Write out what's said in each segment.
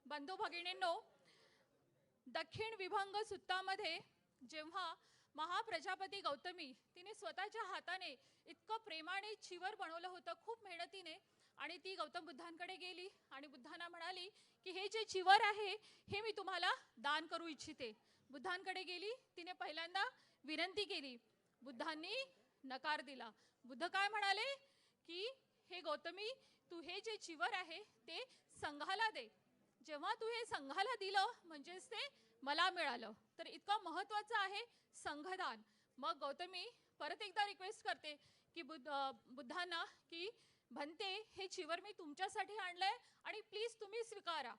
बंधू भगिनींनो, दक्षिण विभंग सुत्तामध्ये जेव्हा महाप्रजापती गौतमी तिने स्वतःच्या हाताने इतकं प्रेमाने चिवर बनवलं होतं, खूप मेहनतीने, आणि ती गौतम बुद्धांकडे गेली आणि बुद्धांना म्हणाली की हे जे चिवर आहे हे मी तुम्हाला दान करू इच्छिते. बुद्धांकडे गेली, तिने पहिल्यांदा विनंती केली, बुद्धांनी नकार दिला. बुद्ध काय म्हणाले की हे गौतमी, तू हे जे चिवर आहे ते संघाला दे. जेव्हा तू हे संघाला दिलं म्हणजेच ते मला मिळालं. तर इतकं महत्त्वाचं आहे संघदान. मग गौतमी परत एकदा रिक्वेस्ट करते की बुद्धांना की भंते, हे चिवर मी तुमच्यासाठी आणलंय आणि प्लीज तुम्ही स्वीकारा.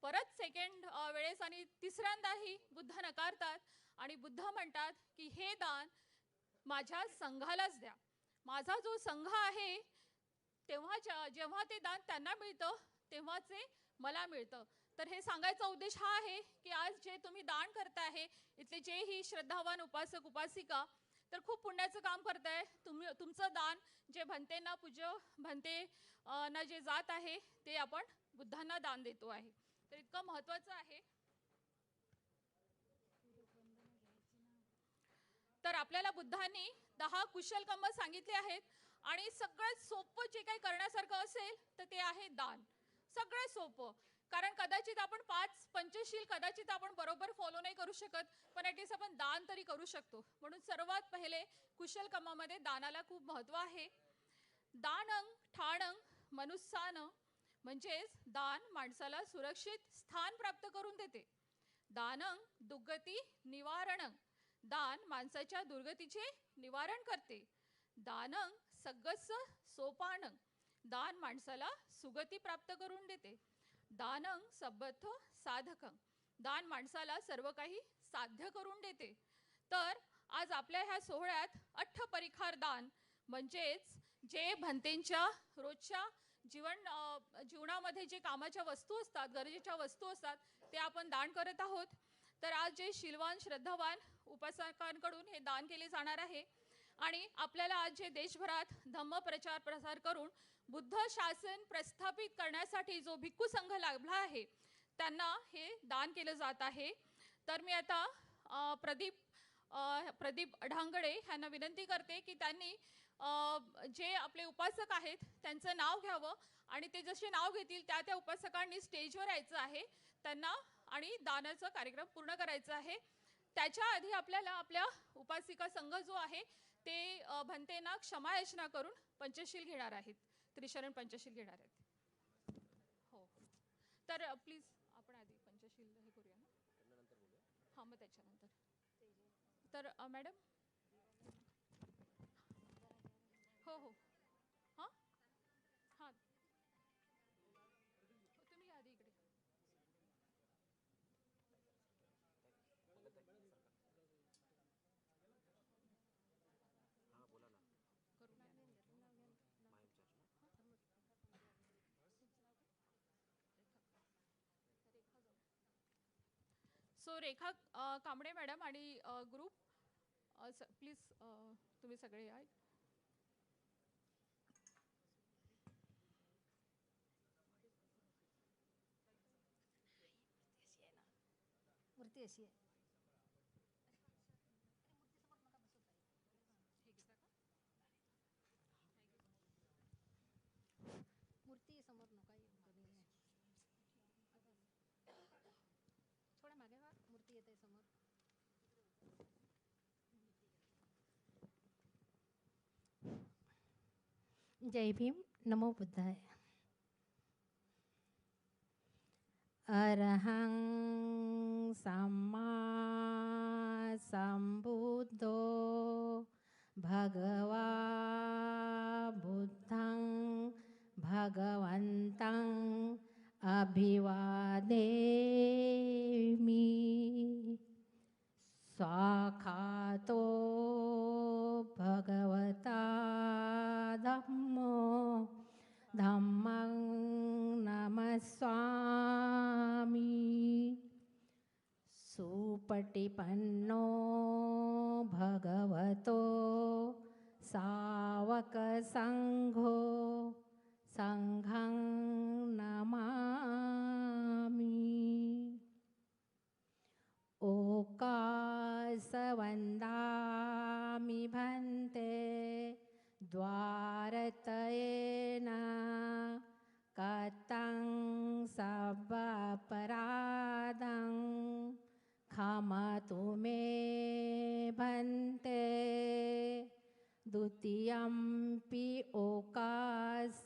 परत सेकंड वेळेस आणि तिसऱ्यांदाही बुद्ध नकारतात आणि बुद्ध म्हणतात की हे दान माझ्या संघालाच द्या. माझा जो संघ आहे जेव्हा ते दान त्यांना मिळतं तेव्हा ते मला मिळतं. तर हे सांगायचा उद्देश हा आहे की आज जे तुम्ही दान करताय, इथले जेही श्रद्धावान उपासक उपासिका, तर खूप पुण्याचं काम करताय. तुमचं दान जे भंतेंना, पूज्य भंते ना जे जात आहे ते आपण बुद्धांना दान देतो आहे. तर इतकं महत्त्वाचं आहे. तर आपल्याला बुद्धांनी 10 कुशल कर्म सांगितले आहेत आणि सगळ्यात सोपं जे काही करण्यासारखं असेल तर ते आहे दान. सगळ्यात सोपं. कारण कदाचित आपण 5 पंचशील कदाचित आपण बरोबर फॉलो नाही करू शकत, पण ॲटलीस्ट आपण दान तरी करू शकतो. म्हणून सर्वात पहिले कुशल कर्मामध्ये दानाला खूप महत्त्व आहे. दानं ठाणं मनुस्सानं, म्हणजेच दान माणसाला सुरक्षित स्थान प्राप्त करून देते. दानं दुर्गती निवारणं, दान माणसाच्या दुर्गतीचे निवारण करते. दानं सगळं सोपानं, दान माणसाला सुगती प्राप्त करून देते. दानं सबथ साधकं, दान माणसाला सर्व काही साध्य करून देते. तर आज आपल्या ह्या सोहळ्यात अठ्ठपरिखार दान म्हणजेच जे भंतेंच्या रोजच्या जीवनामध्ये जे कामाच्या वस्तू असतात, गरजेच्या वस्तू असतात, ते आपण दान करत आहोत. तर आज जे शीलवान श्रद्धावान उपासकांकडून हे दान केले जाणार आहे आणि आपल्याला आज जे देशभरात धम्म प्रचार प्रसार करून बुद्ध शासन प्रस्थापित करण्यासाठी जो भिक्खू संघ लाभला आहे त्यांना हे दान केलं जात आहे. तर मी आता प्रदीप ढांगडे यांना विनंती करते की त्यांनी जे आपले उपासक आहेत त्यांचं नाव घ्यावं आणि ते जसे नाव घेतील त्या उपासकांनी स्टेजवर यायचं आहे त्यांना आणि दानाचा कार्यक्रम पूर्ण करायचा आहे. त्याच्या आधी आपल्याला आपल्या उपासिका संघ जो आहे ते भंतेना क्षमायाचना करून पंचशील घेणार आहेत, त्रिशरण पंचशील घेणार आहेत. हो, तर प्लीज आपण आधी पंचशील हे करूया ना, हां मग त्याच्यानंतर. तर मॅडम, हो हो हां हां, तुम्ही आधी इकडे. सो रेखा कांबळे मॅडम आणि ग्रुप, प्लीज तुम्ही सगळे या. मूर्ती अशी आहे. मूर्ती समोर नका थोडा मागे व्हा, मूर्ती येते समोर. जय भीम, नमो बुद्धाय. अरहं सम्मा सम्बुद्धो भगवा बुद्धं भगवन्तं अभिवादेमि. स्वाखातो भगवता धम्मो धम्मं नमस्वामि. सुपटिपन्नो भगवतो सावकसंघो संघं नमामि. सर्वापराधं खमतु मे भन्ते द्वितीयम्पि ओकास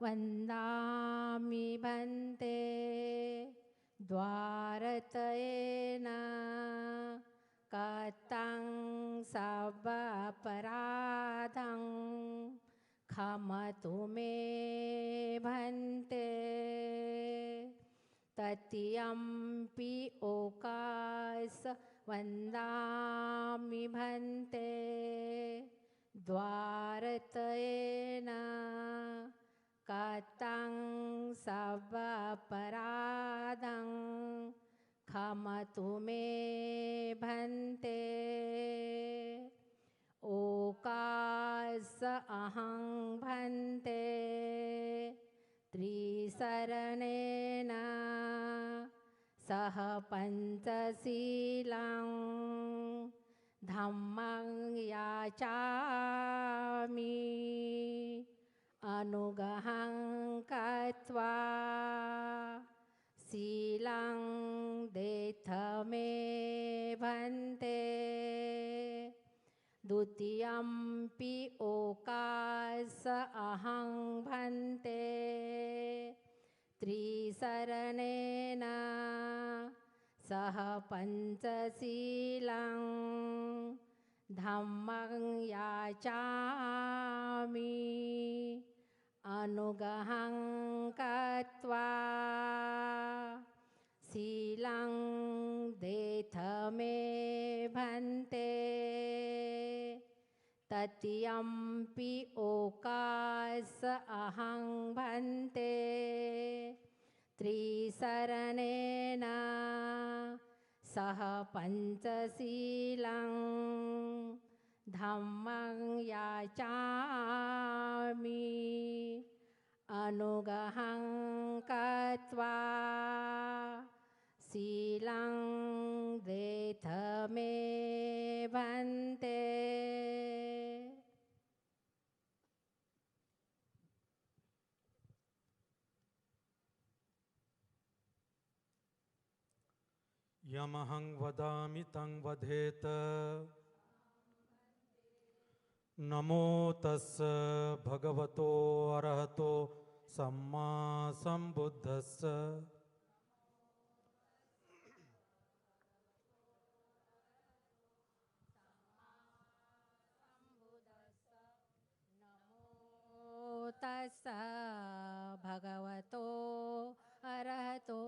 वन्दामि भन्ते द्वारतयेन कतं सर्वापराधं खमतु मे भन्ते तृतीयम्पि ओकास वन्दामि भन्ते द्वारतयेन कतं सर्वापराधं खमतु मे भन्ते ओकास अहं भन्ते त्रिसरणेन सह पञ्चशीलं धम्मं याचामि अनुगहं कृत्वा शीलं देथ मे भन्ते द्वितीयम्पि ओकास अहं भन्ते त्रिसरणेन सह पञ्चशीलं धम्मं याचामि अनुगहं कृत्वा शीलं देथ मे भन्ते तृतीयम्पि ओकास अहं भन्ते त्रिसरणेन सह पञ्चशीलं धम्मं याचामि अनुगहं कृत्वा शीलं देथ मे भन्ते। यमहं वदामि तं वदेत नमो तस्स भगवतो अरहतो सम्मा सम्बुद्धस्स नमो तस्स भगवतो अरहतो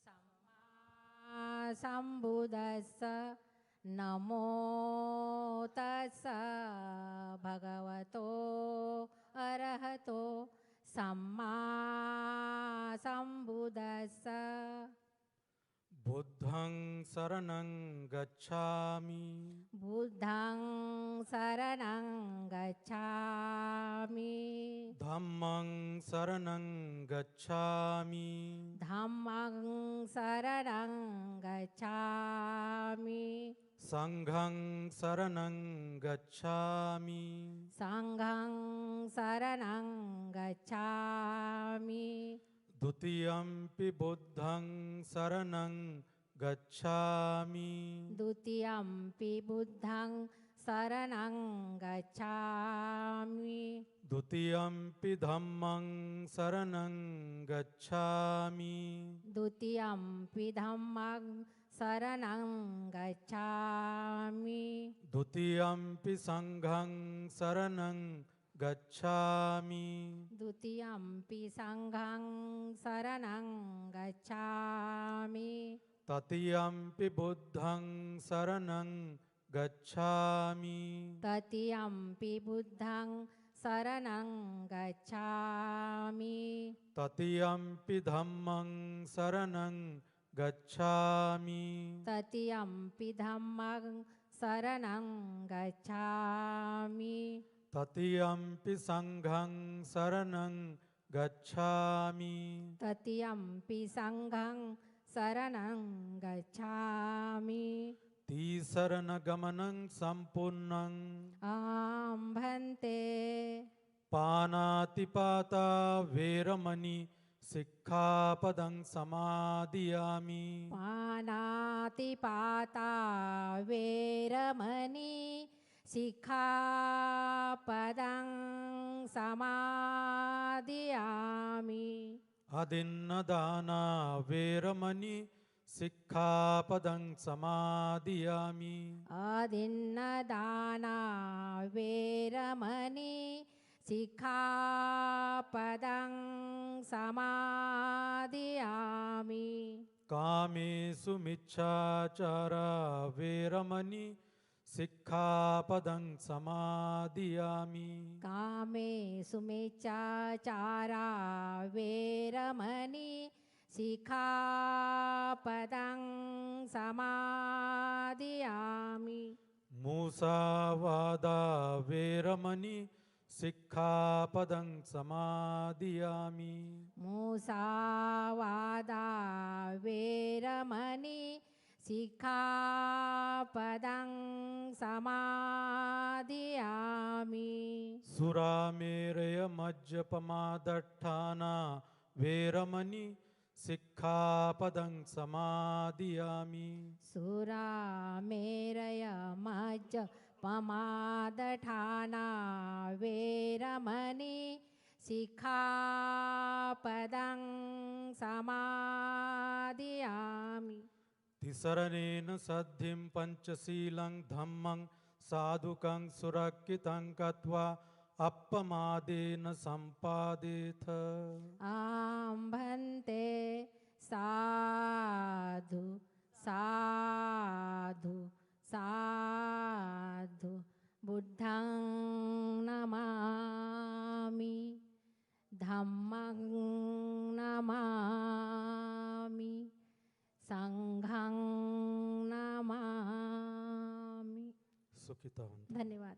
सम्मा सम्बुद्धस्स नमो तस्स भगवतो अरहतो सम्मा सम्बुद्धस्स बुद्धं शरणं गच्छामि बुद्धं शरणं गच्छामि धम्मं शरणं गच्छामि धम्मं शरणं गच्छामि संघं शरणं गच्छामि संघं शरणं गच्छामि द्वितीयम्पि बुद्धं शरणं गच्छामि द्वितीयम्पि बुद्धं शरणं गच्छामि द्वितीयम्पि धम्मं शरणं गच्छामि द्वितीयम्पि धम्मं शरणं गच्छामि द्वितीयम्पि संघं शरणं गच्छामि द्वितीयम्पि संघं शरणं गच्छामि तृतीयम्पि बुद्धं शरणं गच्छामि तृतीयम्पि बुद्धं शरणं गच्छामि तृतीयम्पि धम्मं शरणं गच्छामि तृतीयम्पि धम्मं शरणं गच्छामि तृतीयम्पि संघं शरणं गच्छामि तृतीयम्पि संघं शरणं गच्छामि तीसरणगमनं सम्पूर्णं आं भन्ते पानातिपाता वेरमणि सिक्खापदं समादियामि पानातिपाता वेरमणि सिक्खापदं समादियामि अदिन्नदाना वेरमणि सिक्खापदं समादियामि अदिन्नदाना वेरमणि सिक्खापदं समादियामि कामेषु मिच्छाचारा वेरमणि सिक्खापदं समादियामि कामेषु मिच्छाचारा वेरमणि सिक्खापदं समादियामि मूसावादा वेरमणि सिक्खापदं समादियामि मुसावादा वेरमणि सिक्खापदं समादियामि सुरामेरय मज्जपमादट्ठाना वेरमणि सिक्खापदं समादियामि सुरामेरय मज्ज पमादठाना वेरमणि सिक्खापदं समादियामि तिसरनेन सद्धिं पंचशीलं धम्मं साधुकं सुरक्षितं कत्वा अपमादेन सम्पादेथ आम्भन्ते साधु साधु साधु बुद्धं नमामि धम्मं नमामि संघं नमामि सुखितावंत धन्यवाद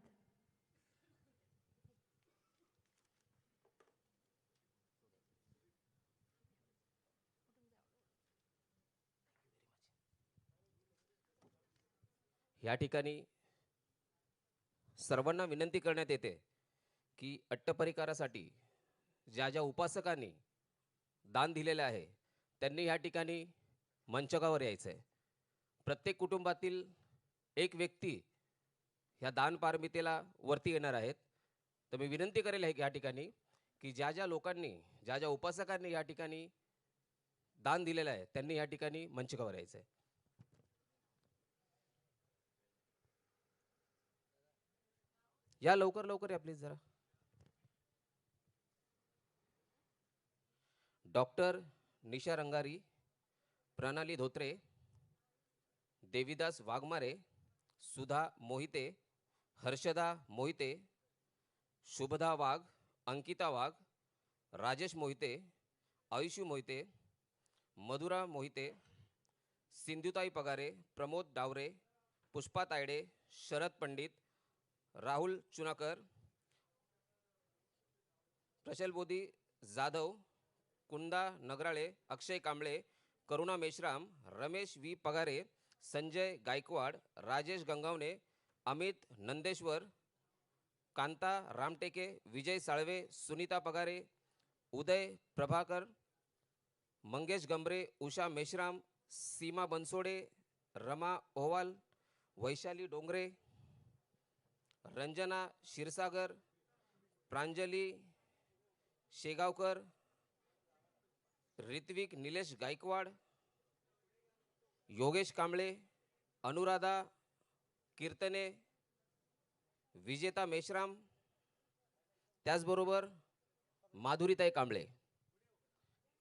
या ठिकाणी सर्वांना विनंती करण्यात येते की अट्टपरिकारासाठी ज्या ज्या उपासकांनी दान दिलेले आहे त्यांनी या ठिकाणी मंचकावर यायचं आहे. प्रत्येक कुटुंबातील एक व्यक्ती ह्या दान पारमितेला वरती येणार आहेत. तर मी विनंती करेल या ठिकाणी की ज्या ज्या लोकांनी ज्या ज्या उपासकांनी या ठिकाणी दान दिलेलं आहे त्यांनी या ठिकाणी मंचकावर यायचं आहे. या लवकर लवकर या प्लीज जरा. डॉक्टर निशा रंगारी, प्रणाली धोत्रे, देवीदास वाघमारे, सुधा मोहिते, हर्षदा मोहिते, शुभदा वाघ, अंकिता वाघ, राजेश मोहिते, आयुषी मोहिते, मधुरा मोहिते, सिंधुताई पगारे, प्रमोद डावरे, पुष्पा तायडे, शरद पंडित, राहुल चुनाकर, प्रशल बोधी जाधव, कुंदा नगराळे, अक्षय कांबळे, करुणा Meshram, Ramesh we Pagare, Sanjay Gaikwad, Rajesh Gangawane, Amit Nandeshwar, Kanta Ramteke, Vijay Salve, Sunita Pagare, Uday Prabhakar, Mangesh गंभरे, Usha Meshram, Seema Bansode, Rama oval, Vaishali Dongre, Ranjana Kshirsagar, Pranjali Shegaonkar, Ritwik Nilesh Gaikwad, Yogesh Kamble, Anuradha कीर्तने, विजेता मेश्राम, त्याचबरोबर माधुरीताई कांबळे.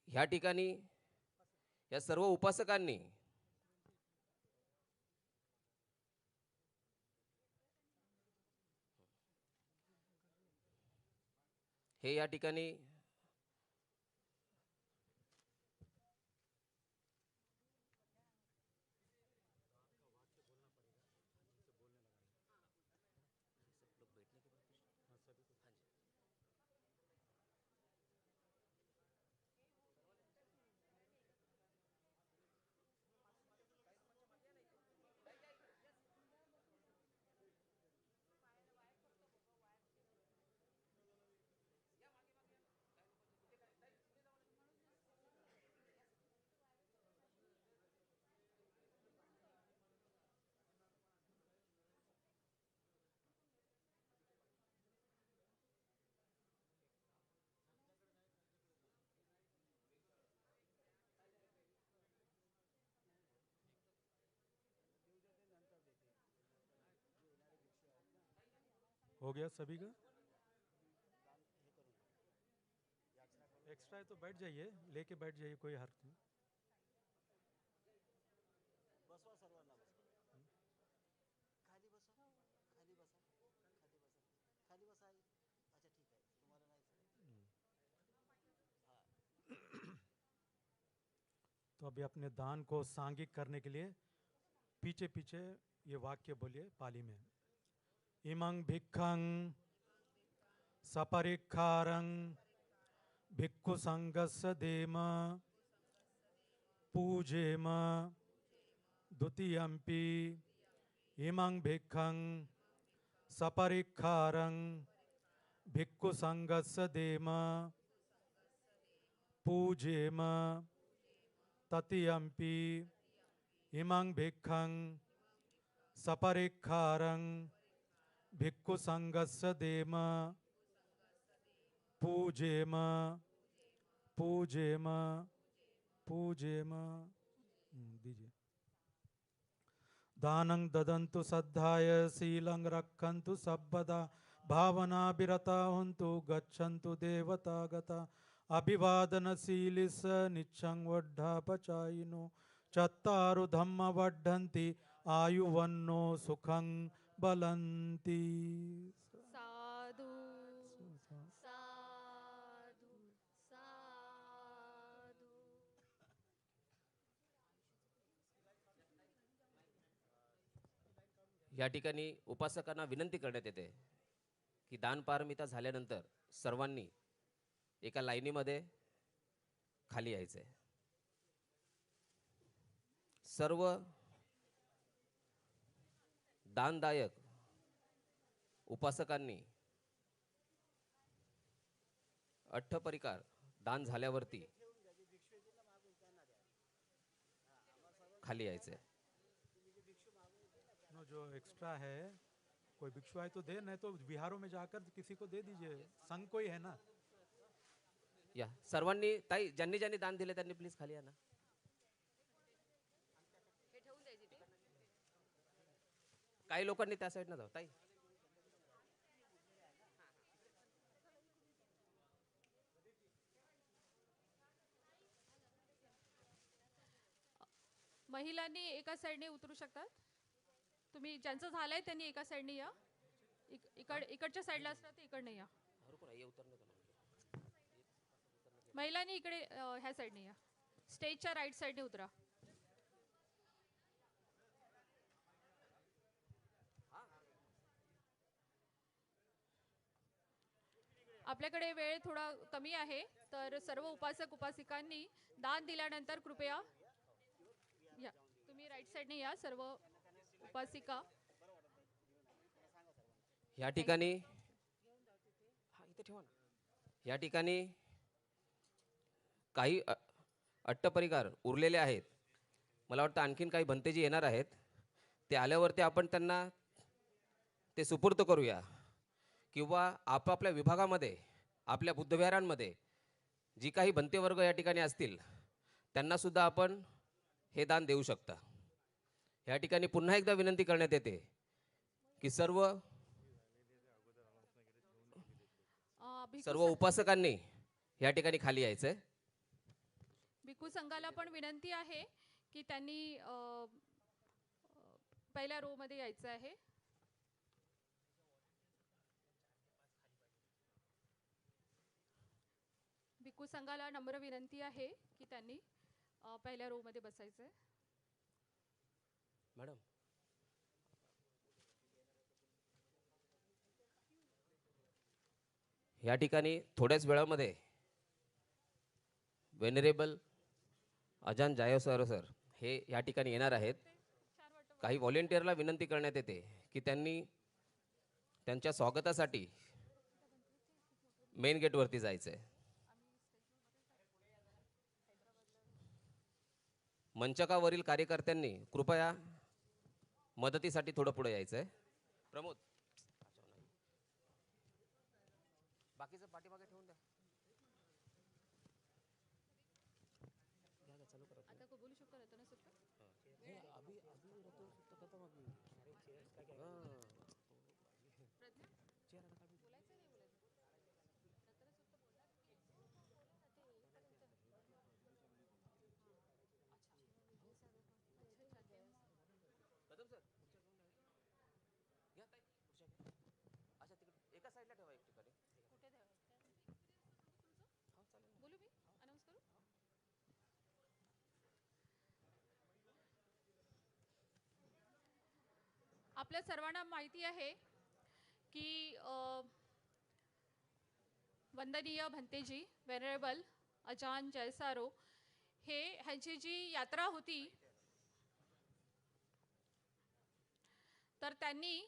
ह्या ठिकाणी या सर्व उपासकांनी हे या ठिकाणी हो गया सभी का? एक्स्ट्रा है तो बैठ जाइए, लेके बैठ जाइए, कोई हर्ज नहीं। तो अभी अपने दान को सांघिक करने के लिए पीछे पीछे ये वाक्य बोलिए पाली में। इमं भिक्षं सपरिक्षारं भिक्खु संगस्य देम पूजेम द्वितीयंपि इमं भिक्षं सपरिक्षारं भिक्खु संगस्य देम पूजेम ततीयंपि इमं भिक्षं सपरिक्षारं भिक्खु संगस्य देम पूजेम पूजेम पूजेम। दीजिए। दानं ददन्तु सद्धाय शीलं रक्षन्तु सर्वदा भावना विरता हन्तु गच्छन्तु देवता गता अभिवादनशीलिस निच्छं वड्ढापचायिनो चत्तारु धम्म वर्धन्ति आयुवन्नो सुखं बलन्ति। साधू साधू साधू। या ठिकाणी उपासकांना विनंती करण्यात येते की दान पारमिता झाल्यानंतर सर्वांनी एका लाईनीमध्ये खाली यायचंय. सर्व दानदायक उपासकांनी अठ्ठपरिकार दान झाल्यावरती खाली यायचंय. जो एक्स्ट्रा है कोई भिक्षु आए तो दे, नहीं तो विहारों में जाकर किसी को दे दीजिए, संघ कोई है ना. या सर्वांनी ताई ज्यांनी ज्यांनी दान दिले त्यांनी प्लीज खाली या ना. काही लोकांनी त्या साईडनं जाऊ. ताई महिलांनी एका साईडने उतरू शकतात. तुम्ही ज्यांचं झालंय त्यांनी एका साईडने या. इकडच्या साईडला असतात ते इकडने या. महिलांनी इकडे ह्या साईडने या. स्टेजच्या राईट साईडने उतरा. आपल्याकडे वेळ थोडा कमी आहे, तर सर्व उपासक उपासिकांनी दान दिल्यानंतर कृपया या. तुम्ही राईट साईडने या सर्व उपासिका. या ठिकाणी या ठिकाणी काही अट्टपरिकार उरलेले आहेत. मला वाटतं आणखीन काही भंतेजी येणार आहेत. ते आल्यावरती आपण त्यांना ते सुपूर्द करूया, किंवा आपापल्या विभागामध्ये आपल्या बुद्धविहारांमध्ये जी काही भंतेवर्ग या ठिकाणी असतील त्यांना सुद्धा आपण हे दान देऊ शकता. या ठिकाणी पुन्हा एकदा विनंती करण्यात येते की सर्व उपासकांनी या ठिकाणी खाली यायचंय. भिक्खू संघाला पण विनंती आहे की त्यांनी पहिल्या रो मध्ये यायचं आहे. भिक्खू संघाला नम्र विनंती आहे की त्यांनी पहिल्या रो मध्ये बसायचंय. मॅडम या ठिकाणी थोड्याच वेळामध्ये वेनरेबल अजान जायसारो सर हे या ठिकाणी येणार आहेत. काही व्हॉलेंटिअरला विनंती करण्यात येते की त्यांनी त्यांच्या स्वागतासाठी मेन गेटवरती जायचंय. मंचकावरील कार्यकर्त्यांनी कृपया मदतीसाठी थोडं पुढे यायचंय. प्रमोद बाकीचं पाठीमागे ठेवून द्या. आता को बोलू शकतो रतन सुद्धा. अभी अभी रतो खत्म अभी. आपल्या सर्वांना माहिती आहे की वंदनीय भंतेजी वेनरेबल अजान जयसारो ह्यांची जी यात्रा होती, तर त्यांनी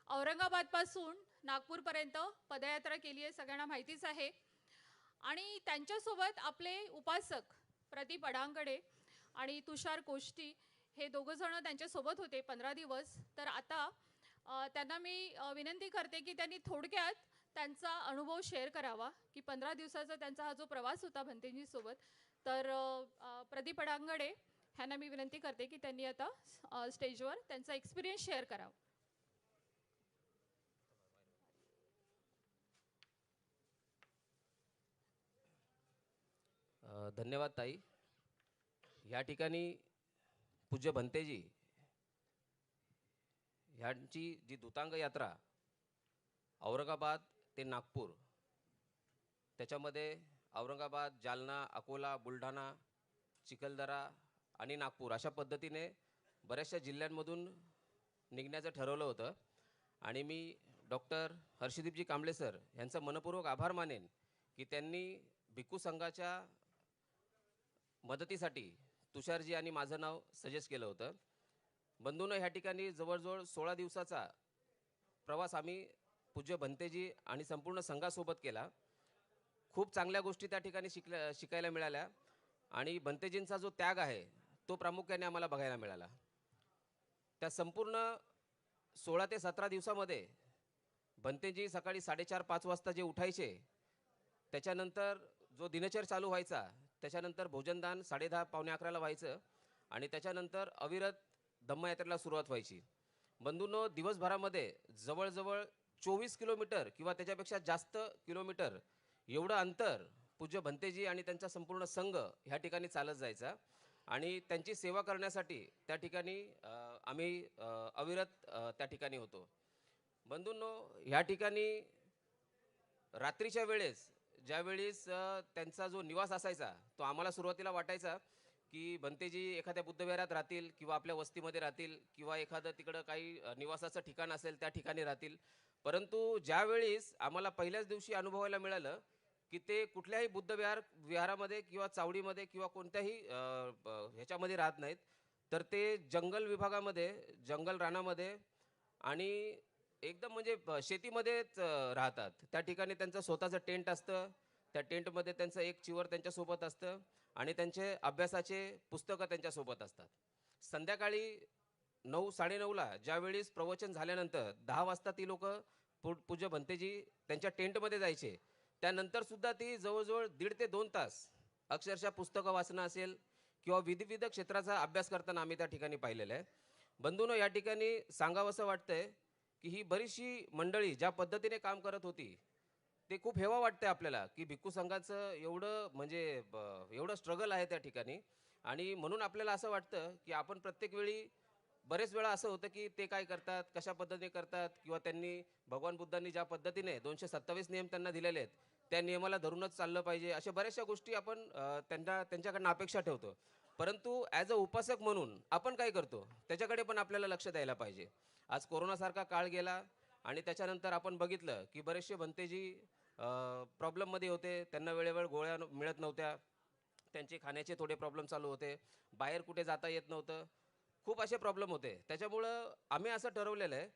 औरंगाबादपासून नागपूरपर्यंत पदयात्रा केली आहे, सगळ्यांना माहितीच आहे. आणि त्यांच्यासोबत आपले उपासक प्रदीप अडांगडे आणि तुषार कोष्टी हे दोघं जण त्यांच्यासोबत होते 15 दिवस. तर आता त्यांना मी विनंती करते की त्यांनी थोडक्यात त्यांचा अनुभव शेअर करावा की 15 दिवसाचा त्यांचा हा जो प्रवास होता भंतेजीसोबत. तर प्रदीप अडांगडे ह्यांना मी विनंती करते की त्यांनी आता स्टेजवर त्यांचा एक्सपिरियन्स शेअर करावा. धन्यवाद ताई. या ठिकाणी पूज्य भंतेजी ह्यांची जी दूतांग यात्रा औरंगाबाद ते नागपूर, त्याच्यामध्ये औरंगाबाद, जालना, अकोला, बुलढाणा, चिखलदरा आणि नागपूर अशा पद्धतीने बऱ्याचशा जिल्ह्यांमधून निघण्याचं ठरवलं होतं. आणि मी डॉक्टर हर्षदीपजी कांबळे सर यांचा मनपूर्वक आभार मानेन की त्यांनी भिक्खू संघाच्या मदतीसाठी तुषारजी आणि माझं नाव सजेस्ट केलं होतं. बंधूंनो, ह्या ठिकाणी जवळजवळ 16 दिवसाचा प्रवास आम्ही पूज्य भंतेजी आणि संपूर्ण संघासोबत केला. खूप चांगल्या गोष्टी त्या ठिकाणी शिकायला मिळाल्या आणि भंतेजींचा जो त्याग आहे तो प्रामुख्याने आम्हाला बघायला मिळाला. त्या संपूर्ण 16 ते 17 दिवसामध्ये भंतेजी सकाळी 4:30-5 वाजता जे उठायचे, त्याच्यानंतर जो दिनचर्या चालू व्हायचा, त्याच्यानंतर भोजनदान 10:30-11:15 व्हायचं आणि त्याच्यानंतर अविरत धम्मयात्रेला सुरुवात व्हायची. बंधूंनो, दिवसभरामध्ये जवळजवळ 24 किलोमीटर किंवा त्याच्यापेक्षा जास्त किलोमीटर एवढं अंतर पूज्य भंतेजी आणि त्यांचा संपूर्ण संघ ह्या ठिकाणी चालत जायचा आणि त्यांची सेवा करण्यासाठी त्या ठिकाणी आम्ही अविरत त्या ठिकाणी होतो. बंधूंनो, ह्या ठिकाणी रात्रीच्या वेळेस ज्यावेळेस त्यांचा जो निवास असायचा तो आम्हाला सुरुवातीला वाटायचा की भंतेजी एखाद्या बुद्धविहारात राहतील किंवा आपल्या वस्तीमध्ये राहतील किंवा एखादं तिकडं काही निवासाचं ठिकाण असेल त्या ठिकाणी राहतील. परंतु ज्यावेळेस आम्हाला पहिल्याच दिवशी अनुभवायला मिळालं की ते कुठल्याही विहारामध्ये किंवा चावडीमध्ये किंवा कोणत्याही ह्याच्यामध्ये राहत नाहीत, तर ते जंगल विभागामध्ये, जंगल रानामध्ये आणि एकदम म्हणजे शेतीमध्येच राहतात. त्या ठिकाणी त्यांचं स्वतःचं टेंट असतं. त्या टेंटमध्ये त्यांचं एक चिवर त्यांच्यासोबत असतं आणि त्यांचे अभ्यासाचे पुस्तकं त्यांच्यासोबत असतात. संध्याकाळी 9-9:30ला ज्यावेळेस प्रवचन झाल्यानंतर 10 वाजता ती लोक पूज्य भंतेजी त्यांच्या टेंटमध्ये जायचे. त्यानंतर सुद्धा ती जवळजवळ 1.5 ते 2 तास अक्षरशः पुस्तकं वाचणं असेल किंवा विविध क्षेत्राचा अभ्यास करताना आम्ही त्या ठिकाणी पाहिलेलं आहे. बंधूंनो, या ठिकाणी सांगावंसं वाटतंय की ही बरीचशी मंडळी ज्या पद्धतीने काम करत होती ते खूप हेवा वाटतंय आपल्याला की भिक्खू संघाचं एवढं म्हणजे एवढं स्ट्रगल आहे त्या ठिकाणी. आणि म्हणून आपल्याला असं वाटतं की आपण प्रत्येक वेळी बरेच वेळा असं होतं की ते काय करतात, कशा पद्धतीने करतात किंवा त्यांनी भगवान बुद्धांनी ज्या पद्धतीने 227 नियम त्यांना दिलेले आहेत त्या नियमाला धरूनच चाललं पाहिजे, अशा बऱ्याचशा गोष्टी आपण त्यांच्याकडनं अपेक्षा ठेवतो. परंतु ॲज अ उपासक म्हणून आपण काय करतो त्याच्याकडे पण आपल्याला लक्ष द्यायला पाहिजे. आज कोरोनासारखा काळ गेला आणि त्याच्यानंतर आपण बघितलं की बरेचसे भंतेजी प्रॉब्लेममध्ये होते. त्यांना वेळेवर गोळ्या मिळत नव्हत्या, त्यांचे खाण्याचे थोडे प्रॉब्लेम चालू होते, बाहेर कुठे जाता येत नव्हतं, खूप असे प्रॉब्लेम होते. त्याच्यामुळं आम्ही असं ठरवलेलं आहे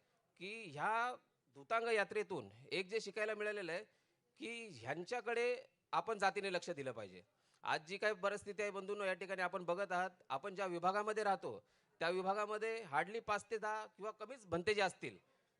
की ह्या दूतांग यात्रेतून एक जे शिकायला मिळालेलं आहे की ह्यांच्याकडे आपण जातीने लक्ष दिलं पाहिजे. आज जी काही परिस्थिती आहे बंधूंनो, या ठिकाणी आपण बघत आहात, आपण ज्या विभागामध्ये राहतो त्या विभागामध्ये हार्डली 5 ते 10 किंवा कमीच भंतेजी असतील.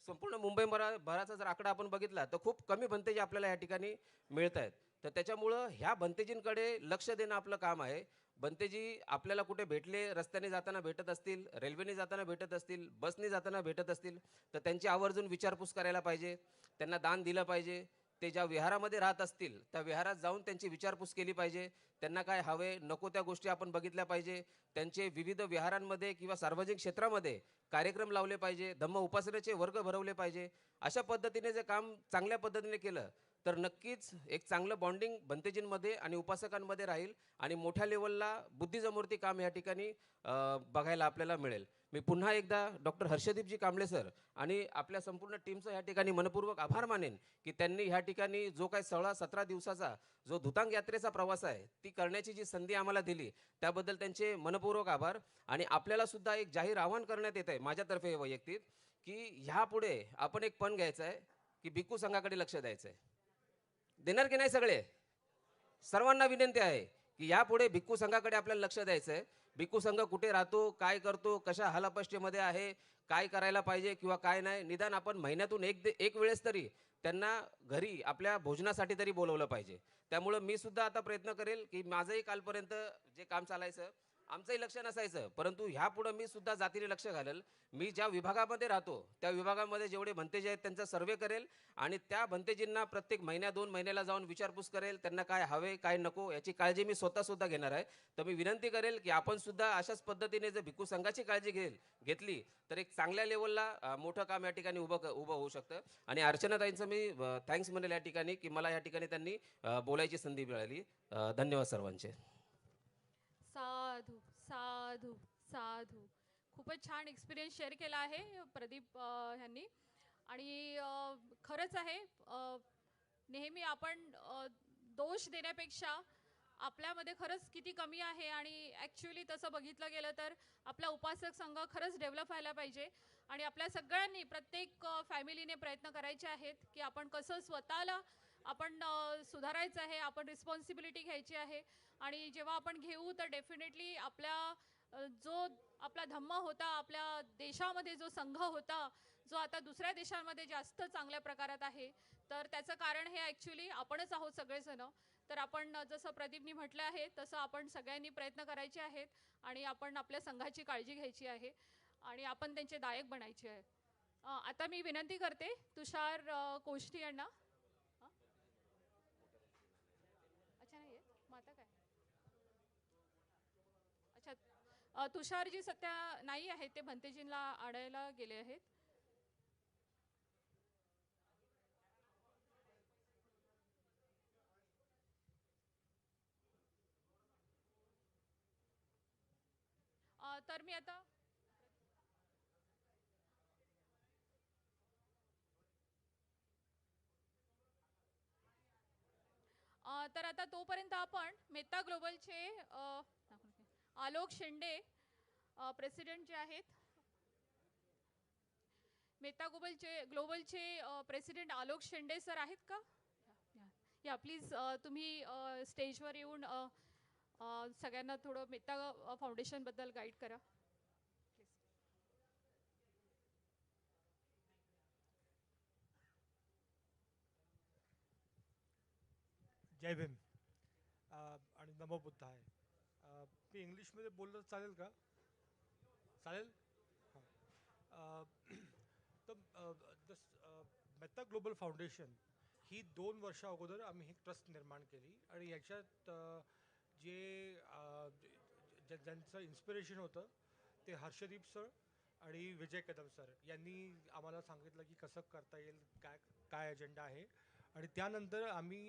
संपूर्ण मुंबई भराचा जर आकडा आपण बघितला तर खूप कमी भंतेजी आपल्याला या ठिकाणी मिळत आहेत. तर त्याच्यामुळं ह्या भंतेजींकडे लक्ष देणं आपलं काम आहे. भंतेजी आपल्याला कुठे भेटले, रस्त्याने जाताना भेटत असतील, रेल्वेने जाताना भेटत असतील, बसने जाताना भेटत असतील, तर त्यांची आवर्जून विचारपूस करायला पाहिजे, त्यांना दान दिलं पाहिजे. ते ज्या विहारामध्ये राहत असतील त्या विहारात जाऊन त्यांची विचारपूस केली पाहिजे. त्यांना काय हवे नको त्या गोष्टी आपण बघितल्या पाहिजे. त्यांचे विविध विहारांमध्ये किंवा सार्वजनिक क्षेत्रामध्ये कार्यक्रम लावले पाहिजे, धम्म उपासनेचे वर्ग भरवले पाहिजे. अशा पद्धतीने जे काम चांगल्या पद्धतीने केलं तर नक्कीच एक चांगलं बॉन्डिंग भंतेजींमध्ये आणि उपासकांमध्ये राहील आणि मोठ्या लेवलला बुद्धिजमूर्ती काम या ठिकाणी बघायला आपल्याला मिळेल. मी पुन्हा एकदा डॉक्टर हर्षदीपजी कांबळे सर आणि आपल्या संपूर्ण टीमचं या ठिकाणी मनपूर्वक आभार मानेन की त्यांनी ह्या ठिकाणी जो काही 16-17 दिवसाचा जो धुतांग यात्रेचा प्रवास आहे ती करण्याची जी संधी आम्हाला दिली त्याबद्दल त्यांचे मनपूर्वक आभार. आणि आपल्याला सुद्धा एक जाहीर आवाहन करण्यात येत आहे माझ्यातर्फे वैयक्तिक की ह्यापुढे आपण एक पण घ्यायचं आहे की भिक्खू संघाकडे लक्ष द्यायचं आहे. देणार की नाही सगळे? सर्वांना विनंती आहे की यापुढे भिक्खू संघाकडे आपल्याला लक्ष द्यायचं आहे. भिक्खू संघ कुठे राहतो, काय करतो, कशा हालापष्टीमध्ये आहे, काय करायला पाहिजे किंवा काय नाही, निदान आपण महिन्यातून एक वेळेस तरी त्यांना घरी आपल्या भोजनासाठी तरी बोलवलं पाहिजे. त्यामुळं मी सुद्धा आता प्रयत्न करेल की माझंही कालपर्यंत जे काम चालायचं आमचंही लक्ष नसायचं, परंतु ह्यापुढं मी सुद्धा जातीने लक्ष घालेल. मी ज्या विभागामध्ये राहतो त्या विभागामध्ये जेवढे भंतेजी आहेत त्यांचा सर्वे करेल आणि त्या भंतेजींना प्रत्येक महिन्या 2 महिन्याला जाऊन विचारपूस करेल, त्यांना काय हवे काय नको याची काळजी मी स्वतः सुद्धा घेणार आहे. तर मी विनंती करेल की आपण सुद्धा अशाच पद्धतीने जर भिक्खू संघाची काळजी घेतली तर एक चांगल्या लेवलला मोठं काम या ठिकाणी उभं होऊ शकतं. आणि अर्चनाताईंचं मी थँक्स म्हणेल या ठिकाणी की मला या ठिकाणी त्यांनी बोलायची संधी मिळाली. धन्यवाद सर्वांचे. साधू साधू साधू. खूपच छान एक्सपिरियन्स शेअर केला आहे प्रदीप ह्यांनी. आणि खरंच आहे, नेहमी आपण दोष देण्यापेक्षा आपल्यामध्ये खरंच किती कमी आहे आणि ॲक्च्युली तसं बघितलं गेलं तर आपला उपासक संघ खरंच डेव्हलप व्हायला पाहिजे. आणि आपल्या सगळ्यांनी प्रत्येक फॅमिलीने प्रयत्न करायचे आहेत की आपण कसं स्वतःला आपण सुधारायचं आहे, आपण रिस्पॉन्सिबिलिटी घ्यायची आहे. आणि जेव्हा आपण घेऊ तर डेफिनेटली आपल्या जो आपला धम्म होता, आपल्या देशामध्ये जो संघ होता, जो आता दुसऱ्या देशांमध्ये जास्त चांगल्या प्रकारात आहे, तर त्याचं कारण हे ॲक्च्युली आपणच आहोत सगळेजण. तर आपण जसं प्रदीपनी म्हटलं आहे तसं आपण सगळ्यांनी प्रयत्न करायचे आहेत आणि आपण आपल्या संघाची काळजी घ्यायची आहे आणि आपण त्यांचे दायक बनायचे आहे. आता मी विनंती करते तुषार कोष्टी यांना. अच्छा नाही आहे मग आता काय? अच्छा, तुषारजी सध्या नाही आहेत, ते भंतेजींना आणायला गेले आहेत. तर मी आता तर आता तोपर्यंत आपण मेहता ग्लोबलचे आलोक शेंडे प्रेसिडेंट जे आहेत, मेहता ग्लोबलचे प्रेसिडेंट आलोक शेंडे सर आहेत का? या प्लीज तुम्ही स्टेजवर येऊन सगळ्यांना थोडं मेहता फाउंडेशनबद्दल गाईड करा. जय भीम आणि नमो बुद्धाय. मी इंग्लिशमध्ये बोललं चालेल का? चालेल. हां. तर मेहता ग्लोबल फाउंडेशन ही 2 वर्षा अगोदर आम्ही ही ट्रस्ट निर्माण केली आणि याच्यात जे ज्यांचं इन्स्पिरेशन होतं ते हर्षदीप सर आणि विजय कदम सर यांनी आम्हाला सांगितलं की कसं करता येईल, काय काय अजेंडा आहे. आणि त्यानंतर आम्ही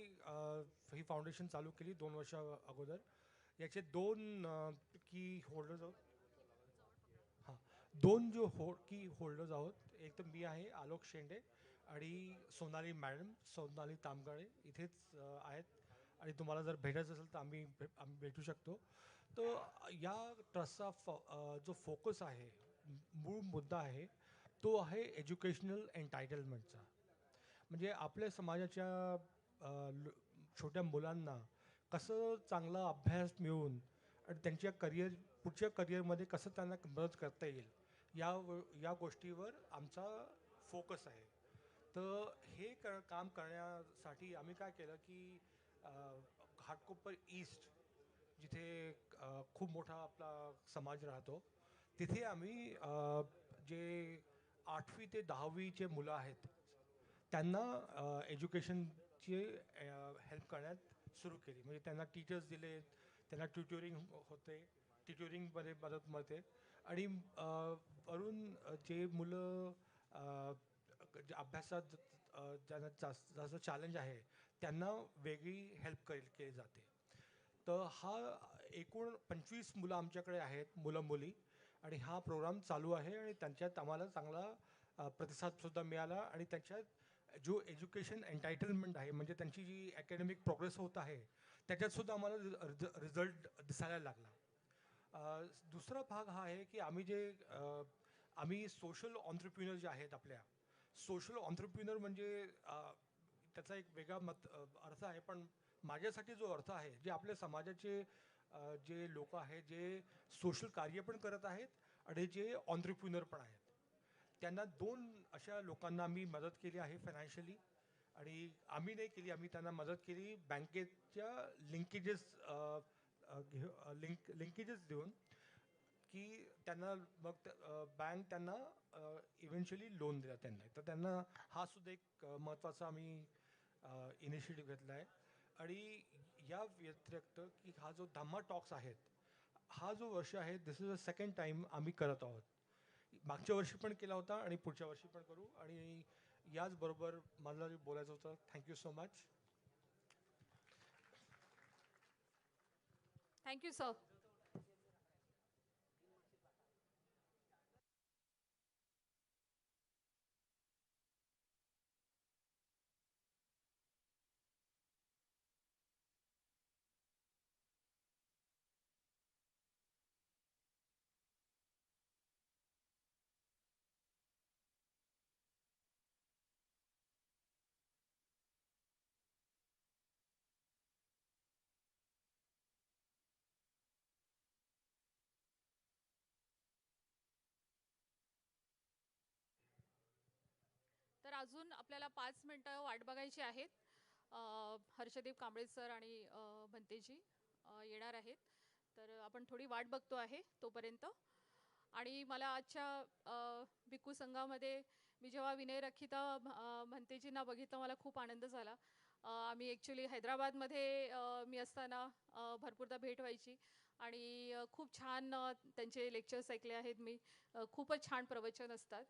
ही फाउंडेशन चालू केली 2 वर्षा अगोदर. याचे 2 की होल्डर्स आहोत. हां, 2 की होल्डर्स आहोत. एक तर मी आहे आलोक शेंडे आणि सोनाली मॅडम, सोनाली तामगाळे इथेच आहेत. आणि तुम्हाला जर भेटायचं असेल तर आम्ही भेटू शकतो. तर या ट्रस्टचा जो फोकस आहे, मूळ मुद्दा आहे तो आहे एज्युकेशनल एन्टायटलमेंटचा. म्हणजे आपल्या समाजाच्या छोट्या मुलांना कसं चांगला अभ्यास मिळवून आणि त्यांच्या पुढच्या करिअरमध्ये कसं त्यांना मदत करता येईल या गोष्टीवर आमचा फोकस आहे. तर हे काम करण्यासाठी आम्ही काय केलं की घाटकोपर ईस्ट जिथे खूप मोठा आपला समाज राहतो तिथे आम्ही जे 8वी ते 10वीचे मुलं आहेत त्यांना एज्युकेशनची हेल्प करण्यात सुरू केली. म्हणजे त्यांना टीचर्स दिले, त्यांना ट्युटोरिंग होते, ट्युटोरिंगमध्ये मदत मिळते. आणि वरून जे मुलं अभ्यासात ज्यांना जास्त चॅलेंज आहे त्यांना वेगळी हेल्प केली जाते. तर हा एकूण 25 मुलं आमच्याकडे आहेत, मुलं मुली, आणि हा प्रोग्राम चालू आहे आणि त्यांच्यात आम्हाला चांगला प्रतिसादसुद्धा मिळाला आणि त्यांच्यात जो एज्युकेशन एन्टायटलमेंट आहे, म्हणजे त्यांची जी अकॅडमिक प्रोग्रेस होत आहे त्याच्यातसुद्धा आम्हाला रिझल्ट दिसायला लागला. दुसरा भाग हा आहे की आम्ही सोशल ऑन्ट्रप्रिनर जे आहेत आपल्या, सोशल ऑन्ट्रप्रिनर म्हणजे त्याचा एक वेगळा अर्थ आहे, पण माझ्यासाठी जो अर्थ आहे, जे आपल्या समाजाचे जे लोक आहेत जे सोशल कार्य पण करत आहेत आणि जे ऑन्ट्रप्रिनर पण आहेत, त्यांना 2 अशा लोकांना आम्ही मदत केली आहे फायनान्शियली. आणि आम्ही नाही केली, आम्ही त्यांना मदत केली बँकेच्या लिंकेजेस देऊन, की त्यांना मग बँक त्यांना इव्हेंच्युअली लोन देतात त्यांना. तर त्यांना हा सुद्धा एक महत्त्वाचा आम्ही इनिशिएटिव्ह घेतला आहे. आणि या व्यतिरिक्त की हा जो धम्मा टॉक्स आहेत, हा जो वर्ष आहे, दिस इज अ सेकंड टाईम आम्ही करत आहोत. मागच्या वर्षी पण केला होता आणि पुढच्या वर्षी पण करू. आणि याचबरोबर मला जे बोलायचं होतं. Thank you so much. Thank you sir. तर अजून आपल्याला 5 मिनिटं वाट बघायची आहेत. हर्षदीप कांबळे सर आणि भंतेजी येणार आहेत. तर आपण थोडी वाट बघतो आहे तोपर्यंत. आणि मला आजच्या भिक्खू संघामध्ये मी जेव्हा विनय रखिता भंतेजींना बघितलं, मला खूप आनंद झाला. आम्ही ॲक्च्युली हैदराबादमध्ये मी असताना भरपूरदा भेट व्हायची आणि खूप छान त्यांचे लेक्चर्स ऐकले आहेत मी. खूपच छान प्रवचन असतात.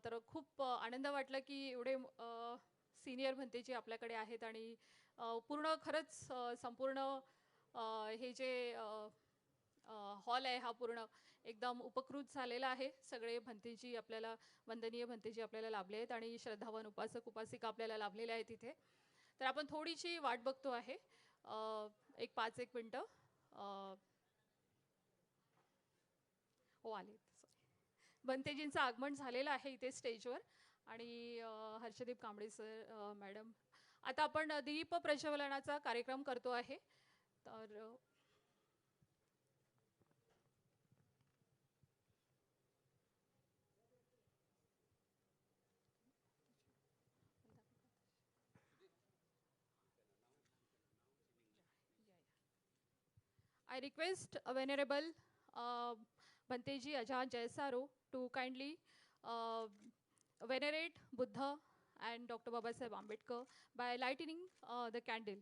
तर खूप आनंद वाटला की एवढे सीनियर भंतेजी आपल्याकडे आहेत आणि पूर्ण खरंच संपूर्ण हे जे हॉल आहे हा पूर्ण एकदम उपकृत झालेला आहे. सगळे भंतेजी आपल्याला, वंदनीय भंतेजी आपल्याला लाभले आहेत आणि श्रद्धावान उपासक उपासिका आपल्याला लाभलेले आहेत इथे. तर आपण थोडीशी वाट बघतो आहे, एक 5-1 मिनटं. हो, आले. भंतेजींचं आगमन झालेलं आहे इथे स्टेजवर. आणि हर्षदीप कांबळे सर, मॅडम, आता आपण दीप प्रज्वलनाचा कार्यक्रम करतो आहे. तर I request Venerable Bhanteji Ajahn Jayasaro to kindly venerate Buddha and Dr. Babasaheb Ambedkar by lighting the candle.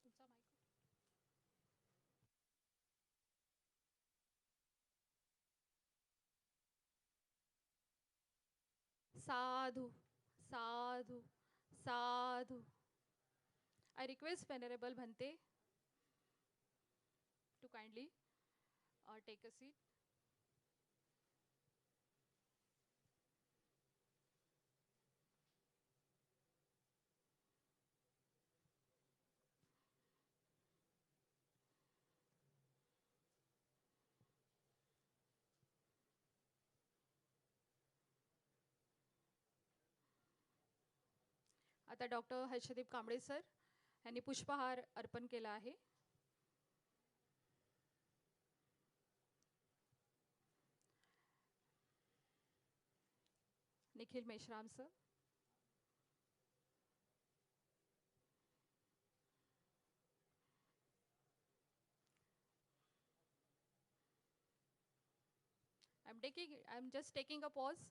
तुमचा mic. Sadhu, sadhu, sadhu. I request Venerable Bhante to kindly take a seat. आता doctor Harshdeep Kamble sir यांनी पुष्पहार अर्पण केला आहे. Nikhil Meshram sir. I'm just taking a pause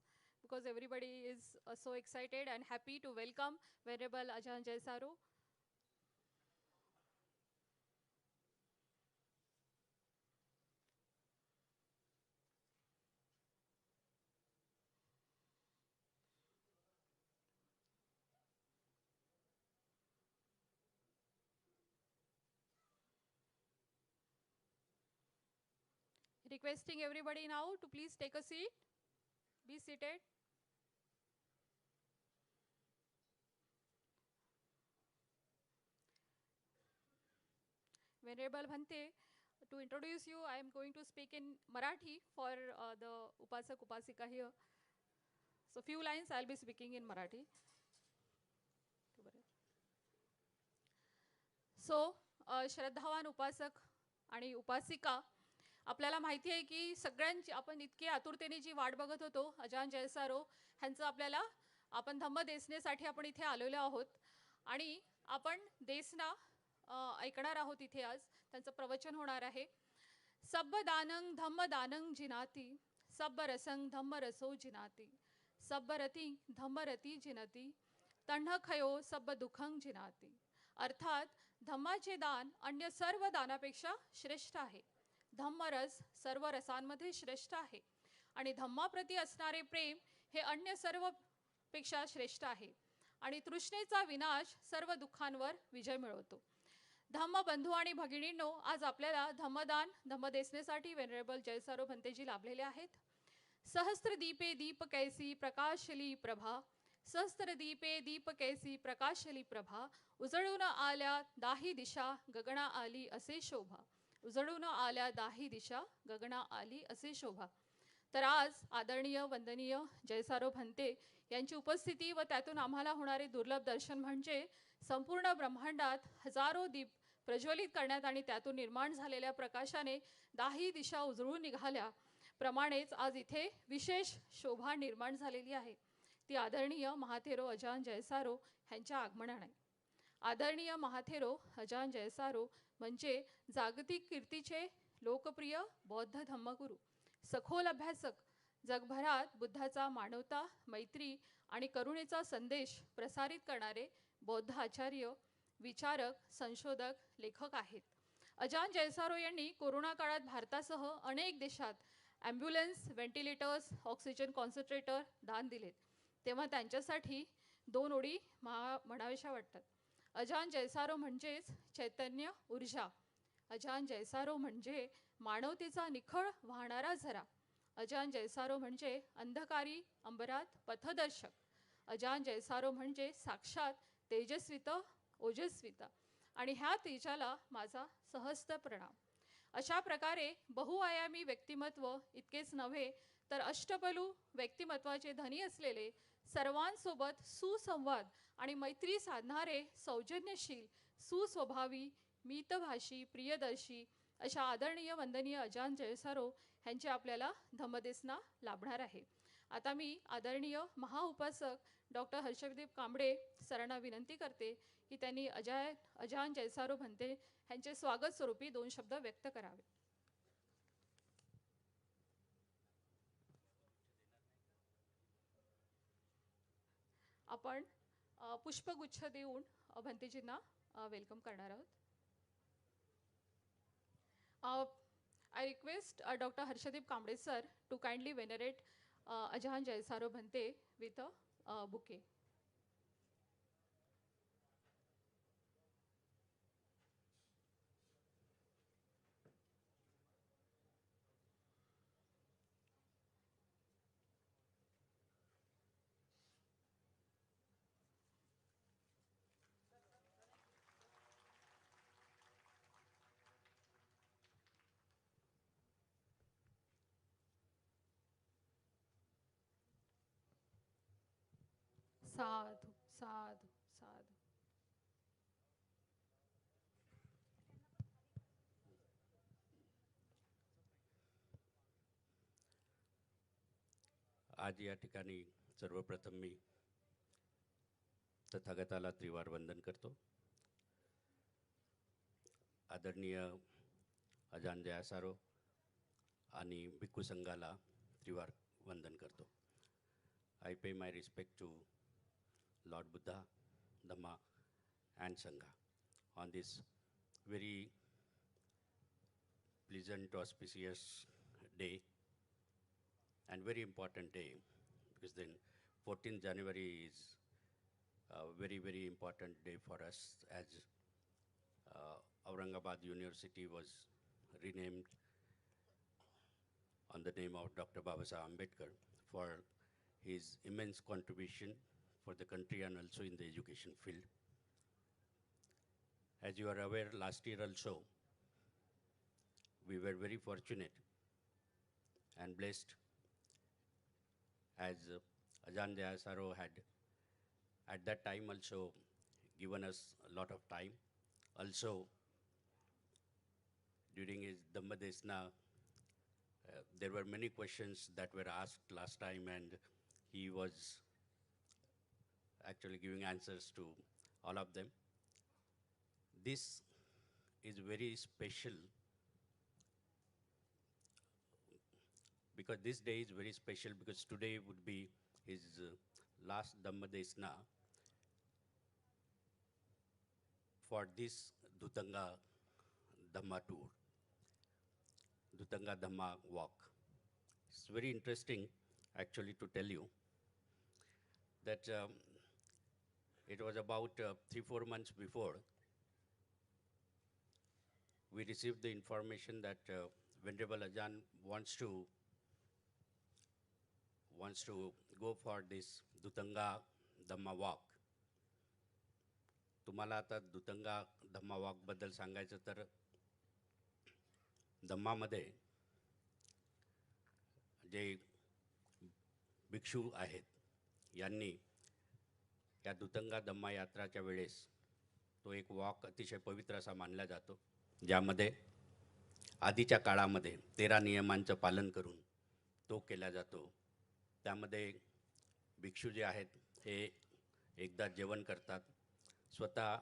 because everybody is so excited and happy to welcome Venerable Ajahn Jayasaro. Requesting everybody now to please take a seat. Be seated. Venerable Bhante, to introduce you, I am going to speak in Marathi for the Upasak Upasika here. So few lines I'll be speaking in Marathi. So, श्रद्धावान उपासक आणि उपासिका, आपल्याला माहिती आहे की सगळ्यांची आपण इतकी आतुरतेने जी वाट बघत होतो अजान जयसारो ह्यांचं आपल्याला आपण धम्म देसनेसाठी आपण इथे आलेलो आहोत आणि आपण देसना ऐकणार आहोत इथे आज. त्यांचं प्रवचन होणार आहे. सब दानंग धम्म दानंग जिनाती, सब रसंग धम्म रसो जिनाती, सब रती धम्म रती जिनती, तण्ह खयो सब दुखंग जिनाती. अर्थात धम्माचे दान अन्य सर्व दानापेक्षा श्रेष्ठ आहे. धम्मरस सर्व रसांमध्ये श्रेष्ठ आहे आणि धम्माप्रती असणारे प्रेम हे अन्य सर्व पेक्षा श्रेष्ठ आहे आणि तृष्णेचा विनाश सर्व दुःखांवर विजय मिळवतो. धम्म बंधू आणि भगिनींनो, आज आपल्याला धम्मदान धम्मदेसनेसाठी वेनरेबल जयसारो भंतेजी लाभलेले आहेत. सहस्त्र दीपे दीप कैसी प्रकाशली प्रभा, सहस्त्र दीपे दीप कैसी प्रकाशली प्रभा, उजळून आल्या दाही दिशा गगना आली असे शोभा, उजळून आल्या दाही दिशा गगना आली असे शोभा. तर आज आदरणीय वंदनीय जयसारो भंते यांची उपस्थिती व त्यातून आम्हाला होणारे दुर्लभ दर्शन म्हणजे संपूर्ण ब्रह्मांडात हजारो दीप प्रज्वलित करण्यात आणि त्यातून निर्माण झालेल्या प्रकाशाने दाही दिशा उजळून निघाल्या प्रमाणेच आज इथे विशेष शोभा निर्माण झालेली आहे. ती आदरणीय महाथेरो अजान जयसारो यांच्या आगमनाने. आदरणीय महाथेरो अजान जयसारो म्हणजे जागतिक कीर्तीचे लोकप्रिय बौद्ध धम्मगुरू, सखोल अभ्यासक, जगभरात बुद्धाचा मानवता, मैत्री आणि करुणेचा संदेश प्रसारित करणारे बौद्ध आचार्य, विचारक, संशोधक, लेखक आहेत. अजान जयसारो यांनी कोरोना काळात भारतासह अनेक देशात ॲम्ब्युलन्स, व्हेंटिलेटर्स, ऑक्सिजन कॉन्सन्ट्रेटर दान दिलेत. तेव्हा त्यांच्यासाठी दोन ओळी म्हणाव्याशा वाटतात. अजान जयसारो म्हणजेच चैतन्य ऊर्जा. अजान जयसारो म्हणजे मानवतेचा निखळ वाहणारा झरा. अजान जयसारो म्हणजे अंधकारी अंबरात पथदर्शक. अजान जयसारो म्हणजे साक्षात तेजस्वित ओजस्विता आणि ह्या तेजाला माझा सहस्त्र प्रणाम. अशा प्रकारे बहुआयामी व्यक्तिमत्व इतकेच नव्हे तर अष्टपैलू व्यक्तिमत्वाचे धनी असलेले, सर्वांसोबत सुसंवाद आणि मैत्री साधणारे, सौजन्यशील, सुस्वभावी, मितभाषी, प्रियदर्शी अशा आदरणीय वंदनीय अजान जयसारो यांचे आपल्याला धम्मदेसना लाभणार आहे. आता मी आदरणीय महाउपासक डॉक्टर हर्षदीप कांबळे सरांना विनंती करते की त्यांनी अजान जयसारो भंते यांचे स्वागत स्वरूपी दोन शब्द व्यक्त करावे. आपण पुष्पगुच्छ देऊन भंतेजींना वेलकम करणार आहोत. I request Dr. Harshadip Kamble sir to kindly venerate Ajahn Jayasaro Bhante with a bouquet. साधु साधु साधु. आज या ठिकाणी सर्वप्रथम मी तथागताला त्रिवार वंदन करतो. आदरणीय अजान जयासारो आणि भिक्खू संघाला त्रिवार वंदन करतो. I pay my respect to Lord Buddha, Dhamma and Sangha on this very pleasant, auspicious day and very important day, because then 14th January is a very, very important day for us, as Aurangabad University was renamed on the name of Dr. Babasaheb Ambedkar for his immense contribution for the country and also in the education field. As you are aware, last year also, we were very fortunate and blessed, as Ajahn Jayasaro had at that time also given us a lot of time. Also, during his Dhamma Desna, there were many questions that were asked last time, and he was actually giving answers to all of them. This is very special because this day is very special, because today would be his last Dhamma Desna for this Dutanga Dhamma tour, Dutanga Dhamma walk. It's very interesting actually to tell you that it was about 3-4 months before we received the information that Venerable Ajahn wants to go for this Dutanga Dhamma walk. तुम्हाला आता दुतंगा धम्मा walk बद्दल सांगायचं तर धम्मामध्ये जे भिक्षू आहेत यांनी या दुतंगा धम्मा यात्राच्या वेळेस तो एक वॉक अतिशय पवित्र असा मानला जातो, ज्यामध्ये आधीच्या काळामध्ये 13 नियमांचं पालन करून तो केला जातो. त्यामध्ये भिक्षू जे आहेत हे एकदा जेवण करतात, स्वतः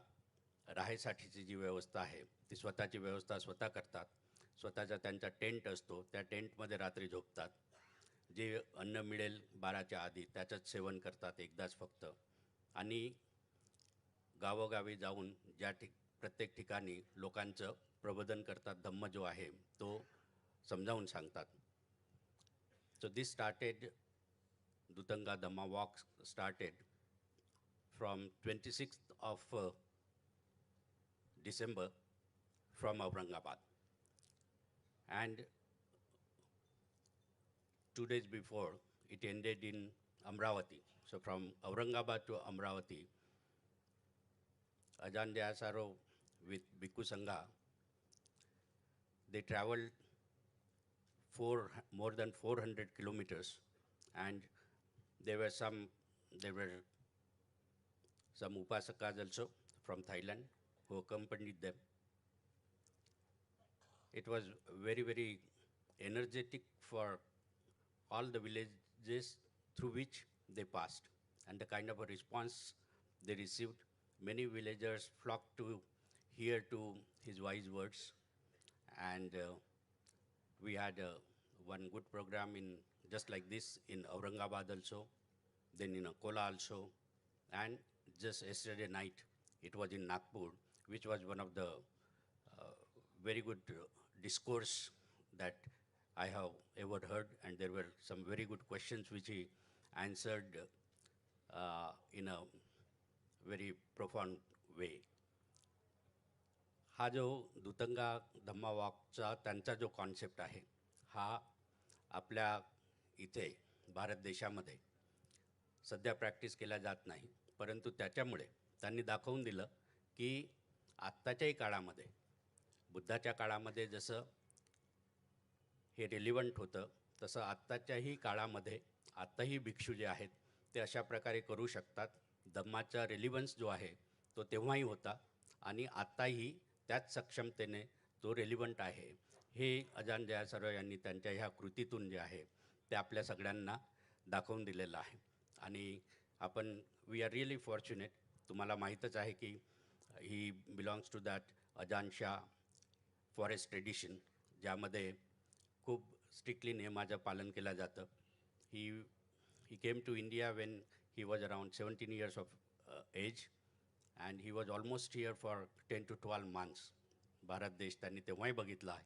राहायसाठीची जी व्यवस्था आहे ती स्वतःची व्यवस्था स्वतः करतात, स्वतःचा त्यांचा टेंट असतो त्या टेंटमध्ये रात्री झोपतात, जे अन्न मिळेल 12च्या आधी त्याचंच सेवन करतात एकदाच फक्त, आणि गावोगावी जाऊन प्रत्येक ठिकाणी लोकांचं प्रबोधन करतात, धम्म जो आहे तो समजावून सांगतात. So this started, Dutanga Dhamma walk started from 26th of December from Aurangabad, and 2 days before it ended in Amravati. So from Aurangabad to Amravati, Ajahn Jayasaro with Bhikkhu Sangha, they traveled more than 400 kilometers, and there were some upasakas also from Thailand who accompanied them. It was very, very energetic for all the villages through which they passed, and the kind of a response they received. Many villagers flocked to hear to his wise words, and we had one good program in just like this in Aurangabad also, then in Akola also, and just yesterday night it was in Nagpur, which was one of the very good discourse that I have ever heard, and there were some very good questions which he answered in a very profound way. हा जो दुतंगा धम्मा वॉकचा त्यांचा जो concept आहे हा आपल्या इथे भारत देशामध्ये सध्या प्रॅक्टिस केला जात नाही, परंतु त्याच्यामुळे त्यांनी दाखवून दिलं की आत्ताच्याही काळामध्ये बुद्धाच्या काळामध्ये जसं हे रिलिव्हंट होतं तसं आत्ताच्याही काळामध्ये आत्ताही भिक्षू जे आहेत ते अशा प्रकारे करू शकतात. धम्माचा रिलिव्हन्स जो आहे तो तेव्हाही होता आणि आत्ताही त्याच सक्षमतेने तो रिलिव्हंट आहे. हे अजान जयासारो यांनी त्यांच्या ह्या कृतीतून जे आहे ते आपल्या सगळ्यांना दाखवून दिलेलं आहे. आणि आपण वी आर रिअली फॉर्च्युनेट. तुम्हाला माहीतच आहे की ही बिलॉंग्स टू दॅट अजान शाह फॉरेस्ट ट्रेडिशन, ज्यामध्ये खूप स्ट्रिक्टली नियमाचं पालन केलं जातं. He came to India when he was around 17 years of age and he was almost here for 10 to 12 months. Bharat देश त्यांनी तेव्हाही बघितला आहे.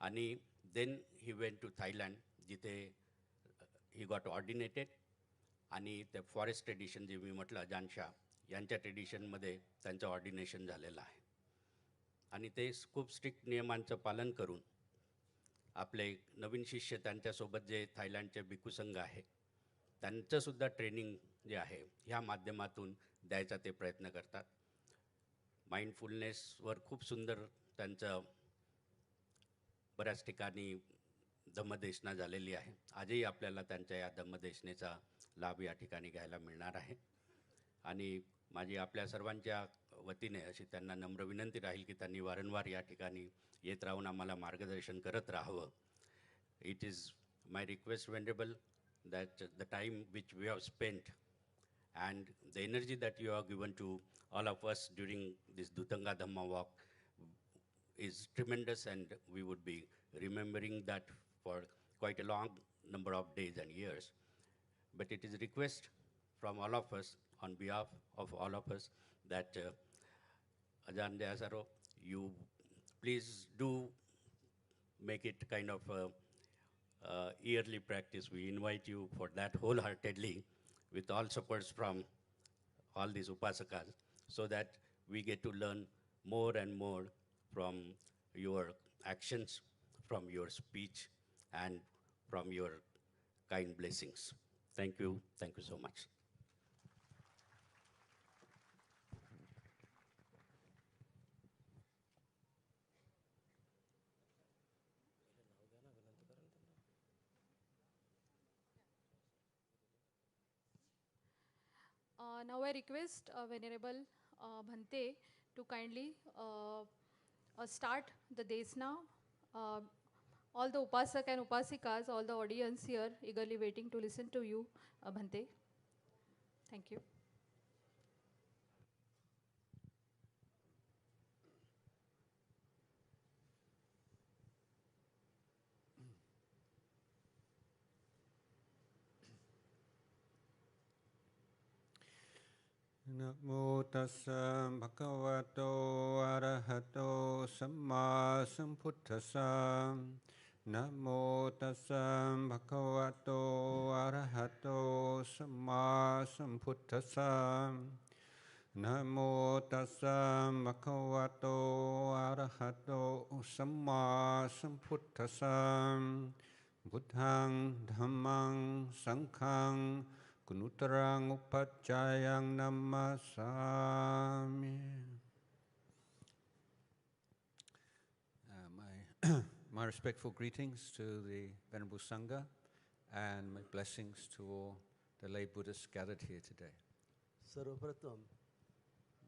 आणि then he went to Thailand, जिथे ही गॉट ऑर्डिनेटेड. आणि ते फॉरेस्ट ट्रेडिशन जे मी म्हटलं अजान शाह यांच्या ट्रेडिशनमध्ये त्यांचं ऑर्डिनेशन झालेलं आहे. आणि ते खूप स्ट्रिक्ट नियमांचं पालन करून आपले नवीन शिष्य त्यांच्यासोबत जे थायलँडचे भिक्खू संघ आहे त्यांचंसुद्धा ट्रेनिंग जे आहे ह्या माध्यमातून द्यायचा ते प्रयत्न करतात. माइंडफुलनेसवर खूप सुंदर त्यांचं बऱ्याच ठिकाणी धम्मदेशना झालेली आहे. आजही आपल्याला त्यांच्या या धम्मदेशनेचा लाभ या ठिकाणी घ्यायला मिळणार आहे. आणि माझी आपल्या सर्वांच्या वतीने अशी त्यांना नम्र विनंती राहील की त्यांनी वारंवार या ठिकाणी येत राहून आम्हाला मार्गदर्शन करत राहावं. It is my request venerable that the time which we have spent and the energy that you have given to all of us during this Dutanga Dhamma walk is tremendous, and we would be remembering that for quite a long number of days and years. But it is a request from all of us, on behalf of all of us, that Ajahn Jayasaro, you please do make it kind of yearly practice. We invite you for that wholeheartedly, with all supports from all these upasakas, so that we get to learn more and more from your actions, from your speech, and from your kind blessings. Thank you. Thank you so much. Now I request Venerable Bhante to kindly start the desna. All the upasak and upasikas, all the audience here eagerly waiting to listen to you, Bhante. Thank you. Namo tassa bhagavato arahato samma sambuddhassa. Namo tassa bhagavato arahato samma sambuddhassa. Namo tassa bhagavato arahato samma sambuddhassa. Buddhang dhammang sanghang Kunutarang upachayang namasami. My respectful greetings to the Venerable Sangha and my blessings to all the lay Buddhists gathered here today. सर्वप्रथम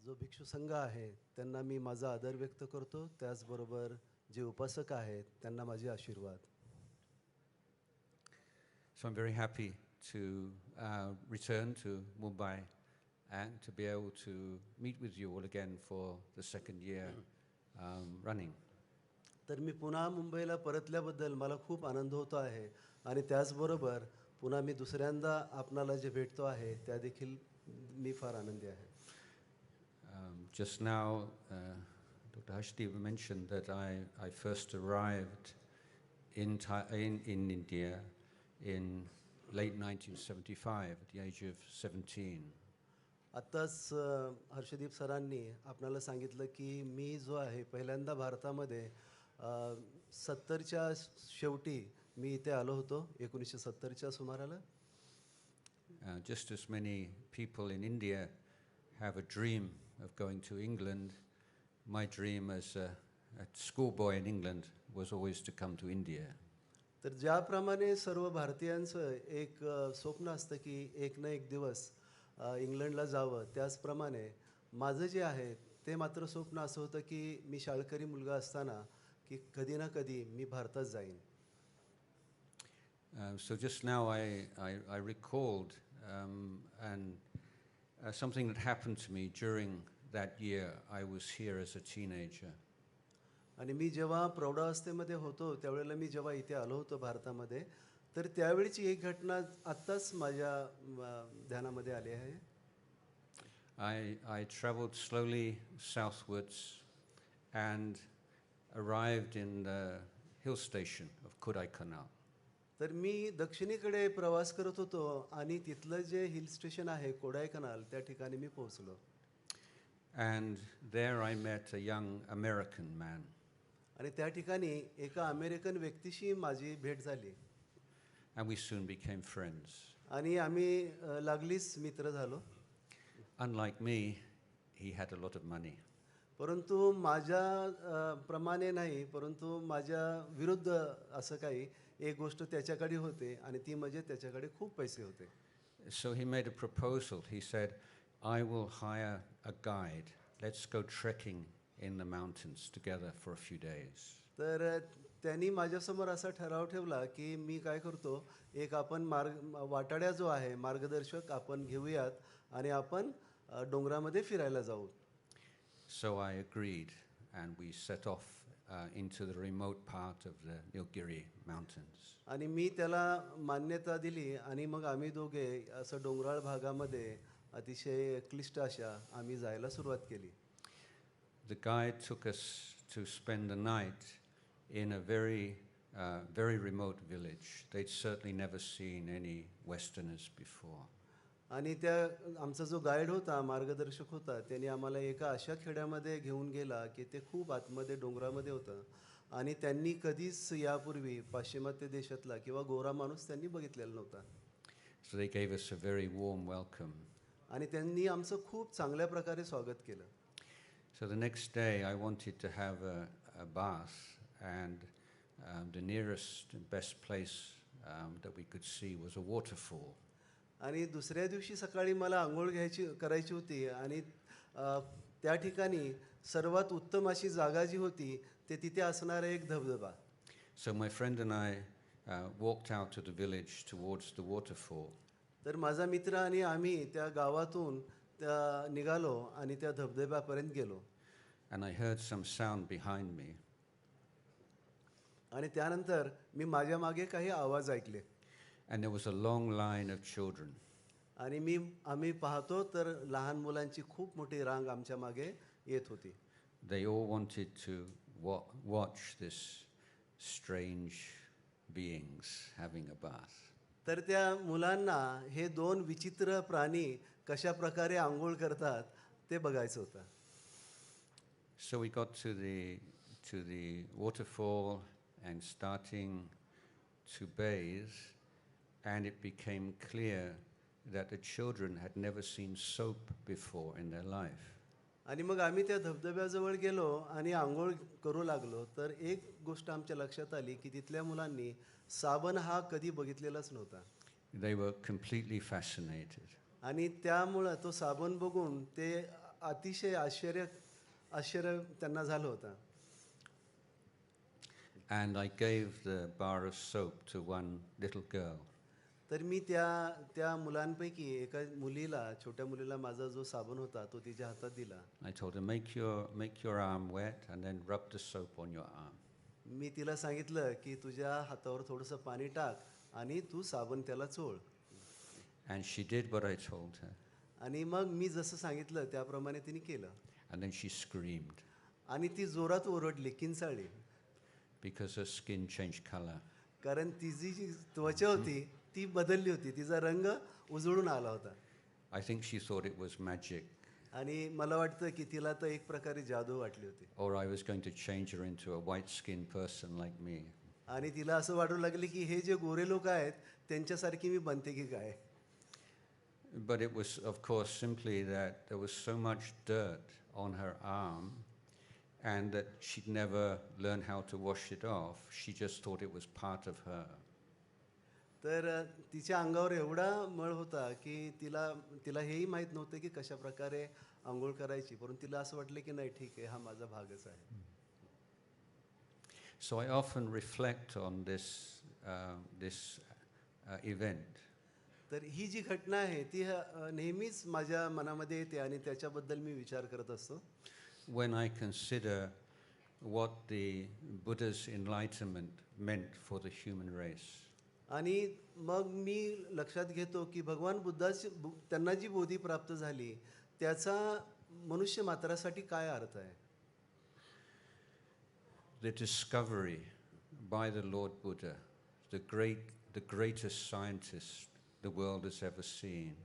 जो भिक्षू संघ आहे त्यांना मी माझा आदर व्यक्त करतो, त्याचबरोबर जे उपासक आहेत त्यांना माझे आशीर्वाद. So I'm very happy to return to Mumbai and to be able to meet with you all again for the second year running. तर मी पुन्हा मुंबईला परतल्याबद्दल मला खूप आनंद होतो आहे आणि त्याचबरोबर पुन्हा मी दुसऱ्यांदा आपणाला जे भेटतो आहे त्या देखील मी फार आनंदी आहे. Just now, Dr. Hashdev mentioned that I first arrived in India in late 1975 at the age of 17. आत्ताच हर्षदीप सरांनी आपणाला सांगितलं की मी जो आहे पहिल्यांदा भारतामध्ये 70च्या शेवटी मी इथे आलो होतो 1970च्या सुमाराला. Just as many people in India have a dream of going to England, my dream as a schoolboy in England was always to come to India. तर ज्याप्रमाणे सर्व भारतीयांचं एक स्वप्न असतं की एक ना एक दिवस इंग्लंडला जावं, त्याचप्रमाणे माझं जे आहे ते मात्र स्वप्न असं होतं की मी शाळकरी मुलगा असताना की कधी ना कधी मी भारतात जाईन. So just now I recalled and something that happened to me during that year. I was here as a teenager. आणि मी जेव्हा प्रौढावस्थेमध्ये होतो त्यावेळेला मी जेव्हा इथे आलो होतो भारतामध्ये, तर त्यावेळीची एक घटना आत्ताच माझ्या ध्यानामध्ये आली आहे. I traveled slowly southwards and arrived in the hill station of Kodaikanal. तर मी दक्षिणेकडे प्रवास करत होतो आणि तिथलं जे हिल स्टेशन आहे कोडायकनाल त्या ठिकाणी मी पोहोचलो. And there I met a young American man. आणि त्या ठिकाणी एका अमेरिकन व्यक्तीशी माझी भेट झाली. And we soon became friends. आणि आम्ही लागलीच मित्र झालो. Unlike me, he had a lot of money. परंतु माझ्या प्रमाणे नाही, परंतु माझ्या विरुद्ध असं काही एक गोष्ट त्याच्याकडे होते आणि ती म्हणजे त्याच्याकडे खूप पैसे होते. So he made a proposal. He said, I will hire a guide. Let's go trekking in the mountains together for a few days. तर त्यांनी माझ्यासमोर असा ठराव ठेवला की मी काय करतो, एक आपण वाटाड्या जो आहे मार्गदर्शक आपण घेऊयात आणि आपण डोंगरामध्ये फिरायला जाऊ. So I agreed, and we set off into the remote part of the Nilgiri mountains. आणि मी त्याला मान्यता दिली आणि मग आम्ही दोघे असं डोंगराळ भागामध्ये अतिशय क्लिष्ट अशा आम्ही जायला सुरुवात केली. The guide took us to spend the night in a very remote village. They'd certainly never seen any Westerners before. आणि त्या आमचा जो गाईड होता, मार्गदर्शक होता, त्यांनी आम्हाला एका अशा खेड्यामध्ये घेऊन गेला की ते खूप आतमध्ये डोंगरामध्ये होतं आणि त्यांनी कधीच यापूर्वी पाश्चिमात्य देशातला किंवा गोरा माणूस त्यांनी बघितलेला नव्हता. So they gave us a very warm welcome. आणि त्यांनी आमचं खूप चांगल्या प्रकारे स्वागत केलं. So the next day I wanted to have a bath, and the nearest and best place that we could see was a waterfall. आणि दुसऱ्या दिवशी सकाळी मला आंघोळ करायची होती आणि त्या ठिकाणी सर्वात उत्तम अशी जागा जी होती ते तिथे असणारा एक धबधबा. So my friend and I walked out to the village towards the waterfall. तर माझा मित्र आणि आम्ही त्या गावातून निघालो आणि त्या धबधब्यापर्यंत गेलो. And I heard some sound behind me. आणि त्यानंतर मी माझ्या मागे काही आवाज ऐकले. And there was a long line of children. आणि आम्ही पाहतो तर लहान मुलांची खूप मोठी रांग आमच्या मागे येत होती. They all wanted to watch this strange beings having a bath. तर त्या मुलांना हे दोन विचित्र प्राणी कशा प्रकारे आंघोळ करतात ते बघायचं होतं. So we got to the waterfall and starting to bathe, and it became clear that the children had never seen soap before in their life. आणि मग आम्ही त्या धबधब्याजवळ गेलो आणि आंघोळ करू लागलो तर एक गोष्ट आमच्या लक्षात आली की तिथल्या मुलांनी साबण हा कधी बघितलेलाच नव्हता. They were completely fascinated. आणि त्यामुळं तो साबण बघून ते अतिशय आश्चर्य त्यांना झालं होतं. And I gave the bar of soap to one little girl. तर मी त्या मुलांपैकी एका मुलीला, छोट्या मुलीला माझा जो साबण होता तो तिच्या हातात दिला. I told her, make your arm wet and then rub the soap on your arm. मी तिला सांगितलं की तुझ्या हातावर थोडंसं पाणी टाक आणि तू साबण त्याला Chola. And she did what I told her. आणि मग मी जसं सांगितलं त्याप्रमाणे तिने केलं. And then she screamed आणि ती जोरात ओरडली, किंचाळली. because her skin changed color. कारण तिची जी त्वचा होती ती बदलली होती, तिचा रंग उजळून आला होता. I think she thought it was magic, आणि मला वाटतं की तिला तर एक प्रकारे जादू वाटली होती. or I was going to change her into a white-skinned person like me. आणि तिला असं वाटू लागले की हे जे गोरे लोक आहेत त्यांच्यासारखी मी बनते की काय. But it was, of course, simply that there was so much dirt on her arm, and that she'd never learned how to wash it off. She just thought it was part of her. तर तिच्या अंगावर एवढा मळ होता की तिला हेही माहीत नव्हतं की कशा प्रकारे आंघोळ करायची, परंतु तिला असं वाटलं की नाही ठीक आहे, हा माझा भागच आहे. So I often reflect on this event. तर ही जी घटना आहे ती नेहमीच माझ्या मनामध्ये येते आणि त्याच्याबद्दल मी विचार करत असतो. When I consider what the Buddha's enlightenment meant for the human race. आणि मग मी लक्षात घेतो की भगवान बुद्धाची त्यांना जी बोधी प्राप्त झाली त्याचा मनुष्य मात्रासाठी काय अर्थ आहे. The discovery by the Lord Buddha, the greatest scientist the world has ever seen,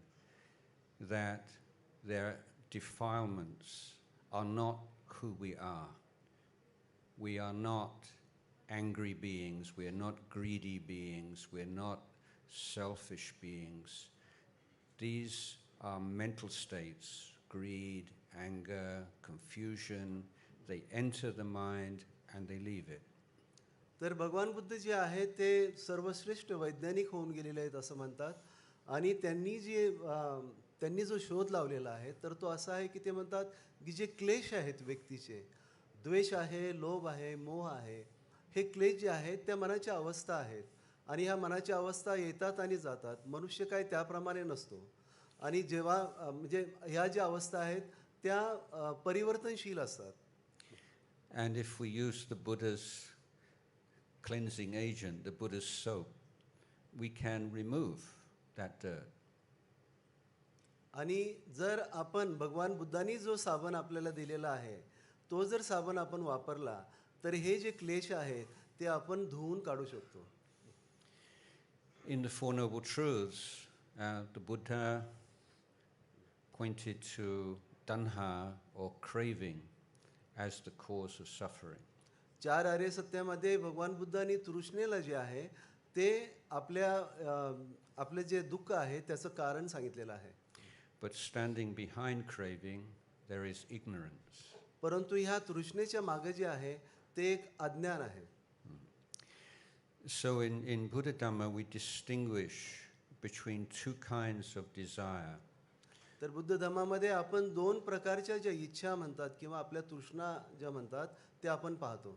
that their defilements are not who we are. We are not angry beings, we are not greedy beings, we are not selfish beings. These are mental states, greed, anger, confusion. They enter the mind and they leave it. तर भगवान बुद्ध जे आहेत ते सर्वश्रेष्ठ वैज्ञानिक होऊन गेलेले आहेत असं म्हणतात. आणि त्यांनी जो शोध लावलेला आहे तर तो असा आहे की ते म्हणतात की जे क्लेश आहेत व्यक्तीचे, द्वेष आहे, लोभ आहे, मोह आहे, हे क्लेश जे आहेत त्या मनाच्या अवस्था आहेत. आणि ह्या मनाच्या अवस्था येतात आणि जातात. मनुष्य काय त्याप्रमाणे नसतो. आणि जेव्हा म्हणजे ह्या ज्या अवस्था आहेत त्या परिवर्तनशील असतात. And if we use the Buddha's cleansing agent, the Buddha's soap, we can remove that dirt. आणि जर आपण भगवान बुद्धांनी जो साबण आपल्याला दिलेला आहे तो जर साबण आपण वापरला तर हे जे क्लेश आहेत ते आपण धुवून काढू शकतो. In the Four Noble Truths, the Buddha pointed to tanha or craving as the cause of suffering. चार आर्य सत्यामध्ये भगवान बुद्धांनी तृष्णेला जे आहे ते आपले जे दुःख आहे त्याचं कारण सांगितलेलं आहे. But standing behind craving, there is ignorance. परंतु ह्या तृष्णेच्या मागे जे आहे ते एक अज्ञान आहे. So in Buddha Dhamma, we distinguish between two kinds of desire. तर बुद्ध धर्मामध्ये आपण दोन प्रकारच्या ज्या इच्छा म्हणतात किंवा आपल्या तृष्णा ज्या म्हणतात ते आपण पाहतो.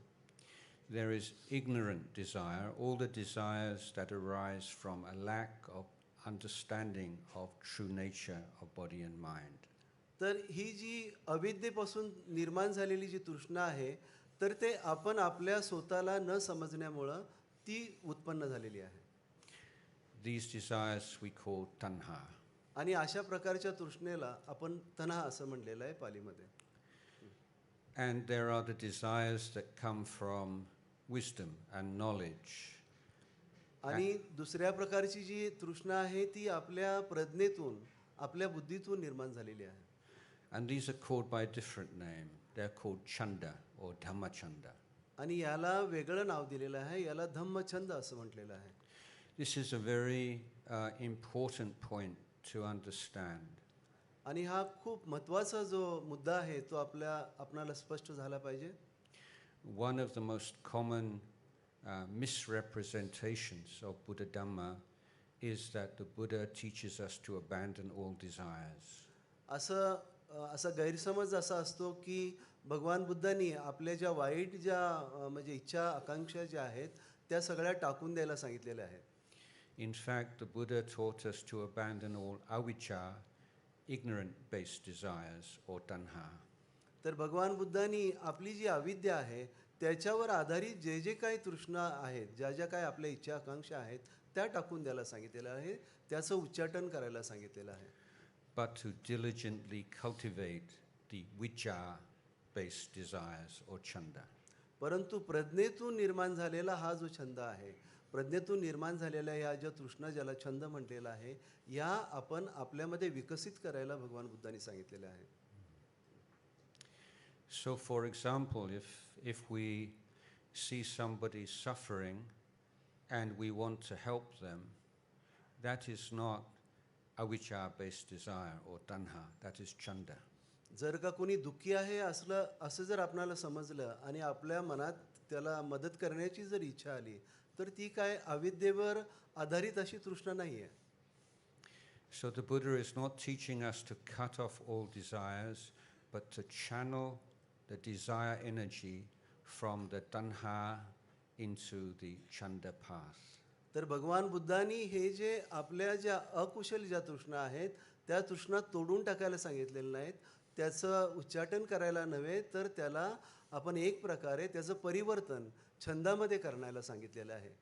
There is ignorant desire, all the desires that arise from a lack of understanding of true nature of body and mind. तर ही जी अविद्येपासून निर्माण झालेली जी तृष्णा आहे तर ते आपण आपल्या स्वतःला न समजण्यामुळं ती उत्पन्न झालेली आहे. These desires we call tanha. आणि अशा प्रकारच्या तृष्णेला आपण तन्हा असं म्हणलेलं आहे पालीमध्ये. And there are the desires that come from wisdom and knowledge. आणि दुसऱ्या प्रकारची जी तृष्णा आहे ती आपल्या प्रज्ञेतून आपल्या बुद्धीतून निर्माण झालेली आहे. And these are called by a different name. They're called chanda or dhammachanda. आणि याला वेगळं नाव दिलेलं आहे, याला धम्मछंद असं म्हटलेलं आहे. This is a very important point to understand. आणि हा खूप महत्त्वाचा जो मुद्दा आहे तो आपणाला स्पष्ट झाला पाहिजे. One of the most common misrepresentations of Buddha Dhamma is that the Buddha teaches us to abandon all desires. असा गैरसमज असा असतो की भगवान बुद्धांनी आपल्या ज्या वाईट ज्या म्हणजे इच्छा आकांक्षा ज्या आहेत त्या सगळ्या टाकून द्यायला सांगितलेल्या आहेत. In fact, the Buddha taught us to abandon all avijja, ignorant-based desires or tanha. तर भगवान बुद्धांनी आपली जी अविद्या आहे त्याच्यावर आधारित जे जे काही तृष्णा आहेत, ज्या ज्या काही आपल्या इच्छा आकांक्षा आहेत त्या टाकून द्यायला सांगितलेलं आहे, त्याचं उच्चाटन करायला सांगितलेलं आहे. But to diligently cultivate the vijja-based desires or chanda. परंतु प्रज्ञेतून निर्माण झालेला हा जो छंद आहे, प्रज्ञेतून निर्माण झालेल्या या ज्या तृष्णा ज्याला छंद म्हटलेला आहे, या आपण आपल्यामध्ये विकसित करायला भगवान बुद्धांनी सांगितलेलं आहे. So for example, if we see somebody suffering and we want to help them, that is not avijja-based desire or tanha, that is chanda. जर का कोणी दुःखी आहे असं जर आपणाला समजलं आणि आपल्या मनात त्याला मदत करण्याची जर इच्छा आली तर ती काय अविद्येवर आधारित अशी तृष्णा नाही आहे. So the Buddha is not teaching us to cut off all desires, but to channel the desire energy from the tanha into the chanda path. तर भगवान बुद्धांनी हे जे आपल्या ज्या अकुशल ज्या तृष्णा आहेत त्या तृष्णा तोडून टाकायला सांगितलेलं नाहीत, त्याचं उच्चाटन करायला नव्हे, तर त्याला आपण एक प्रकारे त्याचं परिवर्तन छंदामध्ये करण्याला सांगितलेलं आहे.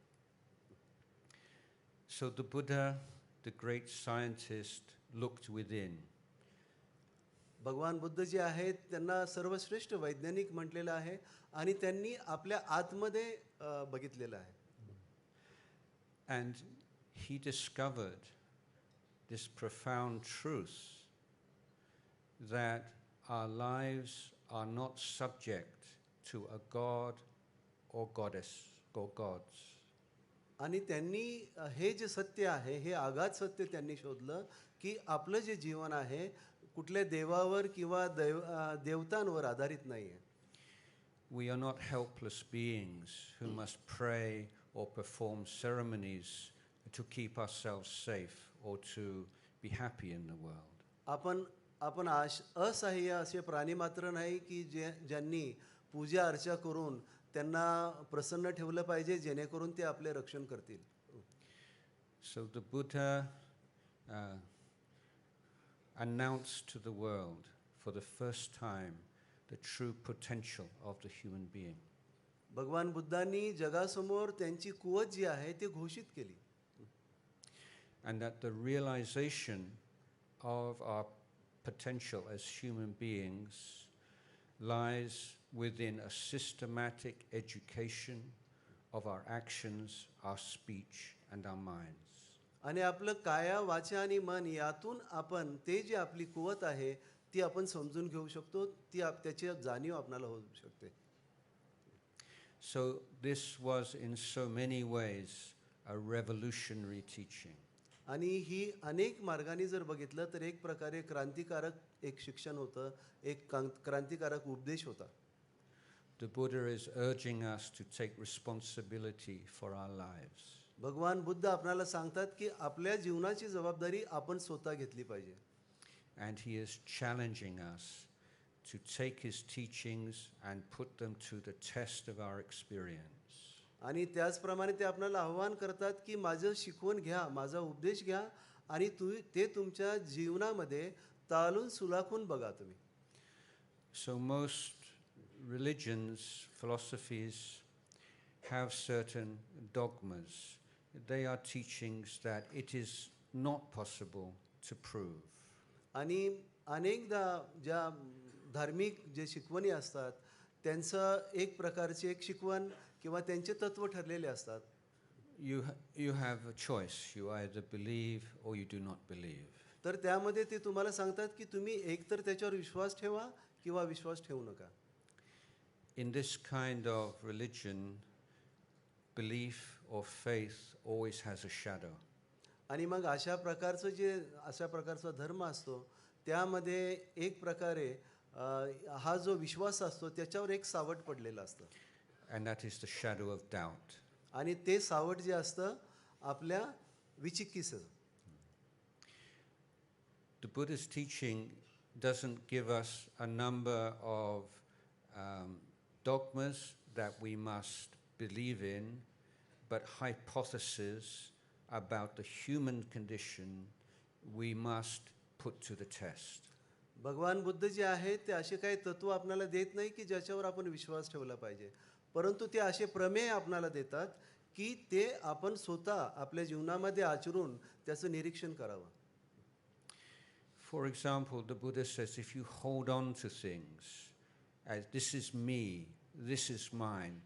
So the Buddha, the great scientist, looked within. भगवान बुद्ध जे आहेत त्यांना सर्वश्रेष्ठ वैज्ञानिक म्हटलेलं आहे आणि त्यांनी आपल्या आतमध्ये बघितलेलं आहे. And he discovered this profound truth that our lives are not subject to a god or goddess or gods. आणि त्यांनी हे जे सत्य आहे हे आगाध सत्य त्यांनी शोधलं की आपलं जे जीवन आहे कुठल्या देवावर किंवा देवतांवर आधारित नाही आहे. We are not helpless beings who must pray or perform ceremonies to keep ourselves safe or to be happy in the world. आपण असहाय्य असे प्राणी मात्र नाही की ज्यांनी पूजा अर्चा करून त्यांना प्रसन्न ठेवलं पाहिजे जेणेकरून ते आपले रक्षण करतील. So the Buddha announced to the world for the first time the true potential of the human being. भगवान बुद्धांनी जगासमोर त्यांची कुवत जी आहे ती घोषित केली. And that the realization of our potential as human beings lies within a systematic education of our actions, our speech, and our minds. आणि आपलं काया वाचा आणि मन यातून आपण ते जे आपली कुवत आहे ती आपण समजून घेऊ शकतो, त्याची जाणीव आपल्याला होऊ शकते. So this was in so many ways a revolutionary teaching. आणि ही अनेक मार्गाने जर बघितलं तर एक प्रकारे क्रांतिकारक एक शिक्षण होतं, एक क्रांतिकारक उपदेश होता. The Buddha is urging us to take responsibility for our lives. भगवान बुद्ध आपल्याला सांगतात की आपल्या जीवनाची जबाबदारी आपण स्वतः घेतली पाहिजे. And he is challenging us to take his teachings and put them to the test of our experience. आणि त्याचप्रमाणे ते आपल्याला आव्हान करतात की माझं शिकवण घ्या, माझा उपदेश घ्या आणि ते तुमच्या जीवनामध्ये तालून सुलाखून बघा तुम्ही. So most religions, philosophies have certain dogmas. They are teachings that it is not possible to prove. आणि अनेकदा ज्या धार्मिक जे शिकवणी असतात त्यांचं एक प्रकारचे एक शिकवण किंवा त्यांचे तत्व ठरलेले असतात. You have a choice. You either believe or you do not believe. तर त्यामध्ये ते तुम्हाला सांगतात की तुम्ही एकतर त्याच्यावर विश्वास ठेवा किंवा विश्वास ठेवू नका. In this kind of religion, belief or faith always has a shadow. आणि मग अशा प्रकारचा धर्म असतो त्यामध्ये एक प्रकारे हा जो विश्वास असतो त्याच्यावर एक सावट पडलेलं असतं. And that is the shadow of doubt. आणि ते सावट जे असतं आपल्या विचिकित्सेचं. The Buddha's teaching doesn't give us a number of dogmas that we must believe in, but hypotheses about the human condition we must put to the test. भगवान बुद्ध जे आहेत ते असे काही तत्व आपल्याला देत नाही की ज्याच्यावर आपण विश्वास ठेवला पाहिजे, परंतु ते असे प्रमेय आपल्याला देतात की ते आपण स्वतः आपल्या जीवनामध्ये आचरून त्याचं निरीक्षण करावं. For example, the Buddha says if you hold on to things as this is me, this is mine,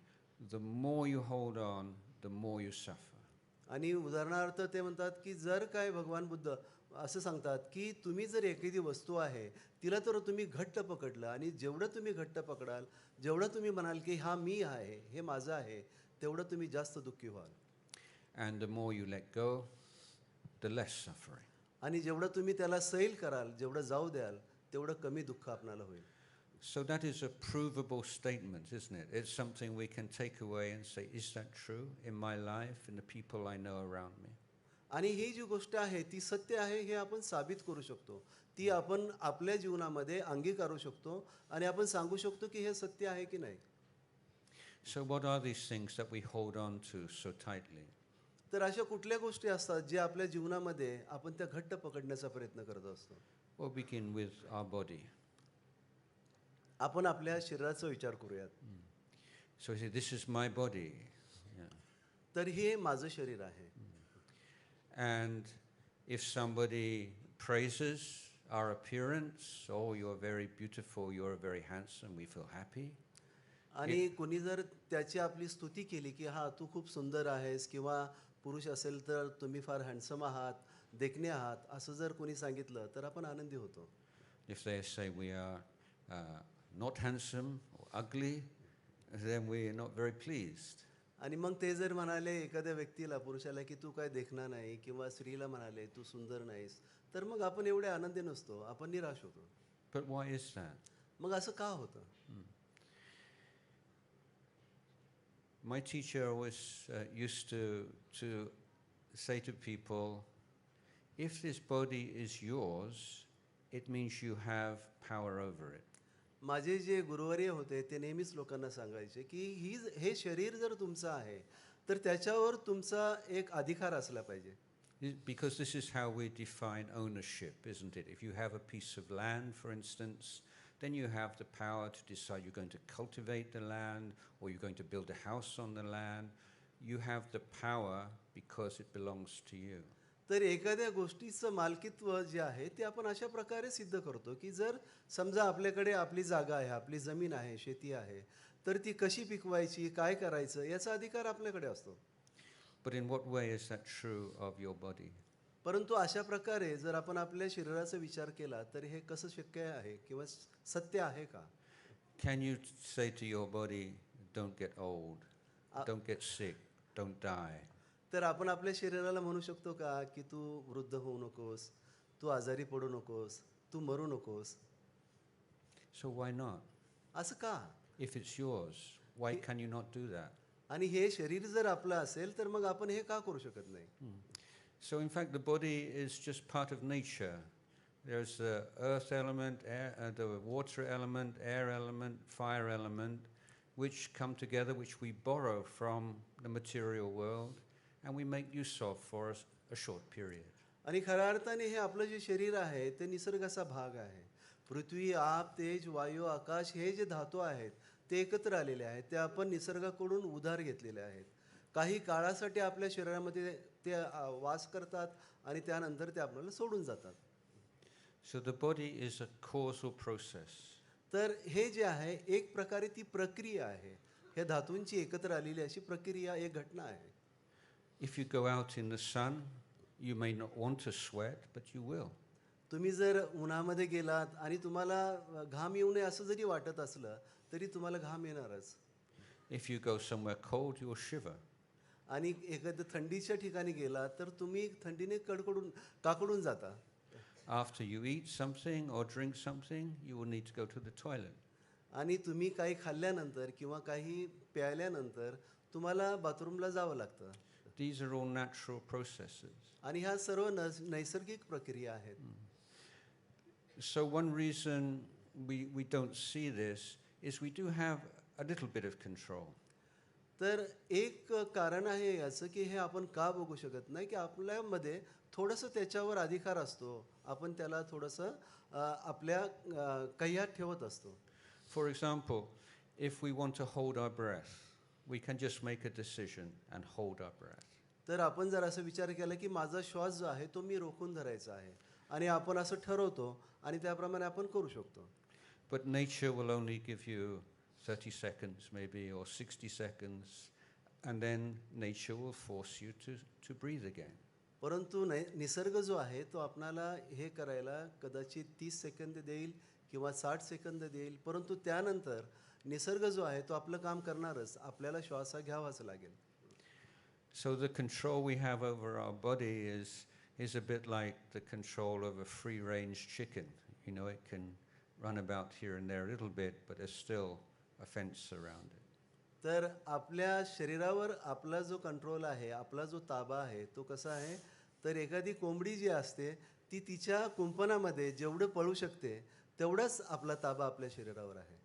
the more you hold on, the more you suffer. आणि उदाहरणार्थ ते म्हणतात की जर काय भगवान बुद्ध असं सांगतात की तुम्ही जर एखादी वस्तू आहे तिला तर तुम्ही घट्ट पकडलं आणि जेवढं तुम्ही घट्ट पकडाल, जेवढं तुम्ही म्हणाल की हा मी आहे, हे माझं आहे, तेवढं तुम्ही जास्त दुःखी व्हाल. And the more you let go, the less suffering. आणि जेवढं तुम्ही त्याला सैल कराल, जेवढं जाऊ द्याल, तेवढं कमी दुःख आपल्याला होईल. So that is a provable statement, isn't it? It's something we can take away and say, is that true in my life, in the people I know around me? आणि ही जी गोष्ट आहे ती सत्य आहे हे आपण साबित करू शकतो, ती आपण आपल्या जीवनामध्ये अंगीकारू शकतो आणि आपण सांगू शकतो की हे सत्य आहे की नाही. So what are these things that we hold on to so tightly? तर अशा कुठल्या गोष्टी असतात जे आपल्या जीवनामध्ये आपण त्या घट्ट पकडण्याचा प्रयत्न करत असतो? We'll begin with our body. आपण आपल्या शरीराचा विचार करूयात. So we say, this is my body. Yeah. तर हे माझं शरीर आहे. And if somebody praises our appearance, oh, you're very beautiful, you're very handsome, we feel happy. आणि कोणी जर त्याची आपली स्तुती केली की हा तू खूप सुंदर आहेस, किंवा पुरुष असेल तर तुम्ही फार हँडसम आहात, देखणे आहात, असं जर कोणी सांगितलं तर आपण आनंदी होतो. If they say we are not handsome or ugly, then we are not very pleased. आणि मग ते जर म्हणाले एखाद्या व्यक्तीला, पुरुषाला, की तू काय देखणा नाही, किंवा स्त्रीला म्हणाले तू सुंदर नाहीस, तर मग आपण एवढे आनंदी नसतो, आपण निराश होतो. But why is that? मग असं का होतं? My teacher always used to say to people, if this body is yours, it means you have power over it. माझे जे गुरुवर्य होते ते नेहमीच लोकांना सांगायचे की हे शरीर जर तुमचं आहे तर त्याच्यावर तुमचा एक अधिकार असला पाहिजे. Because this is how we define ownership, isn't it? If you have a piece of land, for instance, then you have the power to decide you're going to cultivate the land or you're going to build a house on the land. You have the power because it belongs to you. तर एखाद्या गोष्टीचं मालकीत्व जे आहे ते आपण अशा प्रकारे सिद्ध करतो की जर समजा आपल्याकडे आपली जागा आहे, आपली जमीन आहे, शेती आहे, तर ती कशी पिकवायची, काय करायचं याचा अधिकार आपल्याकडे असतो. But in what way is that true of your body? परंतु अशा प्रकारे जर आपण आपल्या शरीराचा विचार केला तर हे कसं शक्य आहे किंवा सत्य आहे का? Can you say to your body, don't get old, don't get sick, don't die? तर आपण आपल्या शरीराला म्हणू शकतो का की तू वृद्ध होऊ नकोस, तू आजारी पडू नकोस, तू मरू नकोस? So why not? असं का? If it's yours, why can you not do that? आणि हे शरीर जर आपलं असेल तर मग आपण हे का करू शकत नाही? So in fact, the body is just part of nature. There's the earth element, the water element, air element, fire element, which come together, which we borrow from the material world, and we make use of for a short period. आणि खऱ्या अर्थाने हे आपलं जे शरीर आहे ते निसर्गाचा भाग आहे. पृथ्वी, आप, तेज, वायू, आकाश हे जे धातू आहेत ते एकत्र आलेले आहेत, ते आपण निसर्गाकडून उधार घेतलेले आहेत. काही काळासाठी आपल्या शरीरामध्ये ते वास करतात आणि त्यानंतर ते आपल्याला सोडून जातात. So the body is a causal process. तर हे जे आहे एक प्रकारे ती प्रक्रिया आहे, हे धातूंची एकत्र आलेली अशी प्रक्रिया, एक घटना आहे. If you go out in the sun, you may not want to sweat, but you will. तुम्ही जर उन्हामध्ये गेलात आणि तुम्हाला घाम येऊ नये असं जरी वाटत असलं तरी तुम्हाला घाम येणारच. If you go somewhere cold, you will shiver. आणि एखाद्या थंडीच्या ठिकाणी गेलात तर तुम्ही थंडीने काकडून जाता. After you eat something or drink something, you will need to go to the toilet. आणि तुम्ही काही खाल्ल्यानंतर किंवा काही प्यायल्यानंतर तुम्हाला बाथरूमला जावं लागतं. These are all natural processes. आणि ह्या सर्व नैसर्गिक प्रक्रिया आहेत. So one reason we don't see this is we do have a little bit of control. तर एक कारण आहे याचं की हे आपण का बघू शकत नाही की आपल्यामध्ये थोडंसं त्याच्यावर अधिकार असतो, आपण त्याला थोडंसं आपल्या कह्यात ठेवत असतो. For example, if we want to hold our breath, we can just make a decision and hold our breath. तर आपण जर असं विचार केला की माझा श्वास जो आहे तो मी रोखून धरायचा आहे आणि आपण असं ठरवतो आणि त्याप्रमाणे आपण करू शकतो. But nature will only give you 30 seconds maybe or 60 seconds, and then nature will force you to breathe again. परंतु निसर्ग जो आहे तो आपणाला हे करायला कदाचित 30 सेकंद देईल किंवा 60 सेकंद देईल, परंतु त्यानंतर निसर्ग जो आहे तो आपलं काम करणारच, आपल्याला श्वास घ्यावाच लागेल. So the control we have over our body is a bit like the control of a free-range chicken. You know, it can run about here and there a little bit, but there's still a fence around it. तर आपल्या शरीरावर आपला जो control आहे, आपला जो ताबा आहे तो कसा आहे, तर एखादी कोंबडी जी असते ती तिच्या कुंपणामध्ये जेवढं पळू शकते तेवढाच आपला ताबा आपल्या शरीरावर आहे.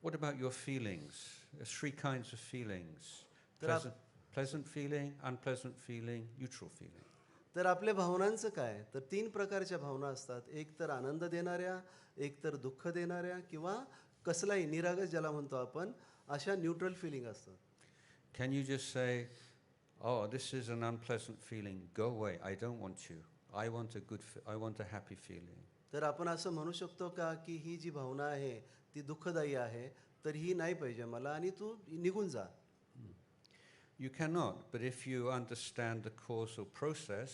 What about your feelings? There's three kinds of feelings. तर pleasant feeling, unpleasant feeling, neutral feeling. तर आपल्या भावनांचं काय? तर 3 प्रकारच्या भावना असतात. एक तर आनंद देणाऱ्या, एक तर दुःख देणाऱ्या किंवा कसलाही निरागस ज्याला म्हणतो आपण, अशा न्यूट्रल फीलिंग असतात. Can you just say, oh, this is an unpleasant feeling, go away, I don't want you. I want a happy feeling. तर आपण असं म्हणू शकतो का की ही जी भावना आहे ती दुःखदायी आहे, तर ही नाही पाहिजे मला आणि तू निघून जा. You cannot, but if you understand the causal process,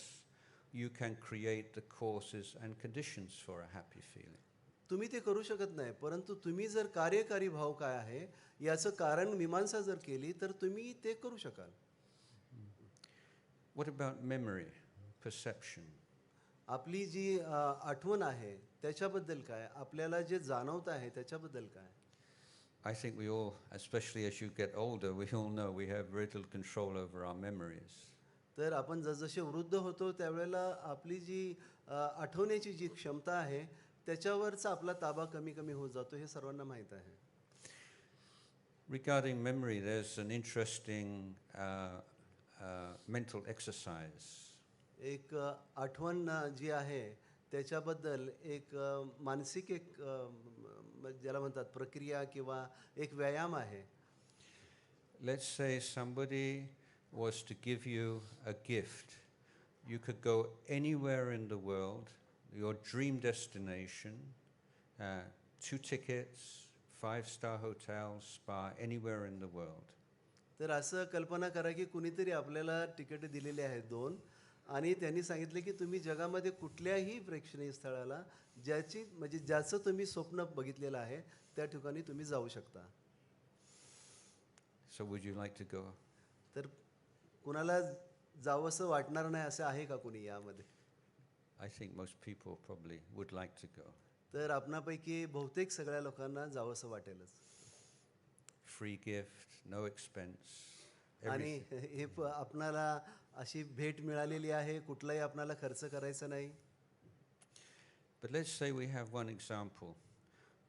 you can create the causes and conditions for a happy feeling. तुम्ही ते करू शकत नाही, परंतु तुम्ही जर कार्यकारी भाव काय आहे याचं कारण मीमांसा जर केली तर तुम्ही ते करू शकाल. What about memory, perception? आपली जी आठवण आहे त्याच्याबद्दल काय, आपल्याला जे जाणवत आहे त्याच्याबद्दल काय. I think we all, especially as you get older, we all know we have very little control over our memories. तर आपण जसजसे वृद्ध होतो त्यावेळेला आपली जी आठवण्याची जी क्षमता आहे त्याच्यावरचा आपला ताबा कमी कमी होत जातो, हे सर्वांना माहीत आहे. Regarding memory, there's an interesting mental exercise. एक आठवण जी आहे त्याच्याबद्दल एक मानसिक एक ज्याला म्हणतात प्रक्रिया किंवा एक व्यायाम आहे. Let's say somebody was to give you a gift. You could go anywhere in the world, your dream destination, 2 tickets, 5-star hotel, spa, anywhere in the world. तर असं कल्पना करा की कुणीतरी आपल्याला तिकीट दिलेली आहेत 2 आणि त्यांनी सांगितले की तुम्ही जगामध्ये कुठल्याही प्रेक्षणीय स्थळाला ज्याचं तुम्ही स्वप्न बघितलेलं आहे त्या ठिकाणी तुम्ही जाऊ शकता. So would you like to go? तर कुणाला जावंसं वाटणार नाही असं आहे का कुणी यामध्ये? I think most people probably would like to go. तर आपणापैकी बहुतेक सगळ्या लोकांना जावंसं वाटेलच. Free gift, no expense. आणि everything. हे आपणाला अशी भेट मिळालेली आहे, कुठलाही आपणाला खर्च करायचा नाही. But let's say we have one example.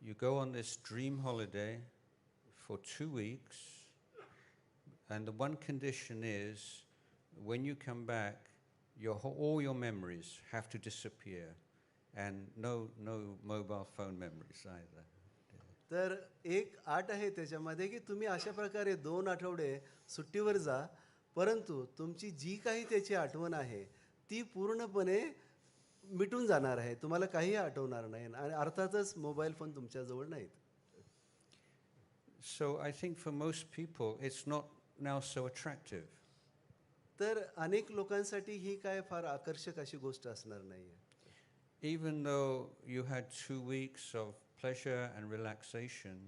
You go on this dream holiday for 2 weeks, and the one condition is when you come back, all your memories have to disappear, and no mobile phone memories either. तर एक अट आहे त्याच्यामध्ये की तुम्ही अशा प्रकारे 2 आठवडे सुट्टीवर जा, परंतु तुमची जी काही त्याची आठवण आहे ती पूर्णपणे मिटून जाणार आहे, तुम्हाला काही आठवणार नाही आणि अर्थातच मोबाईल फोन तुमच्याजवळ नाहीत. So I think for most people it's not now so attractive. तर अनेक लोकांसाठी ही काय फार आकर्षक अशी गोष्ट असणार नाही. Even though you had 2 weeks of pleasure and relaxation,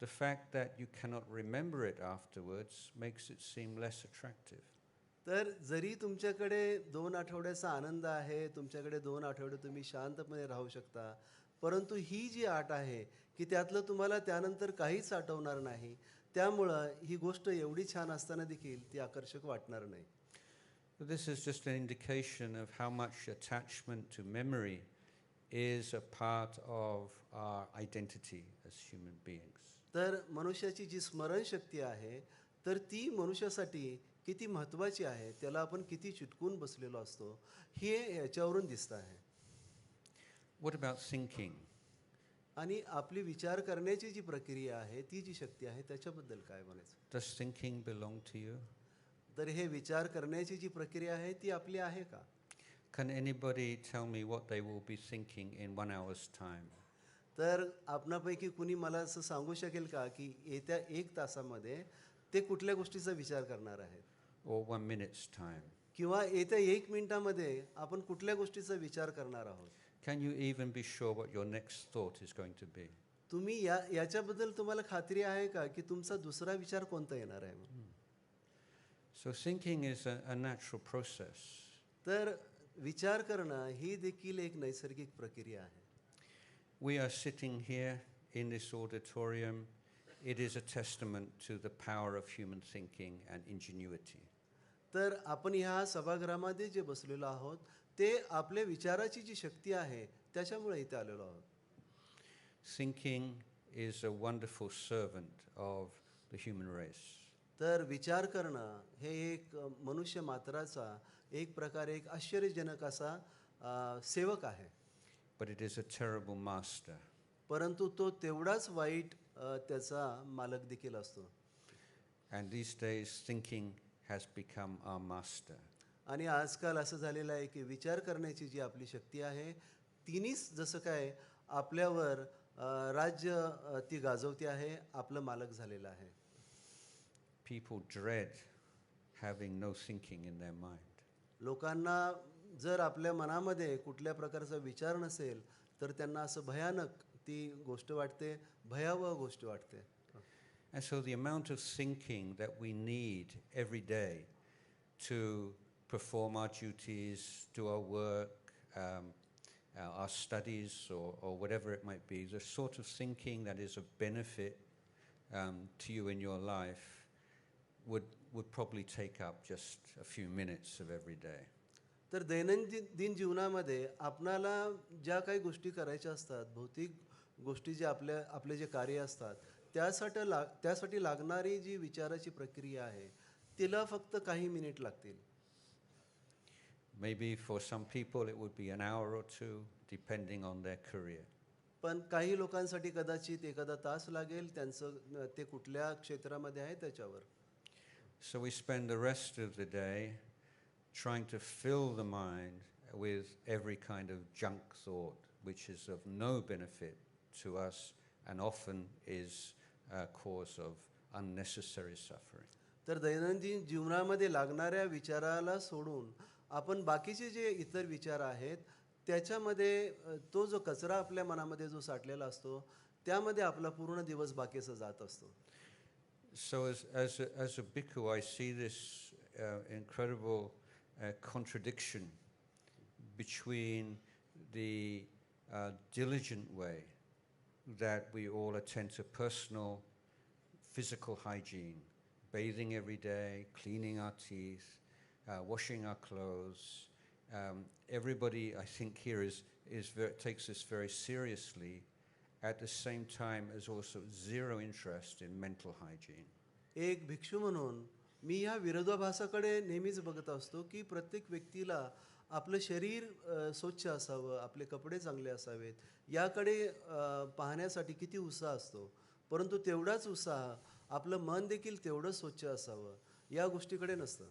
the fact that you cannot remember it afterwards makes it seem less attractive. तर जरी तुमच्याकडे 2 आठवड्याचा आनंद आहे, तुमच्याकडे 2 आठवडे तुम्ही शांतपणे राहू शकता, परंतु ही जी आट आहे की त्यातलं तुम्हाला त्यानंतर काहीच आठवणार नाही, त्यामुळं ही गोष्ट एवढी छान असताना देखील ती आकर्षक वाटणार नाही. So this is just an indication of how much attachment to memory is a part of our identity as human beings. तर मनुष्याची जी स्मरणशक्ती आहे तर ती मनुष्यासाठी किती महत्त्वाची आहे, त्याला आपण किती चिटकून बसलेलो असतो हे याच्यावरून दिसतं आहे. What about thinking? आणि आपली विचार करण्याची जी प्रक्रिया आहे ती जी शक्ती आहे त्याच्याबद्दल काय म्हणायचं? Does thinking belong to you? तर हे विचार करण्याची जी प्रक्रिया आहे ती आपली आहे का? Can anybody tell me what they will be thinking in 1 hour's time? तर आपणापैकी कुणी मला असं सांगू शकेल का की येत्या 1 तासामध्ये ते कुठल्या गोष्टीचा विचार करणार आहेत? Or 1 minute's time? किंवा येत्या 1 मिनिटामध्ये आपण कुठल्या गोष्टीचा विचार करणार आहोत? Can you even be sure what your next thought is going to be? तुम्ही याच्याबद्दल तुम्हाला खात्री आहे का की तुमचा दुसरा विचार कोणता येणार आहे? So thinking is a natural process. तर विचार करणं ही देखील एक नैसर्गिक प्रक्रिया आहे. We are sitting here in this auditorium. It is a testament to the power of human thinking and ingenuity. तर आपण ह्या सभागृहामध्ये जे बसलेलो आहोत ते आपल्या विचाराची जी शक्ती आहे त्याच्यामुळे इथे आलेलो आहोत. Thinking is a wonderful servant of the human race. तर विचार करणं हे एक मनुष्य मात्राचा एक प्रकारे एक आश्चर्यजनक असा सेवक आहे. but it is a terrible master. परंतु तो तेवढाच वाईट त्याचा मालक देखील असतो. And these days, thinking has become our master. आणि आजकाल असं झालेलं आहे की विचार करण्याची जी आपली शक्ती आहे तिनीच जसं काय आपल्यावर राज्य ती गाजवते आहे, आपलं मालक झालेलं आहे. People dread having no thinking in their mind. लोकांना जर आपल्या मनामध्ये कुठल्या प्रकारचा विचार नसेल तर त्यांना असं भयानक ती गोष्ट वाटते, भयावह गोष्ट वाटते. And so the amount of thinking that we need every day to perform our duties, do our work, our studies, or whatever it might be, the sort of thinking that is of benefit to you in your life would probably take up just a few minutes of every day. तर दैनंदिन जीवनामध्ये आपणाला ज्या काही गोष्टी करायच्या असतात, भौतिक गोष्टी जे आपले जे कार्य असतात त्यासाठी लागणारी जी विचाराची प्रक्रिया आहे तिला फक्त काही मिनिट लागतील. Maybe for some people it would be an hour or two, depending on their career. पण काही लोकांसाठी कदाचित एखादा तास लागेल, त्यांचं ते कुठल्या क्षेत्रामध्ये आहे त्याच्यावर. So we spend the rest of the day trying to fill the mind with every kind of junk thought, which is of no benefit to us and often is a cause of unnecessary suffering. तर दैनंदिन जीवनामध्ये लागणाऱ्या विचाराला सोडून आपण बाकीचे जे इतर विचार आहेत त्याच्यामध्ये तो जो कचरा आपल्या मनामध्ये जो साठलेला असतो त्यामध्ये आपला पूर्ण दिवस बाकीचा जात असतो. So as a bhikkhu, I see this incredible contradiction between the diligent way that we all attend to personal physical hygiene, bathing every day, cleaning our teeth, washing our clothes. Everybody, I think, here takes this very seriously. At the same time, is also zero interest in mental hygiene. एक भिक्षू म्हणून मी या विरोधाभासाकडे नेहमीच बघत असतो की प्रत्येक व्यक्तीला आपलं शरीर स्वच्छ असावं, आपले कपडे चांगले असावेत याकडे पाहण्यासाठी किती उत्साह असतो, परंतु तेवढाच उत्साह आपलं मन देखील तेवढं स्वच्छ असावं या गोष्टीकडे नसतं.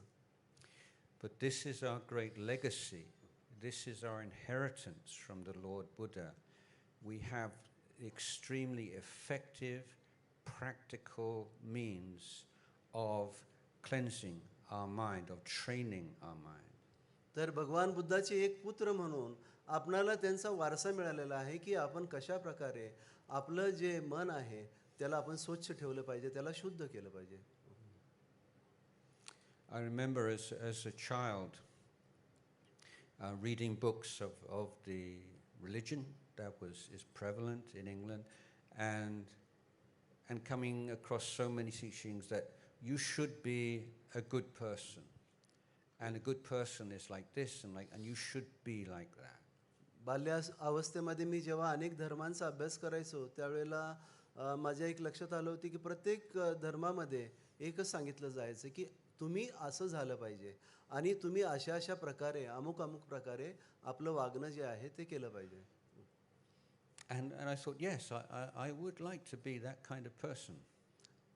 But this is our great legacy. This is our inheritance from the Lord Buddha. We have extremely effective, practical means of cleansing our mind, of training our mind. तर भगवान बुद्धाचे एक पुत्र म्हणून आपणाला त्यांचा वारसा मिळालेला आहे की आपण कशा प्रकारे आपलं जे मन आहे त्याला आपण स्वच्छ ठेवलं पाहिजे, त्याला शुद्ध केलं पाहिजे. I remember as a child reading books of the religion that is prevalent in England, and coming across so many teachings that you should be a good person, and a good person is like this and you should be like that. बाल्यावस्थेमध्ये मी जेव्हा अनेक धर्मांचा अभ्यास करायचो त्यावेळेला माझ्या एक लक्षात आलं होतं की प्रत्येक धर्मामध्ये एकच सांगितलं जायचं की तुम्ही असं झालं पाहिजे आणि तुम्ही अशा अशा प्रकारे अमुक प्रकारे आपलं वागणं जे आहे ते केलं पाहिजे. And I thought, yes, I would like to be that kind of person.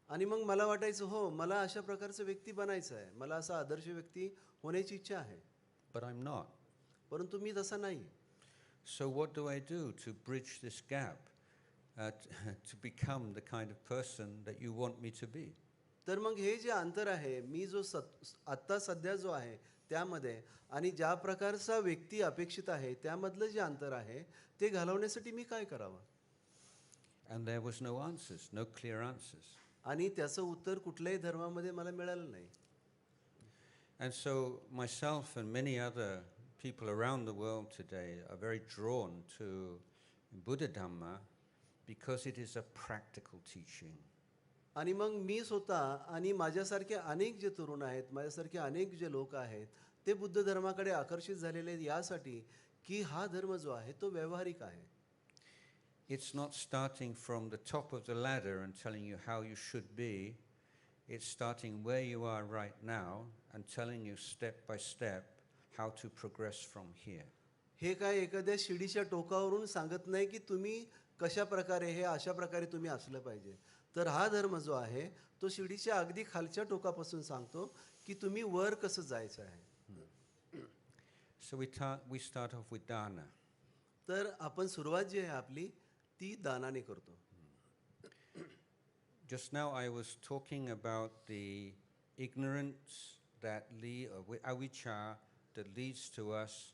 आणि मग मला वाटायचं हो मला अशा प्रकारचं व्यक्ती बनायचं आहे, मला असा आदर्श व्यक्ती होण्याची इच्छा आहे. But I'm not. परंतु मी तसा नाही. So what do I do to bridge this gap, to become the kind of person that you want me to be? तर मग हे जे अंतर आहे मी जो आत्ता सध्या जो आहे त्यामध्ये आणि ज्या प्रकारचा व्यक्ती अपेक्षित आहे त्यामधलं जे अंतर आहे ते घालवण्यासाठी मी काय करावं. And there was no answers, no clear answers. आणि त्याचं उत्तर कुठल्याही धर्मामध्ये मला मिळालं नाही. And so myself and many other people around the world today are very drawn to Buddha Dhamma because it is a practical teaching. आणि मग मी स्वतः आणि माझ्यासारखे अनेक जे तरुण आहेत, माझ्यासारखे अनेक जे लोक आहेत ते बुद्ध धर्माकडे आकर्षित झालेले आहेत यासाठी की हा धर्म जो आहे तो व्यावहारिक आहे. It's not starting from the top of the ladder and telling you how you should be. It's starting where you are right now and telling you step by step how to progress from here. हे काय एखाद्या शिडीच्या टोकावरून सांगत नाही की तुम्ही कशा प्रकारे हे अशा प्रकारे तुम्ही असलं पाहिजे. तर हा धर्म जो आहे तो शिडीच्या अगदी खालच्या टोकापासून सांगतो की तुम्ही वर कसं जायचं आहे. So we start off with dana. तर आपण सुरुवात जी आहे आपली ती दानाने करतो. Just now I was talking about the ignorance that avijja that leads to us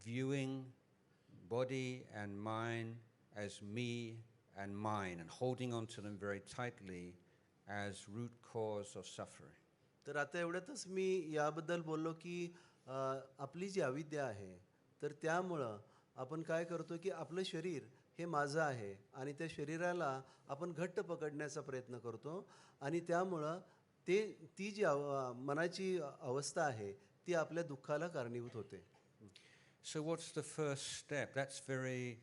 viewing body and mind as me and mine and holding on to them very tightly as root cause of suffering. तर आता एवढ्यातच मी याबद्दल बोललो की आपली जी अविद्या आहे तर त्यामुळं आपण काय करतो की आपलं शरीर हे माझं आहे आणि त्या शरीराला आपण घट्ट पकडण्याचा प्रयत्न करतो आणि त्यामुळं ती जी मनाची अवस्था आहे ती आपल्या दुःखाला कारणीभूत होते. So what's the first step? That's very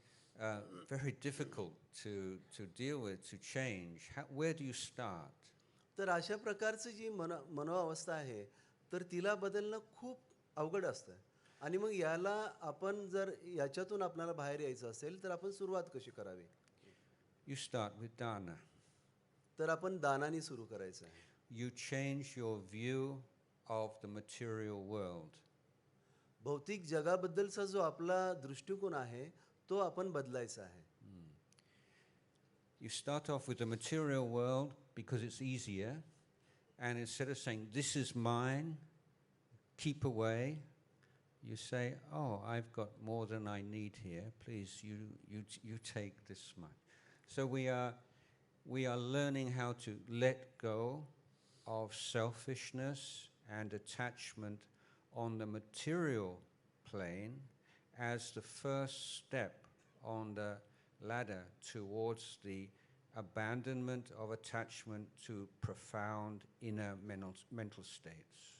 difficult to deal with, to change. Where do you start? तर अशा प्रकारची जी मनोअवस्था आहे तर तिला बदलणं खूप अवघड असतं आणि मग याला आपण जर याच्यातून आपल्याला बाहेर यायचं असेल तर आपण सुरुवात कशी करावी. You start with dana. तर आपण दानाने सुरू करायचं आहे. You change your view of the material world. भौतिक जगाबद्दलचा जो आपला दृष्टिकोन आहे तो आपण बदलायचा आहे. You start off with the material world because it's easier, and instead of saying this is mine, keep away, you say, oh, I've got more than I need here, please you take this much. So we are learning how to let go of selfishness and attachment on the material plane as the first step on the ladder towards the abandonment of attachment to profound inner mental states.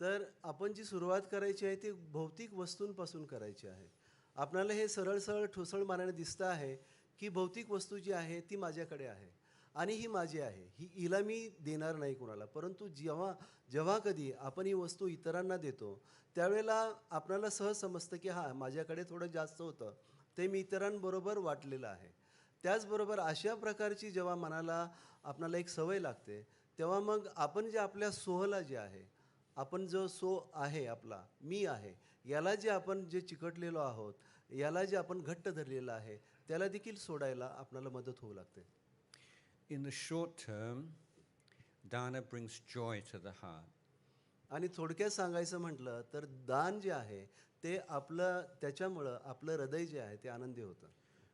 तर आपण जी सुरुवात करायची आहे ती भौतिक वस्तूंपासून करायची आहे. आपल्याला हे सरळ सरळ ठोसळ मानाने दिसतं आहे की भौतिक वस्तू जी आहे ती माझ्याकडे आहे आणि ही माझी आहे, हिला मी देणार नाही कुणाला. परंतु जेव्हा कधी आपण ही वस्तू इतरांना देतो त्यावेळेला आपल्याला सहज समजतं की हां माझ्याकडे थोडं जास्त होतं ते मी इतरांबरोबर वाटलेलं आहे. त्याचबरोबर अशा प्रकारची जेव्हा मनाला आपल्याला एक सवय लागते तेव्हा मग आपण जे आपल्या सोहला जे आहे आपण जो सो आहे आपला मी आहे याला जे आपण जे चिकटलेलो आहोत याला जे आपण घट्ट धरलेलं आहे त्याला देखील सोडायला आपल्याला मदत होऊ लागते. In the short term, dana brings joy to the heart. आणि थोडक्यात सांगायचं म्हटलं तर दान जे आहे ते आपलं त्याच्यामुळं आपलं हृदय जे आहे ते आनंदी होतं.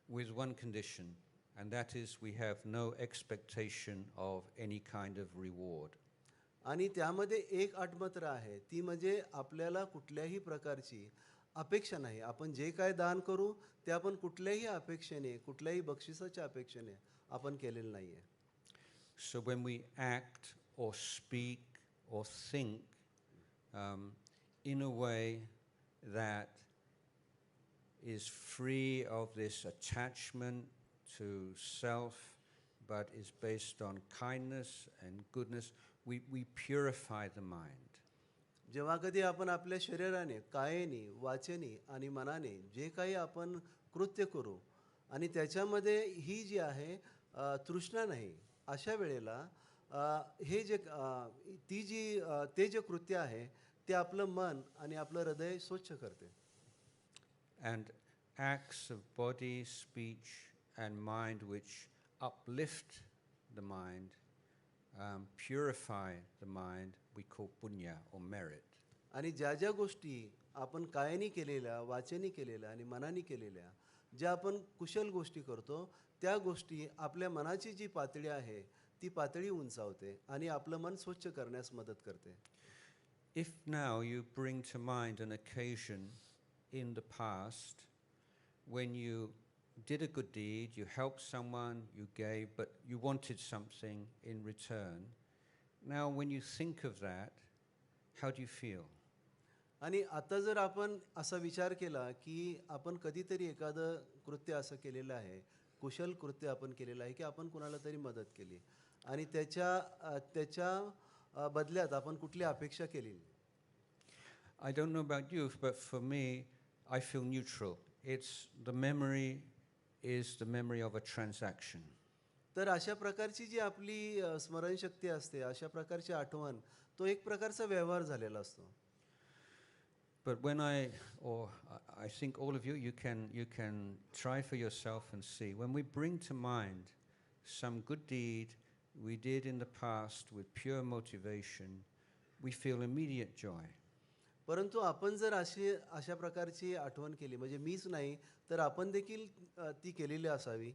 With one condition, and that is we have no expectation of any kind of reward. आणि त्यामध्ये एक अट मात्र आहे ती म्हणजे आपल्याला कुठल्याही प्रकारची अपेक्षा नाही. आपण जे काय दान करू ते आपण कुठल्याही अपेक्षेने कुठल्याही बक्षिसाच्या अपेक्षेने आपण केलेलं नाही आहे. So when we act or speak or think in a way that is free of this attachment to self but is based on kindness and goodness, we purify the mind. जेव्हा कधी आपण आपल्या शरीराने कायेने वाचेने आणि मनाने जे काही आपण कृत्य करू आणि त्याच्यामध्ये ही जी आहे तृष्णा नाही अशा वेळेला हे जे ते जे कृत्य आहे ते आपलं मन आणि आपलं हृदय स्वच्छ करते. And acts of body, speech and mind which uplift the mind, purify the mind, we call punya or merit. आणि ज्या गोष्टी आपण कायाने केलेल्या वाचेने केलेल्या आणि मनाने केलेल्या ज्या आपण कुशल गोष्टी करतो त्या गोष्टी आपल्या मनाची जी पातळी आहे ती पातळी उंचावते आणि आपलं मन स्वच्छ करण्यास मदत करते. If now you bring to mind an occasion in the past when you did a good deed, you helped someone, you gave, but you wanted something in return. Now when you think of that, how do you feel? आणि आता जर आपण असा विचार केला की आपण कधीतरी एखादं कृत्य असं केलेलं आहे कुशल कृत्य आपण केलेलं आहे की आपण कुणाला तरी मदत केली आणि त्याच्या बदल्यात आपण कुठली अपेक्षा केली. I don't know about you, but for me, I feel neutral. It's the memory is the memory of a transaction. तर अशा प्रकारची जी आपली स्मरणशक्ती असते, अशा प्रकारची आठवण, तो एक प्रकारचा व्यवहार झालेला असतो. But when I think all of you, you can try for yourself and see. When we bring to mind some good deed we did in the past with pure motivation, we feel immediate joy. परंतु आपण जर अशा प्रकारची आठवण केली, म्हणजे मीच नाही तर आपण देखील ती केलेली असावी,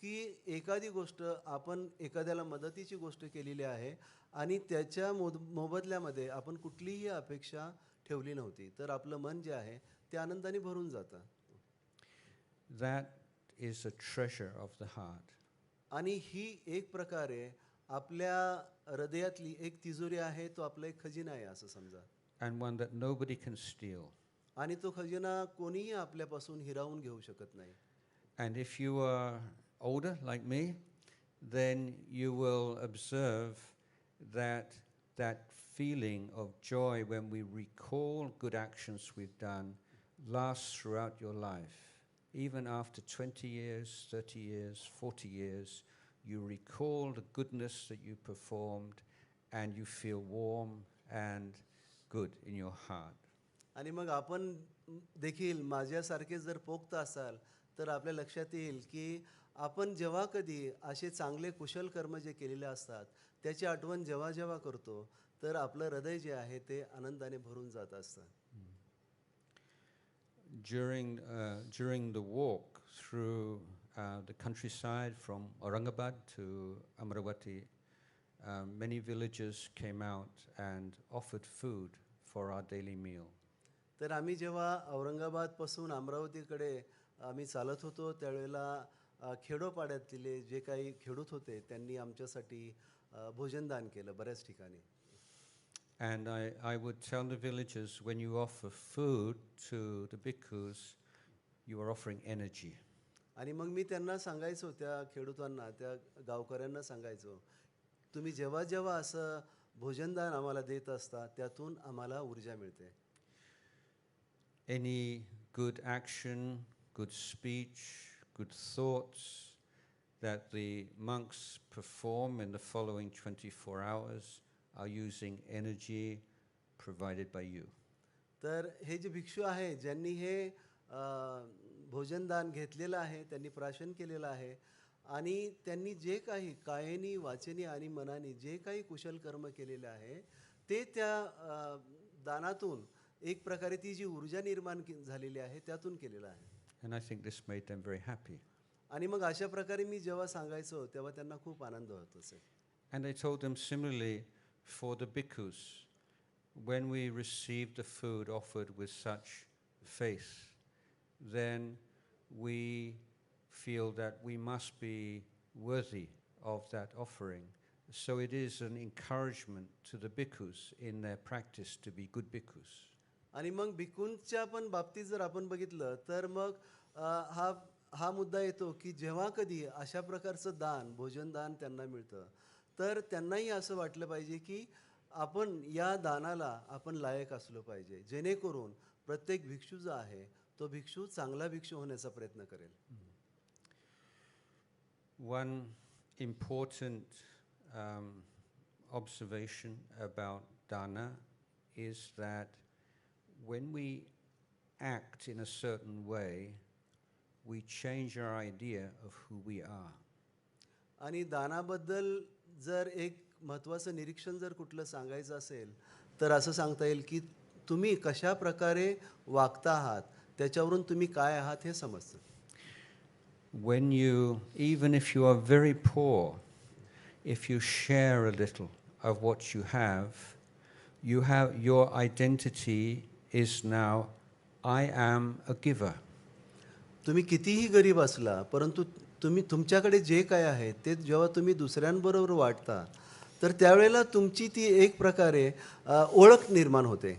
की एखादी गोष्ट आपण एखाद्याला मदतीची गोष्ट केलेली आहे आणि त्याच्या मोबदल्यामध्ये आपण कुठलीही अपेक्षा ठेवली नव्हती, तर आपलं मन जे आहे ते आनंदाने भरून जातं. That is a treasure of the heart. आणि ही एक प्रकारे आपल्या हृदयातली एक तिजोरी आहे, तो आपला एक खजिना आहे असं समजा. And one that nobody can steal. आणि तो खजिना कोणीही आपल्यापासून हिरावून घेऊ शकत नाही. And if you are older like me, then you will observe that that feeling of joy when we recall good actions we've done lasts throughout your life. Even after 20 years, 30 years, 40 years, you recall the goodness that you performed and you feel warm and good in your heart. आणि मग आपण देखील माझ्यासारखे जर पोक्त असाल तर आपल्या लक्षात येईल की आपण जेव्हा कधी असे चांगले कुशल कर्म जे केलेले असतात त्याची आठवण जेव्हा जेव्हा करतो तर आपलं हृदय जे आहे ते आनंदाने भरून जात असतं. During the walk through the countryside from Aurangabad to Amravati, many villagers came out and offered food for our daily meal. तर आम्ही जेव्हा औरंगाबादपासून अमरावतीकडे आम्ही चालत होतो त्यावेळेला खेडोपाड्यातले जे काही खेडूत होते त्यांनी आमच्यासाठी भोजनदान केलं बऱ्याच ठिकाणी. And I would tell the villagers, when you offer food to the bhikkhus, you are offering energy. आणि मग मी त्यांना सांगायचो, त्या खेडूतांना, त्या गावकऱ्यांना सांगायचो, तुम्ही जेव्हा जेव्हा असं भोजनदान आम्हाला देत असता त्यातून आम्हाला ऊर्जा मिळते. Any good action, good speech, good thoughts that the monks perform in the following 24 hours are using energy provided by you. तर हे जे भिक्षू आहे ज्यांनी हे भोजनदान घेतलेलं आहे, त्यांनी प्राशन केलेलं आहे आणि त्यांनी जे काही कायेनी वाचेनी आणि मनाने जे काही कुशल कर्म केलेले आहे ते त्या दानातून एक प्रकारे ती जी ऊर्जा निर्माण झालेली आहे त्यातून केलेलं आहे. And I think this made them very happy. आणि मग अशा प्रकारे मी जेव्हा सांगायचो तेव्हा त्यांना खूप आनंद होत असे. And I told them similarly for the bhikkhus, when we receive the food offered with such faith, then we feel that we must be worthy of that offering. So it is an encouragement to the bhikkhus in their practice to be good bhikkhus. आणि मग भिक्खूंच्या पण बाबतीत जर आपण बघितलं तर मग हा मुद्दा येतो की जेव्हा कधी अशा प्रकारचं दान भोजनदान त्यांना मिळतं तर त्यांनाही असं वाटलं पाहिजे की आपण या दानाला आपण लायक असलो पाहिजे, जेणेकरून प्रत्येक भिक्षू जो आहे तो भिक्षू चांगला भिक्षू होण्याचा प्रयत्न करेल. One important observation about dana is that when we act in a certain way, we change our idea of who we are. आणि दानाबद्दल जर एक महत्त्वाचं निरीक्षण जर कुठलं सांगायचं असेल तर असं सांगता येईल की तुम्ही कशा प्रकारे वागता आहात त्याच्यावरून तुम्ही काय आहात हे समजतं. When you, even if you are very poor, if you share a little of what you have, your identity is now, I am a giver. तुम्ही कितीही गरीब असला परंतु तुम्ही तुमच्याकडे जे काय आहे ते जेव्हा तुम्ही दुसऱ्यांबरोबर वाटता तर त्यावेळेला तुमची ती एक प्रकारे ओळख निर्माण होते.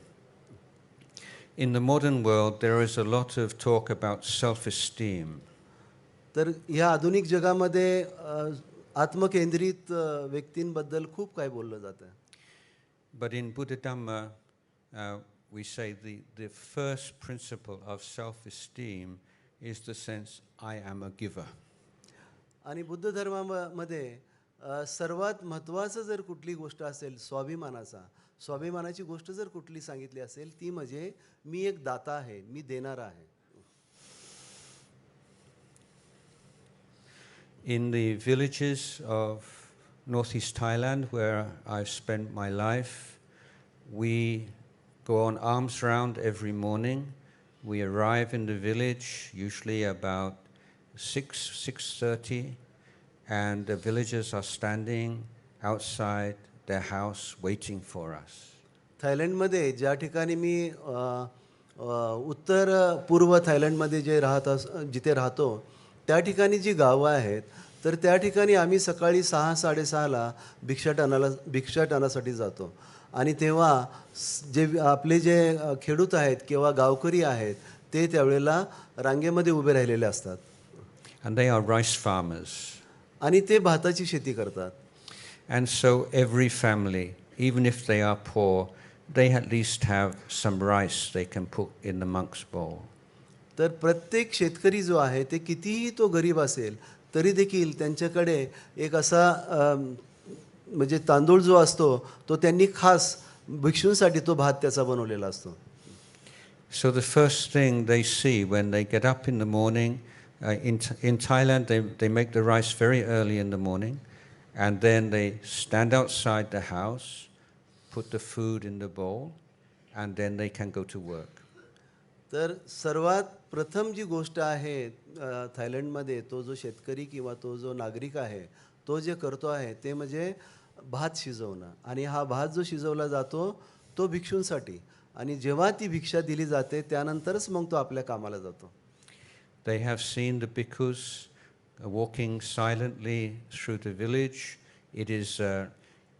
In the modern world there is a lot of talk about self-esteem. तर या आधुनिक जगामध्ये आत्मकेंद्रित व्यक्तींबद्दल खूप काय बोललं जातं. But in Buddha Dhamma, we say the first principle of self-esteem is the sense, I am a giver. आणि बुद्ध धर्मामध्ये सर्वात महत्त्वाचं जर कुठली गोष्ट असेल स्वाभिमानाची गोष्ट जर कुठली सांगितली असेल ती म्हणजे मी एक दाता आहे, मी देणारा आहे. In the villages of northeast Thailand, where I've spent my life, we go on alms round every morning. We arrive in the village usually about 6:30, and the villagers are standing outside their house waiting for us. थायलंडमध्ये ज्या ठिकाणी मी उत्तर पूर्व थायलंडमध्ये जिथे राहतो त्या ठिकाणी जी गावं आहेत तर त्या ठिकाणी आम्ही सकाळी 6-6:30ला भिक्षाटनासाठी जातो. आणि तेव्हा जे आपले जे खेडूत आहेत किंवा गावकरी आहेत ते त्यावेळेला रांगेमध्ये उभे राहिलेले असतात. And they are rice farmers. आणि ते भाताची शेती करतात. And so every family, even if they are poor, they at least have some rice they can put in the monk's bowl. तर प्रत्येक शेतकरी जो आहे ते कितीही तो गरीब असेल तरी देखील त्यांच्याकडे एक असा म्हणजे तांदूळ जो असतो तो त्यांनी खास भिक्षूंसाठी तो भात त्याचा बनवलेला असतो. So the first thing they see when they get up in the morning, in Thailand they make the rice very early in the morning, and then they stand outside the house, put the food in the bowl, and then they can go to work. तर सर्वात प्रथम जी गोष्ट आहे थायलंडमध्ये तो जो शेतकरी किंवा तो जो नागरिक आहे तो जे करतो आहे ते म्हणजे भात शिजवणं. आणि हा भात जो शिजवला जातो तो भिक्षूंसाठी, आणि जेव्हा ती भिक्षा दिली जाते त्यानंतरच मग तो आपल्या कामाला जातो. They have seen the bhikkhus walking silently through the village. It is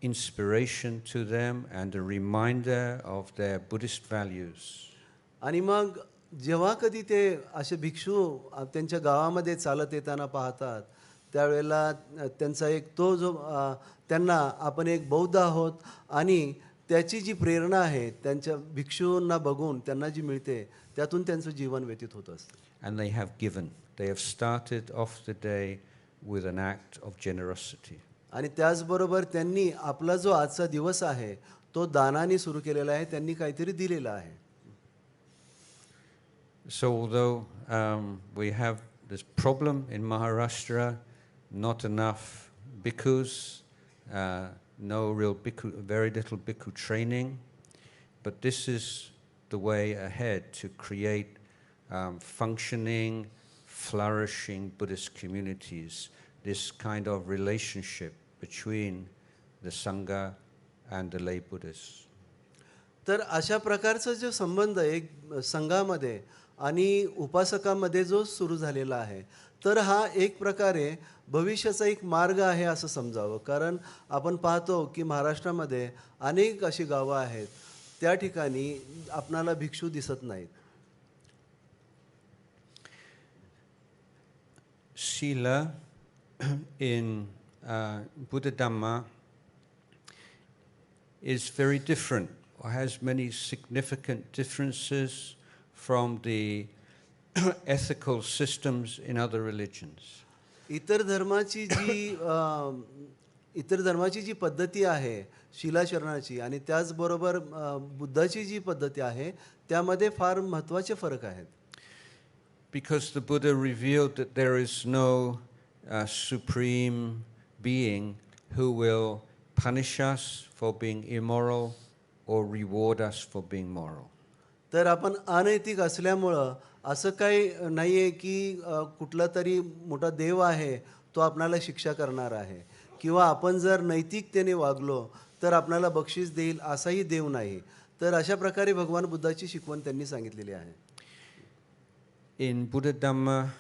inspiration to them and a reminder of their Buddhist values. आणि मग जेव्हा कधी ते असे भिक्षू त्यांच्या गावामध्ये चालत येताना पाहतात त्यावेळेला त्यांचा एक तो जो त्यांना आपण एक बौद्ध आहोत आणि त्याची जी प्रेरणा आहे त्यांच्या भिक्षूंना बघून त्यांना जी मिळते त्यातून त्यांचं जीवन व्यतीत होत असतं. And they have given. They have started off the day with an act of generosity. आणि त्याचबरोबर त्यांनी आपला जो आजचा दिवस आहे तो दानाने सुरू केलेला आहे, त्यांनी काहीतरी दिलेलं आहे. So although we have this problem in Maharashtra, not enough bhikkhus, no real bhikkhu, very little bhikkhu training, but this is the way ahead to create functioning, flourishing Buddhist communities, this kind of relationship between the Sangha and the lay Buddhists. तर अशा प्रकारचा जो संबंध एक संघामध्ये आणि उपासकामध्ये जो सुरू झालेला आहे तर हा एक प्रकारे भविष्याचा एक मार्ग आहे असं समजावं. कारण आपण पाहतो की महाराष्ट्रामध्ये अनेक अशी गावं आहेत त्या ठिकाणी आपणाला भिक्षू दिसत नाहीत. Sila in Buddha Dhamma is very different, or has many significant differences from the ethical systems in other religions. इतर धर्माची जी पद्धती आहे शिलाचरणाची आणि त्याचबरोबर बुद्धाची जी पद्धती आहे त्यामध्ये फार महत्त्वाचे फरक आहेत. Because the Buddha revealed that there is no supreme being who will punish us for being immoral or reward us for being moral. तर आपण अनैतिक असल्यामुळं असं काही नाही आहे की कुठला तरी मोठा देव आहे तो आपणाला शिक्षा करणार आहे किंवा आपण जर नैतिकतेने वागलो तर आपणाला बक्षीस देईल असाही देव नाही. तर अशा प्रकारे भगवान बुद्धाची शिकवण त्यांनी सांगितलेली आहे. In Buddha Dhamma,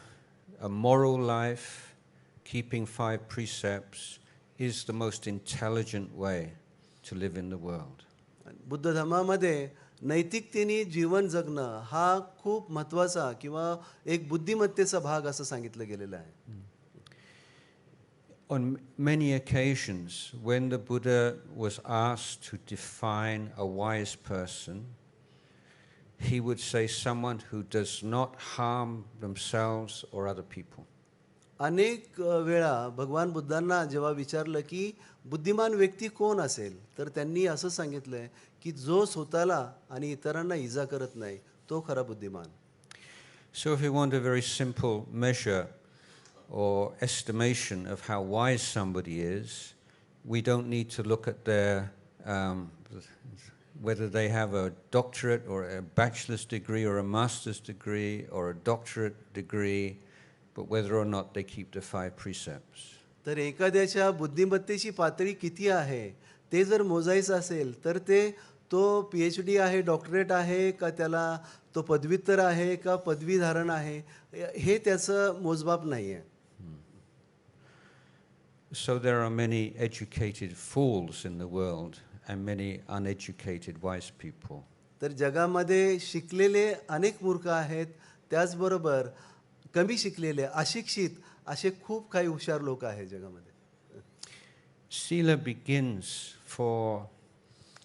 a moral life, keeping 5 precepts, is the most intelligent way to live in the world. Buddha धर्मामध्ये नैतिकतेने जीवन जगणं हा खूप महत्त्वाचा किंवा एक बुद्धिमत्तेचा भाग असं सांगितलं गेलेलं आहे. on many occasions, when the Buddha was asked to define a wise person, he would say someone who does not harm themselves or other people. अनेक वेळा भगवान बुद्धांना जेव्हा विचारलं की बुद्धिमान व्यक्ती कोण असेल, तर त्यांनी असं सांगितलंय की जो स्वतःला आणि इतरांना इजा करत नाही तो खरा बुद्धिमान. So if we want a very simple measure or estimation of how wise somebody is, we don't need to look at their whether they have a doctorate or a bachelor's degree or a master's degree or a doctorate degree, but whether or not they keep the 5 precepts. तर एखाद्याच्या बुद्धिमत्तेची पातळी किती आहे ते जर मोजायचं असेल तर ते तो PhD आहे, डॉक्टरेट आहे का, त्याला तो पदव्युत्तर आहे का पदवीधारण आहे, हे त्याचं मोजमाप नाही आहे. So there are many educated fools in the world and many uneducated wise people. तर जगामध्ये शिकलेले अनेक मूर्ख आहेत, त्याचबरोबर कमी शिकलेले अशिक्षित असे खूप काही हुशार लोक आहेत जगामध्ये. Sila begins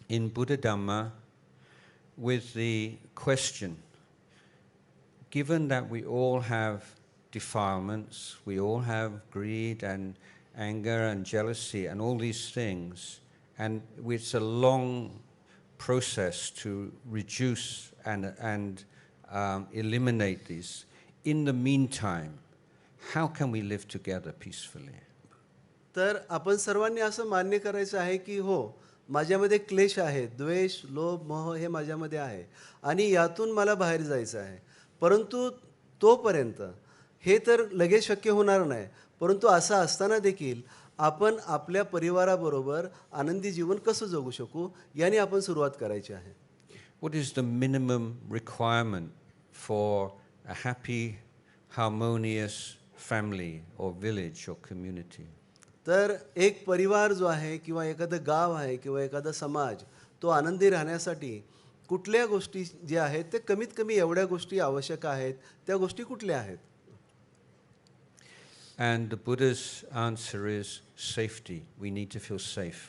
in Buddha Dhamma with the question, given that we all have defilements, we all have greed and anger and jealousy and all these things, and it's a long process to reduce and eliminate these. In the meantime, how can we live together peacefully? तर आपण सर्वांनी असं मान्य करायचं आहे की हो, माझ्यामध्ये क्लेश आहे, द्वेष, लोभ, मोह हे माझ्यामध्ये आहे आणि यातून मला बाहेर जायचं आहे. परंतु तोपर्यंत हे तर लगेच शक्य होणार नाही, परंतु असं असताना देखील आपण आपल्या परिवाराबरोबर आनंदी जीवन कसं जगू शकू याने आपण सुरुवात करायची आहे. What is the minimum requirement for a happy, harmonious family or village or community? तर एक परिवार जो आहे किंवा एखादं गाव आहे किंवा एखादा समाज तो आनंदी राहण्यासाठी कुठल्या गोष्टी ज्या आहेत ते कमीत कमी एवढ्या गोष्टी आवश्यक आहेत, त्या गोष्टी कुठल्या आहेत? And the Buddha's answer is safety. We need to feel safe.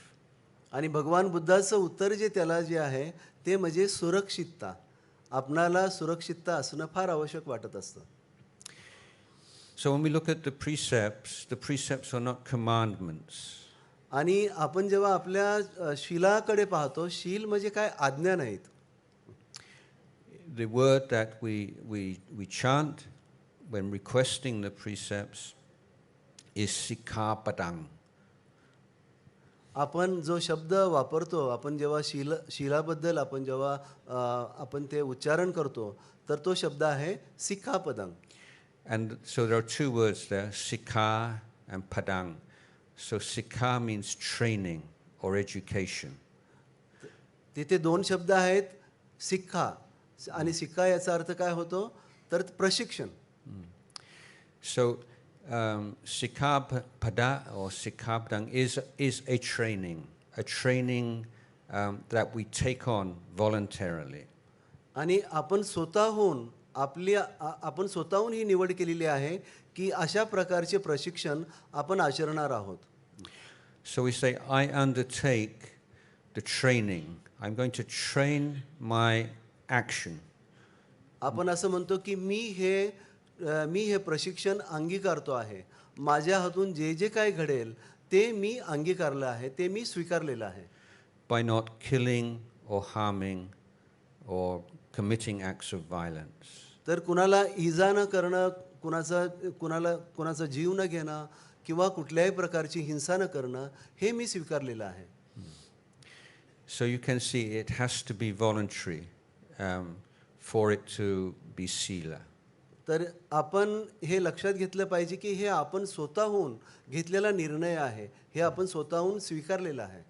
आणि भगवान बुद्धाचं उत्तर जे त्याला जे आहे ते म्हणजे सुरक्षितता. आपणाला सुरक्षितता असणं फार आवश्यक वाटत असतं. So when we look at the precepts are not commandments. आणि आपण जेव्हा आपल्या शीलाकडे पाहतो, शील म्हणजे काय, आज्ञा नाहीत. The word that we chant when requesting the precepts is sikkhapadang. आपण जो शब्द वापरतो, आपण जेव्हा शीलाबद्दल आपण जेव्हा आपण ते उच्चारण करतो तर तो शब्द आहे सिक्खापदं. And so there are 2 words there, sikkha and padang. So sikkha means training or education. तिथे 2 शब्द आहेत, सिक्खा आणि सिक्खा याचा अर्थ काय होतो तर प्रशिक्षण. So sikkhapada or sikkhapadang is a training that we take on voluntarily. आणि आपण स्वतःहून ही निवड केलेली आहे की अशा प्रकारचे प्रशिक्षण आपण आचरणार आहोत. So we say, I undertake the training. I'm going to train my action. आपण असं म्हणतो की मी हे प्रशिक्षण अंगीकारतो आहे. माझ्या हातून जे जे काही घडेल ते मी अंगीकारलं आहे, ते मी स्वीकारलेलं आहे. By not killing or harming or committing acts of violence. तर कुणाला इजा न करणं, कुणाचा जीव न घेणं किंवा कुठल्याही प्रकारची हिंसा न करणं हे मी स्वीकारलेलं आहे. So you can see it has to be voluntary for it to be sila. तर आपण हे लक्षात घेतलं पाहिजे की हे आपण स्वतःहून घेतलेला निर्णय आहे, हे आपण स्वतःहून स्वीकारलेलं आहे.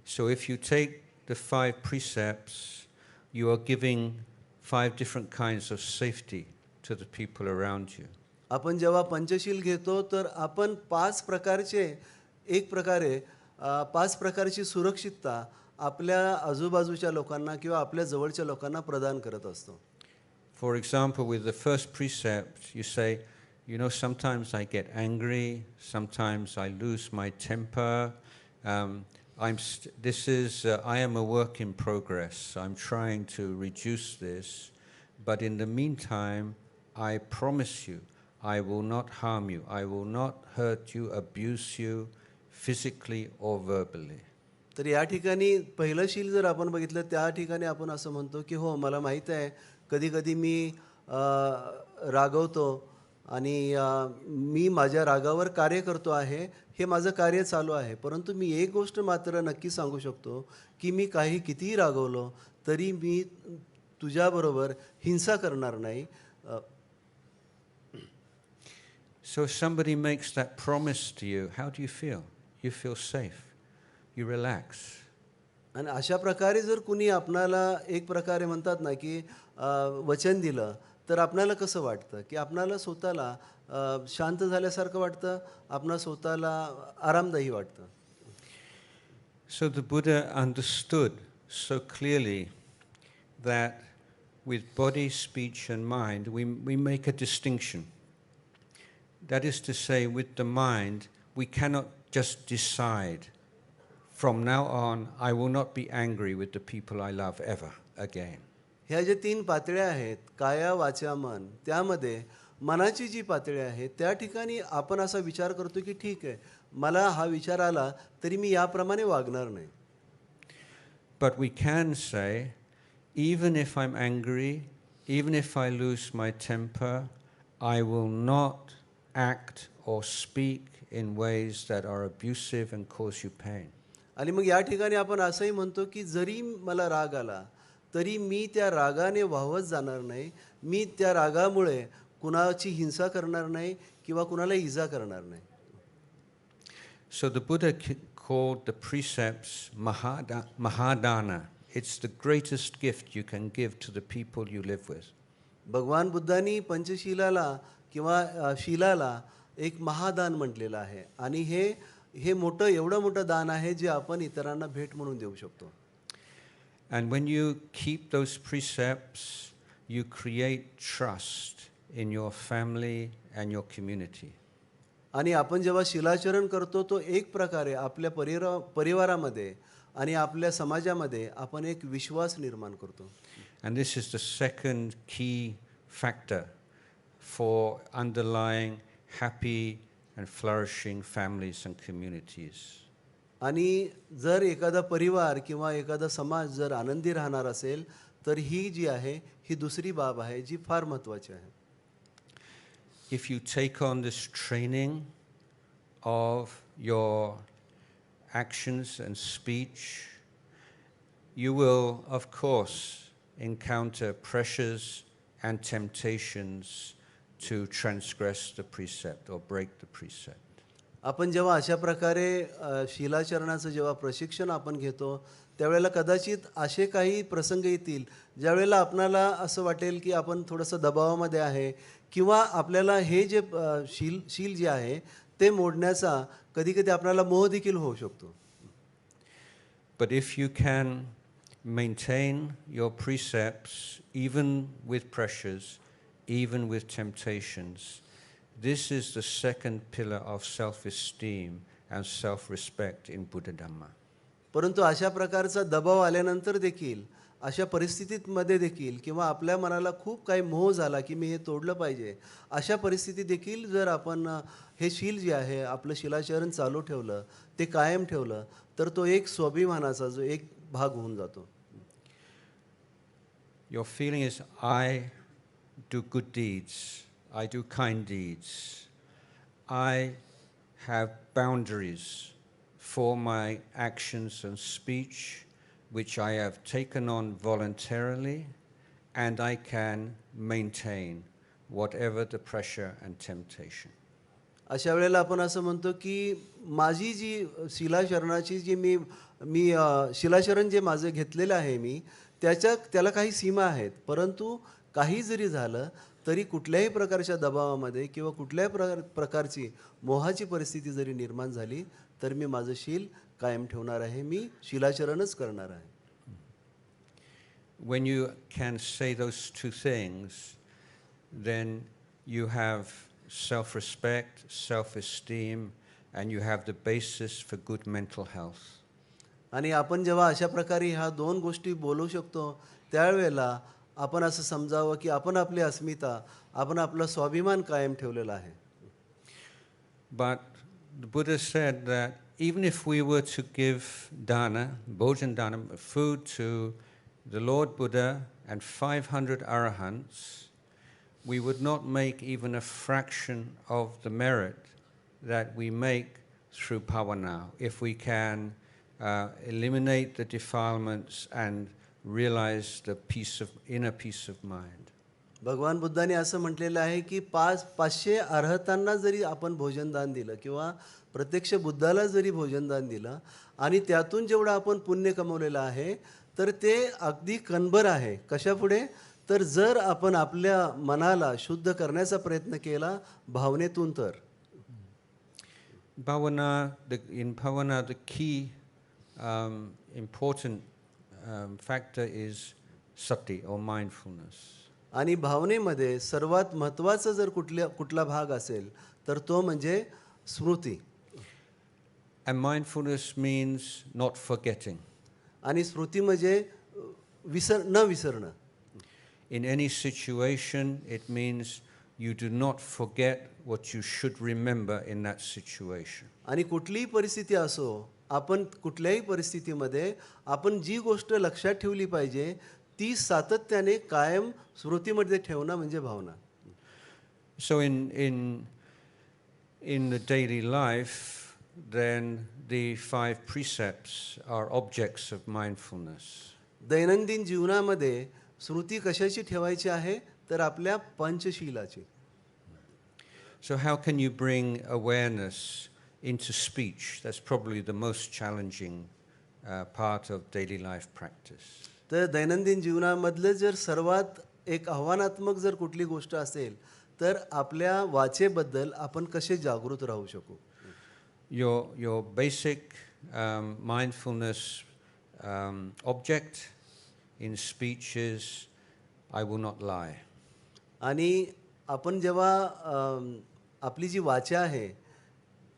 So if you take the 5 precepts, you are giving 5 different kinds of safety to the people around you. आपण जेव्हा पंचशील घेतो तर आपण 5 प्रकारची सुरक्षितता आपल्या आजूबाजूच्या लोकांना किंवा आपल्या जवळच्या लोकांना प्रदान करत असतो. For example, with the first precept, you say, You know, sometimes I get angry, sometimes I lose my temper. I am a work in progress. I'm trying to reduce this. But in the meantime, I promise you, I will not harm you. I will not hurt you, abuse you, physically or verbally. तर या ठिकाणी पहिलं शील जर आपण बघितलं, त्या ठिकाणी आपण असं म्हणतो की हो, मला माहीत आहे कधी कधी मी रागवतो आणि मी माझ्या रागावर कार्य करतो आहे, हे माझं कार्य चालू आहे. परंतु मी एक गोष्ट मात्र नक्की सांगू शकतो की मी कितीही रागवलो तरी मी तुझ्याबरोबर हिंसा करणार नाही. So if somebody makes that promise to you, how do you feel? You feel safe. You relax. आणि अशा प्रकारे जर कुणी आपणाला एक प्रकारे म्हणतात ना की वचन दिलं, तर आपणाला कसं वाटतं की आपणाला स्वतःला शांत झाल्यासारखं वाटतं, आपणा स्वतःला आरामदायी वाटतं. So the Buddha understood so clearly that with body, speech and mind, we make a distinction. That is to say, with the mind, we cannot just decide, from now on, I will not be angry with the people I love ever again. ह्या जे 3 पातळ्या आहेत, काया वाचा मन, त्यामध्ये मनाची जी पातळी आहे त्या ठिकाणी आपण असा विचार करतो की ठीक आहे, मला हा विचार आला तरी मी याप्रमाणे वागणार नाही. But we can say, even if I'm angry, even if I lose my temper, I will not act or speak in ways that are abusive and cause you pain. आणि मग या ठिकाणी आपण असंही म्हणतो की जरी मला राग आला तरी मी त्या रागाने वाहवत जाणार नाही, मी त्या रागामुळे कुणाची हिंसा करणार नाही किंवा कुणाला इजा करणार नाही. So the Buddha called the precepts mahadana. It's the greatest gift you can give to the people you live with. भगवान बुद्धांनी पंचशीलाला किंवा शिलाला एक महादान म्हटलेलं आहे आणि हे मोठं एवढं मोठं दान आहे जे आपण इतरांना भेट म्हणून देऊ शकतो. And when you keep those precepts, you create trust in your family and your community. आणि आपण जेव्हा शिलाचरण करतो तो एक प्रकारे आपल्या परिवारामध्ये आणि आपल्या समाजामध्ये आपण एक विश्वास निर्माण करतो. And this is the second key factor for underlying happy and flourishing families and communities. आणि जर एखादा परिवार किंवा एखादा समाज जर आनंदी राहणार असेल तर ही जी आहे ही दुसरी बाब आहे जी फार महत्त्वाची आहे. If you take on this training of your actions and speech, you will, of course, encounter pressures and temptations to transgress the precept or break the precept. आपण जेव्हा अशा प्रकारे शिलाचरणाचं जेव्हा प्रशिक्षण आपण घेतो त्यावेळेला कदाचित असे काही प्रसंग येतील ज्यावेळेला आपणाला असं वाटेल की आपण थोडंसं दबावामध्ये आहे किंवा आपल्याला हे जे शील जे आहे ते मोडण्याचा कधीकधी आपल्याला मोह देखील होऊ शकतो. But if you can maintain your precepts even with pressures, even with temptations, this is the second pillar of self-esteem and self-respect in Buddha Dhamma. परंतु अशा प्रकारचा दबाव आल्यानंतर देखील अशा परिस्थितीमध्ये देखील किंवा आपल्या मनाला खूप काही मोह झाला की मी हे तोडलं पाहिजे, अशा परिस्थितीत देखील जर आपण हे शील जे आहे आपलं शिलाचरण चालू ठेवलं, ते कायम ठेवलं, तर तो एक स्वाभिमानाचा जो एक भाग होऊन जातो. Your feeling is, I do good deeds, I do kind deeds, I have boundaries for my actions and speech which I have taken on voluntarily, and I can maintain whatever the pressure and temptation. अशा वेळेला आपण असं म्हणतो की माझी जी शिलाचरणाची जी मी शिलाचरण जे माझं घेतलेलं आहे मी त्याला काही सीमा आहेत, परंतु काही जरी झालं तरी कुठल्याही प्रकारच्या दबावामध्ये किंवा कुठल्याही प्रकारची मोहाची परिस्थिती जरी निर्माण झाली तर मी माझं शील कायम ठेवणार आहे, मी शिलाचरणच करणार आहे. When you can say those two things, then you have self-respect, self-esteem, and you have the basis for good mental health. आणि आपण जेव्हा अशा प्रकारे ह्या दोन गोष्टी बोलू शकतो त्यावेळेला आपण असं समजावं की आपण आपली अस्मिता, आपण आपला स्वाभिमान कायम ठेवलेला आहे. But the Buddha said that even if we were to give dana, bhojan dana, food to the Lord Buddha and 500 arahants, we would not make even a fraction of the merit that we make through bhavana if we can eliminate the defilements and realize the inner peace of mind. भगवान बुद्धाने असं म्हटलेलं आहे की 500 अर्हतांना जरी आपण भोजनदान दिलं किंवा प्रत्यक्ष बुद्धाला जरी भोजनदान दिलं आणि त्यातून जेवढं आपण पुण्य कमवलेलं आहे तर ते अगदी कणभर आहे. कशापुढे? तर जर आपण आपल्या मनाला शुद्ध करण्याचा प्रयत्न केला भावनेतून तर. In bhavana, the key important factor is sati or mindfulness. आणि भावनेमध्ये सर्वात महत्त्वाचा जर कुठला भाग असेल तर तो म्हणजे स्मृती. And mindfulness means not forgetting. आणि स्मृती म्हणजे न विसरणं. In any situation, it means you do not forget what you should remember in that situation. आणि कुठलीही परिस्थिती असो, आपण कुठल्याही परिस्थितीमध्ये आपण जी गोष्ट लक्षात ठेवली पाहिजे ती सातत्याने कायम स्मृतीमध्ये ठेवणं म्हणजे भावना. So in the daily life, then the 5 precepts are objects of mindfulness. दैनंदिन जीवनामध्ये स्मृती कशाची ठेवायची आहे तर आपल्या पंचशीलाची. So how can you bring awareness into speech? That's probably the most challenging part of daily life practice. तर दैनंदिन जीवनामधलं जर सर्वात एक आव्हानात्मक जर कुठली गोष्ट असेल तर आपल्या वाचेबद्दल आपण कसे जागृत राहू शकू. Your basic mindfulness object in speech is I will not lie. आणि आपण जेव्हा आपली जी वाचा आहे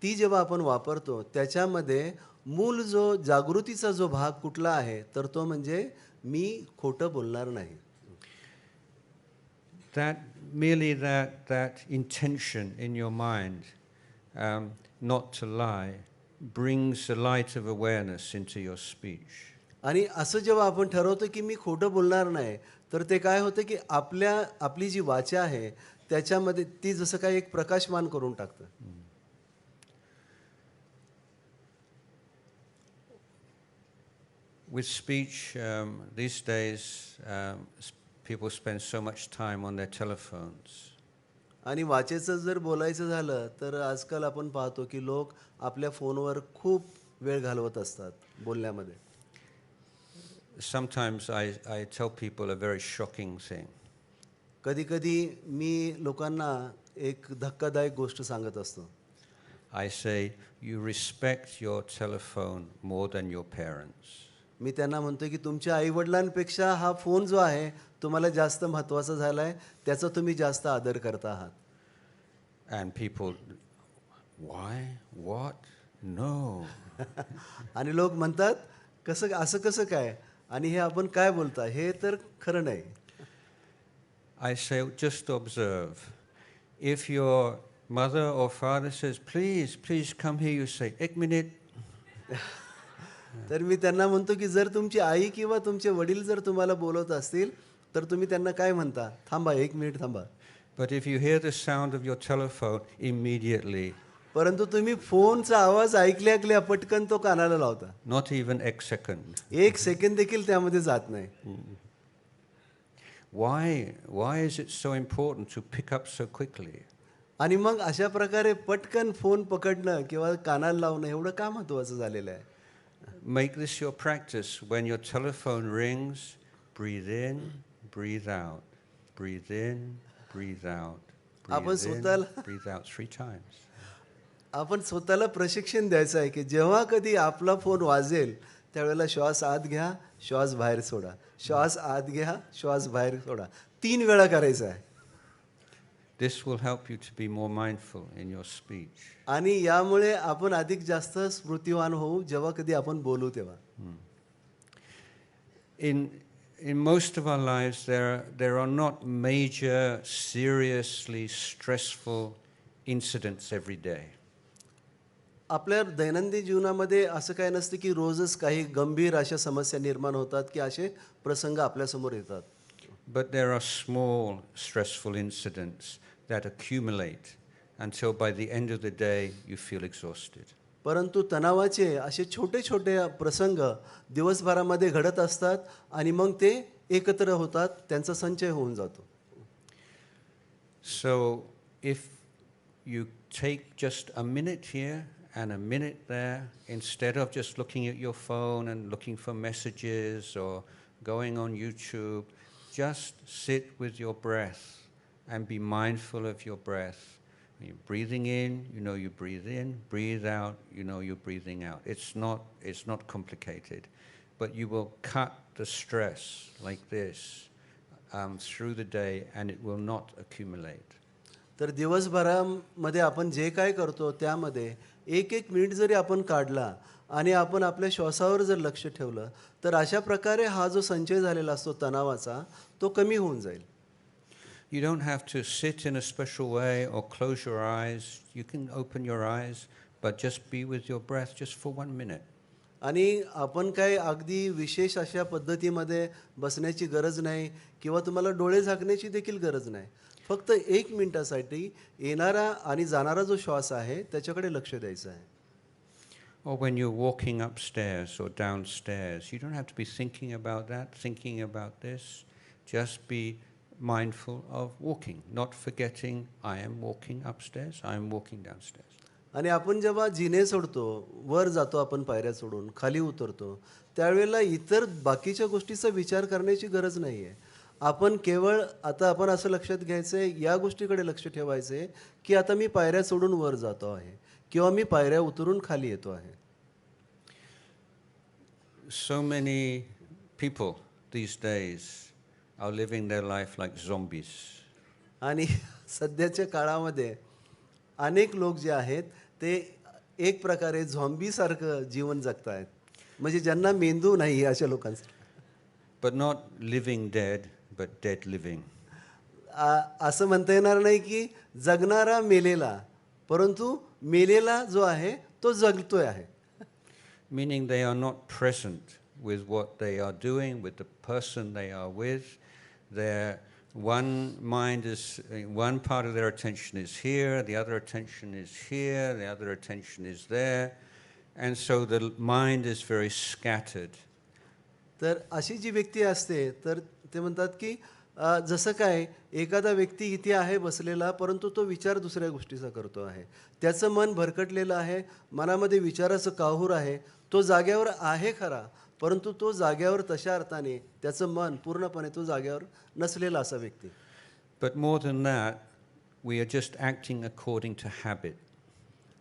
ती जेव्हा आपण वापरतो त्याच्यामध्ये मूल जो जागृतीचा जो भाग कुठला आहे तर तो म्हणजे मी खोटं बोलणार नाही. That intention in your mind not to lie brings a light of awareness into your speech. आणि असं जेव्हा आपण ठरवतो की मी खोटं बोलणार नाही तर ते काय होतं की आपली जी वाचा आहे त्याच्यामध्ये ती जसं काही एक प्रकाशमान करून टाकतं. With speech, these days, people spend so much time on their telephones. आणि वाचेचं जर बोलायचं झालं तर आजकाल आपण पाहतो की लोक आपल्या फोनवर खूप वेळ घालवत असतात बोलण्यामध्ये. Sometimes I tell people a very shocking thing. कधी मी लोकांना एक धक्कादायक गोष्ट सांगत असतो. I say, you respect your telephone more than your parents. मी त्यांना म्हणतो की तुमच्या आईवडिलांपेक्षा हा फोन जो आहे तुम्हाला जास्त महत्त्वाचा झाला आहे, त्याचा तुम्ही जास्त आदर करता आहात. And people, why? What? No. आणि लोक म्हणतात असं कसं काय आणि हे आपण काय बोलता हे तर खरं नाही. I say, just observe. If your mother or father says, please come here, you say, 1 minute. तर मी त्यांना म्हणतो की जर तुमची आई किंवा तुमचे वडील जर तुम्हाला बोलवत असतील तर तुम्ही त्यांना काय म्हणता? थांबा, 1 मिनिट थांबा. But if you hear the sound of your telephone, immediately. परंतु तुम्ही फोनचा आवाज ऐकल्या पटकन तो कानाला लावता. Not even a second. 1 second देखील त्यामध्ये जात नाही. Why is it so important to pick up so quickly? आणि मग अशा प्रकारे पटकन फोन पकडणं किंवा कानाला लावणं एवढं का महत्त्वाचं झालेलं आहे? Make this your practice. When your telephone rings, breathe in, breathe out. Breathe in, breathe out. Breathe in, breathe out 3 times. आपण स्वतःला प्रशिक्षण द्यायचं आहे की जेव्हा कधी आपला फोन वाजेल त्यावेळेला श्वास आत घ्या, श्वास बाहेर सोडा, श्वास आत घ्या, श्वास बाहेर सोडा. 3 वेळा करायचं आहे. This will help you to be more mindful in your speech. आणि यामुळे आपण अधिक जास्त स्मृतिवान होऊ जेव्हा कधी आपण बोलू तेव्हा. In most of our lives, there are not major, seriously stressful incidents every day. आपल्या दैनंदिन जीवनामध्ये असं काय नसतं की रोजच काही गंभीर अशा समस्या निर्माण होतात की असे प्रसंग आपल्यासमोर येतात. But there are small, stressful incidents that accumulate until by the end of the day you feel exhausted. परंतु तणावाचे असे छोटे छोटे प्रसंग दिवसभरामध्ये घडत असतात आणि मग ते एकत्र होतात, त्यांचा संचय होऊन जातो. So if you take just a minute here and a minute there, instead of just looking at your phone and looking for messages or going on YouTube, just sit with your breath and be mindful of your breath. When you're breathing in, you know you breathe in, breathe out, you know you're breathing out. It's not complicated, but you will cut the stress like this through the day and it will not accumulate. तर दिवसभरामध्ये आपण जे काय करतो त्यामध्ये एक एक minute जरी आपण काढला आणि आपण आपल्या श्वासावर जर लक्ष ठेवलं तर अशा प्रकारे हा जो संचय झालेला असतो तणावाचा तो कमी होऊन जाईल. You don't have to sit in a special way or close your eyes. You can open your eyes, but just be with your breath just for 1 minute. आणि आपण काय अगदी विशेष अशा पद्धतीमध्ये बसण्याची गरज नाही किंवा तुम्हाला डोळे झाकण्याची देखील गरज नाही. फक्त 1 मिनिटासाठी येणारा आणि जाणारा जो श्वास आहे त्याच्याकडे लक्ष द्यायचं आहे. Or when you're walking upstairs or downstairs, you don't have to be thinking about that, thinking about this. Just be mindful of walking, not forgetting I am walking upstairs, I am walking downstairs. आणि आपण जेव्हा जिने चढतो, वर जातो, आपण पायऱ्या चढून खाली उतरतो, त्यावेळेला इतर बाकीच्या गोष्टीचा विचार करण्याची गरज नाही आहे. आपण केवळ आता आपण असं लक्षात घ्यायचं आहे, या गोष्टीकडे लक्ष ठेवायचं आहे की आता मी पायऱ्या चढून वर जातो आहे किंवा मी पायऱ्या उतरून खाली येतो आहे. So many people these days are living their life like zombies. आणि सध्याच्या काळामध्ये अनेक लोक जे आहेत ते एक प्रकारे झॉम्बीसारखं जीवन जगत आहेत, म्हणजे ज्यांना मेंदू नाही अशा लोकांसाठी. But not living dead, but dead living. असं म्हणता येणार नाही की जगणारा मेलेला, परंतु मेलेला जो आहे तो जगतोय आहे. Meaning they are not present with what they are doing, with the person they are with. Their one part of their attention is here, the other attention is here, the other attention is there, and so the mind is very scattered. तर अशी जी व्यक्ती असते तर ते म्हणतात की जसं काय एखादा व्यक्ती इथे आहे बसलेला, परंतु तो विचार दुसऱ्या गोष्टीचा करतो आहे, त्याचं मन भरकटलेलं आहे, मनामध्ये विचाराचं काहूर आहे, तो जाग्यावर आहे खरा, परंतु तो जाग्यावर तशा अर्थाने त्याचं मन पूर्णपणे तो जाग्यावर नसलेला असा व्यक्ती. But more than that, we are just acting according to habit.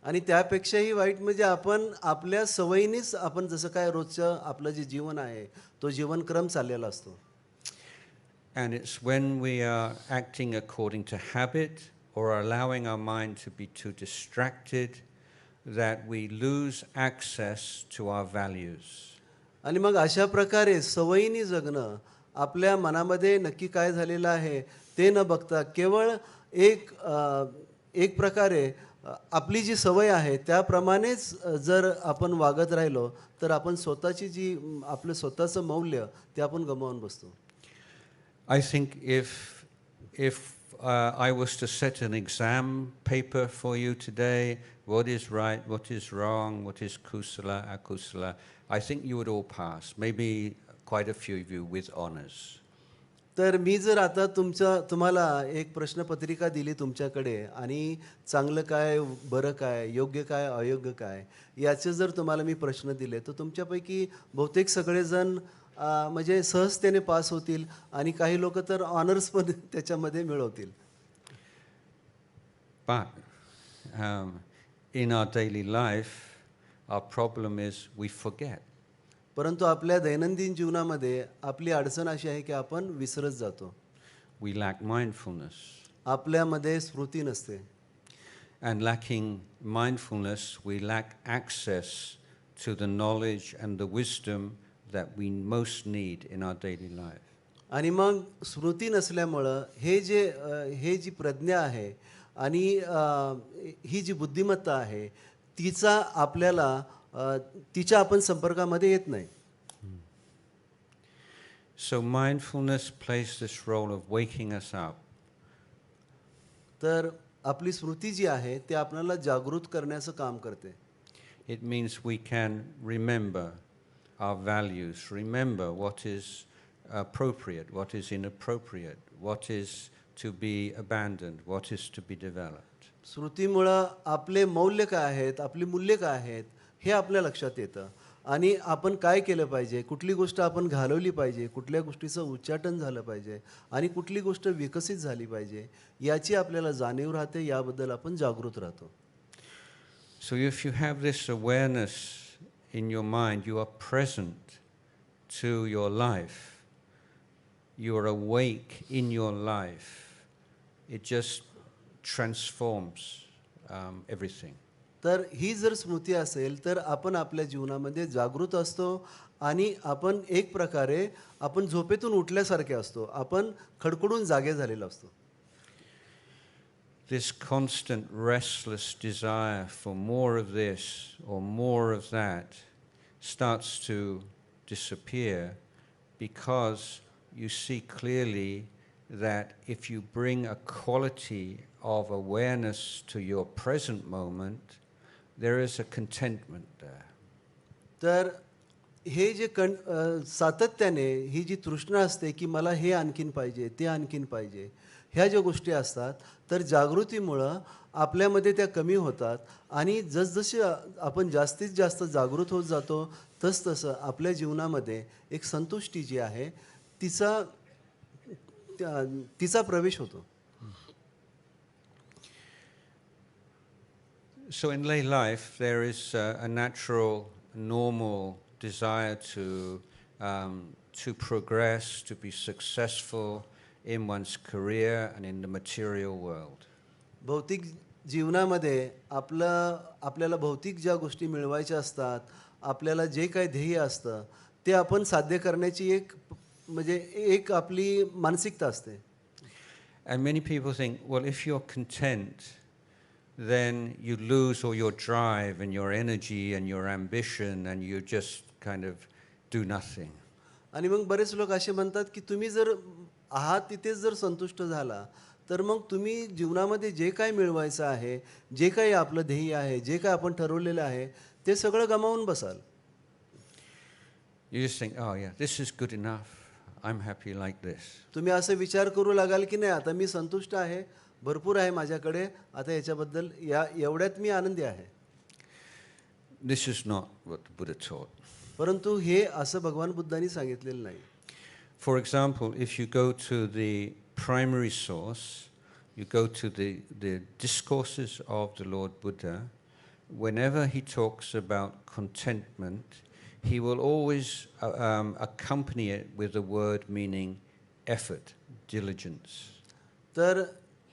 आणि त्यापेक्षाही वाईट म्हणजे आपण आपल्या सवयीनेच आपण जसं काय रोजचं आपलं जे जीवन आहे तो जीवनक्रम चाललेला असतो. And it's when we are acting according to habit or allowing our mind to be too distracted that we lose access to our values. आणि मग अशा प्रकारे सवयीने जगणं, आपल्या मनामध्ये नक्की काय झालेलं आहे ते न बघता केवळ एक प्रकारे आपली जी सवय आहे त्याप्रमाणेच जर आपण वागत राहिलो तर आपण स्वतःची जी आपलं स्वतःचं मौल्य ते आपण गमावून बसतो. I think if I was to set an exam paper for you today, what is right, what is wrong, what is kusala, akusala, I think you would all pass. Maybe quite a few of you with honors. तर मी जर आता तुम्हाला एक प्रश्नपत्रिका दिली तुमच्याकडे आणि चांगलं काय, बरं काय, योग्य काय, अयोग्य काय याचे जर तुम्हाला मी प्रश्न दिले तर तुमच्यापैकी बहुतेक सगळेजण म्हणजे सहजतेने पास होतील आणि काही लोक तर ऑनर्स पण त्याच्यामध्ये मिळवतील. But in our daily life, our problem is we forget. परंतु आपल्या दैनंदिन जीवनामध्ये आपली अडचण अशी आहे की आपण विसरत जातो. We lack mindfulness. आपल्यामध्ये स्मृती नसते. And lacking mindfulness, we lack access to the knowledge and the wisdom that we most need in our daily life. आणि मग स्मृती नसल्यामुळं हे जी प्रज्ञा आहे आणि ही जी बुद्धिमत्ता आहे तिचा तिच्या आपण संपर्कामध्ये येत नाही. So mindfulness plays this role of waking us up. तर आपली स्मृती जी आहे ते आपल्याला जागृत करण्याचं काम करते. It means we can remember our values, remember what is appropriate, what is inappropriate, what is to be abandoned, what is to be developed. स्मृतीमुळं आपले मौल्य काय आहेत, आपली मूल्य काय आहेत हे आपल्या लक्षात येतं आणि आपण काय केलं पाहिजे, कुठली गोष्ट आपण घालवली पाहिजे, कुठल्या गोष्टीचं उच्चाटन झालं पाहिजे आणि कुठली गोष्ट विकसित झाली पाहिजे याची आपल्याला जाणीव राहते. याबद्दल आपण जागृत राहतो. So if you have this awareness in your mind, you are present to your life, you are awake in your life, it just transforms everything. तर ही जर स्मृती असेल तर आपण आपल्या जीवनामध्ये जागृत असतो आणि आपण एक प्रकारे आपण झोपेतून उठल्यासारखे असतो. आपण खडखडून जागे झालेलो असतो. This constant restless desire for more of this or more of that starts to disappear because you see clearly that if you bring a quality of awareness to your present moment, there is a contentment there. तर हे जे सातत्याने ही जी तृष्णा असते की मला हे आणखीन पाहिजे, ते आणखीन पाहिजे, ह्या ज्या गोष्टी असतात तर जागृतीमुळं आपल्यामध्ये त्या कमी होतात आणि जसजसे आपण जास्तीत जास्त जागृत होत जातो तसतसं आपल्या जीवनामध्ये एक संतुष्टी जी आहे तिचा प्रवेश होतो. So in lay life, there is a natural, normal desire to progress, to be successful in one's career and in the material world. भौतिक जीवनामध्ये आपल्याला भौतिक ज्या गोष्टी मिळवायच्या असतात, आपल्याला जे काही ध्येय असतं ते आपण साध्य करण्याची एक आपली मानसिकता असते. And many people think, well, if you're content, then you lose all your drive and your energy and your ambition and you just kind of do nothing. आणि मग बरेच लोक असे म्हणतात की तुम्ही जर आहात तिथेच जर संतुष्ट झाला तर मग तुम्ही जीवनामध्ये जे काय मिळवायचं आहे, जे काही आपलं ध्येय आहे, जे काय आपण ठरवलेलं आहे ते सगळं गमावून बसाल. You just think, oh yeah, this is good enough. I'm happy like this. तुम्ही असं विचार करू लागाल की नाही आता मी संतुष्ट आहे, भरपूर आहे माझ्याकडे, आता याच्याबद्दल एवढ्यात मी आनंदी आहे. This is not what the Buddha taught. परंतु हे असं भगवान बुद्धांनी सांगितलेलं नाही. For example, if you go to the primary source, you go to the discourses of the Lord Buddha, whenever he talks about contentment, he will always accompany it with the word meaning effort, diligence. तर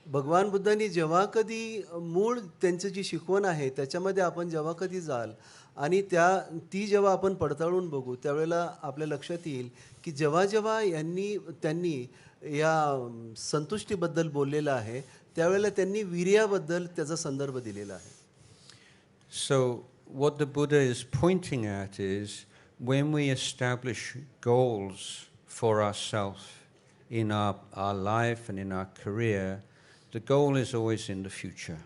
भगवान बुद्धांनी जेव्हा कधी मूळ त्यांची जी शिकवण आहे त्याच्यामध्ये आपण जेव्हा कधी जाल आणि ती जेव्हा आपण पडताळून बघू त्यावेळेला आपल्या लक्षात येईल की जेव्हा जेव्हा त्यांनी या संतुष्टीबद्दल बोललेलं आहे त्यावेळेला त्यांनी वीर्याबद्दल त्याचा संदर्भ दिलेला आहे. So what the Buddha is pointing at is when we establish goals for ourselves in our life and in our career, the goal is always in the future.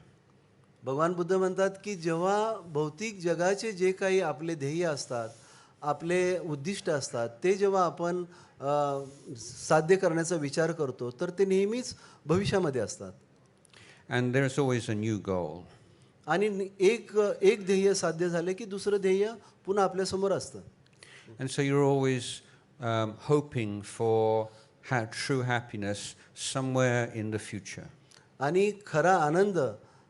भगवान बुद्ध म्हणतात की जेव्हा भौतिक जगाचे जे काही आपले ध्येय असतात, आपले उद्दिष्ट असतात ते जेव्हा आपण साध्य करण्याचा विचार करतो तर ते नेहमीच भविष्यामध्ये असतात. And there's always a new goal. आणि एक ध्येय साध्य झाले की दुसरं ध्येय पुन्हा आपल्यासमोर असतं. And so you're always hoping for true happiness somewhere in the future. आणि खरा आनंद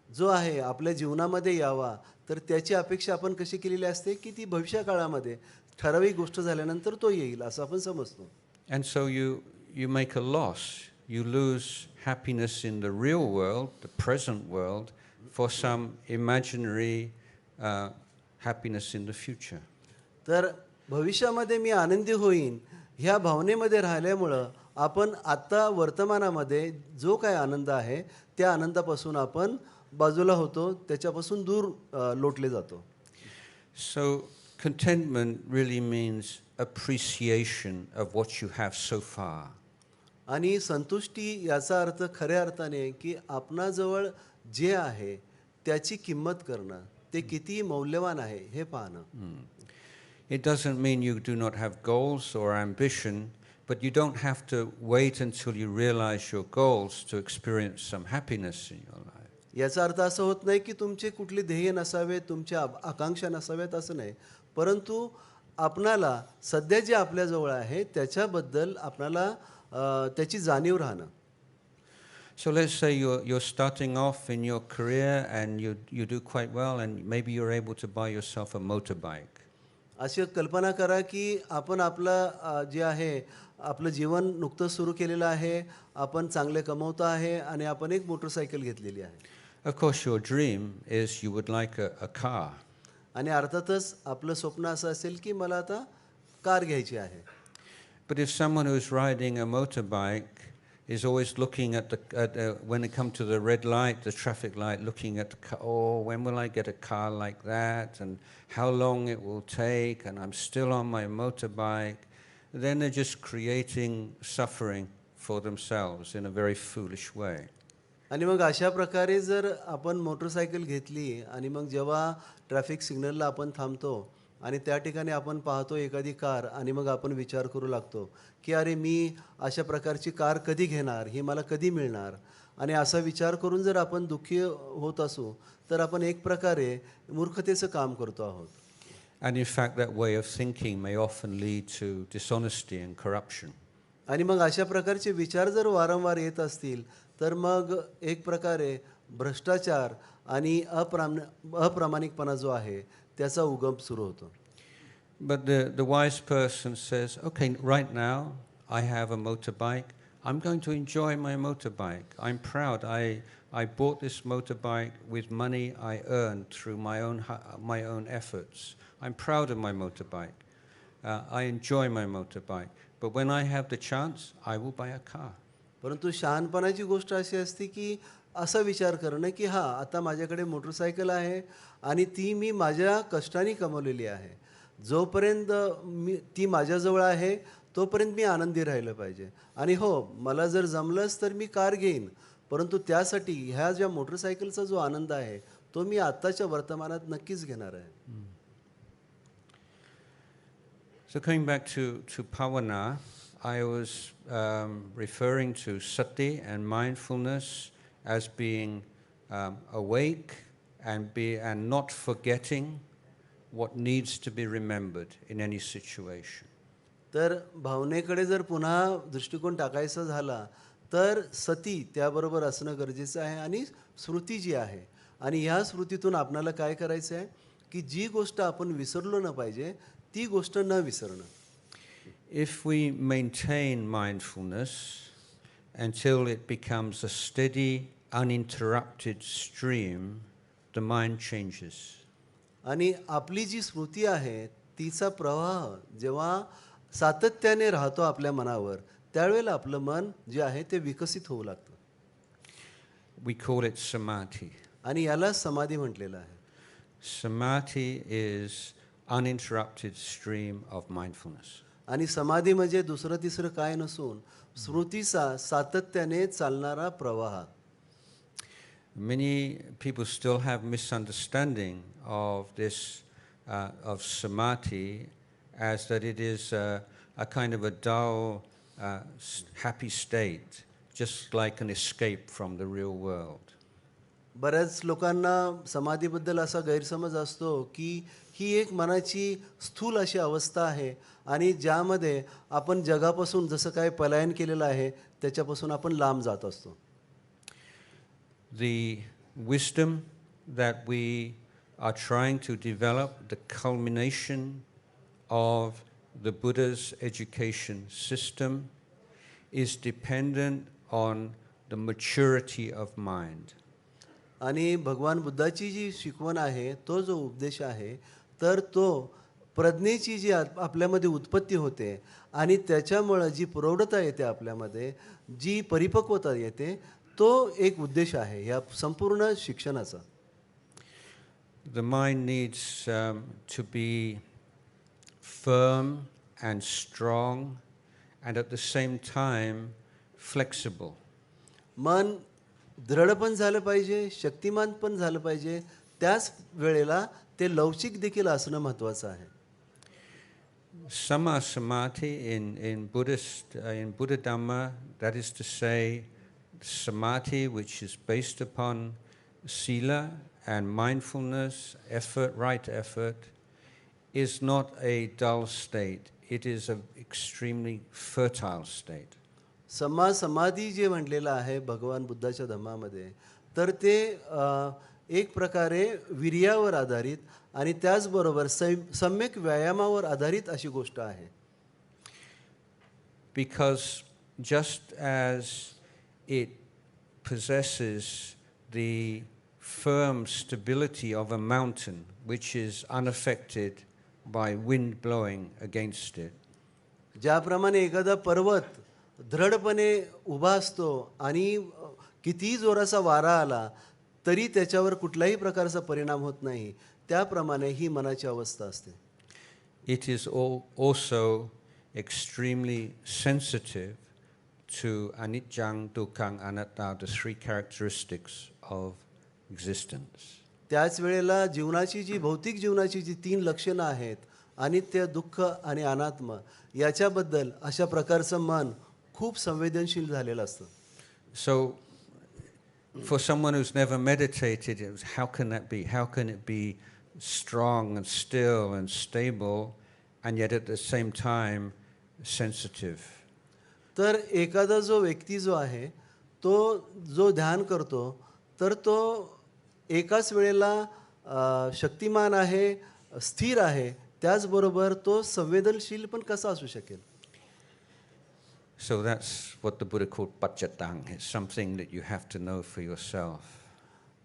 जो आहे आपल्या जीवनामध्ये यावा तर त्याची अपेक्षा आपण कशी केलेली असते की ती भविष्यकाळामध्ये ठराविक गोष्ट झाल्यानंतर तो येईल असं आपण समजतो. And so you make a loss you lose happiness in the real world, the present world, for some imaginary happiness in the future. तर भविष्यामध्ये मी आनंदी होईन ह्या भावनेमध्ये राहिल्यामुळं आपण आत्ता वर्तमानामध्ये जो काय आनंद आहे त्या आनंदापासून आपण बाजूला होतो, त्याच्यापासून दूर लोटले जातो. So contentment really means appreciation of what you have so far. आणि संतुष्टी याचा अर्थ खऱ्या अर्थाने की आपणाजवळ जे आहे त्याची किंमत करणं, ते किती मौल्यवान आहे हे पाहणं. It doesn't mean you do not have goals or ambition, but you don't have to wait until you realize your goals to experience some happiness in your life. याचा अर्थ असं होत नाही की तुमचे कुठले ध्येय नसावेत, तुमच्या आकांक्षा नसाव्यात असं नाही, परंतु आपणाला सध्या जे आपल्याजवळ आहे त्याच्याबद्दल आपणाला त्याची जाणीव राहणं. So let's say you're starting off in your career and you do quite well, and maybe you're able to buy yourself a motorbike. अशी कल्पना करा की आपण आपलं जे आहे आपलं जीवन नुकतंच सुरू केलेलं आहे, आपण चांगले कमवतो आहे आणि आपण एक मोटरसायकल घेतलेली आहे. Of course, your dream is you would like a car. आणि अर्थातच आपलं स्वप्न असं असेल की मला आता कार घ्यायची आहे. But if someone who's riding a motorbike is always looking at when they come to the red light, the traffic light, looking at the car, oh, when will I get a car like that, and how long it will take, and I'm still on my motorbike, then they're just creating suffering for themselves in a very foolish way. आणि मग अशा प्रकारे जर आपण motorcycle घेतली आणि मग जेव्हा ट्रॅफिक सिग्नलला आपण थांबतो आणि त्या ठिकाणी आपण पाहतो एखादी कार आणि मग आपण विचार करू लागतो की अरे मी अशा प्रकारची कार कधी घेणार, ही मला कधी मिळणार, आणि असा विचार करून जर आपण दुःखी होत असू तर आपण एक प्रकारे मूर्खतेचं काम करतो आहोत. And in fact, that way of thinking may often lead to dishonesty and corruption. आणि मग अशा प्रकारचे विचार जर वारंवार येत असतील तर मग एक प्रकारे भ्रष्टाचार आणि अप्रामाणिकपणा जो आहे त्याचा उगम सुरू होतो. But the wise person says, okay, right now I have a motorbike. I'm going to enjoy my motorbike. I'm proud. I bought this motorbike with money I earned through my own efforts. I'm proud of my motorbike. I enjoy my motorbike. But when I have the chance, I will buy a car. परंतु शहाणपणाची गोष्ट अशी असते की असा विचार करणं की हां आता माझ्याकडे मोटरसायकल आहे आणि ती मी माझ्या कष्टाने कमवलेली आहे, जोपर्यंत ती माझ्याजवळ आहे तोपर्यंत मी आनंदी राहिलं पाहिजे, आणि हो मला जर जमलंच तर मी कार घेईन, परंतु त्यासाठी ह्या ज्या मोटरसायकलचा जो आनंद आहे तो मी आत्ताच्या वर्तमानात नक्कीच घेणार आहे. So coming back to Pavana, I was referring to sati and mindfulness as being awake and not forgetting what needs to be remembered in any situation. तर भावनेकडे जर पुन्हा दृष्टिकोन टाकायचा झाला तर सती त्याबरोबर असणं गरजेचं आहे, आणि स्मृती जी आहे, आणि ह्या स्मृतीतून आपणाला काय करायचं आहे की जी गोष्ट आपण विसरलो न पाहिजे ती गोष्ट न विसरणं. If we maintain mindfulness until it becomes a steady, uninterrupted stream, the mind changes. आणि आपली जी स्मृती आहे तिचा प्रवाह जेव्हा सातत्याने राहतो आपल्या मनावर त्यावेळेला आपलं मन जे आहे ते विकसित होऊ लागतं. We call it samadhi. आणि याला समाधी म्हटलेलं आहे. Samadhi is uninterrupted stream of mindfulness. आणि समाधी म्हणजे दुसरं तिसरं काय नसून स्मृतीचा सातत्याने चालणारा प्रवाह. Many people still have misunderstanding of this, of samadhi, as that it is a kind of a dull, happy state, just like an escape from the real world. बऱ्याच लोकांना समाधीबद्दल असा गैरसमज असतो की ही एक मनाची स्थूल अशी अवस्था आहे आणि ज्यामध्ये आपण जगापासून जसं काय पलायन केलेलं आहे त्याच्यापासून आपण लांब जात असतो. The wisdom that we are trying to develop, the culmination of the Buddha's education system, is dependent on the maturity of mind. आणि भगवान बुद्धाची जी शिकवण आहे, तो जो उपदेश आहे, तर तो प्रज्ञेची जी आपल्यामध्ये उत्पत्ती होते आणि त्याच्यामुळं जी प्रौढता येते आपल्यामध्ये, जी परिपक्वता येते, तो एक उद्देश आहे या संपूर्ण शिक्षणाचा. The mind needs to be firm and strong and at the same time flexible. मन दृढ पण झालं पाहिजे, शक्तिमान पण झालं पाहिजे, त्याच वेळेला ते लवचिक देखील असणं महत्त्वाचं आहे. Samma samadhi in Buddha Dhamma, that is to say, samadhi which is based upon sila and mindfulness, effort, right effort, is not a dull state. It is an extremely fertile state. सम्मा समाधी जे म्हटलेलं आहे भगवान बुद्धाच्या धम्मामध्ये, तर ते एक प्रकारे वीर्यावर आधारित आणि त्याचबरोबर सम्यक व्यायामावर आधारित अशी गोष्ट आहे. Because just as it possesses the firm stability of a mountain which is unaffected by wind blowing against it, ज्याप्रमाणे एखादा पर्वत दृढपणे उभा असतो आणि कितीही जोराचा वारा आला तरी त्याच्यावर कुठल्याही प्रकारचा परिणाम होत नाही, त्याप्रमाणे ही मनाची अवस्था असते. it is also extremely sensitive to anicca, dukkha, anatta, the three characteristics of existence. त्याच वेळेला जीवनाची जी भौतिक जीवनाची जी 3 लक्षणं आहेत, अनित्य, दुःख आणि अनात्म, याच्याबद्दल अशा प्रकारचं मन खूप संवेदनशील झालेलं असतं. So for someone who's never meditated, how can that be? How can it be strong and still and stable and yet at the same time sensitive? तर एखादा जो व्यक्ती जो आहे, तो जो ध्यान करतो, तर तो एकाच वेळेला शक्तिमान आहे, स्थिर आहे, त्याचबरोबर तो संवेदनशील पण कसा असू शकेल? So that's what the Buddha called pachatang. It's something that you have to know for yourself.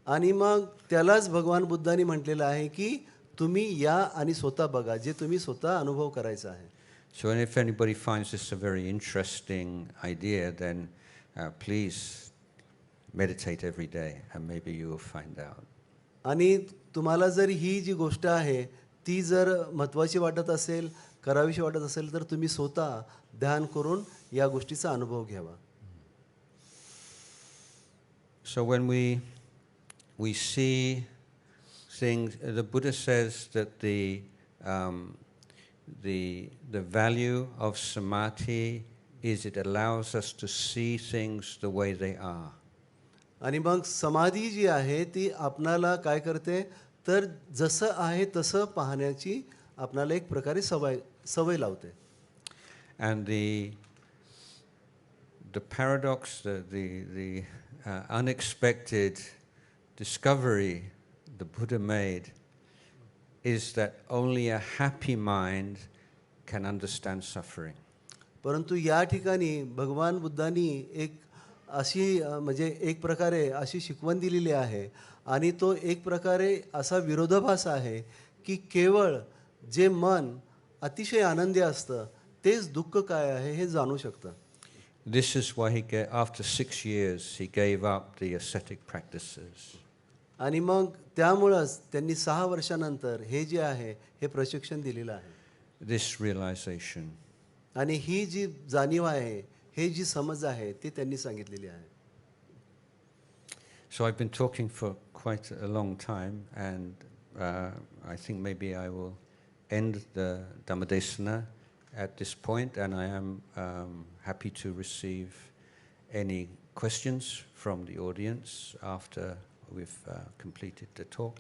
आणि मग त्यालाच भगवान बुद्धांनी म्हटलेलं आहे की तुम्ही या आणि स्वतः बघा, जे तुम्ही स्वतः अनुभव करायचा आहे. So if anybody finds this a very interesting idea, then please meditate every day and maybe you will find out. आणि तुम्हाला जर ही जी गोष्ट आहे ती जर महत्त्वाची वाटत असेल, करावीशी वाटत असेल, तर तुम्ही स्वतः ध्यान करून या गोष्टीचा अनुभव घ्यावा. So when we see things, the Buddha says that the value of samadhi is it allows us to see things the way they are. आणि मग समाधी जी आहे ती आपणाला काय करते, तर जसं आहे तसं पाहण्याची आपणाला एक प्रकारे सवय लावते. And the paradox, the unexpected discovery the Buddha made is that only a happy mind can understand suffering. परंतु या ठिकाणी भगवान बुद्धांनी एक अशी म्हणजे एक प्रकारे अशी शिकवण दिलेली आहे आणि तो एक प्रकारे असा विरोधाभास आहे की केवळ जे मन अतिशय आनंदी असतं तेच दुःख काय आहे हे जाणू शकतं. This is why after 6 years he gave up the ascetic practices. आणि मग त्यामुळंच त्यांनी 6 वर्षानंतर हे जे आहे हे प्रशिक्षण दिलेलं आहे. This realization. आणि ही जी जाणीव आहे, हे जी समज आहे ती त्यांनी सांगितलेली आहे. So I've been talking for quite a long time and I think maybe I will end the Dhammadesana at this point, and I am happy to receive any questions from the audience after we've completed the talk.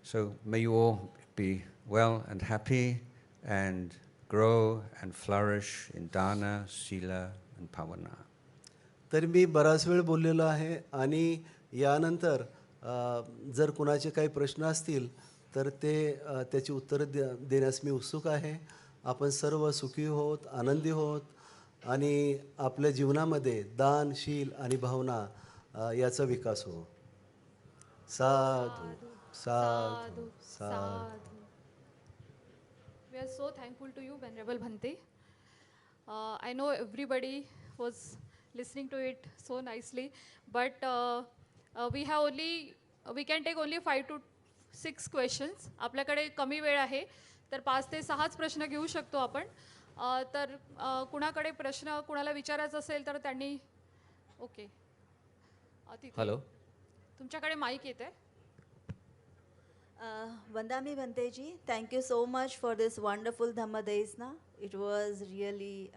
So may you all be well and happy and grow and flourish in dana, sila and pavana. तर मी बराच वेळ बोललेलो आहे आणि यानंतर जर कुणाचे काही प्रश्न असतील तर ते त्याची उत्तरं देण्यास मी उत्सुक आहे. आपण सर्व सुखी होत, आनंदी होत आणि आपल्या जीवनामध्ये दान, शील आणि भावना याचा विकास हो. साधू साधू Sadhu, साधू. sadhu. We are so thankful to you, Venerable Bhante. I know everybody was listening to it so nicely, but we have only we can take only 5 to 6 questions. आपल्याकडे कमी वेळ आहे, तर 5 ते 6च प्रश्न घेऊ शकतो आपण. तर कुणाकडे प्रश्न कुणाला विचारायचा असेल तर त्यांनी ओके. तिथे हॅलो. तुमच्याकडे माईक येते. Vandami Bhanteji, thank you so much for this wonderful Dhamma days. Na? It was really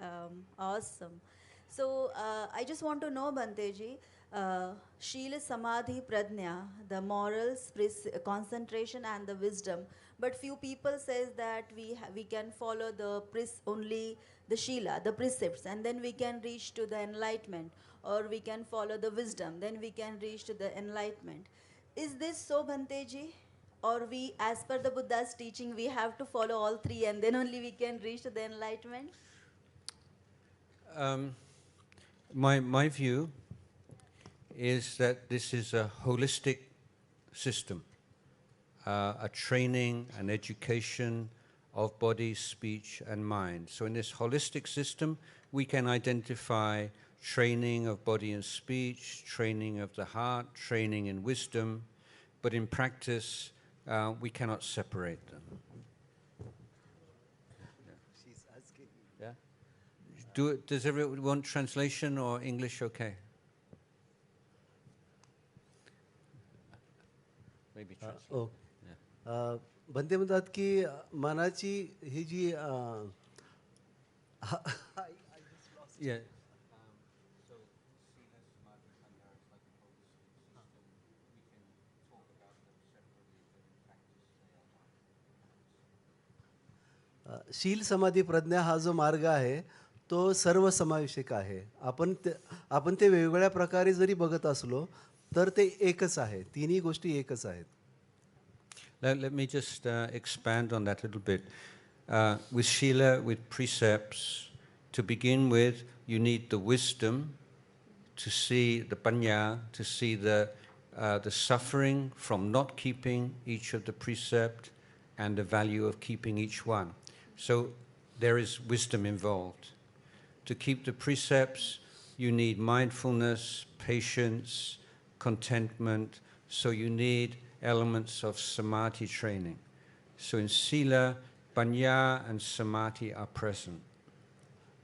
awesome. So I just want to know, Bhanteji, Shila, Samadhi, Pradnya, the morals, concentration and the wisdom. But few people says that we can follow only the Shila, the precepts, and then we can reach to the enlightenment, or we can follow the wisdom, then we can reach to the enlightenment. Is this so, Bhanteji? Or we, as per the Buddha's teaching, we have to follow all three and then only we can reach to the enlightenment? My view is that this is a holistic system, a training, an education of body, speech, and mind. So in this holistic system, we can identify training of body and speech, training of the heart, training in wisdom, but in practice, we cannot separate them. Yeah. Does everyone want translation or English? Okay. Maybe translation. बंदे म्हणतात की मनाची ही जी Yeah. शील समाधी प्रज्ञा हा जो मार्ग आहे तो सर्वसमावेशक आहे. आपण ते वेगवेगळ्या प्रकारे जरी बघत असलो तर ते एकच आहे. तिन्ही गोष्टी एकच आहेत. Let me just expand on that a little bit. With Shila, with precepts, to begin with, you need the wisdom to see the panya, to see the suffering from not keeping each of the precept and the value of keeping each one. So there is wisdom involved. To keep the precepts, you need mindfulness, patience, contentment. So you need elements of samadhi training. So in Sila, Panya and Samadhi are present.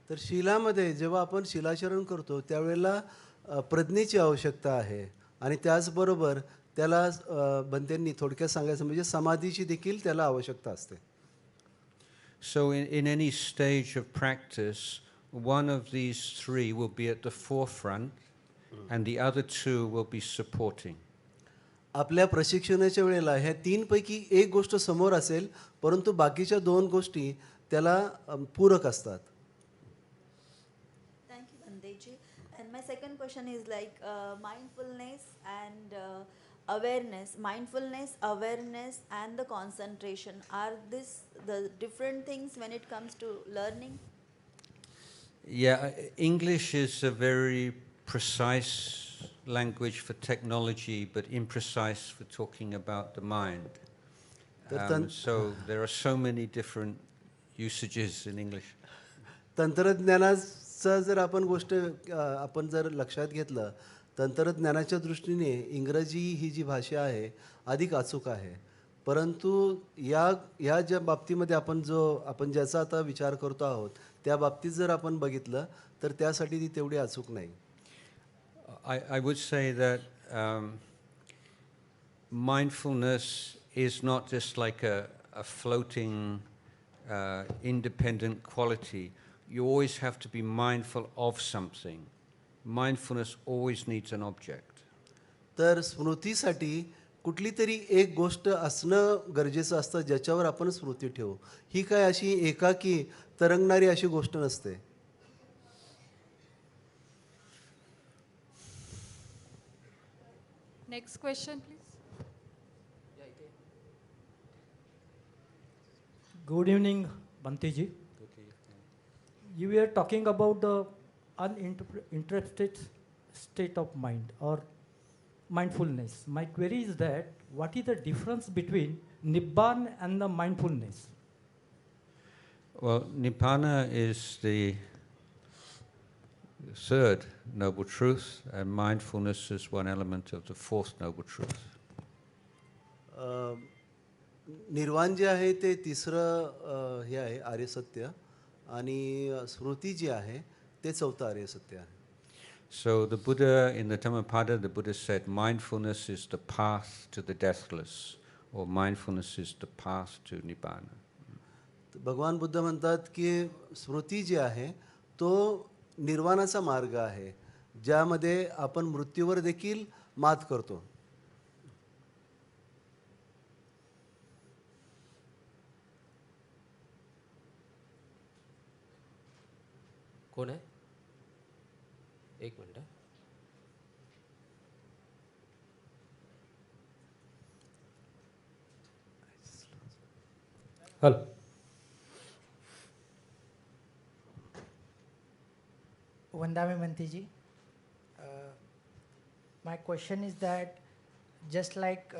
तर शीलामध्ये जेव्हा आपण शीलाचरण करतो त्यावेळेला प्रज्ञेची आवश्यकता आहे आणि त्याचबरोबर त्याला बंतेंनी थोडक्यात सांगायचं म्हणजे समाधीची देखील त्याला आवश्यकता असते. So in any stage of practice, one of these three will be at the forefront and the other two will be supporting. आपल्या प्रशिक्षणाच्या वेळेला ह्या तीनपैकी एक गोष्ट समोर असेल परंतु बाकीच्या दोन गोष्टी त्याला पूरक असतात. Thank you, Bhanteji. And my second question is like mindfulness and mindfulness, awareness, and the concentration. Are this the different things when it comes to learning? Yeah, English is a very precise language for technology, but imprecise for talking about the mind. So there are so many different usages in English. तंत्रज्ञानाचा जर आपण जर लक्षात घेतलं तंत्रज्ञानाच्या दृष्टीने इंग्रजी ही जी भाषा आहे अधिक अचूक आहे. परंतु या ज्या बाबतीमध्ये आपण ज्याचा आता विचार करतो आहोत त्या बाबतीत जर आपण बघितलं तर त्यासाठी ती तेवढी अचूक नाही. I would say that mindfulness is not just like a floating independent quality. You always have to be mindful of something. Mindfulness always needs an object. तर स्मृतीसाठी कुठली तरी एक गोष्ट असणं गरजेचं असतं ज्याच्यावर आपण स्मृती ठेवू. ही काय अशी एकाकी तरंगणारी अशी गोष्ट नसते. Next question please. Good evening Bhanteji. you were talking about the uninterested state of mind or mindfulness. My query is that what is the difference between Nibbana and the mindfulness? Well, Nibbana is the third noble truth, and mindfulness is one element of the fourth noble truth. निर्वाण जे आहे ते तिसरं हे आहे आर्य सत्य आणि स्मृती जी आहे ते चौथं आर्य सत्य आहे. So the Buddha, in the Dhammapada, the Buddha said mindfulness is the path to the deathless, or mindfulness is the path to Nibbana. भगवान बुद्ध म्हणतात की स्मृती जी आहे तो निर्वाणाचा मार्ग आहे ज्यामध्ये आपण मृत्यूवर देखील मात करतो. कोण आहे? एक minute. Hello. Vandame Mantiji, my question is that just like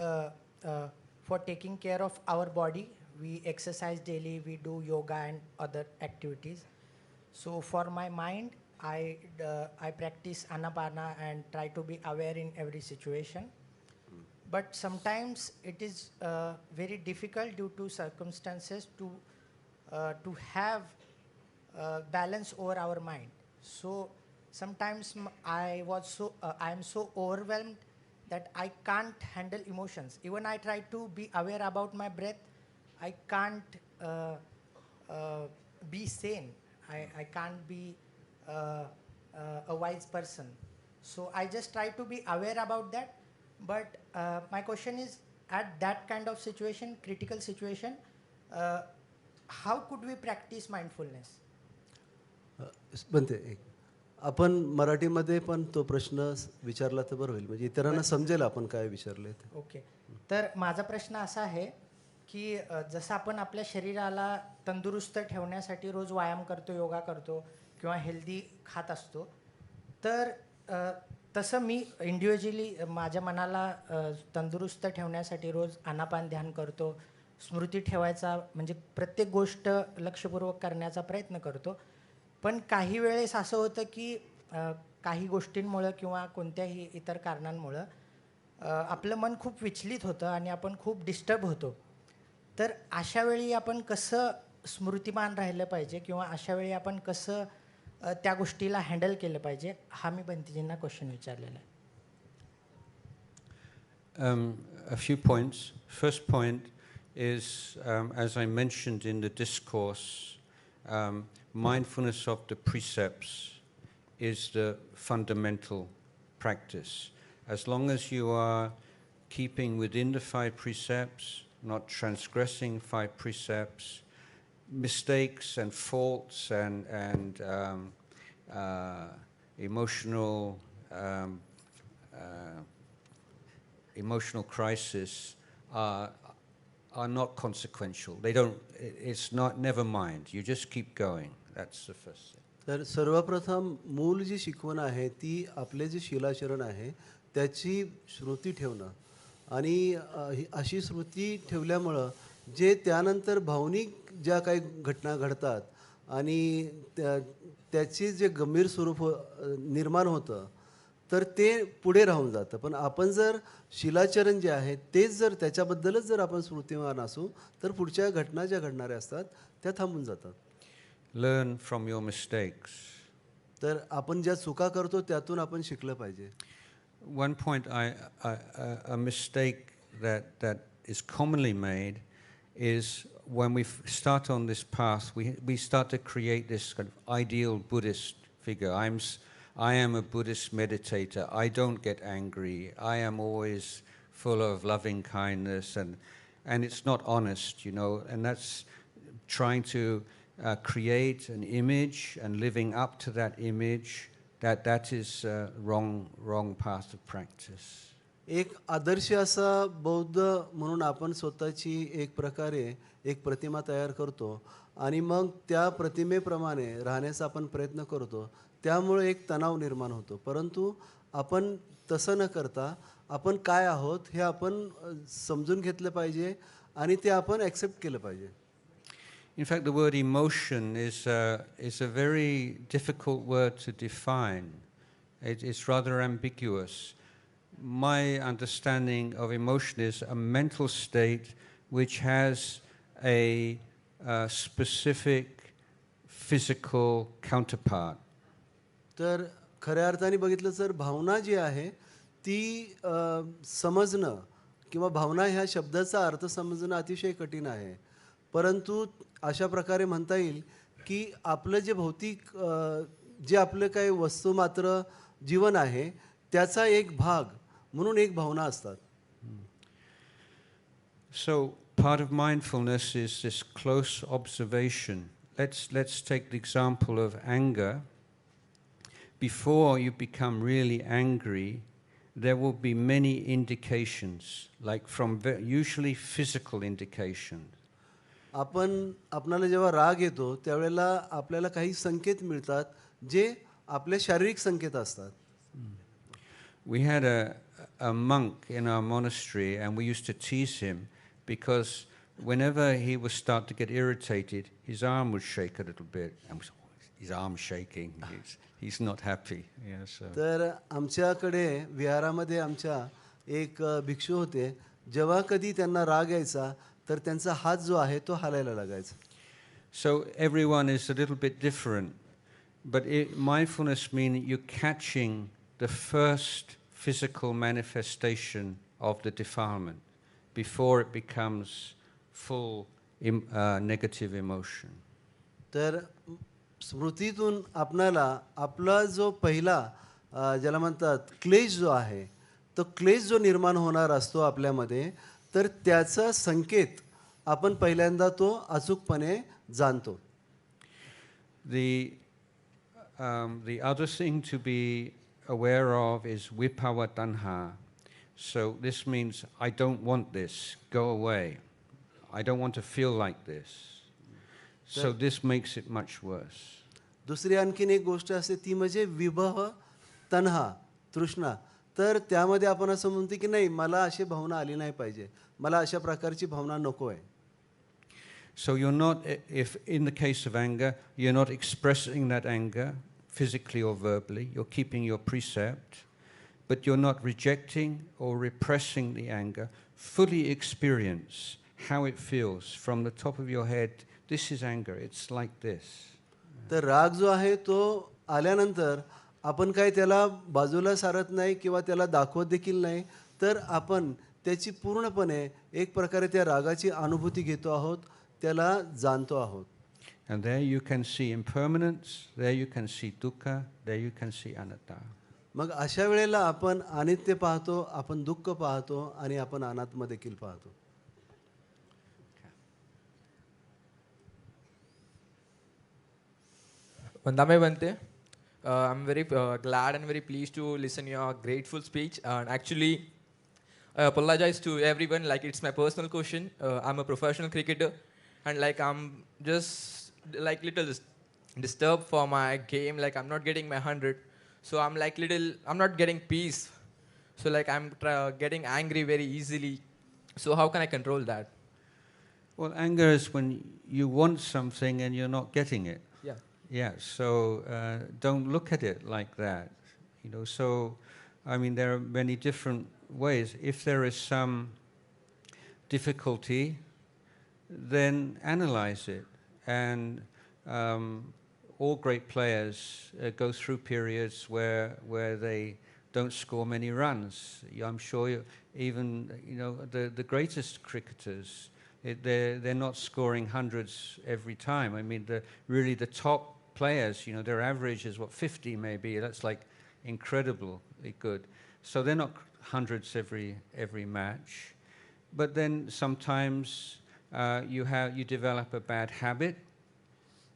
for taking care of our body, we exercise daily, we do yoga and other activities. So for my mind, I practice anapana and try to be aware in every situation. But sometimes it is very difficult due to circumstances to have balance over our mind. So sometimes I am so overwhelmed that I can't handle emotions. Even I try to be aware about my breath, I can't be sane. I can't be a wise person. So I just try to be aware about that. But my question is, at that kind of situation, critical situation, how could we practice mindfulness? बनते एक आपण मराठीमध्ये पण तो प्रश्न विचारला तर बरं होईल म्हणजे इतरांना समजेल आपण काय विचारले ते. ओके. तर माझा प्रश्न असा आहे की जसं आपण आपल्या शरीराला तंदुरुस्त ठेवण्यासाठी रोज व्यायाम करतो, योगा करतो किंवा हेल्दी खात असतो, तर तसं मी इंडिव्हिज्युअली माझ्या मनाला तंदुरुस्त ठेवण्यासाठी रोज आनापान ध्यान करतो, स्मृती ठेवायचा म्हणजे प्रत्येक गोष्ट लक्षपूर्वक करण्याचा प्रयत्न करतो. पण काही वेळेस असं होतं की काही गोष्टींमुळं किंवा कोणत्याही इतर कारणांमुळं आपलं मन खूप विचलित होतं आणि आपण खूप डिस्टर्ब होतो. तर अशा वेळी आपण कसं स्मृतिमान राहिलं पाहिजे किंवा अशा वेळी आपण कसं त्या गोष्टीला हँडल केलं पाहिजे, हा मी बंतीजींना क्वेश्चन विचारलेला आहे. A few points. First point is, as I mentioned in the discourse, mindfulness of the precepts is the fundamental practice. As long as you are keeping within the 5 precepts, not transgressing 5 precepts, mistakes and faults and emotional crisis are not consequential. They don't. It's not. Never mind. You just keep going. That's the first thing. तर सर्वप्रथम मूल जी शिकवण आहे ती आपले जे शिलाचरण आहे त्याची स्मृती ठेवणं आणि अशी स्मृती ठेवल्यामुळं जे त्यानंतर भावनिक ज्या काही घटना घडतात आणि त्याची जे गंभीर स्वरूप निर्माण होतं तर ते पुढे राहून जातं. पण आपण जर शिलाचरण जे आहे तेच जर त्याच्याबद्दलच जर आपण स्मृतिमान असू तर पुढच्या घटना ज्या घडणाऱ्या असतात त्या थांबून जातात. Learn from your mistakes. तर आपण ज्या चुका करतो त्यातून आपण शिकलं पाहिजे. One point, a mistake that is commonly made is when we start on this path, we start to create this kind of ideal Buddhist figure. I am a Buddhist meditator. I don't get angry. I am always full of loving kindness, and it's not honest, you know. And that's trying to create an image and living up to that image. That is wrong path of practice. एक आदर्श असा बौद्ध म्हणून आपण स्वतःची एक प्रकारे एक प्रतिमा तयार करतो आणि मग त्या प्रतिमेप्रमाणे राहण्याचा आपण प्रयत्न करतो. त्यामुळे एक तणाव निर्माण होतो. परंतु आपण तसं न करता आपण काय आहोत हे आपण समजून घेतलं पाहिजे आणि ते आपण ॲक्सेप्ट केलं पाहिजे. In fact, the word emotion is a very difficult word to define. It's rather ambiguous. My understanding of emotion is a mental state which has a specific physical counterpart. तर खऱ्या अर्थाने बघितलं तर भावना जी आहे ती समजणं किंवा भावना ह्या शब्दाचा अर्थ समजणं अतिशय कठीण आहे. परंतु अशा प्रकारे म्हणता येईल की आपलं जे भौतिक जे आपलं काही वस्तुमात्र जीवन आहे त्याचा एक भाग म्हणून एक भावना असतात. So part of mindfulness is this close observation. Let's take the example of anger. Before you become really angry, there will be many indications, like from usually physical indications. आपणाला जेव्हा राग येतो त्यावेळेला आपल्याला काही संकेत मिळतात जे आपले शारीरिक संकेत असतात. We had a monk in our monastery, and we used to tease him because whenever he would start to get irritated, his arm would shake a little bit, and his arm shaking. He's not happy. Yeah, so. तर आमच्याकडे विहारामध्ये आमच्या एक भिक्षू होते. जेव्हा कधी त्यांना राग यायचा तर त्यांचा हात जो आहे तो हालायला लागायचा. So everyone is a little bit different, but mindfulness means you're catching the first physical manifestation of the defilement before it becomes full negative emotion. तर स्मृतीतून आपणाला आपला जो पहिला ज्याला म्हणतात क्लेश जो आहे तो क्लेश जो निर्माण होणार असतो आपल्यामध्ये तर त्याचा संकेत आपण पहिल्यांदा तो अचूकपणे जाणतो. The other thing to be aware of is viphava tanha. So this means I don't want this, go away. I don't want to feel like this. So this makes it much worse. दुसरी आणखीन एक गोष्ट असते ती म्हणजे विभव तन्हा तृष्णा. तर त्यामध्ये आपण असं म्हणतो की नाही मला अशी भावना आली नाही पाहिजे, मला अशा प्रकारची भावना नको आहे. So you're not, if in the case of anger, you're not expressing that anger physically or verbally, you're keeping your precept, but you're not rejecting or repressing the anger. Fully experience how it feels from the top of your head. This is anger, it's like this. तर राग जो आहे तो आल्यानंतर आपण काय त्याला बाजूला सारत नाही किंवा त्याला दाखवत देखील नाही, तर आपण त्याची पूर्णपणे एक प्रकारे त्या रागाची अनुभूती घेतो आहोत, त्याला जाणतो आहोत. And there you can see impermanence, there you can see dukkha, there you can see anatta. मग अशा वेळेला आपण अनित्य पाहतो, आपण दुःख पाहतो आणि आपण अनात्म देखील पाहतो. Vandame Bante, I'm very glad and very pleased to listen your grateful speech. And actually, I apologize to everyone. Like it's my personal question. I'm a professional cricketer, and like I'm just like little disturbed for my game. Like I'm not getting my 100, so I'm like I'm not getting peace. So like I'm getting angry very easily. So how can I control that? Well, anger is when you want something and you're not getting it. Yeah. Yeah, so don't look at it like that. So, I mean, there are many different ways. If there is some difficulty, then analyze it. And all great players go through periods where they don't score many runs. I'm sure even, the greatest cricketers, they're not scoring hundreds every time. I mean, really the top players, their average is 50 maybe. That's like incredibly good. So they're not hundreds every match. But then sometimes you develop a bad habit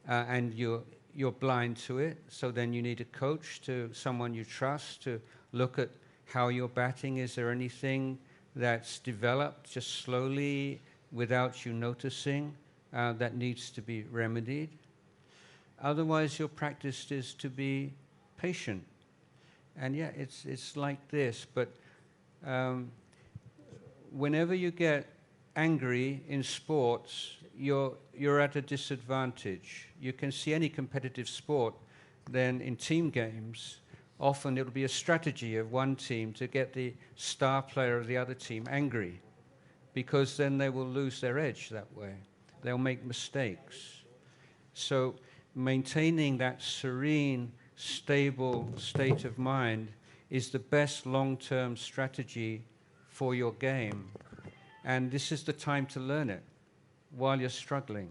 and you're blind to it. So then you need a coach, someone you trust, to look at how you're batting? Is there anything that's developed just slowly without you noticing that needs to be remedied? Otherwise, your practice is to be patient. And yeah, it's like this, but whenever you get angry in sports, you're at a disadvantage. You can see any competitive sport, then in team games, often it'll be a strategy of one team to get the star player of the other team angry, because then they will lose their edge that way. They'll make mistakes. So maintaining that serene, stable state of mind is the best long-term strategy for your game. And this is the time to learn it while you're struggling.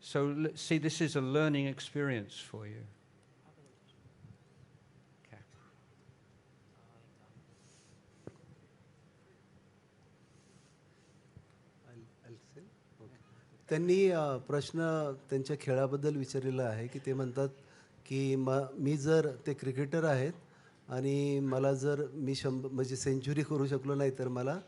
So see, this is a learning experience for you. Okay. त्यांनी प्रश्न त्यांच्या खेळाबद्दल विचारलेला आहे की ते म्हणतात की मी जर ते क्रिकेटर आहेत आणि मला जर मी म्हणजे सेंचुरी करू शकलो नाही तर मला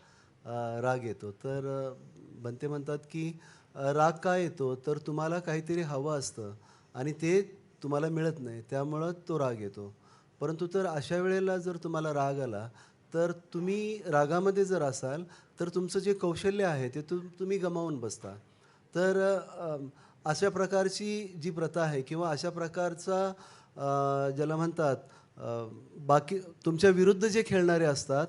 राग येतो. तर बनते म्हणतात की राग का येतो, तर तुम्हाला काहीतरी हवं असतं आणि ते तुम्हाला मिळत नाही, त्यामुळं तो राग येतो. परंतु तर अशा वेळेला जर तुम्हाला राग आला तर तुम्ही रागामध्ये जर असाल तर तुमचं जे कौशल्य आहे ते तुम्ही गमावून बसता. तर अशा प्रकारची जी प्रथा आहे किंवा अशा प्रकारचा ज्याला म्हणतात बाकी तुमच्या विरुद्ध जे खेळणारे असतात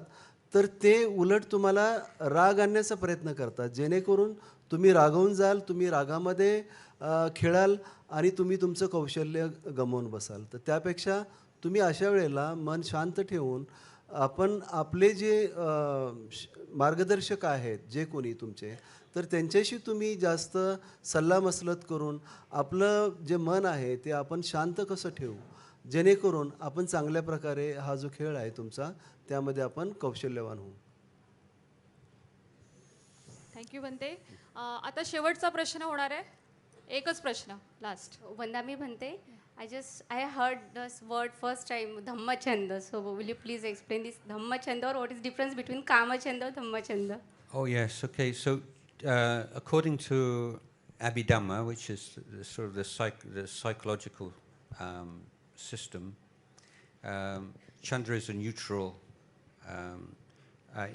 तर ते उलट तुम्हाला राग आणण्याचा प्रयत्न करतात, जेणेकरून तुम्ही रागावून जाल, तुम्ही रागामध्ये खेळाल आणि तुम्ही तुमचं कौशल्य गमावून बसाल. तर त्यापेक्षा तुम्ही अशा वेळेला मन शांत ठेवून आपण आपले जे मार्गदर्शक आहेत जे कोणी तुमचे, तर त्यांच्याशी तुम्ही जास्त सल्लामसलत करून आपलं जे मन आहे ते आपण शांत कसं ठेवू, जेणेकरून आपण चांगल्या प्रकारे हा जो खेळ आहे तुमचा त्यामध्ये आपण कौशल्यवान होऊ. थँक्यू बनते. आता शेवटचा प्रश्न होणार आहे, एकच प्रश्न लास्ट. वंदामी बनते. I heard this word first time, Dhamma Chanda. So will you please explain this Dhamma Chanda, or what is difference between Kama Chanda and Dhamma Chanda? Oh yes, okay. So according to Abhidhamma, which is sort of the psychological system, Chandra is a neutral.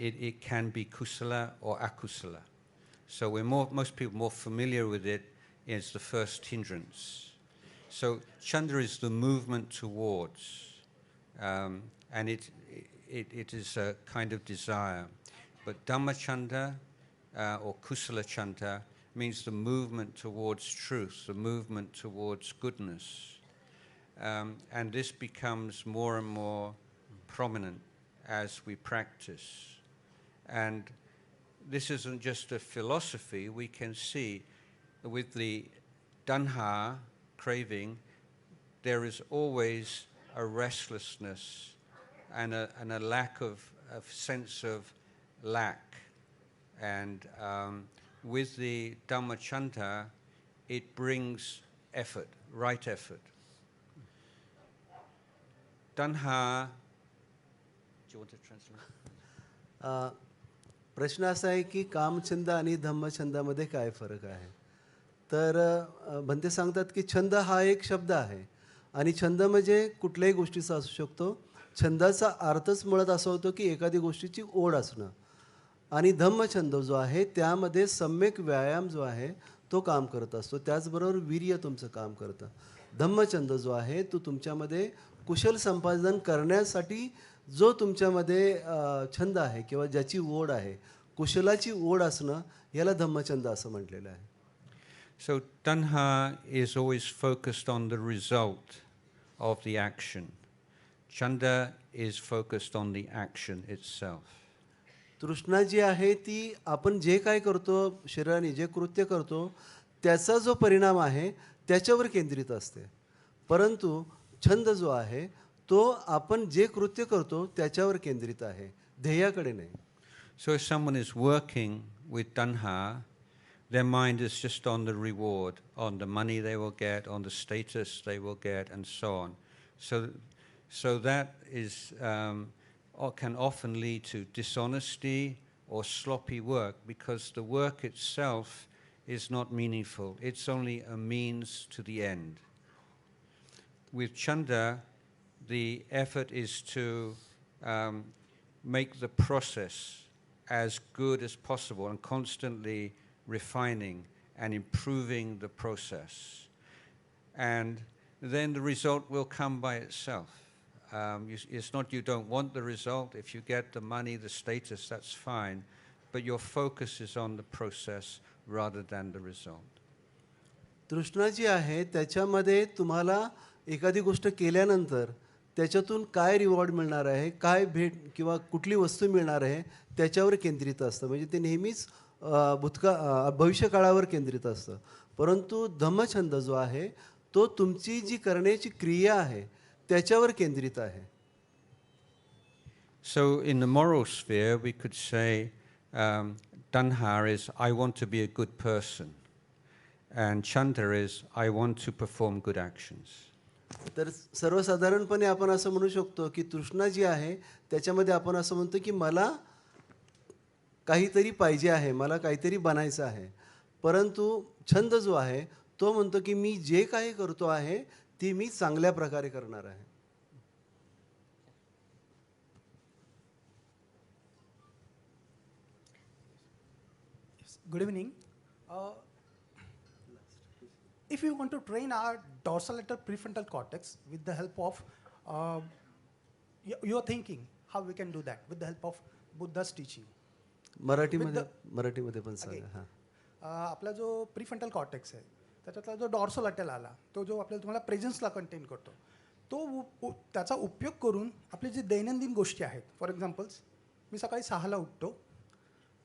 It can be kusala or akusala. So most people more familiar with it is the first hindrance. So Chandra is the movement towards, and it is a kind of desire. But Dhamma Chanda or Kusala Chanda means the movement towards truth, the movement towards goodness. And this becomes more and more prominent as we practice. And this isn't just a philosophy. We can see with the tanha, craving, there is always a restlessness and a lack of sense of lack. And with the Dhammachanta, it brings effort, right effort. Tanha, do you want to translate? प्रश्न असा आहे की कामछंद आणि धम्मछंदामध्ये काय फरक आहे. तर बनते सांगतात की छंद हा एक शब्द आहे आणि छंद म्हणजे कुठल्याही गोष्टीचा असू शकतो. छंदाचा अर्थच मुळात असा होतो की एखादी गोष्टीची ओढ असणं. आणि धम्मछंद जो आहे त्यामध्ये सम्यक व्यायाम जो आहे तो काम करत असतो, त्याचबरोबर वीर्य तुमचं काम करतं. धम्मछंद जो आहे तो तुमच्यामध्ये कुशल संपादन करण्यासाठी जो तुमच्यामध्ये छंद आहे किंवा ज्याची ओढ आहे, कुशलाची ओढ असणं, याला धम्मछंद असं म्हटलेलं आहे. So tanha is always focused on the result of the action. Chanda is focused on the action itself. तृष्णा जी आहे ती आपण जे काय करतो, शरीराने जे कृत्य करतो त्याचा जो परिणाम आहे त्याच्यावर केंद्रित असते. परंतु छंद जो आहे तो आपण जे कृत्य करतो त्याच्यावर केंद्रित आहे, ध्येयाकडे नाही. So if someone is working with tanha, their mind is just on the reward, on the money they will get, on the status they will get, and so on. So that is can often lead to dishonesty or sloppy work because the work itself is not meaningful. It's only a means to the end. With Chanda, the effort is to make the process as good as possible and constantly refining and improving the process. And then the result will come by itself. It's not you don't want the result. If you get the money, the status, that's fine. But your focus is on the process rather than the result. तृष्णा जी आहे त्याच्यामध्ये तुम्हाला एखादी गोष्ट केल्यानंतर त्याच्यातून काय reward मिळणार आहे, काय भेट किंवा कुठली वस्तू मिळणार आहे त्याच्यावर केंद्रित असतं. म्हणजे ते नेहमीच भविष्यकाळावर केंद्रित असतं. परंतु धम्मछंद जो आहे तो तुमची जी करण्याची क्रिया आहे त्याच्यावर केंद्रित आहे. So in the moral sphere, we could say Danha is I want to be a good person, and Chanda is I want to perform good actions. तर सर्वसाधारणपणे आपण असं म्हणू शकतो की तृष्णा जी आहे त्याच्यामध्ये आपण असं म्हणतो की मला काहीतरी पाहिजे आहे, मला काहीतरी बनायचं आहे. परंतु छंद जो आहे तो म्हणतो की मी जे काही करतो आहे ती मी चांगल्या प्रकारे करणार आहे. Good evening. If you want to train our dorsolateral prefrontal cortex with the help of your thinking, how we can do that with the help of Buddha's teaching. मराठीमध्ये पण सांगा. हां, आपला जो प्रीफ्रंटल कॉर्टेक्स आहे त्याच्यातला जो डॉर्सोलॅटरल आला तो जो आपल्याला तुम्हाला प्रेझेन्सला कंटेन करतो तो त्याचा उपयोग करून आपले जे दैनंदिन गोष्टी आहेत. फॉर एक्झाम्पल्स मी सकाळी 6ला उठतो,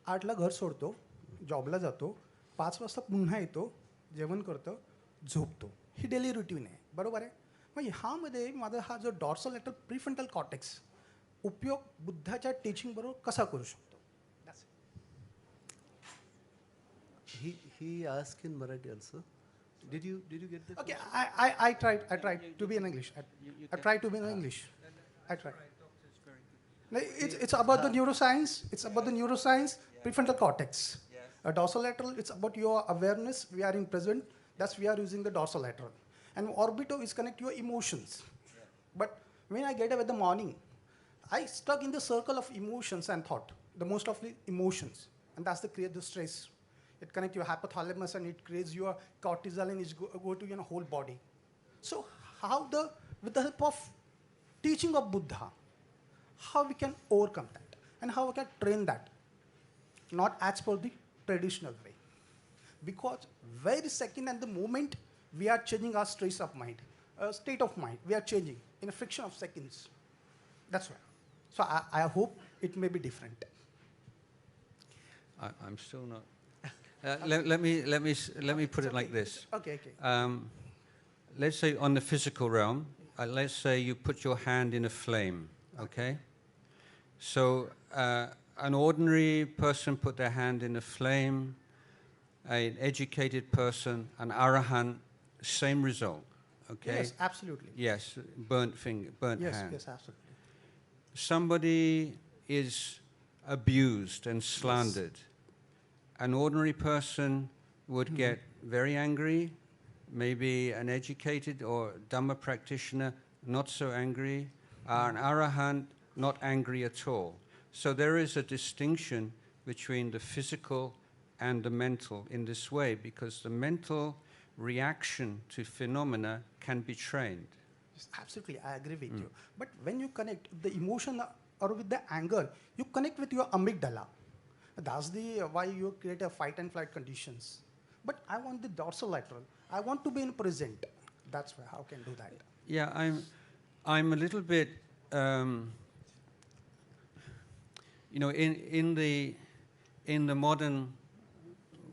8ला घर सोडतो, जॉबला जातो, 5 वाजता पुन्हा येतो, जेवण करतो, झोपतो. ही डेली रुटीन आहे, बरोबर आहे. मग ह्यामध्ये माझा हा जो डॉर्सोलॅटरल प्रीफ्रंटल कॉर्टेक्स उपयोग बुद्धाच्या टीचिंग बरोबर कसा करू शकतो? He asked in Marathi also. Did you get that? Okay, I tried to be in English. I tried to be in English. I tried. It's about the neuroscience. It's about the neuroscience, prefrontal cortex. Dorsolateral, it's about your awareness. We are in present. That's we are using the dorsolateral. And orbito is connect your emotions. But when I get up in the morning, I stuck in the circle of emotions and thought. The most of the emotions, and that's the create the stress. It connects your hypothalamus and it creates your cortisol and it go to your whole body. So how with the help of teaching of Buddha, how we can overcome that and how we can train that, not as per the traditional way. Because very second and the moment we are changing our state of mind, we are changing in a fraction of seconds. That's why. So I hope it may be different. I'm still not. Let me put it like this. Okay. Let's say on the physical realm, let's say you put your hand in a flame, okay? So an ordinary person put their hand in a flame, an educated person, an arahant, same result, okay? Yes, absolutely. Yes, burnt hand. Yes, absolutely. Somebody is abused and slandered. An ordinary person would get very angry, maybe an educated or Dhamma practitioner not so angry, an arahant not angry at all. So there is a distinction between the physical and the mental in this way, because the mental reaction to phenomena can be trained. Yes, absolutely, I agree with you. But when you connect the emotion or with the anger, you connect with your amygdala. That's why you create a fight and flight conditions. But I want the dorsolateral. I want to be in present. That's why how can do that? Yeah, I'm a little bit, in the modern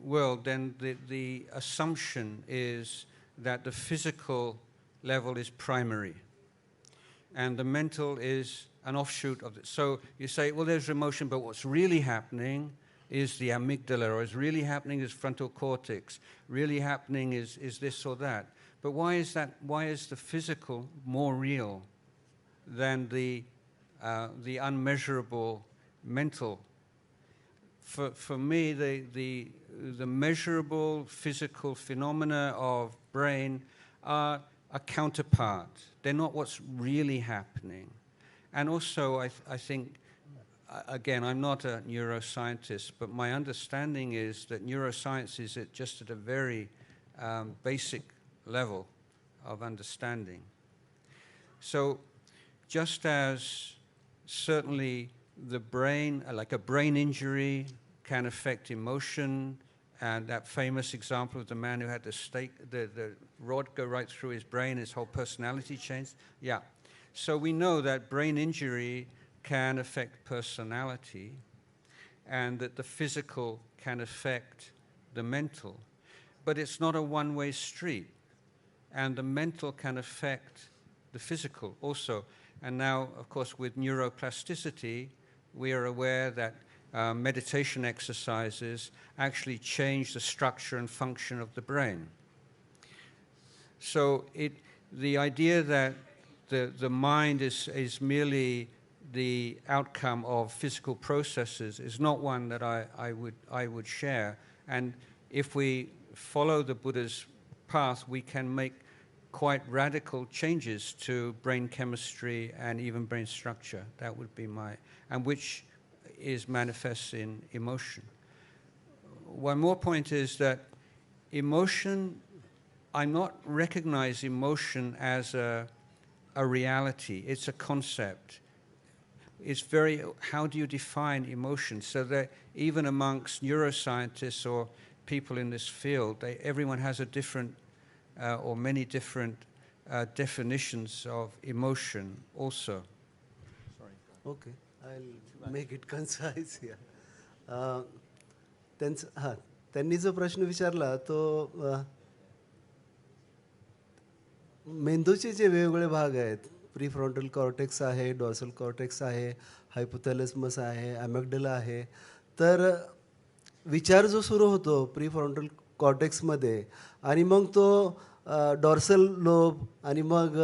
world, then the assumption is that the physical level is primary, and the mental is an offshoot of it. So you say, well, there's emotion, but what's really happening is the amygdala, or is really happening is frontal cortex, really happening is this or that. But why is that? Why is the physical more real than the the unmeasurable mental. For me, the measurable physical phenomena of brain are a counterpart. They're not what's really happening. And also, I think, again, I'm not a neuroscientist, but my understanding is that neuroscience is just at a very basic level of understanding. So just as certainly the brain, like a brain injury, can affect emotion, and that famous example of the man who had the rod go right through his brain, his whole personality changed. Yeah. So we know that brain injury can affect personality, and that the physical can affect the mental. But it's not a one-way street, and the mental can affect the physical also. And now, of course, with neuroplasticity, we are aware that meditation exercises actually change the structure and function of the brain. So the idea that the mind is merely the outcome of physical processes is not one that I would share. And if we follow the Buddha's path, we can make quite radical changes to brain chemistry and even brain structure. That would be and which is manifest in emotion. One more point is that emotion, I'm not recognize emotion as a reality. It's a concept. It's how do you define emotion? So that even amongst neuroscientists or people in this field, everyone has a different or many different definitions of emotion also. Sorry. Okay, I'll make it concise here. त्यांनी जो प्रश्न विचारला तो मेंदूचे जे वेगवेगळे भाग आहेत, प्रीफ्रंटल कॉर्टेक्स आहे, डॉर्सल कॉर्टेक्स आहे, हायपोथॅलॅमस आहे, ॲमेग्डला आहे. तर विचार जो सुरू होतो प्रीफ्रंटल कॉर्टेक्समध्ये आणि मग तो डॉर्सल लोब आणि मग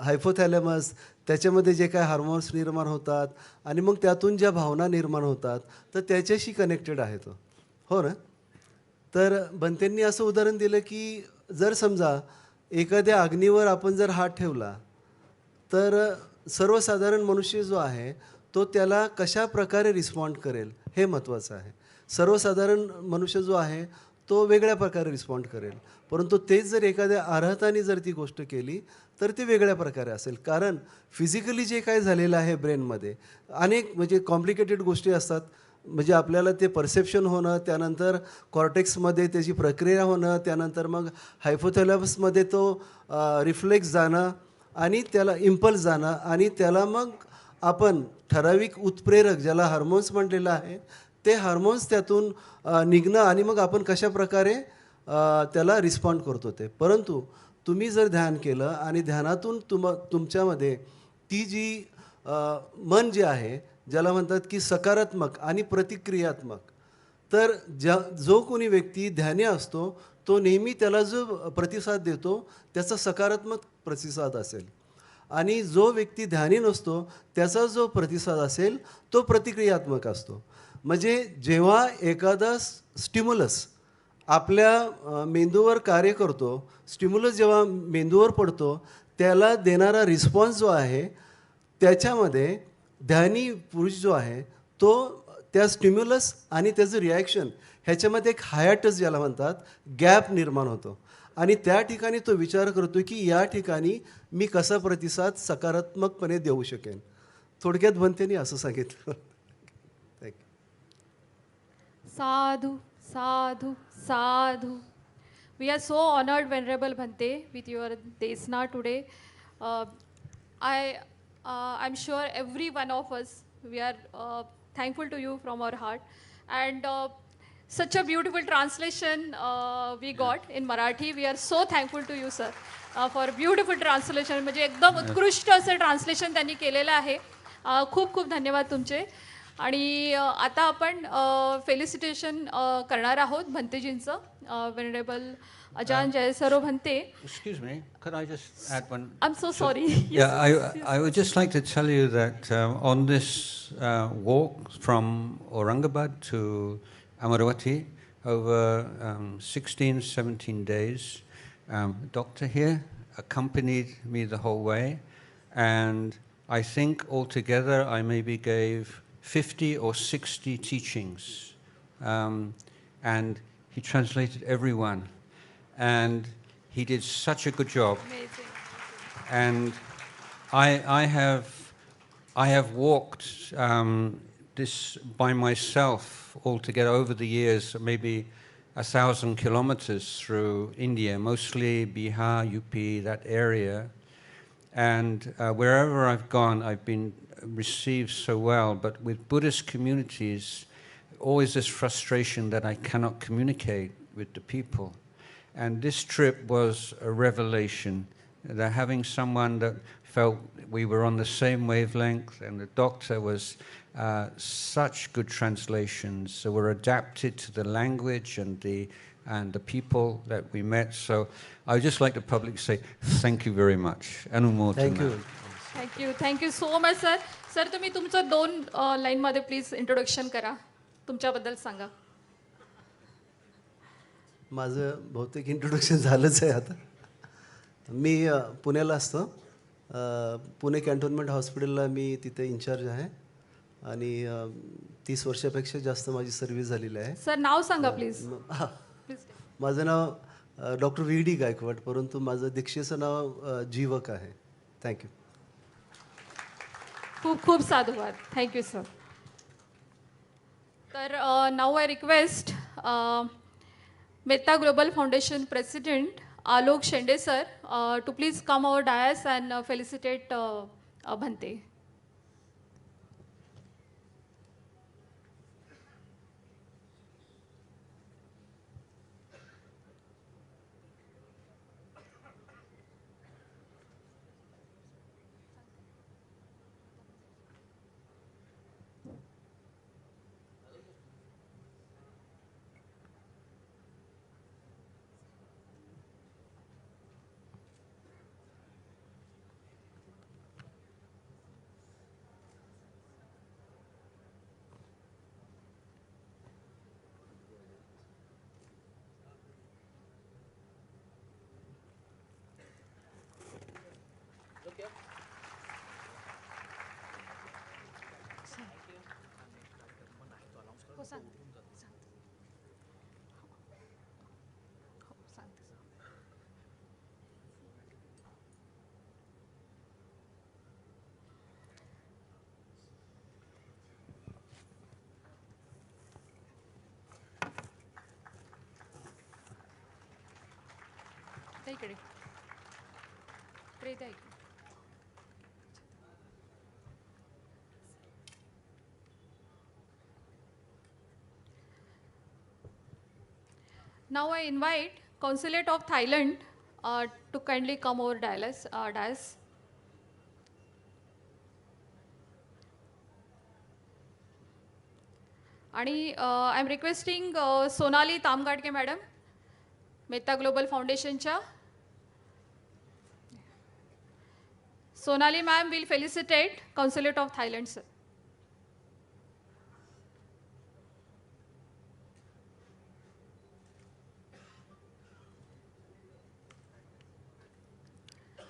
हायपोथॅलॅमस, त्याच्यामध्ये जे काय हार्मोन्स निर्माण होतात आणि मग त्यातून ज्या भावना निर्माण होतात तर त्याच्याशी कनेक्टेड आहे तो, हो ना. तर बनतेंनी असं उदाहरण दिलं की जर समजा एखाद्या अग्नीवर आपण जर हात ठेवला तर सर्वसाधारण मनुष्य जो आहे तो त्याला कशा प्रकारे रिस्पॉन्ड करेल हे महत्त्वाचं आहे. सर्वसाधारण मनुष्य जो आहे तो वेगळ्या प्रकारे रिस्पॉन्ड करेल, परंतु तेच जर एखाद्या अर्हताने जर ती गोष्ट केली तर ते वेगळ्या प्रकारे असेल. कारण फिजिकली जे काय झालेलं आहे ब्रेनमध्ये अनेक म्हणजे कॉम्प्लिकेटेड गोष्टी असतात. म्हणजे आपल्याला ते परसेप्शन होणं, त्यानंतर कॉर्टेक्समध्ये त्याची प्रक्रिया होणं, त्यानंतर मग हायपोथॅलॅमसमध्ये तो रिफ्लेक्स जाणं आणि त्याला इम्पल्स जाणं आणि त्याला मग आपण ठराविक उत्प्रेरक ज्याला हार्मोन्स म्हटलेलं आहे ते हार्मोन्स त्यातून निघणं आणि मग आपण कशा प्रकारे त्याला रिस्पॉन्ड करतो ते. परंतु तुम्ही जर ध्यान केलं आणि ध्यानातून तुमच्यामध्ये ती जी मन जे आहे ज्याला म्हणतात की सकारात्मक आणि प्रतिक्रियात्मक, तर जो कोणी व्यक्ती ध्यानी असतो तो नेहमी त्याला जो प्रतिसाद देतो त्याचा सकारात्मक प्रतिसाद असेल आणि जो व्यक्ती ध्यानी नसतो त्याचा जो प्रतिसाद असेल तो प्रतिक्रियात्मक असतो. म्हणजे जेव्हा एखादा स्टिम्युलस आपल्या मेंदूवर कार्य करतो, स्टिम्युलस जेव्हा मेंदूवर पडतो त्याला देणारा रिस्पॉन्स जो आहे त्याच्यामध्ये ध्यानी पुरुष जो आहे तो त्या स्टिम्युलस आणि त्याचं रिॲक्शन ह्याच्यामध्ये एक हायॅटस ज्याला म्हणतात गॅप निर्माण होतो आणि त्या ठिकाणी तो विचार करतो की या ठिकाणी मी कसा प्रतिसाद सकारात्मकपणे देऊ शकेन. थोडक्यात बनतेनी असं सांगितलं. Thank you. Sadhu, sadhu, sadhu. We are so honored, Venerable Bhante, with your Desna today. I'm sure every one of us, we are thankful to you from our heart. And such a beautiful translation we got in Marathi. We are so thankful to you, sir, for beautiful translation. म्हणजे एकदम उत्कृष्ट असं translation त्यांनी केलेलं आहे. खूप खूप धन्यवाद तुमचे. आणि आता आपण फेलिसिटेशन करणार आहोत भंतेजींचं. वेनरेबल अजान जयसरो Bhante. Excuse me, could I just add one? I'm so sorry. Yeah, I would just like to tell you that on this walk from Aurangabad to Amaravati over 16, 17 days, doctor here accompanied me the whole way, and I think altogether I maybe gave 50 or 60 teachings, and he translated every one. And he did such a good job. Amazing. And I have walked this by myself altogether over the years, maybe 1,000 kilometers through India, mostly Bihar, UP, that area. And wherever I've gone, I've been received so well. But with Buddhist communities, always this frustration that I cannot communicate with the people. And this trip was a revelation, that having someone that felt we were on the same wavelength, and the doctor was such good translations that were adapted to the language and the people that we met. So I would just like to publicly say thank you very much. Thank you. Thank you so much, sir. Sir तुम्ही तुमचं 2 लाईनमध्ये please introduction करा, तुमच्याबद्दल सांगा. माझं बहुतेक introduction झालंच आहे आता. मी पुण्याला असतो. पुणे कॅन्टोन्मेंट हॉस्पिटलला मी तिथे इन्चार्ज आहे आणि 30 वर्षापेक्षा जास्त माझी सर्व्हिस झालेली आहे. सर नाव सांगा प्लीज. माझं नाव डॉक्टर VD गायकवाड, परंतु माझं दीक्षेचं नाव जीवक आहे. थँक्यू. खूप खूप साधुवाद. Thank you sir. तर नाव I request Metta Global Foundation President Alok Shende sir to please come over dais and felicitate Bhante. इकडे इकडे. Now I invite Consulate of Thailand to kindly come over dais. आणि I am requesting Sonali Tamgadke madam, Metta global फाउंडेशनच्या. Sonali ma'am will felicitate Consulate of Thailand sir.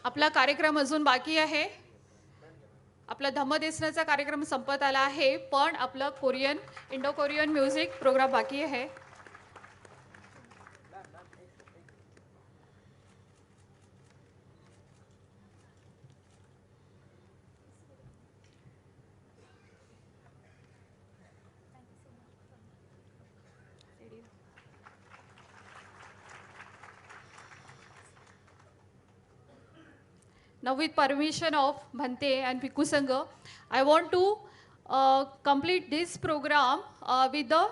आपला कार्यक्रम अजून बाकी आहे. आपला धम्मदेसनाचा कार्यक्रम संपत आला आहे, पण आपलं इंडो कोरियन म्युझिक प्रोग्राम बाकी आहे. Now with permission of Bhante and Bhikkhu Sangha, I want to complete this program with the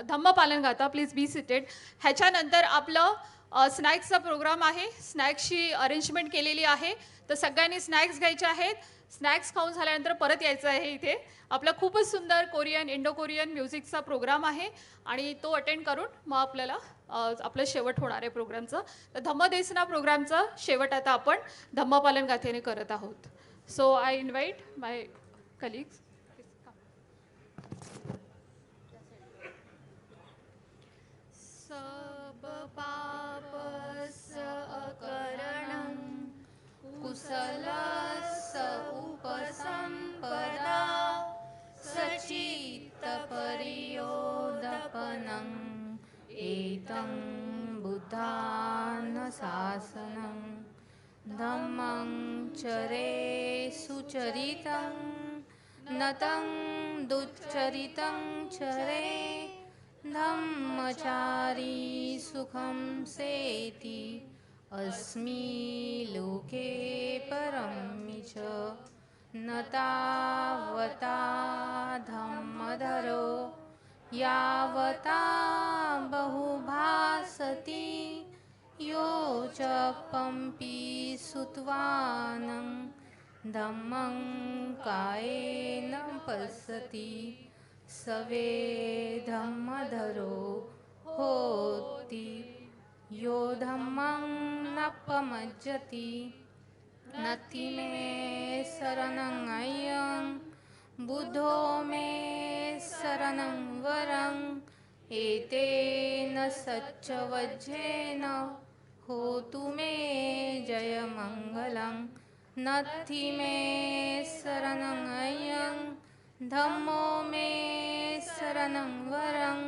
Dhamma Palan Gatha. Please be seated. ह्याच्यानंतर आपलं स्नॅक्सचा प्रोग्राम आहे. स्नॅक्सची अरेंजमेंट केलेली आहे. तर सगळ्यांनी स्नॅक्स घ्यायचे आहेत. स्नॅक्स खाऊन झाल्यानंतर परत यायचं आहे इथे. आपला खूपच सुंदर कोरियन इंडो कोरियन म्युझिकचा प्रोग्राम आहे आणि तो अटेंड करून मग आपल्याला आपलं शेवट होणार आहे प्रोग्रामचं. तर धम्मदेसना प्रोग्रामचं शेवट आता आपण धम्मपालन गाथेने करत आहोत. So I invite my colleagues. सब पापस अकरणं कुशलस उपसंपदा सचित्तपरियोदपनं एतं बुद्धानुशासनं धम्मं चरे सुचरितं नतं दुच्चरितं चरे धम्मचारी सुखं सेति अस्मि लोके परमि च न तावता धम्मधरो यावता बहुभासति यो च पम्पि सुत्वानं धम्मं कायेन पश्यति सवे धम्मधरो होति यो धम्मं नपमज्जति नति मे शरणं अयं बुद्धो मे शरणं वरं एतेन सच्चवज्जेन होतु मे जयमङ्गलं नति मे शरणं अयं धम्मो मे शरणं वरं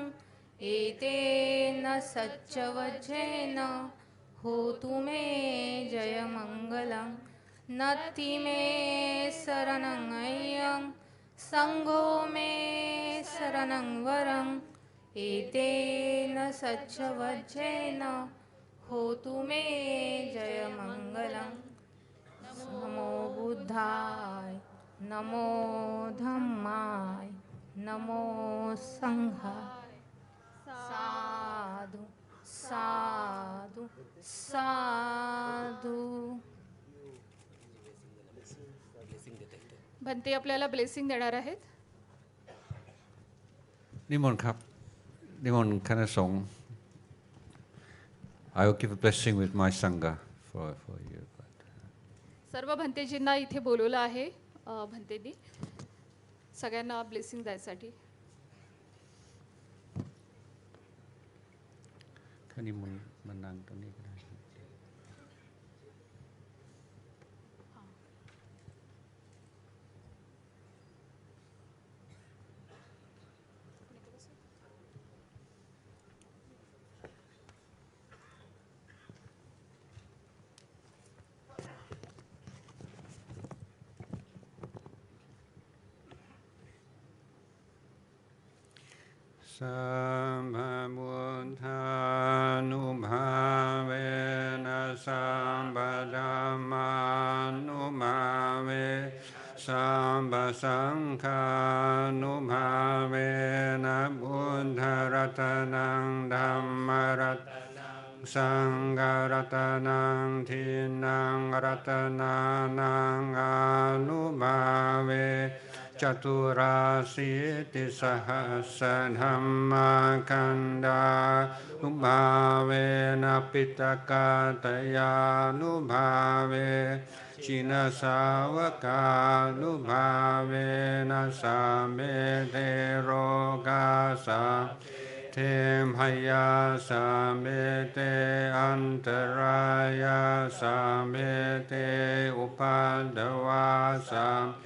एतेन सच्चवज्जेन होतु मे जयमङ्गलं नति मे शरणं अयं संघो मे शरणं वरं एतेन सच्चवज्जेन होतु मे जयमङ्गलं नमो बुद्धाय नमो धम्माय नमो संघाय साधु साधु साधु. भंते आपल्याला ब्लेसिंग देणार आहेत. นิมนต์ครับนิมนต์คณะสงฆ์ I will give a blessing with my sangha for you. सर्व भंतेजींना इथे बोलवलं आहे भंतेनी सगळ्यांना ब्लेसिंग द्यायसाठी. คณิมนต์มานั่งตรงนี้ก็ได้ Sambhabuddhanubbhaven sambhadhammanubbhave sambhasanghanubbhaven buddharatanang dhammaratanang sangaratanang thinang ratananang anubbhave Chaturasiti sahasradhamma kanda nubhavena pitakataya nubhave Chinasavaka nubhavena samete rogasa Temhaya samete antaraya samete upadavasa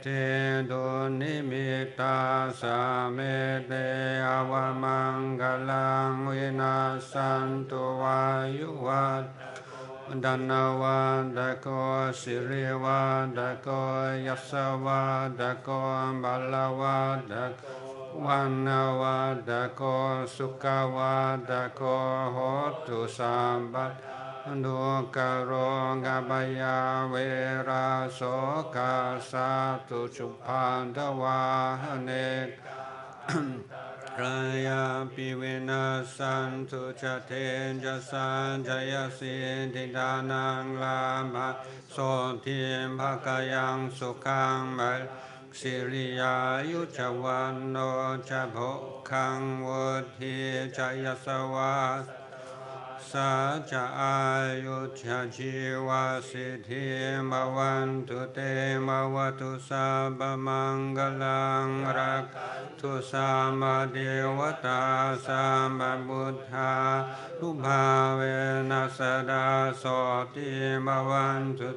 Te donimita samete avamangalang vinasantu vayuvat Dhanavadako sirivadako yasavadako balavadako vanavadako sukhavadako hotu sambat Dukaro gabaya vera soka satu chupandavahane Raya Pivina Santu Chaten Jasan Jayasi Didanang Lama Sotim Bhakayang Sukhang Mal Siriya Yuchawanno Chabhokang Vodhi Jayasawat Sacha Ayutya Jiva Siddhi Bhavantu Te Bhavatu Sabba Mangalang Raktu Sama Devata Sama Buddha Nubhavena Sada Soti Bhavantu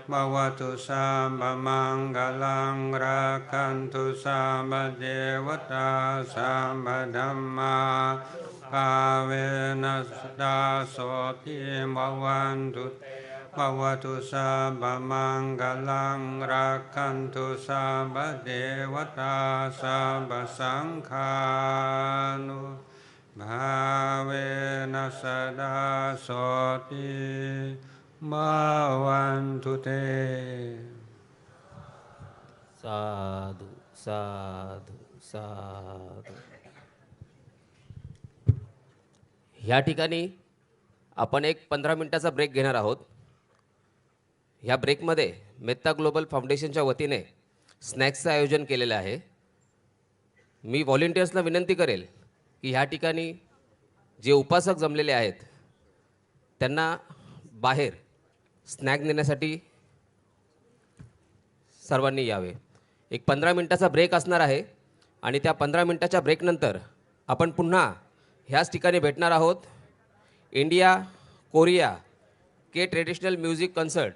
Bhavatu Sabba Mangalang Rakantu Sabba Devata Sabba Dhamma Avena Sada Soti Bhavantu Bhavatu Sabba Mangalang Rakantu Sabba Devata Sabba Sankhanu Bhavena Sada Soti Bhavantu Te. साधु साधु साधु. ह्या ठिकाणी आपण एक 15 मिनिटाचा break घेणार आहोत. ह्या ब्रेकमध्ये Metta global फाउंडेशनच्या वतीने स्नॅक्सचं आयोजन केलेलं आहे. मी व्हॉलेंटियर्सना विनंती करेल की ह्या ठिकाणी जे उपासक जमलेले आहेत त्यांना बाहेर स्नॅक नेण्यासाठी सर्वांनी यावे. एक 15 मिनिटाचा ब्रेक असणार आहे आणि त्या 15 मिनिटाच्या ब्रेकनंतर आपण पुन्हा ह्याच ठिकाणी भेटणार आहोत. इंडिया कोरिया के ट्रेडिशनल म्युझिक कन्सर्ट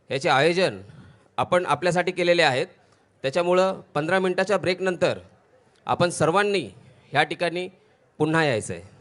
याचे आयोजन आपण आपल्यासाठी केलेले आहेत. त्याच्यामुळं 15 मिनिटाच्या ब्रेकनंतर आपण सर्वांनी ह्या ठिकाणी पुन्हा यायचं आहे.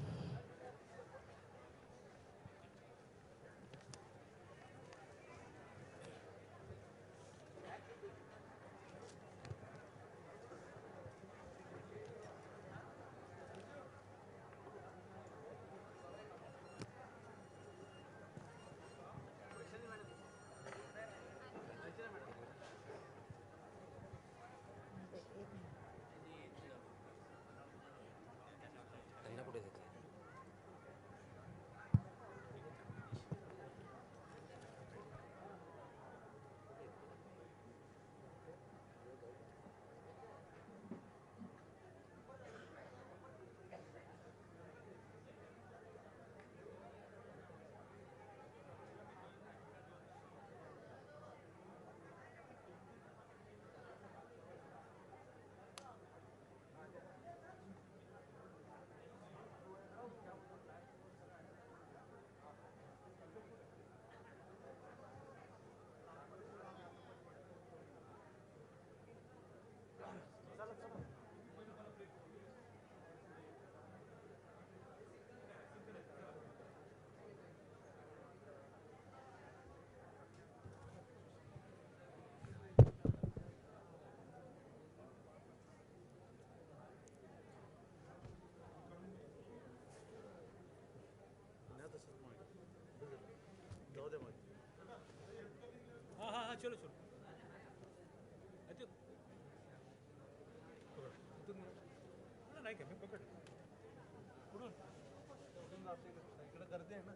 चलो चलो नाही का मी पकड पुढून इकडे गर्दी आहे ना.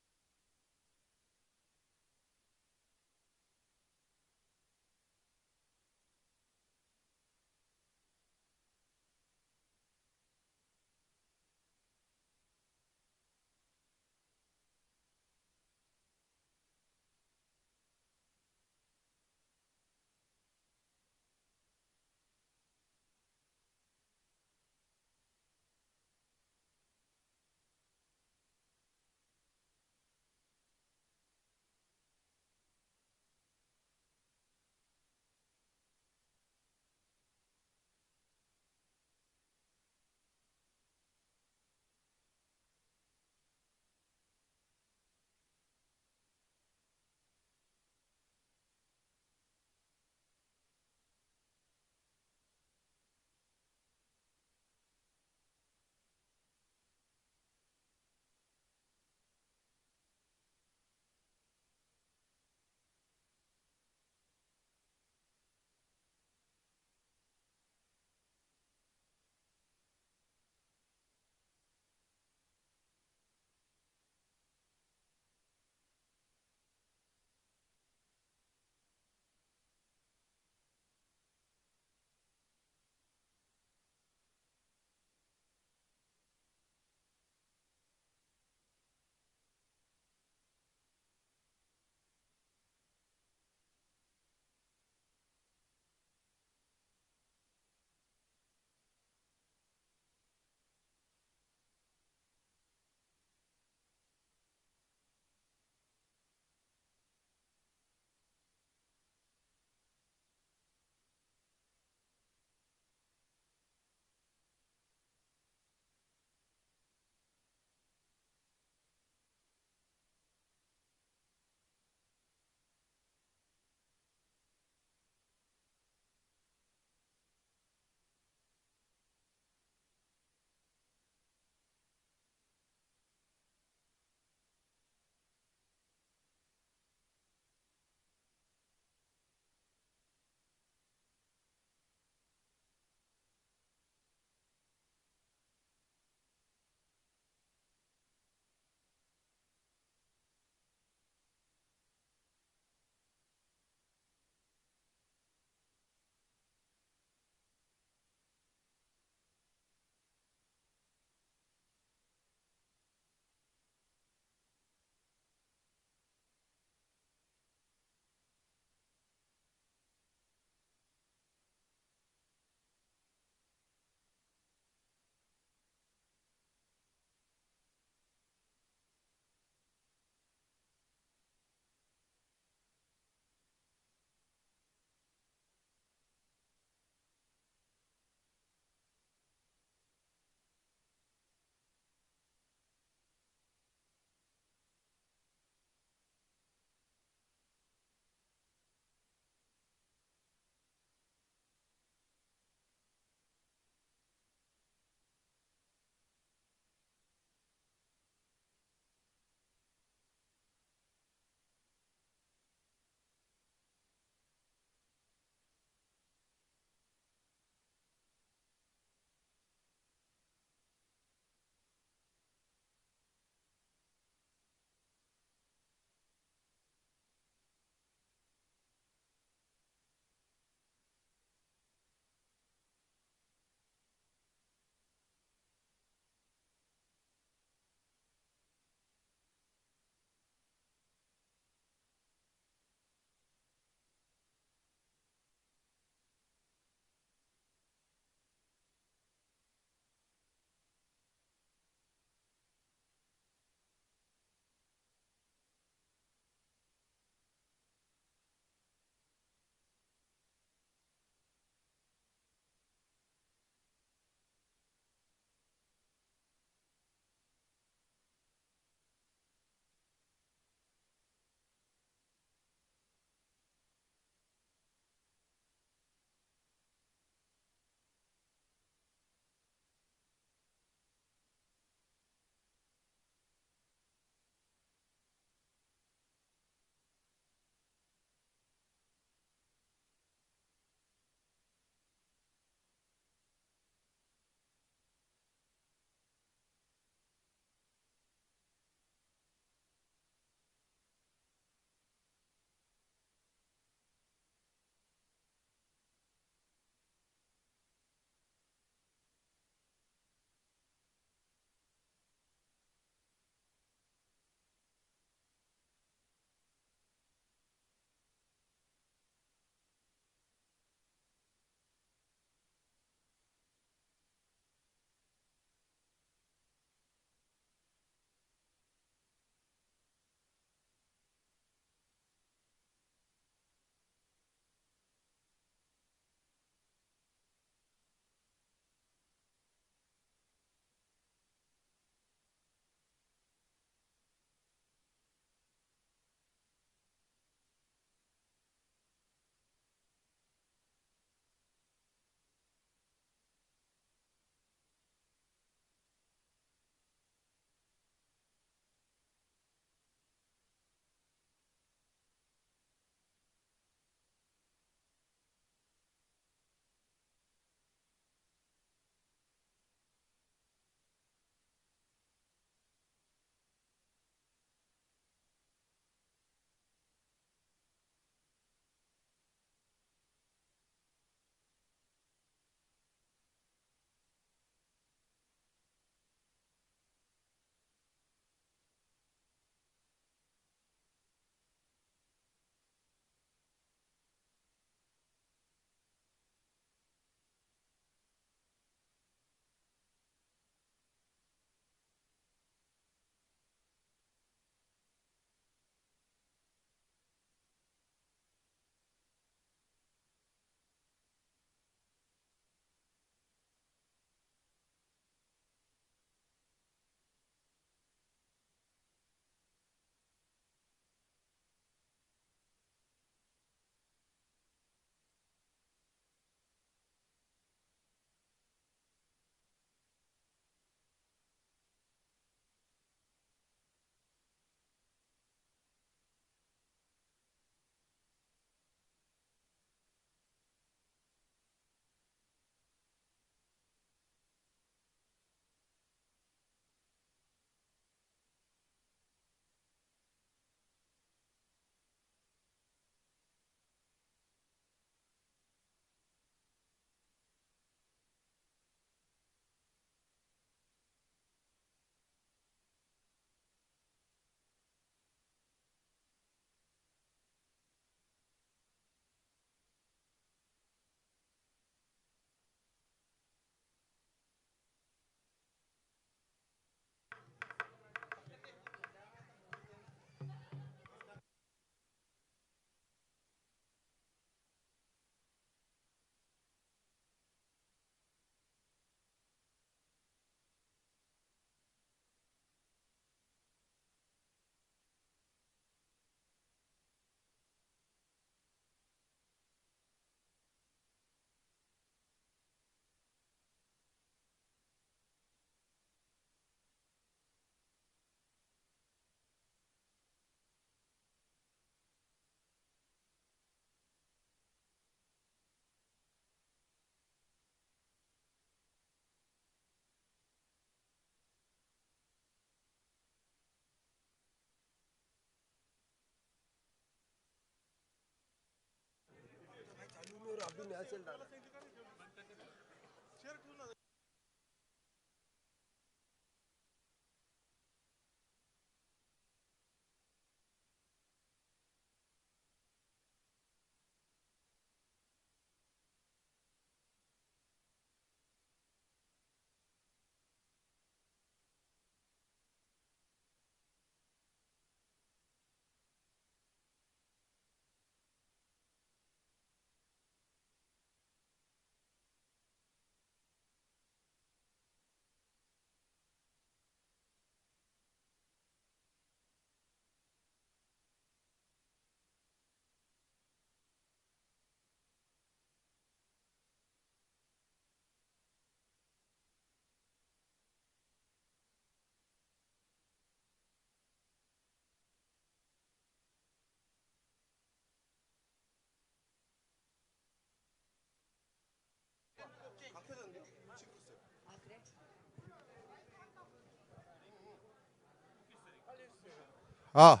Ah,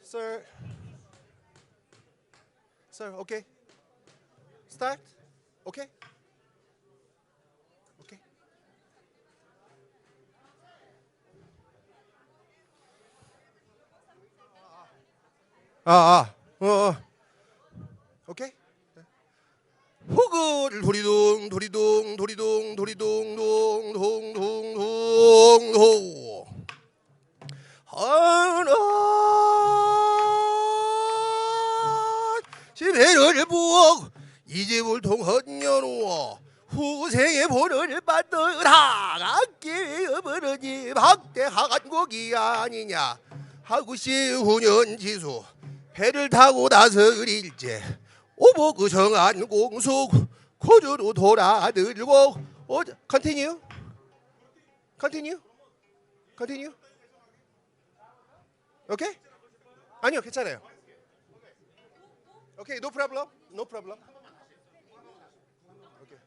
sir. Sir, okay. Start. Okay. Okay. Okay. 호글 도리동 도리동 도리동 도리동 동동동동동 하나 지배를 부억 이집을 통헌년우어 후생의 본을 받들하 각기 어머니 박대하간곡이 아니냐 하구시 후년지수 해를 타고 나서일제 오복그 정한 공숙 고주로 돌아들고 continue continue continue okay 아니요 괜찮아요 okay no problem no problem okay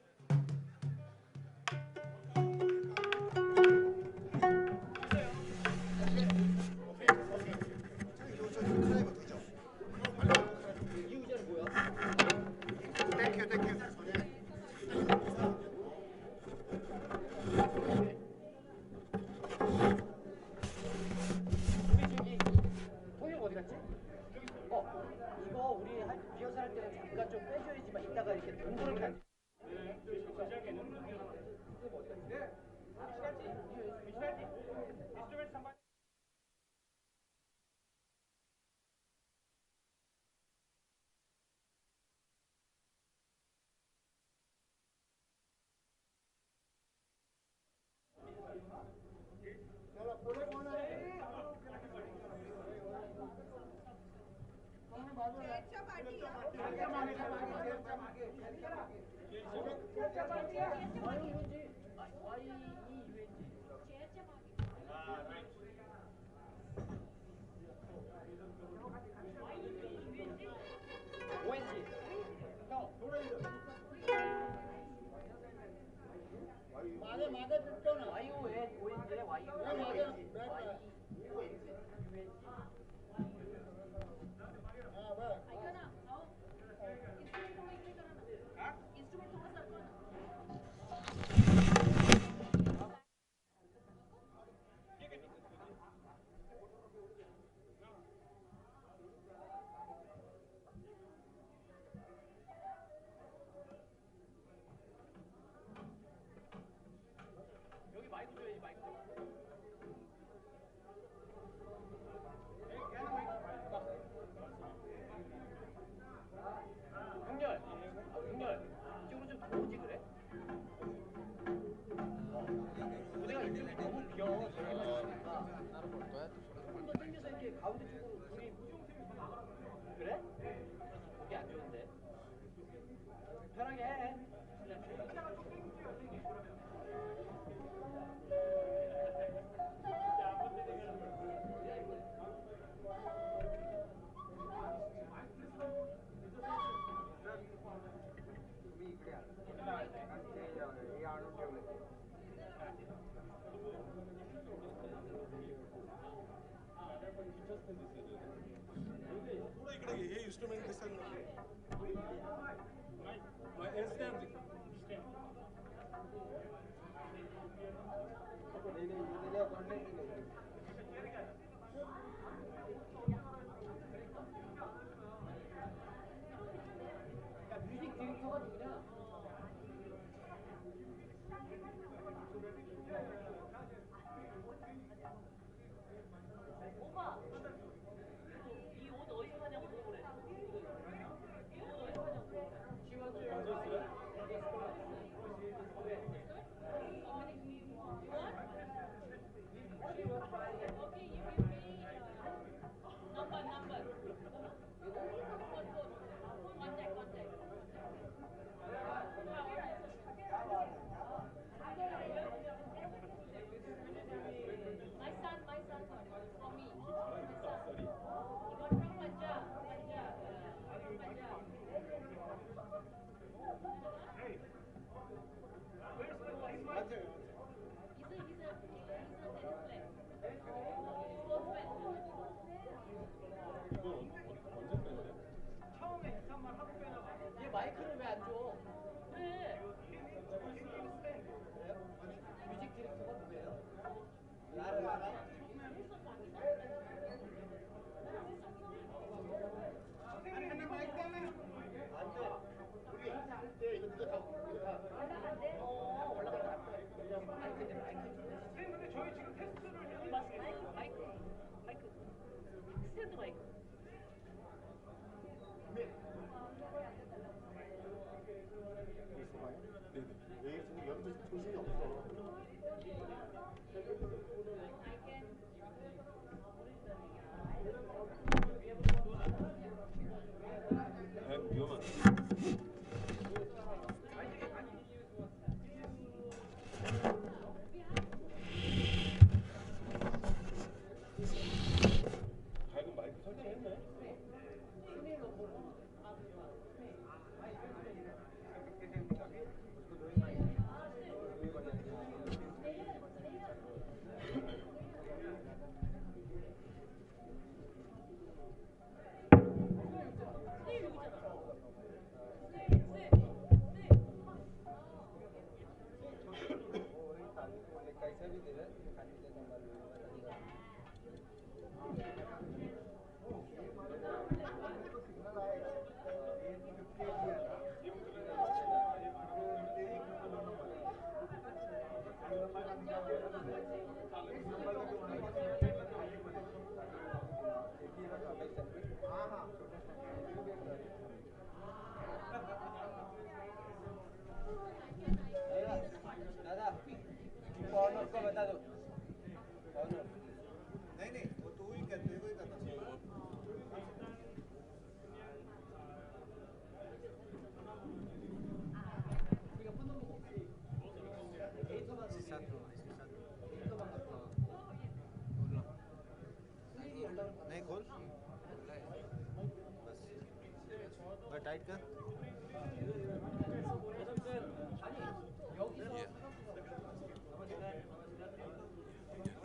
tight कर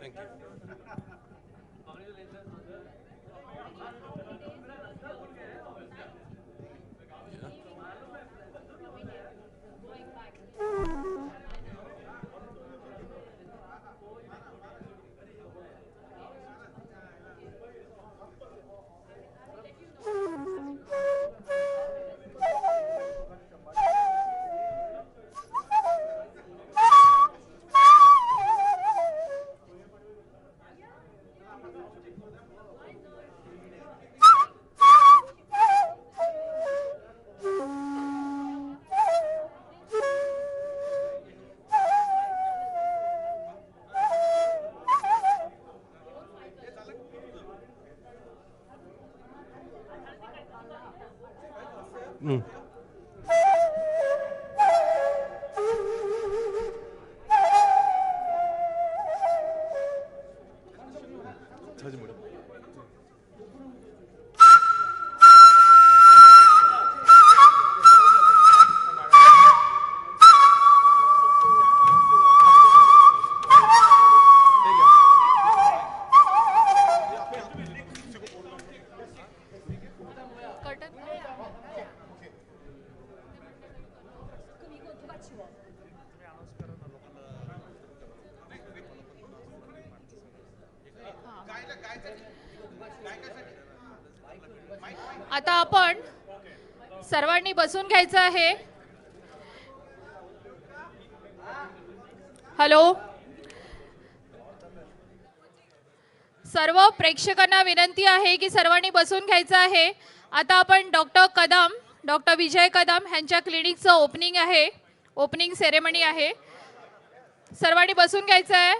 Thank you. 자지 머리. कर्टन आता आपण सर्वांनी बसून घ्यायचं आहे. हॅलो, सर्व प्रेक्षकांना विनंती आहे की सर्वांनी बसून घ्यायचं आहे. आता आपण डॉक्टर विजय कदम यांच्या क्लिनिकचं ओपनिंग आहे, ओपनिंग सेरेमनी आहे. सर्वांनी बसून घ्यायचं आहे.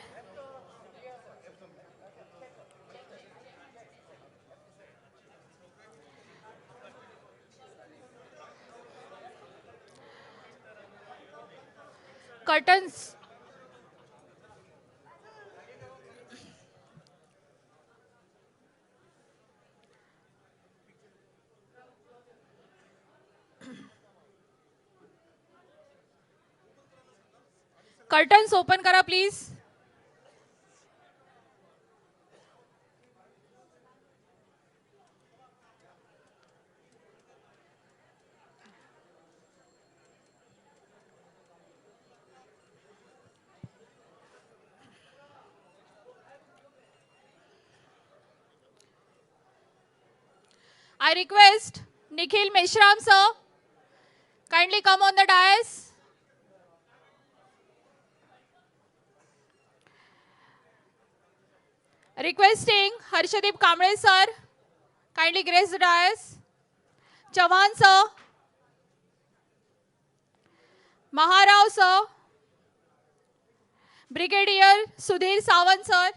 कर्टन्स कर्टन्स ओपन करा please. I request Nikhil Meshram sir, kindly come on the dais. Requesting Harshadip Kamble sir, kindly grace the dais. Chavan sir, Maharao sir, Brigadier Sudhir Sawant sir,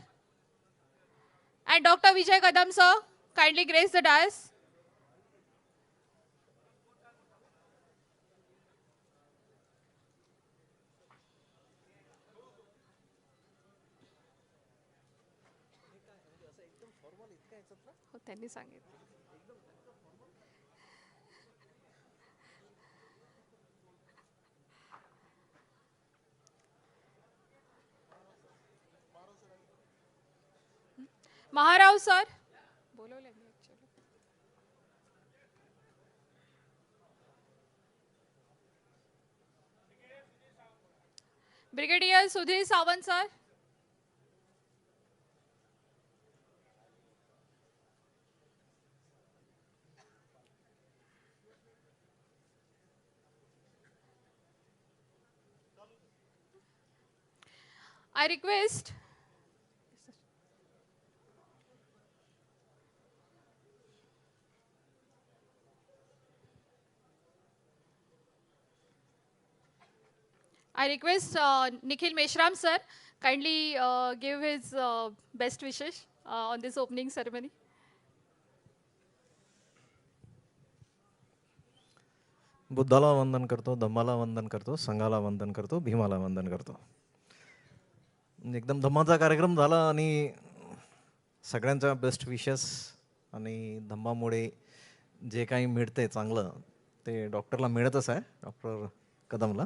and Dr. Vijay Kadam sir, kindly grace the dais. हो, त्यांनी सांगितलं. Maharao sir बोलवले मी actually. Brigadier Sudhir Sawant sir, I request Nikhil Meshram sir, kindly give his best wishes on this opening ceremony. बुद्धाला वंदन करतो, धम्माला वंदन करतो, संघाला वंदन करतो, भीमाला वंदन करतो. एकदम धम्माचा कार्यक्रम झाला आणि सगळ्यांच्या बेस्ट विशेस आणि धम्मामुळे जे काही मिळते चांगलं ते डॉक्टरला मिळतच आहे, डॉक्टर कदमला.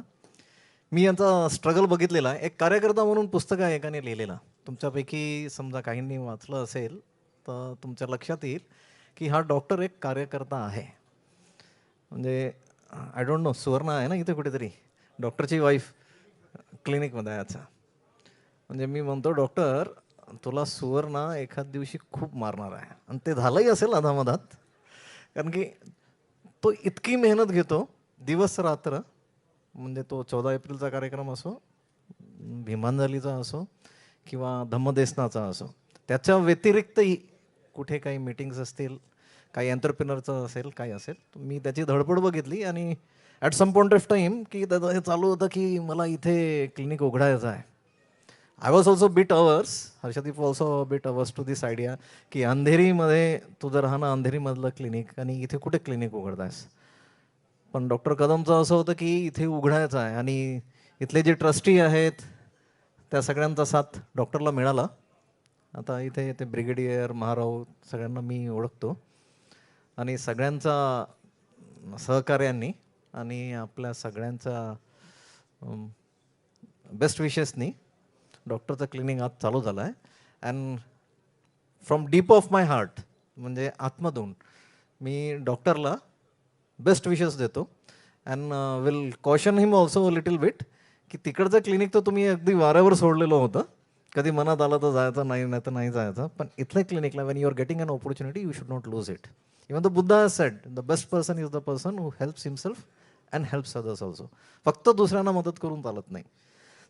मी यांचा स्ट्रगल बघितलेला आहे. एक कार्यकर्ता म्हणून पुस्तक आहे एकाने लिहिलेला, तुमच्यापैकी समजा काहींनी वाचलं असेल तर तुमच्या लक्षात येईल की हा डॉक्टर एक कार्यकर्ता आहे. म्हणजे आय डोंट नो, सुवर्णा आहे ना इथे कुठेतरी, डॉक्टरची वाईफ क्लिनिकमध्ये आहे. अच्छा, म्हणजे मी म्हणतो डॉक्टर तुला सुवर्णा एखाद दिवशी खूप मारणार आहे, आणि ते झालंही असेल अधामधात, कारण की तो इतकी मेहनत घेतो दिवस रात्र. म्हणजे तो 14 एप्रिलचा कार्यक्रम असो, भीमांजलीचा असो किंवा धम्मदेसनाचा असो, त्याच्या व्यतिरिक्तही कुठे काही मीटिंग्स असतील, काही एंटरप्रिनरचं असेल, काही असेल, मी त्याची धडपड बघितली. आणि at some point of time की त्याचं हे चालू होतं की मला इथे क्लिनिक उघडायचं आहे. I was also bit ours, Harshdeep also bit ours to this idea की अंधेरीमध्ये तुझं राहणं, अंधेरीमधलं क्लिनिक आणि इथे कुठे क्लिनिक उघडतायस. पण डॉक्टर कदमचं असं होतं की इथे उघडायचं आहे, आणि इथले जे ट्रस्टी आहेत त्या सगळ्यांचा साथ डॉक्टरला मिळाला. आता इथे ते ब्रिगेडियर महाराव सगळ्यांना मी ओळखतो, आणि सगळ्यांचा सहकार्यांनी आणि आपल्या सगळ्यांचा बेस्ट विशेसनी डॉक्टरचं क्लिनिक आज चालू झालं आहे. And from deep of my heart, म्हणजे आत्मधून मी डॉक्टरला बेस्ट विशेस देतो. And will caution him also little bit की तिकडचं क्लिनिक तर तुम्ही अगदी वाऱ्यावर सोडलेलं होतं, कधी मनात आलं तर जायचं, नाही तर नाही जायचं. पण इथल्या क्लिनिकला when you are getting an opportunity you should not lose it. Even the Buddha has said the best person is the person who helps himself and helps others also. फक्त दुसऱ्यांना मदत करून चालत नाही.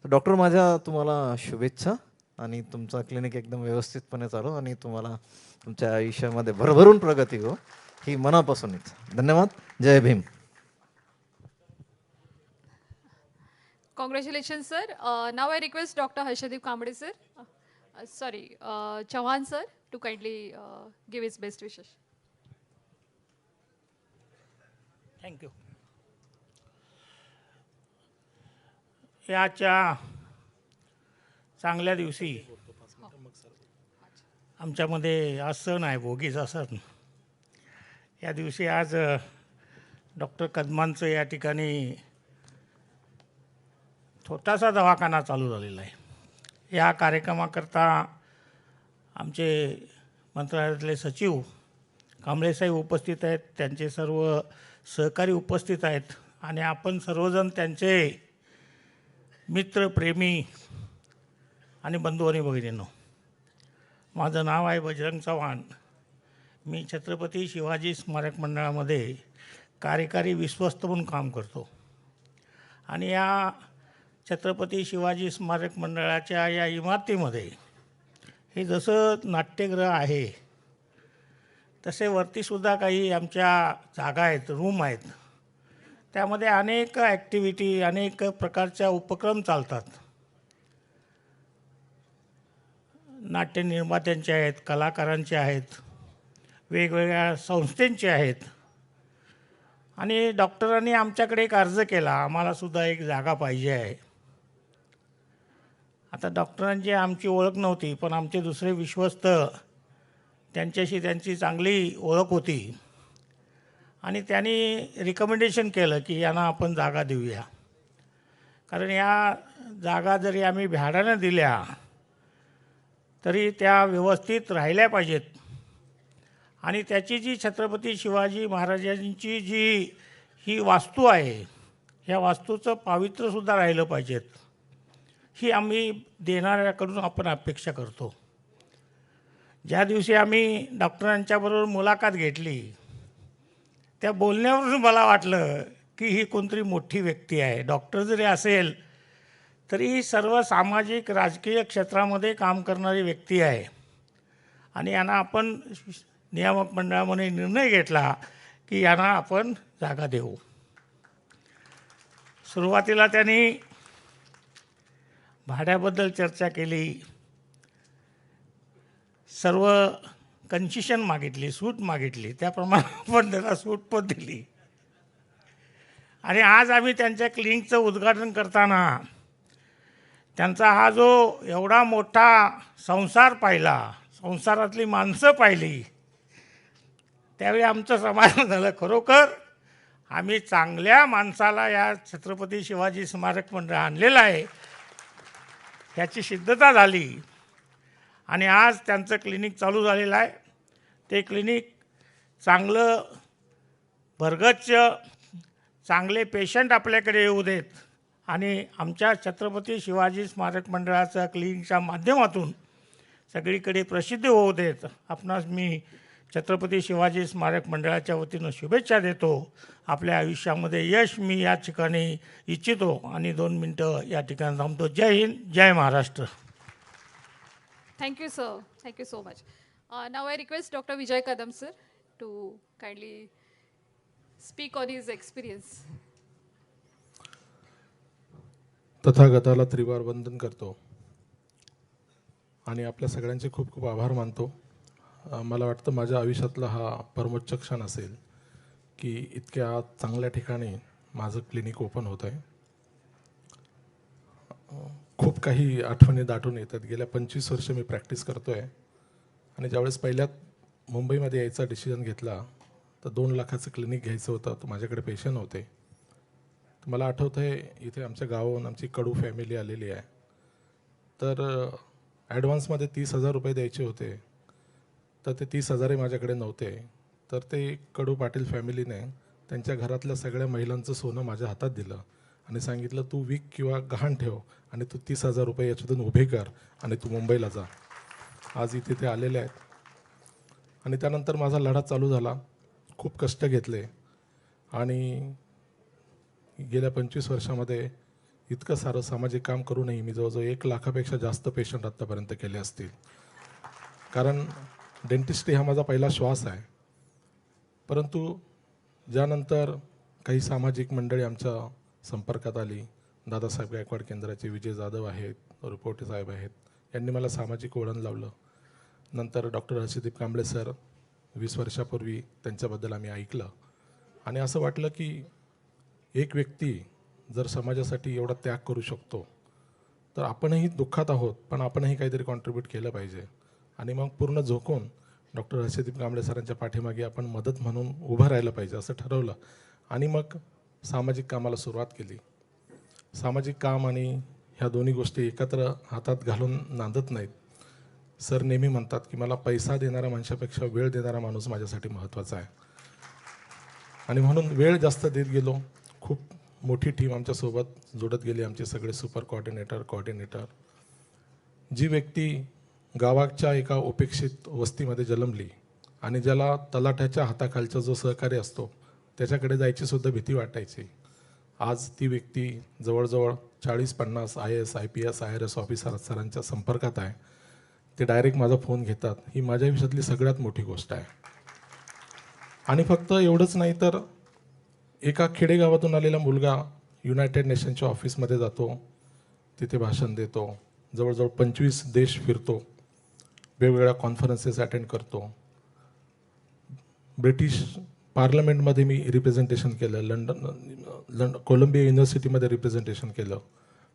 तर डॉक्टर, माझ्या तुम्हाला शुभेच्छा आणि तुमचा क्लिनिक एकदम व्यवस्थितपणे चालू आणि तुम्हाला तुमच्या आयुष्यामध्ये भरभरून प्रगती हो, ही मनापासून इच्छा. धन्यवाद. जय Bhim. Congratulations, sir. Now I request Dr. Harshdeep Kamble, sir. Chauhan, sir, to kindly give his best wishes. Thank you. याच्या चांगल्या दिवशी आमच्यामध्ये आज सण आहे, भोगीचा सण. या दिवशी आज डॉक्टर कदमांचं या ठिकाणी छोटासा दवाखाना चालू झालेला आहे. या कार्यक्रमाकरता आमचे मंत्रालयातले सचिव कांबळेसाहेब उपस्थित आहेत, त्यांचे सर्व सहकारी उपस्थित आहेत आणि आपण सर्वजण त्यांचे मित्र, प्रेमी आणि बंधू आणि भगिनींनो. माझं नाव आहे बजरंग चव्हाण. मी छत्रपती शिवाजी स्मारक मंडळामध्ये कार्यकारी विश्वस्त म्हणून काम करतो आणि या छत्रपती शिवाजी स्मारक मंडळाच्या या इमारतीमध्ये हे जसं नाट्यगृह आहे तसे वरतीसुद्धा काही आमच्या जागा आहेत, रूम आहेत. त्यामध्ये अनेक ॲक्टिव्हिटी, अनेक प्रकारच्या उपक्रम चालतात. नाट्य निर्मात्यांचे आहेत, कलाकारांचे आहेत, वेगवेगळ्या संस्थांचे आहेत. आणि डॉक्टरांनी आमच्याकडे एक अर्ज केला, आम्हालासुद्धा एक जागा पाहिजे आहे. आता डॉक्टरांची आमची ओळख नव्हती, पण आमचे दुसरे विश्वस्त त्यांच्याशी त्यांची चांगली ओळख होती आणि त्यांनी रिकमेंडेशन केलं की यांना आपण जागा देऊया. कारण या जागा जरी आम्ही भाड्यानं दिल्या तरी त्या व्यवस्थित राहिल्या पाहिजेत आणि त्याची जी छत्रपती शिवाजी महाराजांची जी ही वास्तू आहे, ह्या वास्तूचं पावित्र्यसुद्धा राहिलं पाहिजेत, ही आम्ही देणाऱ्याकडून आपण अपेक्षा करतो. ज्या दिवशी आम्ही डॉक्टरांच्याबरोबर मुलाखत घेतली त्या बोलण्यावरून मला वाटलं की ही कोणतरी मोठी व्यक्ती आहे. डॉक्टर जरी असेल तरी ही सर्व सामाजिक राजकीय क्षेत्रामध्ये काम करणारी व्यक्ती आहे आणि यांना आपण नियामक मंडळामध्ये निर्णय घेतला की यांना आपण जागा देऊ. सुरुवातीला त्यांनी भाड्याबद्दल चर्चा केली, सर्व कन्सेशन मागितली, सूट मागितली, त्याप्रमाणे आपण त्याला सूट पण दिली. आणि आज आम्ही त्यांच्या क्लिनिकचं उद्घाटन करताना त्यांचा हा जो एवढा मोठा संसार पाहिला, संसारातली माणसं पाहिली, त्यावेळी आमचं समाधान झालं. खरोखर आम्ही चांगल्या माणसाला या छत्रपती शिवाजी स्मारक मंडळ आणलेलं आहे ह्याची सिद्धता झाली. आणि आज त्यांचं क्लिनिक चालू झालेलं आहे. ते क्लिनिक चांगलं भरगच्च, चांगले पेशंट आपल्याकडे येऊ देत आणि आमच्या छत्रपती शिवाजी स्मारक मंडळाच्या क्लिनिकच्या माध्यमातून सगळीकडे प्रसिद्ध होऊ देत. आपणास मी छत्रपती शिवाजी स्मारक मंडळाच्या वतीनं शुभेच्छा देतो. आपल्या आयुष्यामध्ये यश मी या ठिकाणी इच्छितो आणि 2 मिनटं या ठिकाणी थांबतो. जय हिंद, जय Maharashtra. Thank you, sir. Thank you so much. Now I request Dr. Vijay Kadam, sir, to kindly speak on his experience. तथागताला त्रिवार वंदन करतो आणि आपल्या सगळ्यांचे खूप खूप आभार मानतो. मला वाटतं माझ्या आयुष्यातला हा परमोच्च क्षण असेल की इतक्या चांगल्या ठिकाणी माझं क्लिनिक ओपन होत आहे. खूप काही आठवणी दाटून येतात. गेल्या 25 वर्ष मी प्रॅक्टिस करतो आहे आणि ज्यावेळेस पहिल्यात मुंबईमध्ये यायचा डिसिजन घेतला तर 2 लाखाचं क्लिनिक घ्यायचं होतं. तर माझ्याकडे पैसे नव्हते. तर मला आठवतं आहे इथे आमच्या गावाहून आमची कडू फॅमिली आलेली आहे. तर ॲडव्हान्समध्ये 30,000 रुपये द्यायचे होते. तर ते 30,000ही माझ्याकडे नव्हते. तर ते कडू पाटील फॅमिलीने त्यांच्या घरातल्या सगळ्या महिलांचं सोनं माझ्या हातात दिलं आणि सांगितलं तू विक किंवा गहाण ठेव आणि तू 30,000 रुपये याच्यातून उभे कर आणि तू मुंबईला जा. आज इथे ते आलेले आहेत. आणि त्यानंतर माझा लढा चालू झाला. खूप कष्ट घेतले आणि गेल्या 25 वर्षामध्ये इतकं सारं सामाजिक काम करूनही मी जवळजवळ 1 लाखापेक्षा जास्त पेशंट आत्तापर्यंत केले असतील. कारण डेंटिस्ट्री हा माझा पहिला श्वास आहे. परंतु ज्यानंतर काही सामाजिक मंडळी आमच्या संपर्कात आली, दादासाहेब गायकवाड केंद्राचे विजय जाधव आहेत, रुपोटे साहेब आहेत, यांनी मला सामाजिक वळण लावलं. नंतर डॉक्टर हर्षदीप कांबळे सर 20 वर्षापूर्वी त्यांच्याबद्दल आम्ही ऐकलं आणि असं वाटलं की एक व्यक्ती जर समाजासाठी एवढा त्याग करू शकतो तर आपणही दुःखात आहोत, पण आपणही काहीतरी कॉन्ट्रीब्यूट केलं पाहिजे. आणि मग पूर्ण झोकून डॉक्टर हर्षदीप कांबळे सरांच्या पाठीमागे आपण मदत म्हणून उभं राहिलं पाहिजे असं ठरवलं आणि मग सामाजिक कामाला सुरुवात केली. सामाजिक काम आणि ह्या दोन्ही गोष्टी एकत्र हातात घालून नांदत नाहीत. सर नेहमी म्हणतात की मला पैसा देणाऱ्या माणसापेक्षा वेळ देणारा माणूस माझ्यासाठी महत्त्वाचा आहे. आणि म्हणून वेळ जास्त देत गेलो. खूप मोठी टीम आमच्यासोबत जोडत गेली, आमचे सगळे सुपर कोऑर्डिनेटर. जी व्यक्ती गावाच्या एका उपेक्षित वस्तीमध्ये जन्मली आणि ज्याला तलाठ्याच्या हाताखालचा जो सहकार्य असतो त्याच्याकडे जायची सुद्धा भीती वाटायची, आज ती व्यक्ती जवळजवळ 40-50 IAS IPS IRS ऑफिसर सरांच्या संपर्कात आहे. ते डायरेक्ट माझा फोन घेतात. ही माझ्या आयुष्यातली सगळ्यात मोठी गोष्ट आहे. आणि फक्त एवढंच नाही तर एका खेडेगावातून आलेला मुलगा युनायटेड नेशनच्या ऑफिसमध्ये जातो, तिथे भाषण देतो, जवळजवळ 25 देश फिरतो, वेगवेगळ्या कॉन्फरन्सेस अटेंड करतो. ब्रिटिश पार्लमेंटमध्ये मी रिप्रेझेंटेशन केलं, लंडन कोलंबिया युनिव्हर्सिटीमध्ये रिप्रेझेंटेशन केलं.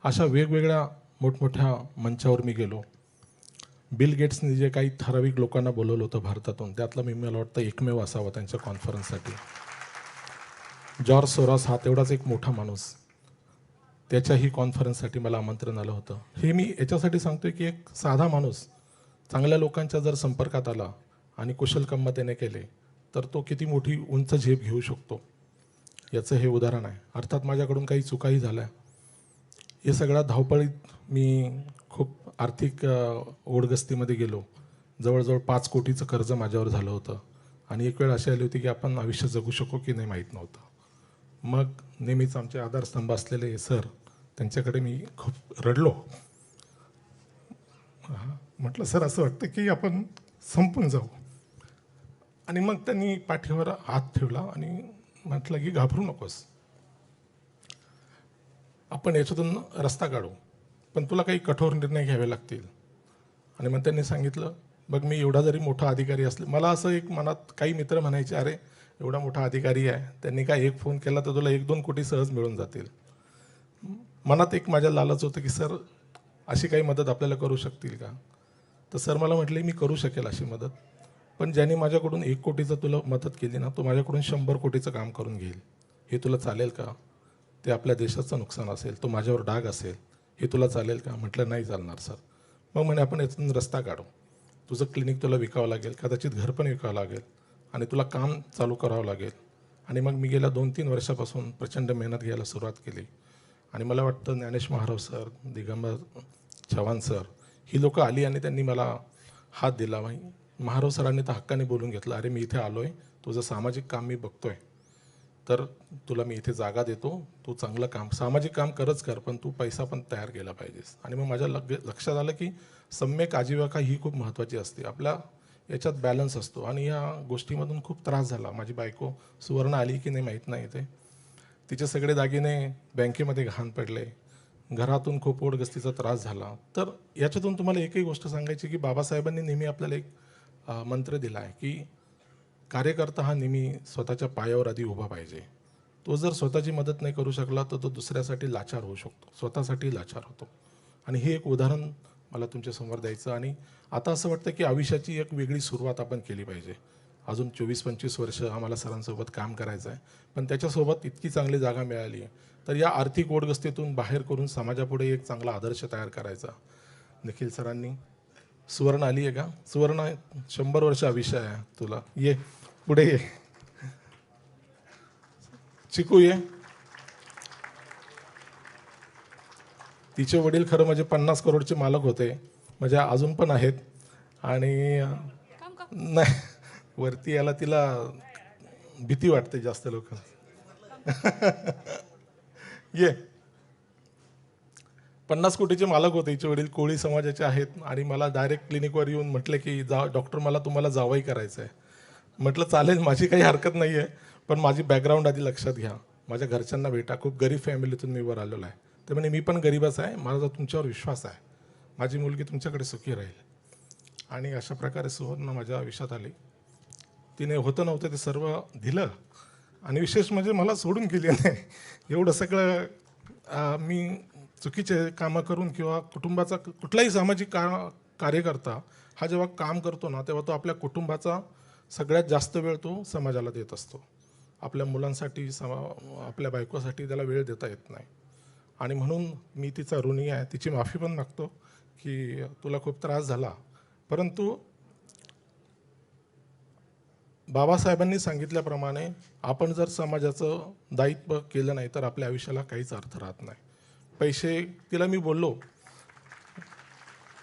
अशा वेगवेगळ्या मोठमोठ्या मंचावर मी गेलो. बिल गेट्सनी जे काही ठराविक लोकांना बोलवलं होतं भारतातून, त्यातला मला वाटतं एकमेव असावा त्यांच्या कॉन्फरन्ससाठी. जॉर्ज सोरॉस हा तेवढाच एक मोठा माणूस, त्याच्याही कॉन्फरन्ससाठी मला आमंत्रण आलं होतं. हे मी याच्यासाठी सांगतोय की एक साधा माणूस चांगल्या लोकांच्या जर संपर्कात आला आणि कुशल कम्मतेने केले तर तो किती मोठी उंच झेप घेऊ शकतो याचं हे उदाहरण आहे. अर्थात माझ्याकडून काही चुकाही झाल्या. हे सगळ्या धावपळीत मी खूप आर्थिक ओढगस्तीमध्ये गेलो. जवळजवळ 5 कोटीचं कर्ज माझ्यावर झालं होतं आणि एक वेळ अशी आली होती की आपण आयुष्य जगू शकू की नाही माहीत नव्हतं. मग नेहमीच आमचे आधारस्तंभ असलेले सर, त्यांच्याकडे मी खूप रडलो. म्हटलं सर असं वाटतं की आपण संपून जाऊ. आणि मग त्यांनी पाठीवर हात ठेवला आणि म्हटलं की घाबरू नकोस, आपण याच्यातून रस्ता काढू, पण तुला काही कठोर निर्णय घ्यावे लागतील. आणि मग त्यांनी सांगितलं, बघ मी एवढा जरी मोठा अधिकारी असले, मला असं एक मनात काही मित्र म्हणायचे, अरे एवढा मोठा अधिकारी आहे, त्यांनी काय एक फोन केला तर तुला 1-2 कोटी सहज मिळून जातील. मनात एक माझ्या लालच होतं की सर अशी काही मदत आपल्याला करू शकतील का. तर सर मला म्हटले मी करू शकेल अशी मदत, पण ज्यांनी माझ्याकडून 1 कोटीचं तुला मदत केली ना, तो माझ्याकडून 100 कोटीचं काम करून घेईल. हे तुला चालेल का. ते आपल्या देशाचं नुकसान असेल, तो माझ्यावर डाग असेल, हे तुला चालेल का. म्हटलं नाही चालणार सर. मग म्हणे आपण यातून रस्ता काढू, तुझं क्लिनिक तुला विकावं लागेल, कदाचित घर पण विकावं लागेल आणि तुला काम चालू करावं लागेल. आणि मग मी गेल्या 2-3 वर्षापासून प्रचंड मेहनत घ्यायला सुरुवात केली. आणि मला वाटतं ज्ञानेश महाराव सर, दिगंबर चव्हाण सर, ही लोकं आली आणि त्यांनी मला हात दिला. महाराव सरांनी तर हक्काने बोलून घेतलं, अरे मी इथे आलो आहे, तुझं सामाजिक काम मी बघतोय, तर तुला मी इथे जागा देतो, तू चांगलं काम सामाजिक काम करच कर, पण तू पैसा पण तयार केला पाहिजेस. आणि मग माझ्या लक्षात आलं की सम्यक आजीविका ही खूप महत्त्वाची असते. आपल्या याच्यात बॅलन्स असतो. आणि या गोष्टीमधून खूप त्रास झाला. माझी बायको सुवर्ण आली की नाही माहीत नाही, ते तिचे सगळे दागिने बँकेमध्ये घाण पडले, घरातून खूप ओढगस्तीचा त्रास झाला. तर याच्यातून तुम्हाला एकही गोष्ट सांगायची की बाबासाहेबांनी नेहमी आपल्याला एक मंत्र दिला आहे की कार्यकर्ता हा नेहमी स्वतःच्या पायावर आधी उभा पाहिजे. तो जर स्वतःची मदत नाही करू शकला तर तो दुसऱ्यासाठी लाचार होऊ शकतो, स्वतःसाठी लाचार होतो. आणि हे एक उदाहरण मला तुमच्यासमोर द्यायचं. आणि आता असं वाटतं की आयुष्याची एक वेगळी सुरुवात आपण केली पाहिजे. अजून 24-25 वर्ष आम्हाला सरांसोबत काम करायचं आहे, पण त्याच्यासोबत इतकी चांगली जागा मिळाली आहे, तर या आर्थिक ओढगस्तीतून बाहेर करून समाजापुढे एक चांगला आदर्श तयार करायचा. निखिल सरांनी सुवर्ण आली आहे का. सुवर्ण 100 वर्ष विषय आहे तुला, ये पुढे ये. चिकू ये. तिचे वडील खरं म्हणजे 50 करोडचे मालक होते, म्हणजे अजून पण आहेत. आणि नाही, वरती याला तिला भीती वाटते जास्त लोक. ये 50 कोटीचे मालक होते. हिचे वडील कोळी समाजाचे आहेत आणि मला डायरेक्ट क्लिनिकवर येऊन म्हटले की डॉक्टर मला तुम्हाला जावई करायचं आहे. म्हटलं चालेल, माझी काही हरकत नाही आहे, पण माझी बॅकग्राऊंड आधी लक्षात घ्या, माझ्या घरच्यांना भेटा, खूप गरीब फॅमिलीतून मी वर आलेलो आहे. ते म्हणे मी पण गरीबच आहे, माझा तुमच्यावर विश्वास आहे, माझी मुलगी तुमच्याकडे सुखी राहील. आणि अशा प्रकारे सुवर्ण माझ्या आयुष्यात आली. तिने होतं नव्हतं ते सर्व दिलं आणि विशेष म्हणजे मला सोडून गेली नाही. एवढं सगळं मी चुकीचे कामं करून किंवा कुटुंबाचा कुठलाही सामाजिक कार्यकर्ता हा जेव्हा काम करतो ना, तेव्हा तो आपल्या कुटुंबाचा सगळ्यात जास्त वेळ तो समाजाला देत असतो. आपल्या मुलांसाठी आपल्या बायकोसाठी त्याला वेळ देता येत नाही. आणि म्हणून मी तिचा ऋणी आहे. तिची माफी पण मागतो की तुला खूप त्रास झाला, परंतु बाबासाहेबांनी सांगितल्याप्रमाणे आपण जर समाजाचं दायित्व केलं नाही तर आपल्या आयुष्याला काहीच अर्थ राहत नाही. पैसे, तिला मी बोललो,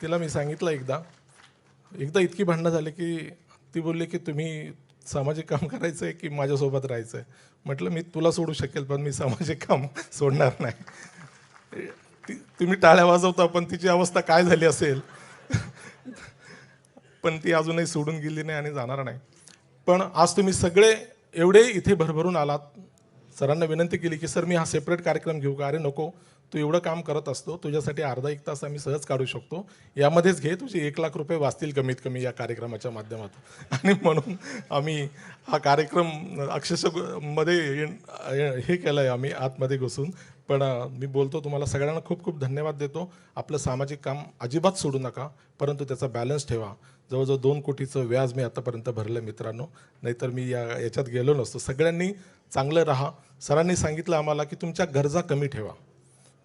तिला मी सांगितलं एकदा इतकी भांडणं झाली की ती बोलली की तुम्ही सामाजिक काम करायचं आहे की माझ्यासोबत राहायचं आहे. म्हटलं मी तुला सोडू शकेल, पण मी सामाजिक काम सोडणार नाही. तुम्ही टाळ्या वाजवता, पण तिची अवस्था काय झाली असेल. पण ती अजूनही सोडून गेली नाही आणि जाणार नाही. पण आज तुम्ही सगळे एवढे इथे भरभरून आलात. सरांना विनंती केली की सर मी हा सेपरेट कार्यक्रम घेऊ का? अरे नको, तू एवढं काम करत असतो, तुझ्यासाठी अर्धा एक तास आम्ही सहज काढू शकतो, यामध्येच घे, तुझे 1 लाख रुपये वाचतील कमीत कमी या कार्यक्रमाच्या माध्यमातून. आणि म्हणून आम्ही हा कार्यक्रम अक्षरशः मध्ये हे केलं आहे आम्ही आतमध्ये घुसून. पण मी बोलतो तुम्हाला सगळ्यांना खूप खूप धन्यवाद देतो. आपलं सामाजिक काम अजिबात सोडू नका, परंतु त्याचा बॅलन्स ठेवा. जवळजवळ 2 कोटीचं व्याज मी आतापर्यंत भरलं मित्रांनो, नाहीतर मी याच्यात गेलो नसतो. सगळ्यांनी चांगलं राहा. सरांनी सांगितलं आम्हाला की तुमच्या गरजा कमी ठेवा.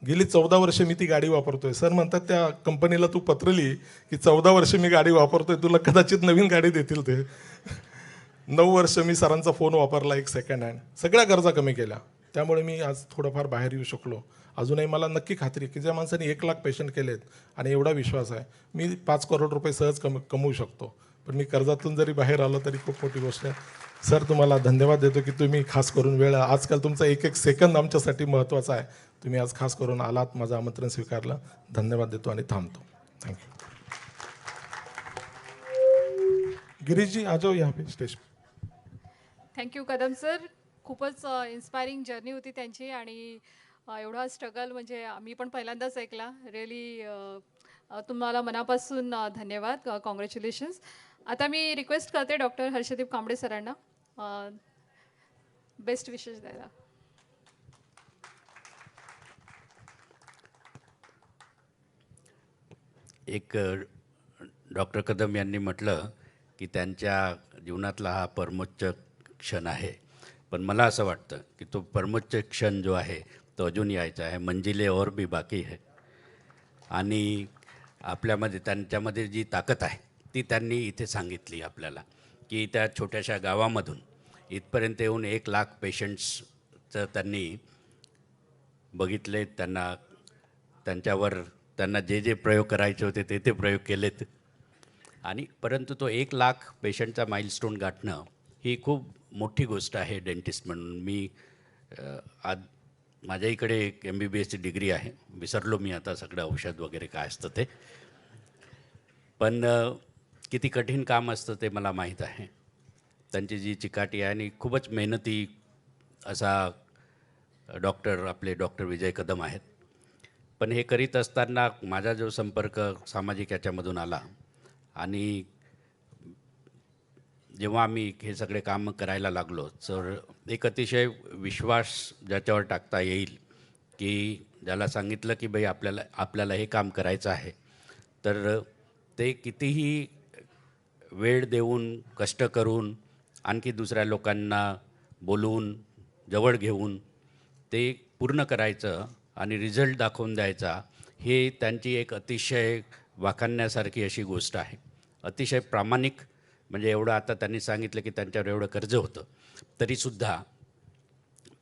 गेली 14 वर्ष मी ती गाडी वापरतोय. सर म्हणतात त्या कंपनीला तू पत्र लिही की 14 वर्ष मी गाडी वापरतोय, तुला कदाचित नवीन गाडी देतील ते. 9 वर्ष मी सरांचा फोन वापरला, एक सेकंड हँड. सगळ्या गरजा कमी केल्या. त्यामुळे मी आज थोडंफार बाहेर येऊ शकलो. अजूनही मला नक्की खात्री की ज्या माणसाने 1 लाख पेशंट केलेत आणि एवढा विश्वास आहे, मी 5 करोड रुपये सहज कमवू शकतो. पण मी कर्जातून जरी बाहेर आलो तरी खूप मोठी गोष्ट आहे. सर तुम्हाला धन्यवाद देतो की तुम्ही खास करून वेळ, आजकाल तुमचा 1-1 सेकंद आमच्यासाठी महत्त्वाचा आहे. तुम्ही आज खास करून आलात, माझं आमंत्रण स्वीकारलं. धन्यवाद देतो आणि थांबतो. थँक्यू. गिरीशजी आ जाओ यहाँ पे स्टेज. Thank you Kadam sir. खूपच इन्स्पायरिंग जर्नी होती त्यांची आणि एवढा स्ट्रगल म्हणजे मी पण पहिल्यांदाच ऐकला. रिअली तुम्हाला मनापासून धन्यवाद, कॉंग्रॅच्युलेशन्स. आता मी रिक्वेस्ट करते डॉक्टर हर्षदीप कांबळे सरांना बेस्ट विशेष द्यायला. एक डॉक्टर कदम यांनी म्हटलं की त्यांच्या जीवनातला हा परमोच्च क्षण आहे. पण मला असं वाटतं की तो परमोच्च क्षण जो आहे तो अजून यायचा आहे. मंजिले और भी बाकी है. आणि आपल्यामध्ये त्यांच्यामध्ये जी ताकद आहे ती त्यांनी इथे सांगितली आपल्याला की त्या छोट्याशा गावामधून इथपर्यंत येऊन 1 लाख पेशंट्सचं त्यांनी बघितले. त्यांना जे प्रयोग करायचे होते ते प्रयोग केलेत. आणि परंतु तो 1 लाख पेशंटचा माइलस्टोन गाठणं ही खूप मोठी गोष्ट आहे डेंटिस्ट म्हणून. मी आज माझ्या इकडे एक MBBSची डिग्री आहे, विसरलो मी आता सगळं औषध वगैरे काय असतं ते. पण किती कठीण काम असतं ते मला माहीत आहे. त्यांची जी चिकाटी आहे आणि खूपच मेहनती असा आपले डॉक्टर विजय कदम आहेत. पण हे करीत असताना माझा जो संपर्क सामाजिक याच्यामधून आला आणि जेव्हा आम्ही हे सगळे कामं करायला लागलो तर एक अतिशय विश्वास ज्याच्यावर टाकता येईल की ज्याला सांगितलं की बाई आपल्याला हे काम करायचं आहे तर ते कितीही वेळ देऊन कष्ट करून आणखी दुसऱ्या लोकांना बोलवून जवळ घेऊन ते पूर्ण करायचं आणि रिझल्ट दाखवून द्यायचा, हे त्यांची एक अतिशय वाखाणण्यासारखी अशी गोष्ट आहे. अतिशय प्रामाणिक. म्हणजे एवढं आता त्यांनी सांगितलं की त्यांच्यावर एवढं कर्ज होतं तरीसुद्धा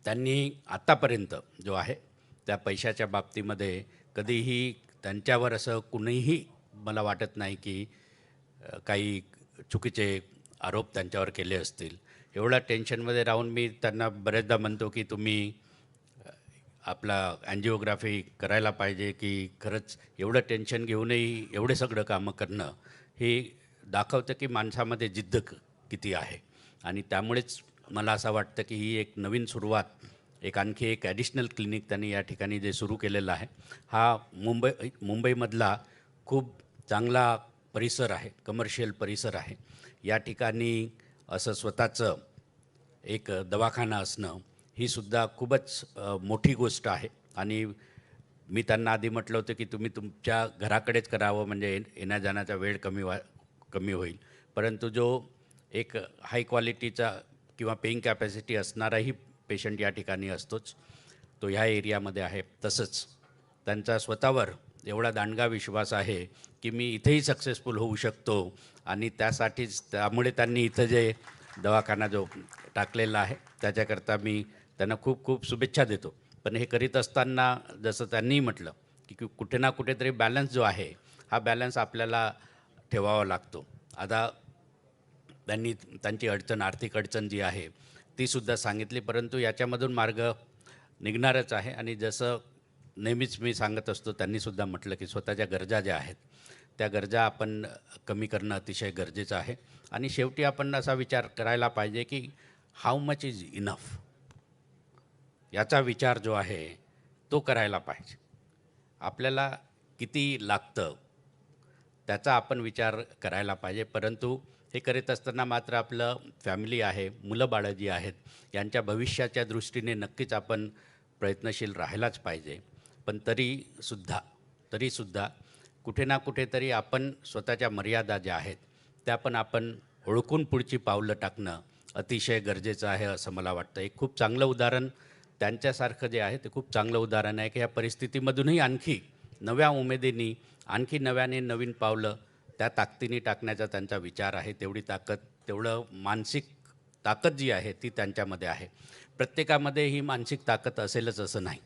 त्यांनी आत्तापर्यंत जो आहे त्या पैशाच्या बाबतीमध्ये कधीही त्यांच्यावर असं कुणीही मला वाटत नाही की काही चुकीचे आरोप त्यांच्यावर केले असतील. एवढ्या टेन्शनमध्ये राहून मी त्यांना बरेचदा म्हणतो की तुम्ही आपला अँजिओग्राफी करायला पाहिजे, की खरंच एवढं टेन्शन घेऊनही एवढे सगळं कामं करणं हे दाखवतं की माणसामध्ये जिद्द किती आहे. आणि त्यामुळेच मला असं वाटतं की ही एक नवीन सुरुवात, आणखी एक ॲडिशनल क्लिनिक त्यांनी या ठिकाणी जे सुरू केलेलं आहे, हा मुंबईमधला खूप चांगला परिसर आहे, कमर्शियल परिसर आहे. या ठिकाणी असं स्वतःचं एक दवाखाना असणं ही सुद्धा खूपच मोठी गोष्ट आहे. आणि मी त्यांना आधी म्हटलं होतं की तुम्ही तुमच्या घराकडेच करावं, म्हणजे येण्या जाण्याचा वेळ कमी होईल. परंतु जो एक हाय क्वालिटीचा किंवा पेइंग कॅपॅसिटी असणाराही पेशंट या ठिकाणी असतोच, तो ह्या एरियामध्ये आहे. तसंच त्यांचा स्वतःवर एवढा दांडगा विश्वास आहे की मी इथेही सक्सेसफुल होऊ शकतो. आणि त्यामुळे त्यांनी इथं जे दवाखाना जो टाकलेला आहे त्याच्याकरता मी त्यांना खूप खूप शुभेच्छा देतो. पण हे करीत असताना जसं त्यांनी म्हटलं की कुठे ना कुठेतरी बॅलन्स जो आहे, हा बॅलन्स आपल्याला ठेवावा लागतो. आता त्यांनी त्यांची आर्थिक अडचण जी आहे तीसुद्धा सांगितली, परंतु याच्यामधून मार्ग निघणारच आहे. आणि जसं नेहमीच मी सांगत असतो, त्यांनीसुद्धा म्हटलं की स्वतःच्या गरजा ज्या आहेत त्या गरजा आपण कमी करणं अतिशय गरजेचं आहे. आणि शेवटी आपण असा विचार करायला पाहिजे की हाऊ मच इज इनफ, याचा विचार जो आहे तो करायला पाहिजे. आपल्याला किती लागतं त्याचा आपण विचार करायला पाहिजे. परंतु हे करीत असताना मात्र आपलं फॅमिली आहे, मुलं बाळं जी आहेत, यांच्या भविष्याच्या दृष्टीने नक्कीच आपण प्रयत्नशील राहायलाच पाहिजे. पण तरीसुद्धा कुठे ना कुठेतरी आपण स्वतःच्या मर्यादा ज्या आहेत त्या पण आपण ओळखून पुढची पावलं टाकणं अतिशय गरजेचं आहे असं मला वाटतं. एक खूप चांगलं उदाहरण त्यांच्यासारखं जे आहे ते खूप चांगलं उदाहरण आहे की ह्या परिस्थितीमधूनही आणखी नव्या उमेदीने, आणखी नव्याने नवीन पावलं त्या ताकदीने टाकण्याचा त्यांचा विचार आहे. तेवढी ताकद, तेवढं मानसिक ताकद जी आहे ती त्यांच्यामध्ये आहे. प्रत्येकामध्ये ही मानसिक ताकद असेलच असं नाही.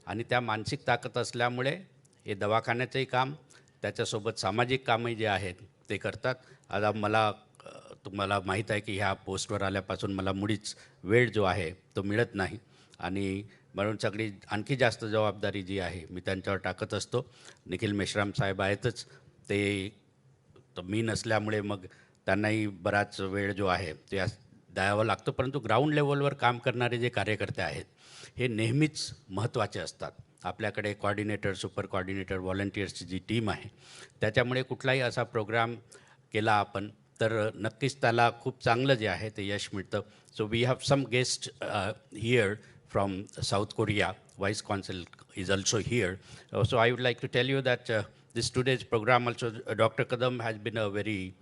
आणि त्या मानसिक ताकद असल्यामुळे हे दवाखान्याचंही काम, त्याच्यासोबत सामाजिक कामही जे आहेत ते करतात. आता तुम्हाला माहीत आहे की ह्या पोस्टवर आल्यापासून मला मुळीच वेळ जो आहे तो मिळत नाही. आणि म्हणून सगळी आणखी जास्त जबाबदारी जी आहे मी त्यांच्यावर टाकत असतो. निखिल मेश्राम साहेब आहेतच, ते तर मी नसल्यामुळे मग त्यांनाही बराच वेळ जो आहे ते द्यावा लागतो. परंतु ग्राउंड लेवलवर काम करणारे जे कार्यकर्ते आहेत हे नेहमीच महत्त्वाचे असतात. आपल्याकडे कॉर्डिनेटर, सुपर कॉर्डिनेटर, व्हॉलंटियर्सची जी टीम आहे त्याच्यामुळे कुठलाही असा प्रोग्राम केला आपण तर नक्कीच त्याला खूप चांगलं जे आहे ते यश मिळतं. So we have some guest here from South Korea. Vice Consul is also here. So I would like to tell you that this today's program also, Dr. Kadam has been a very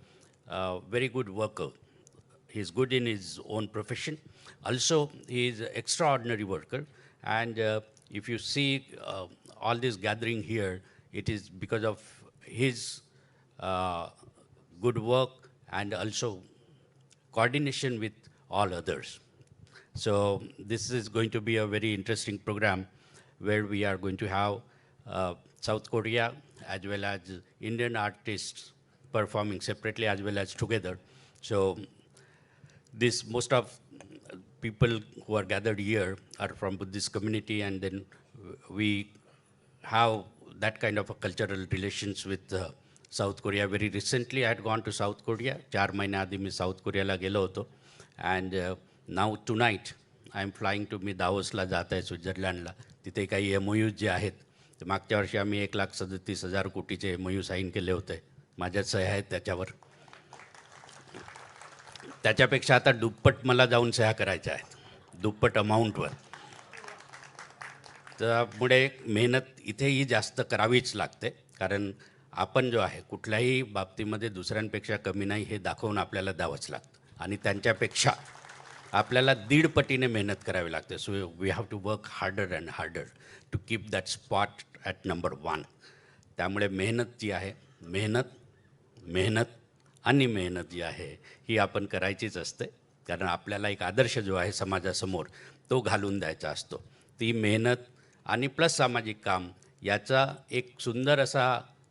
good worker. He is good in his own profession. Also, he is an extraordinary worker. And if you see all this gathering here, it is because of his good work and also coordination with all others. So this is going to be a very interesting program where we are going to have South Korea as well as Indian artists performing separately as well as together. So most of people who are gathered here are from Buddhist community, and then we have that kind of a cultural relations with South Korea. Very recently I had gone to South Korea. 4 महिन्या आधी मी south कोरियाला गेलो होतो. And now tonight I am flying to दावोसला जात आहे, स्वित्झर्लंडला. तिथे काही MOUs जे आहेत तर मागच्या वर्षी आम्ही 1,37,000 कोटीचे MOU साईन केले होते. माझ्याच सह्या आहेत त्याच्यावर. त्याच्यापेक्षा आता दुप्पट मला जाऊन सह्या करायच्या आहेत, दुप्पट अमाऊंटवर. त्यामुळे मेहनत इथेही जास्त करावीच लागते, कारण आपण जो आहे कुठल्याही बाबतीमध्ये दुसऱ्यांपेक्षा कमी नाही हे दाखवून आपल्याला द्यावंच लागतं. आणि त्यांच्यापेक्षा आपल्याला 1.5 पटीने मेहनत करावी लागते. So we have to work harder and harder to keep that spot at number 1. त्यामुळे मेहनत जी आहे, मेहनत आणि मेहनत जी आहे ही आपण करायचीच असते. कारण आपल्याला एक आदर्श जो आहे समाजासमोर तो घालून द्यायचा असतो. ती मेहनत आणि प्लस सामाजिक काम याचा एक सुंदर असा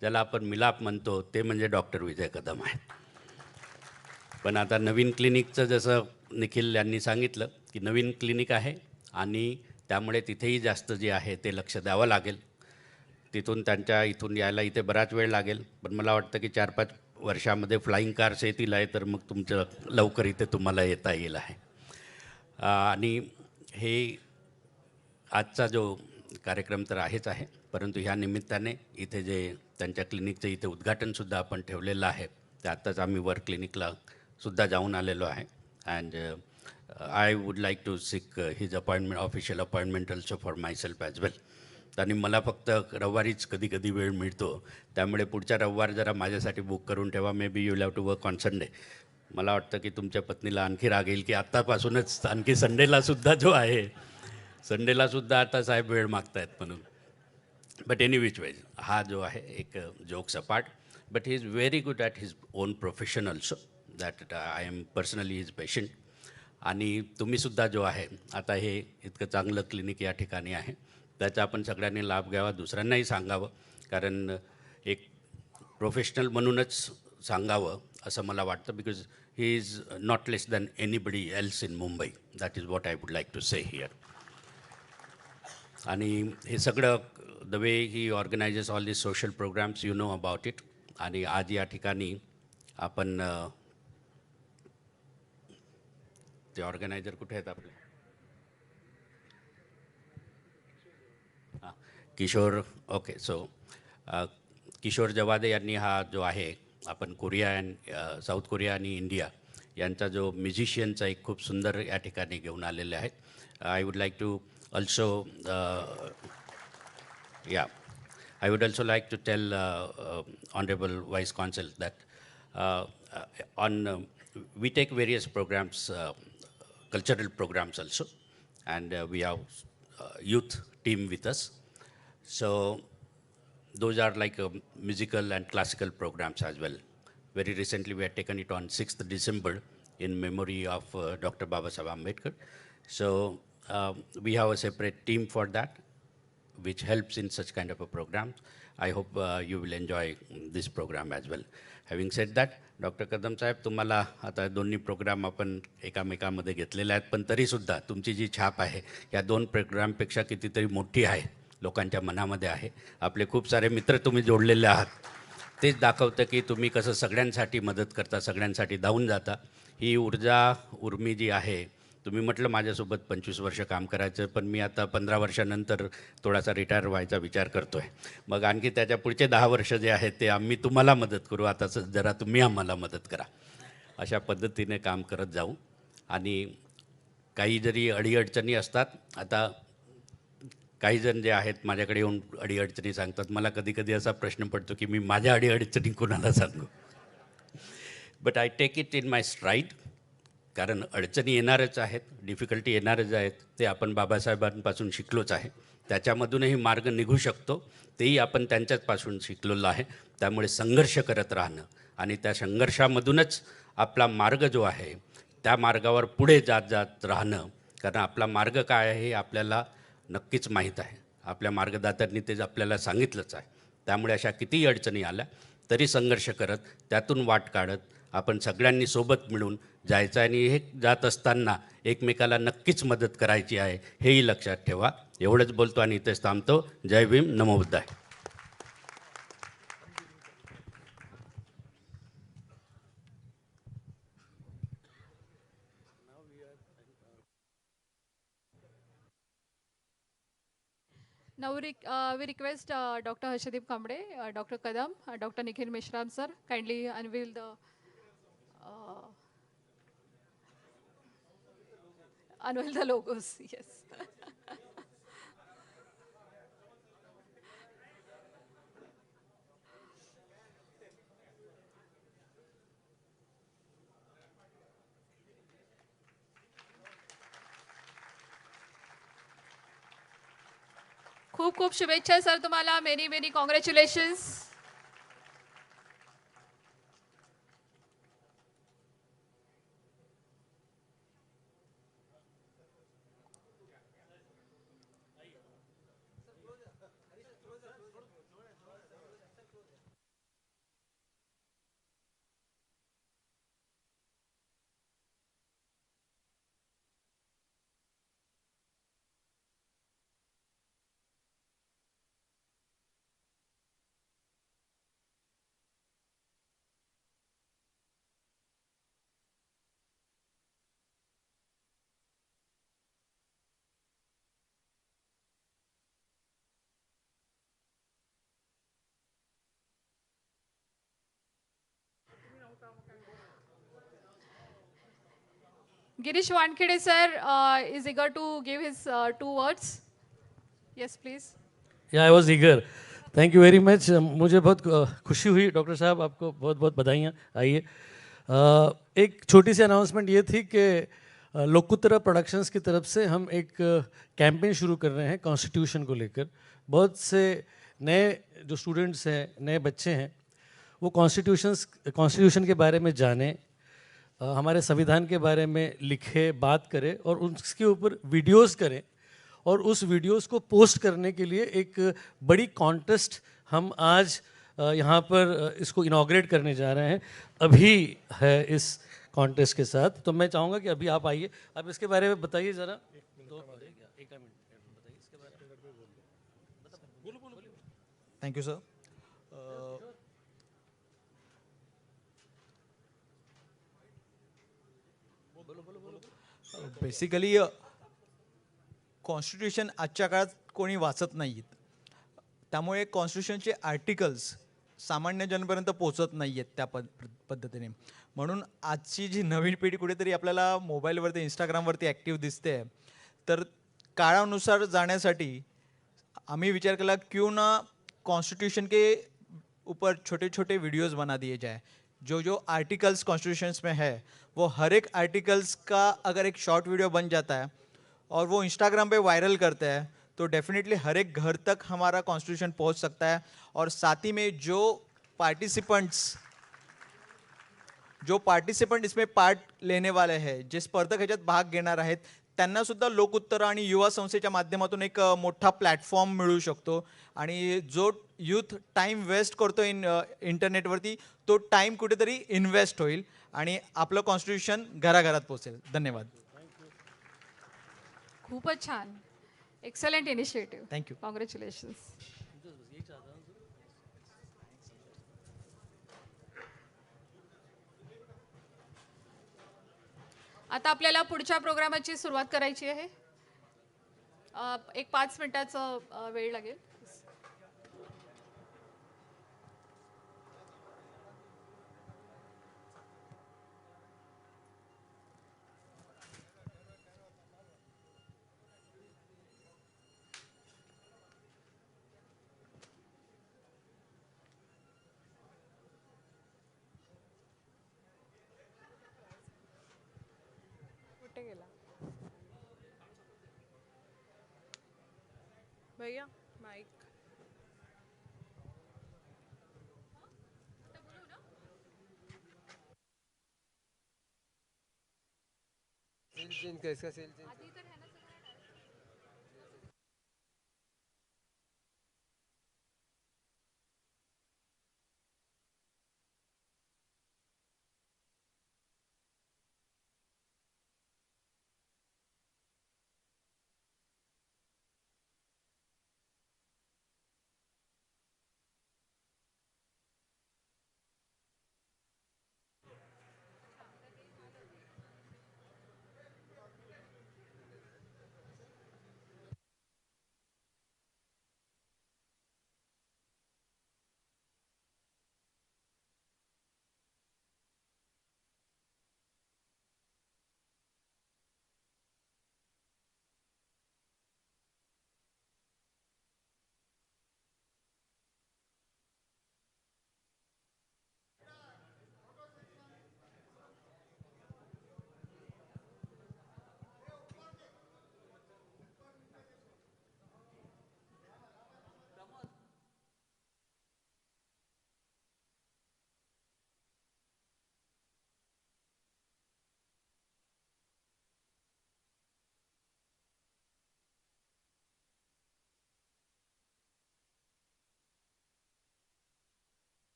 ज्याला आपण मिलाप म्हणतो ते म्हणजे डॉक्टर विजय कदम आहेत. पण आता नवीन क्लिनिकचं जसं निखिल यांनी सांगितलं की नवीन क्लिनिक आहे आणि त्यामुळे तिथेही जास्त जे आहे ते लक्ष द्यावं लागेल. तिथून त्यांच्या इथून यायला इथे बराच वेळ लागेल, पण मला वाटतं की 4-5 वर्षामध्ये फ्लाईंग कार्स येतील आहे, तर मग तुमचं लवकर इथे तुम्हाला येता येईल आहे. आणि हे आजचा जो कार्यक्रम तर आहेच आहे, परंतु ह्या निमित्ताने इथे जे त्यांच्या क्लिनिकचं इथे उद्घाटनसुद्धा आपण ठेवलेलं आहे. ते आत्ताच आम्ही वर क्लिनिकला सुद्धा जाऊन आलेलो आहे. And I would like to seek his appointment, official appointment also for myself as well. आणि मला फक्त रविवारीच कधी कधी वेळ मिळतो, त्यामुळे पुढच्या रविवार जरा माझ्यासाठी बुक करून ठेवा. Maybe you have to work on Sunday. मला वाटतं की तुमच्या पत्नीला आणखी राग येईल की आत्तापासूनच आणखी संडेलासुद्धा जो आहे, संडेलासुद्धा आता साहेब वेळ मागतायत म्हणून. बट एनी विच वेज हा जो आहे एक jokes apart, but he is very good at his on profession also. That I am personally his patient. आणि तुम्हीसुद्धा जो आहे आता हे इतकं चांगलं क्लिनिक या ठिकाणी आहे, त्याचा आपण सगळ्यांनी लाभ घ्यावा, दुसऱ्यांनाही सांगावं. कारण एक प्रोफेशनल म्हणूनच सांगावं असं मला वाटतं, because he is not less than anybody else in Mumbai. That is what I would like to say here. आणि हे सगळं the way he organizes all this social programs, you know about it. आणि आज या ठिकाणी आपण ते ऑर्गनायझर कुठे आहेत आपले? किशोर. ओके. सो किशोर जवादे यांनी हा जो आहे आपण कोरिया साऊथ कोरिया आणि इंडिया यांचा जो म्युझिशियनचा एक खूप सुंदर या ठिकाणी घेऊन आलेले आहेत. I would like to also I would also like to tell Honorable Vice Consul that we take various programs, cultural programs also, and we have youth team with us. So those are like musical and classical programs as well. Very recently we had taken it on 6th December in memory of Dr. Babasaheb Ambedkar. So we have a separate team for that, which helps in such kind of a program. I hope you will enjoy this program as well. Having said that, doctor Kadam साहेब, तुम्हाला आता दोन्ही programme आपण एकामेकामध्ये घेतलेले आहेत, पण तरीसुद्धा तुमची जी छाप आहे या दोन प्रोग्रामपेक्षा कितीतरी मोठी आहे, लोकांच्या मनामध्ये आहे. आपले खूप सारे मित्र तुम्ही जोडलेले आहात. तेच दाखवतं की तुम्ही कसं सगळ्यांसाठी मदत करता, सगळ्यांसाठी धावून जाता. ही ऊर्जा उर्मी जी आहे, तुम्ही म्हटलं माझ्यासोबत 25 वर्ष काम करायचं, पण मी आता 15 वर्षानंतर थोडासा रिटायर व्हायचा विचार करतो आहे. मग आणखी त्याच्या पुढचे 10 वर्ष जे आहेत ते आम्ही तुम्हाला मदत करू, आता जरा तुम्ही आम्हाला मदत करा. अशा पद्धतीने काम करत जाऊ. आणि काही जरी अडीअडचणी असतात, आता काही जण जे आहेत माझ्याकडे येऊन अडीअडचणी सांगतात, मला कधी कधी असा प्रश्न पडतो की मी माझ्या अडीअडचणी कोणाला सांगू. But I take it in my stride. कारण अडचणी येणारच आहेत, डिफिकल्टी येणारच आहेत, ते आपण बाबासाहेबांपासून शिकलोच आहे. त्याच्यामधूनही मार्ग निघू शकतो, तेही आपण त्यांच्याचपासून शिकलेलो आहे. त्यामुळे संघर्ष करत राहणं आणि त्या संघर्षामधूनच आपला मार्ग जो आहे त्या मार्गावर पुढे जात राहणं. कारण आपला मार्ग काय आहे हे आपल्याला नक्कीच माहीत आहे, आपल्या मार्गदात्यांनी ते आपल्याला सांगितलंच आहे. त्यामुळे अशा कितीही अडचणी आल्या तरी संघर्ष करत त्यातून वाट काढत आपण सगळ्यांनी सोबत मिळून जायचं आहे. आणि हे जात असताना एकमेकाला नक्कीच मदत करायची आहे, हेही लक्षात ठेवा. एवढंच बोलतो आणि इथेच थांबतो. जय भीम, नमो बुद्धाय. Now we request Dr. Harshdeep Kamble, Dr. Kadam, Dr. Nikhil Mishram sir, kindly unveil the logos. Yes. खूप खूप शुभेच्छा सर तुम्हाला. Many many congratulations. Girish Wankhede sir is eager to give his 2 words. Yes, please. या I was eager. Thank you very much. मुझे बहुत खुशी हुई doctor साहब, आपको बहुत बहुत बधाइयाँ. आइए, एक छोटी सी अनाउंसमेंट ये थी कि लोकुत्तरा प्रोडक्शंस की तरफ से हम एक कैंपेन शुरू कर रहे हैं कॉन्स्टिट्यूशन को लेकर. बहुत से नए जो स्टूडेंट्स हैं, नए बच्चे हैं, वो कॉन्स्टिट्यूशन के बारे में जानें, हमारे संविधान के बारे में लिखे, बात करें और उसके ऊपर वीडियोस करें. और उस वीडियोस को पोस्ट करने के लिए एक बड़ी कॉन्टेस्ट हम आज यहाँ पर इसको इनॉग्रेट करने जा रहे हैं. अभी है इस कॉन्टेस्ट के साथ, तो मैं चाहूँगा कि अभी आप आइए, आप इसके बारे में बताइए ज़रा. Thank you sir. Basically constitution आजच्या काळात कोणी वाचत नाहीत, त्यामुळे कॉन्स्टिट्यूशनचे आर्टिकल्स सामान्य जनपर्यंत पोचत नाही आहेत त्या पद्धतीने. म्हणून आजची जी नवीन पिढी कुठेतरी आपल्याला मोबाईलवरती, इंस्टाग्रामवरती ॲक्टिव्ह दिसते, तर काळानुसार जाण्यासाठी आम्ही विचार केला क्यों ना कॉन्स्टिट्यूशन के ऊपर छोटे छोटे वीडियोस बना दिए जाए. जो जो आर्टिकल्स कॉन्स्टिट्यूशंस में है, वो हर एक आर्टिकल्स का अगर एक शॉर्ट वीडियो बन जाता है और वो इंस्टाग्राम पे वायरल करता है, तो डेफिनेटली हर एक घर तक हमारा कॉन्स्टिट्यूशन पहुंच सकता है. और साथ ही में जो पार्टिसिपेंट इसमें पार्ट लेने वाले हैं, जे स्पर्धक ह्याच्यात भाग घेणार आहेत, त्यांना सुद्धा लोकउत्तर आणि युवा संस्थेच्या माध्यमातून एक मोठा प्लॅटफॉर्म मिळू शकतो. आणि जो यूथ टाइम वेस्ट करतो इंटरनेटवरती, तो टाइम कुठेतरी इन्व्हेस्ट होईल आणि आपलं कॉन्स्टिट्यूशन घराघरात पोहोचेल. धन्यवाद. खूपच छान. Excellent initiative. थँक्यू. कॉंग्रॅच्युलेशन्स. आता आपल्याला पुढच्या प्रोग्रामाची सुरुवात करायची आहे. एक 5 मिनिटाचा वेळ लागेल. कुठे गेला भैया माइक. सेल चेंज कर, इसका सेल चेंज.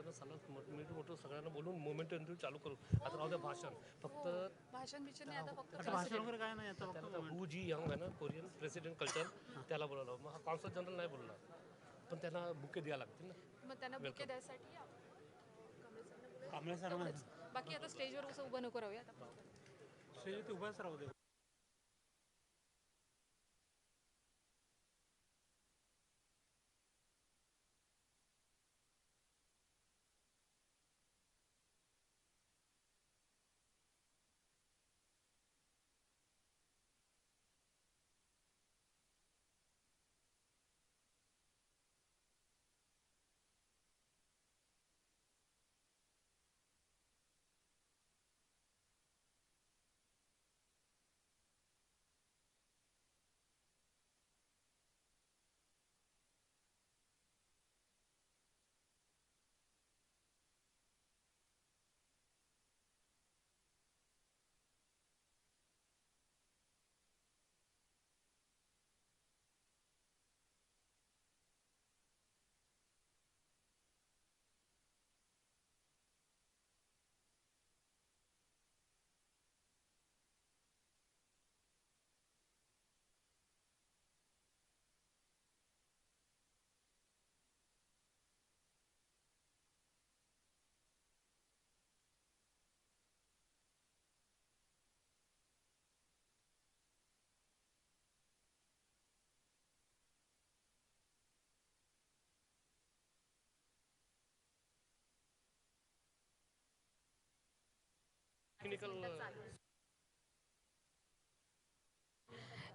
आता सगळं मिनिट मोठं सगळ्यांना बोलून मोमेंट चालू करू. आता राहू द्या भाषण फक्त भाषण बिषण नाही आता फक्त भाषण वगैरे काय नाही आता हू जी यंग आहे ना कोरियन प्रेसिडेंट कल्चर त्याला बोलावलं. मग हा कॉन्सल जनरल नाही बोलला पण त्यांना बुके द्यायला लागतील ना. मग त्यांना बुके द्यायसाठी कांबळे सर बाकी आता स्टेजवर कसं उभं नको राहूया आता स्टेजवरती उभाच राहू दे.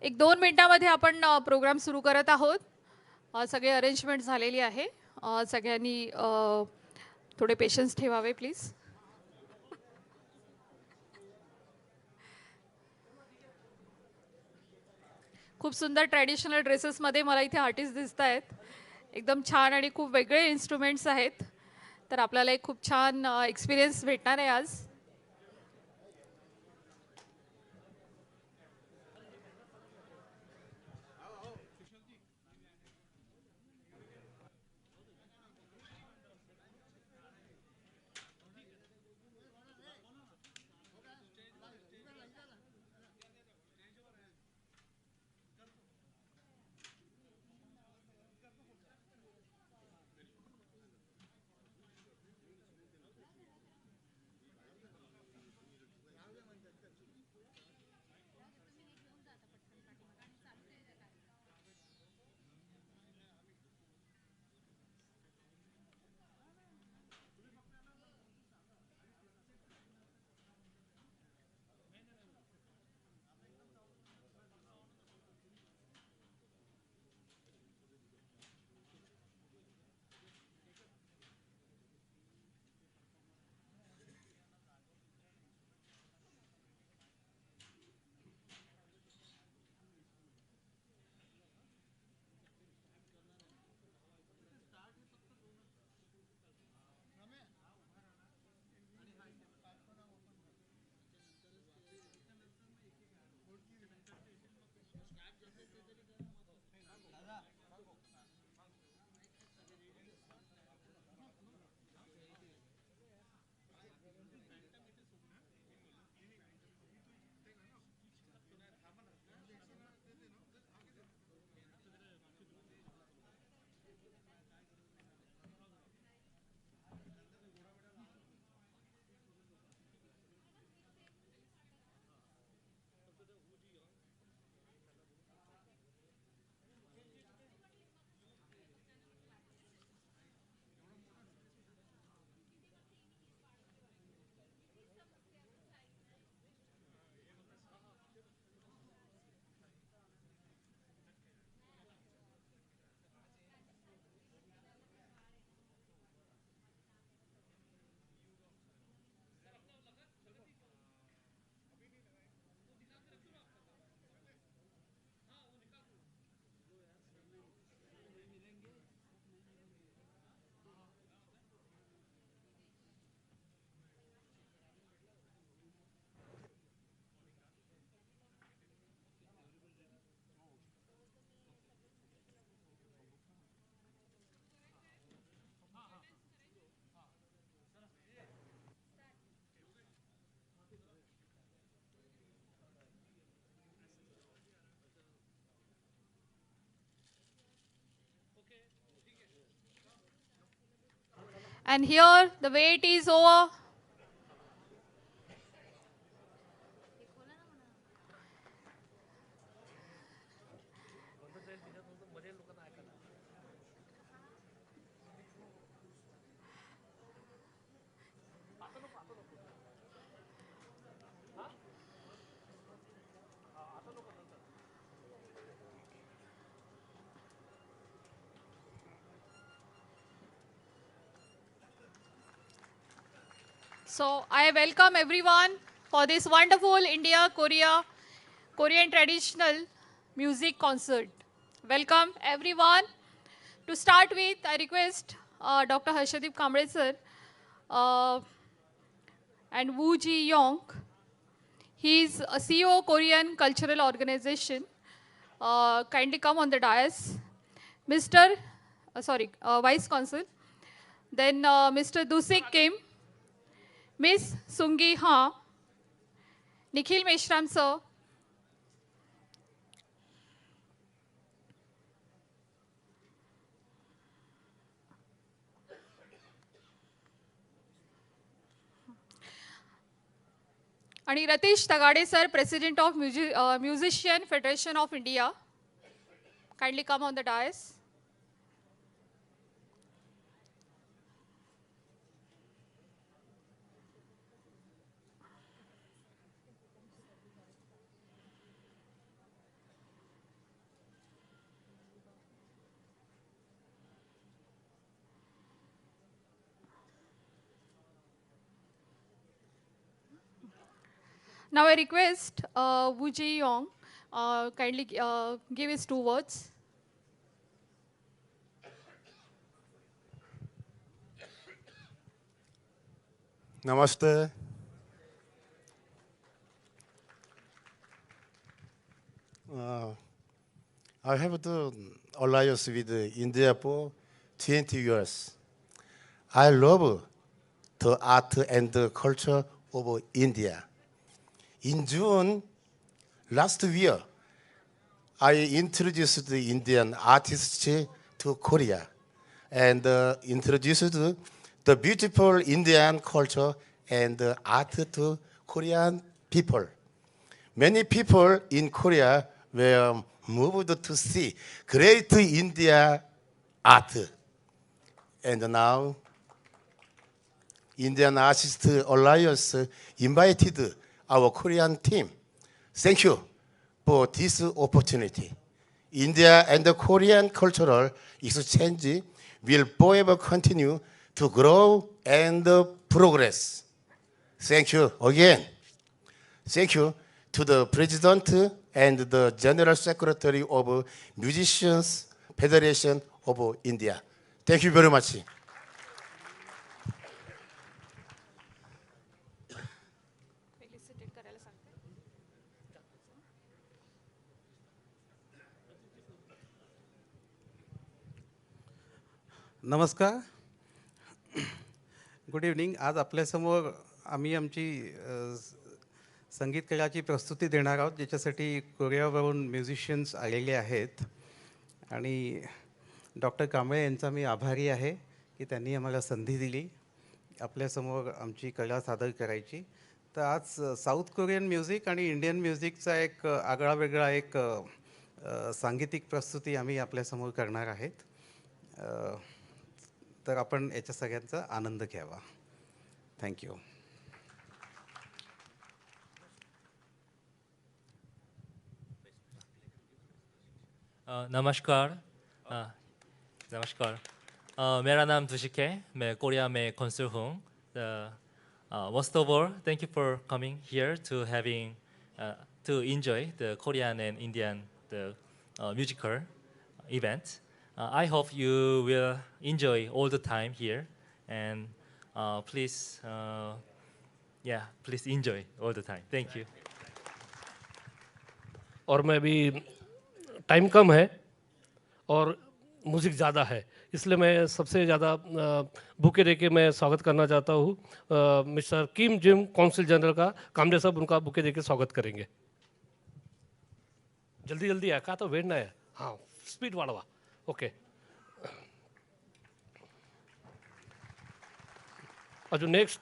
एक 2 मिनिटामध्ये आपण प्रोग्राम सुरू करत आहोत. सगळे अरेंजमेंट झालेली आहे. सगळ्यांनी थोडे पेशन्स ठेवावे प्लीज. खूप सुंदर ट्रॅडिशनल ड्रेसेसमध्ये मला इथे आर्टिस्ट दिसत आहेत. एकदम छान आणि खूप वेगळे इन्स्ट्रुमेंट्स आहेत. तर आपल्याला एक खूप छान एक्सपिरियन्स भेटणार आहे आज. And here the wait is over. So I welcome everyone for this wonderful Korean traditional music concert. Welcome everyone. To start with, I request Dr. Harshadip Kamble sir and Woo Ji Yong. He is a CEO Korean Cultural Organization. Kindly come on the dais. Vice Consul. Then Mr. Dusik Kim, Miss Sungi Ha, Nikhil Meshram sir, आणि Ratheesh तगाडे sir, President of Musician Federation of India. Kindly come on the dais. Now I request Woo Ji Yong kindly give his 2 words. Namaste. I have the alliance with India for 20 years. I love the art and the culture of India. In June last year, I introduced the Indian artists to Korea and introduced the beautiful Indian culture and art to Korean people. Many people in Korea were moved to see great India art. And now, Indian Artist Alliance invited our Korean team. Thank you for this opportunity. India and the Korean cultural exchange will forever continue to grow and progress. Thank you again. Thank you to the President and the General Secretary of Musicians Federation of India. Thank you very much. नमस्कार. Good evening. आज आपल्यासमोर आम्ही आमची संगीत कलाची प्रस्तुती देणार आहोत, ज्याच्यासाठी कोरियावरून म्युझिशियन्स आलेले आहेत. आणि डॉक्टर कांबळे यांचा मी आभारी आहे की त्यांनी आम्हाला संधी दिली आपल्यासमोर आमची कला सादर करायची. तर आज साऊथ कोरियन म्युझिक आणि इंडियन म्युझिकचा एक आगळा वेगळा एक सांगीतिक प्रस्तुती आम्ही आपल्यासमोर करणार आहेत. तर आपण याच्या सगळ्यांचा आनंद घ्यावा. थँक्यू. नमस्कार. मेरा नाम दुशिक है. मैं कोरिया में कॉन्सर्ट हूँ. Most of all, thank you for coming here to enjoy the Korean and Indian musical event. I hope you will enjoy all the time here, and please enjoy all the time. Thank you. और मैं भी time कम है और music ज़्यादा है, इसलिए मैं सबसे ज़्यादा बुके दे के मैं स्वागत करना चाहता हूँ mister Kim gym council general का. कामडे साहब उनका बुके दे के स्वागत करेंगे. जल्दी जल्दी आहे का, तो वेळ नाही आहे. हां, स्पीड वाढवा. ओके. अजून नेक्स्ट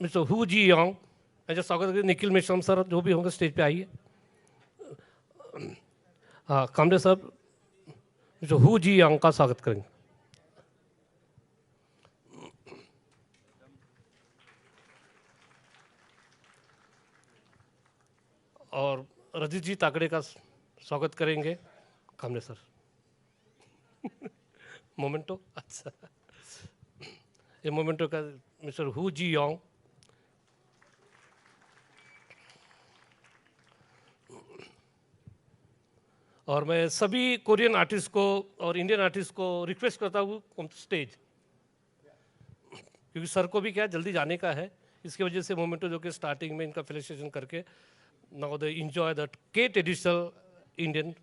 मिस्टर हु जी योंग, ऐसे स्वागत करें। निखिल मिश्रम सर जो भी होंगे स्टेज पे आइए। हाँ कामरे साहब मिस्टर हु जी योंग का स्वागत करेंगे। और रजित जी ताकड़े का स्वागत करेंगे। कामरे सर मोमेंटो, अच्छा ये मोमेंटो का मिस्टर हु जी योंग। और मैं सभी कोरियन आर्टिस्ट को और इंडियन आर्टिस्ट को रिक्वेस्ट करता हूँ ऑन स्टेज, क्योंकि सर को भी क्या जल्दी जाने का है, इसकी वजह से मोमेंटो जो कि स्टार्टिंग में इनका फेलिसिटेशन करके now they enjoy that K traditional Indian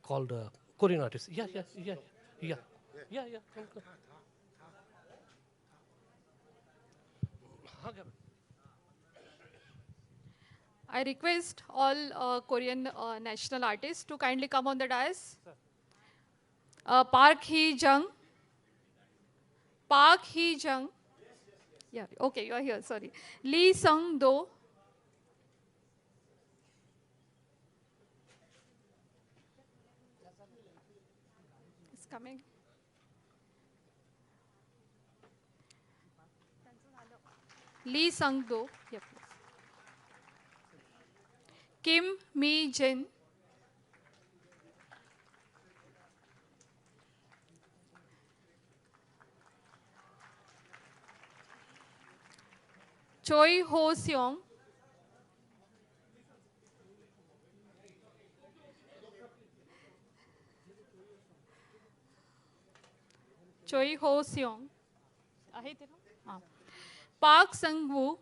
called Korean artist. Yeah. I request all Korean national artists to kindly come on the dais. Park Hee Jung. Park Hee Jung. Yeah, okay, you are here, sorry. Lee Sung Do. It's coming. Lee Sung Do. Yeah, please. Kim Mi Jin. Choi Ho Seong. Choi Ho Seong. आहे ते ना? हां. Park Sang Woo.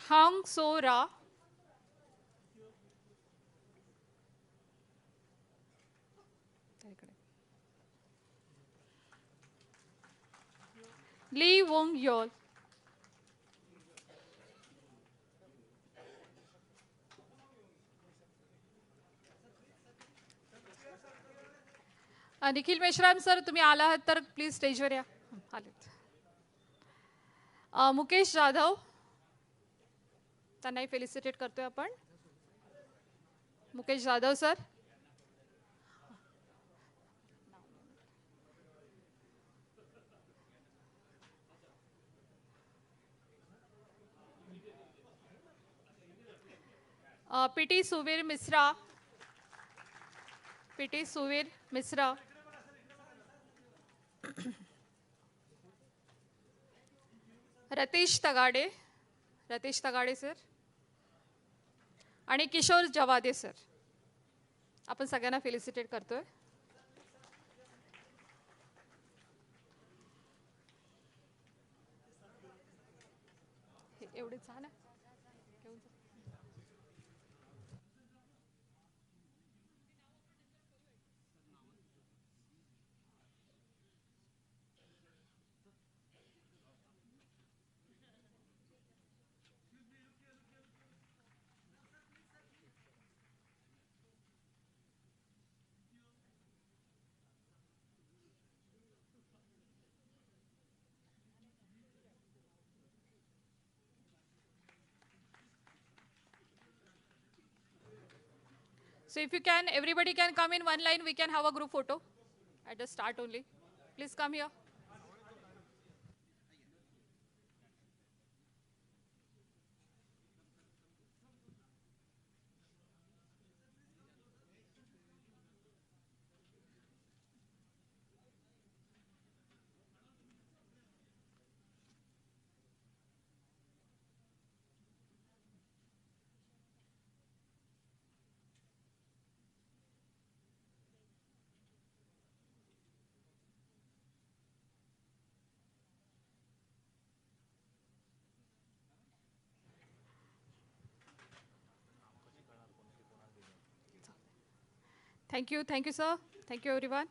Hang So Ra. Lee Wong Yeol. Nikhil Meshram sir तुम्ही आला आहात तर please स्टेजवर या. आलेत. मुकेश जाधव, त्यांनाही फेलिसिटेट करतोय आपण. Mukesh Jadhav sir. PT Suvir Mishra. PT Suvir Mishra. Ratish Tagade. Ratish Tagade sir. आणि किशोर जवादे सर. आपण सगळ्यांना फेलिसिटेट करतोय. एवढे छान आहे. So if you can, everybody can come in one line. We can have a group photo at the start only. Please come here. Thank you, sir. Thank you, everyone.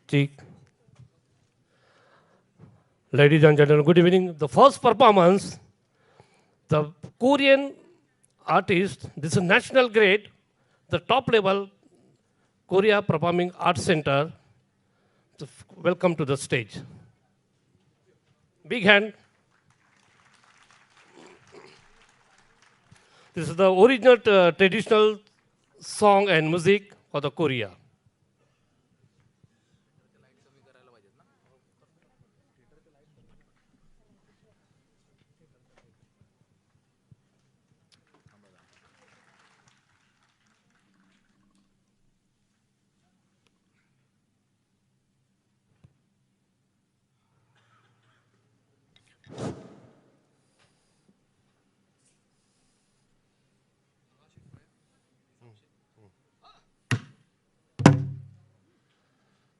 Cheek. Ladies and gentlemen, good evening. The first performance, the Korean artist, this is national grade, the top level Korea Performing Arts Center. So welcome to the stage. Big hand. This is the original traditional song and music for the Korea.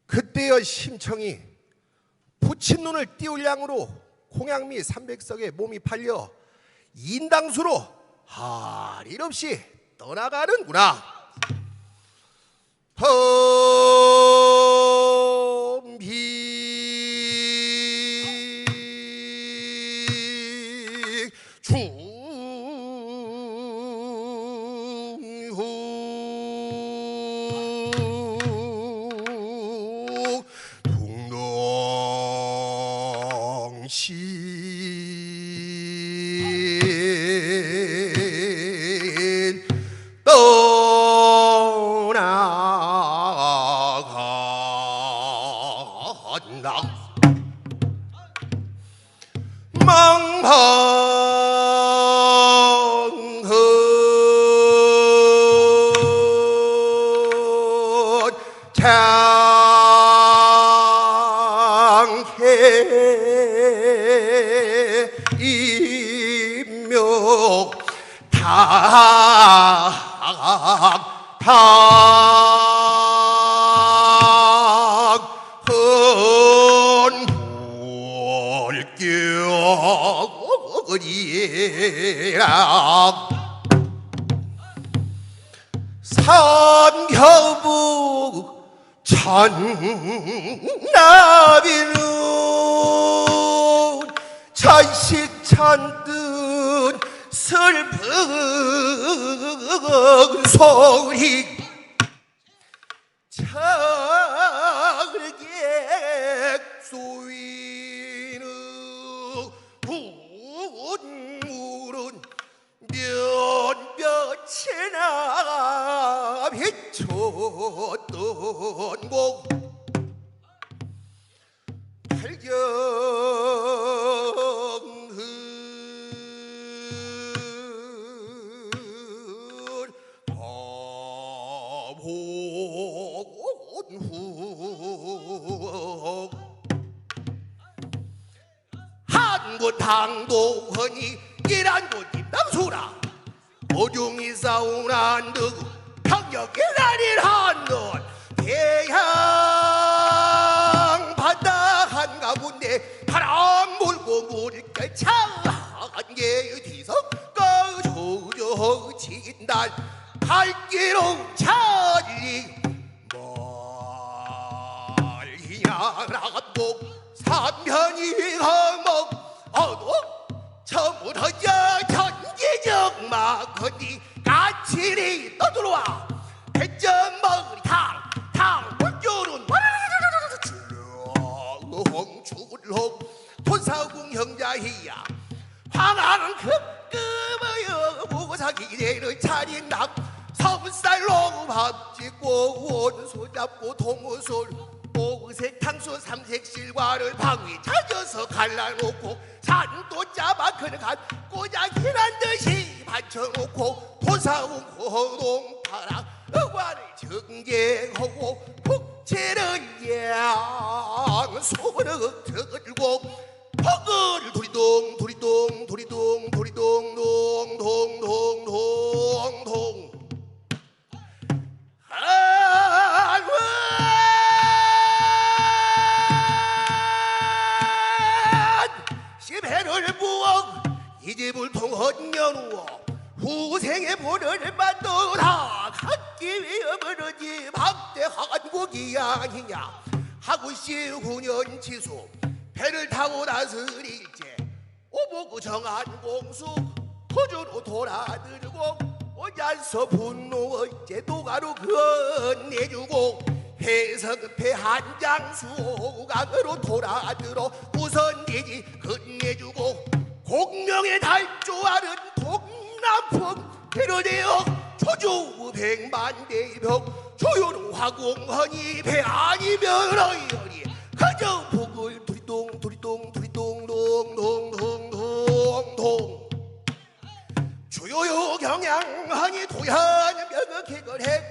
그때의 심청이 붙인 눈을 띄울 양으로 공양미 300석에 몸이 팔려 인당수로 할 일 없이 떠나가는구나. 산겨부 천나비는 자식 잔뜩 슬픈 소리 차르게 쏘이는 분물은 몇몇이나 비쳤던 곡 발경은 바본 후 한곳 당도하니 이란곳 임당수라 어중이 싸우난 누구 평역의 날일 한것 대양 바다 한가운데 바람 몰고 물결 차한개의 뒤섞어 조져진 날 발기로 차리 멀리야라고 삼편이 거목 어도 처음부터야 전기적 막언니 까칠이 떠들어와 백점머리 탕탕 물결은 출렁출렁 돈사궁 형자희야 황하는 급급하여 무사기대를 차린 남 서분살로 밥 짓고 원소 잡고 동무술 오색 탕수 삼색실과를 방위 찾아서 갈라놓고 산도 잡아 그는간 꼬장이란 듯이 받쳐놓고 도사운 호동 파랑 의관을 정제하고 국채를 양손을 들고 퍽을 두리동 두리동 두리동 두리동 동동동동동 시배를 부어 이 집을 통한 연우어 후생의 보를 만들어 갖기 위해 버르지 박대 한국이 아니냐 하구시 9년 지수 배를 타고 나서일제 오복구 정한 공수 호주로 돌아들고 오자서 분노의 제도가로 건네주고 해석패 한장수강으로 돌아들어 우선대지 건네주고 공명의 달조하는 동남풍 패러대어 조주 백만대병 조요로 화공헌이 배 아니면 어이어리 가정 북을 두리똥 두리똥 두리똥 동동동동동 주요요 경양하니 도현 명개걸해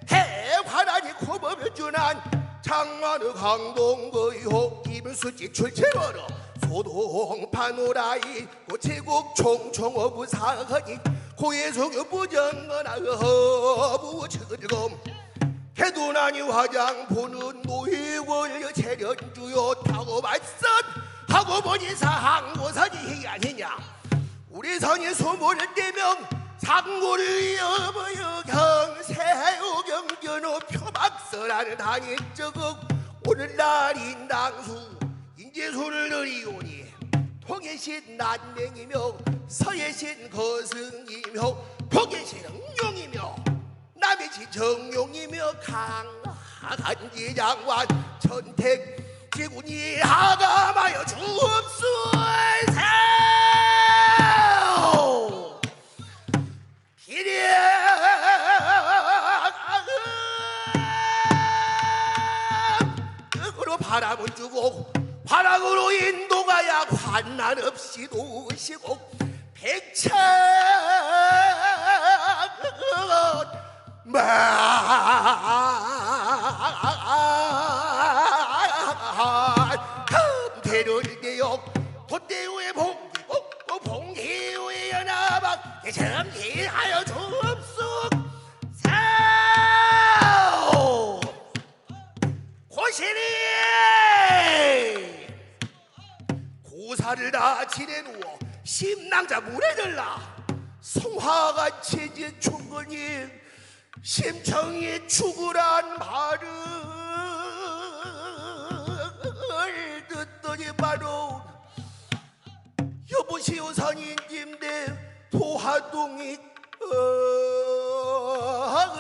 해화란이 코범을 준한 장만의 강동거이호 김수지 출체버러 소동파노라이 고체국 총총어부 사허니 고해속여 부정거나 허부 즐검 해도나니 화장 보는 노예월여 재련주요 타고 말선 하고 보니 사항고선이 희한이냐 우리 선이 24명 상고를 여보여 경세우 경견호 표박서라는 한이 적어 오늘날 인당수 인재소를 느리오니 동해신 난맹이며 서해신 거승이며 북해신 응용이며 남해신 정용이며 강한 지장관 천택 지군이 하감하여 주옵소서 기력으로 바람을 주고 바람으로 인도가야 환난 없이 도시고 백천 대를 대역 돛대우의 봉기고 봉기우의 연합악 정리하여 주옵소서 고신이 고사를 다 지내누워 심낭자 물에 들라 성화같이 충근이 심청이 죽으란 말을 듣더니 바로 여보시오 선인님대 도하동이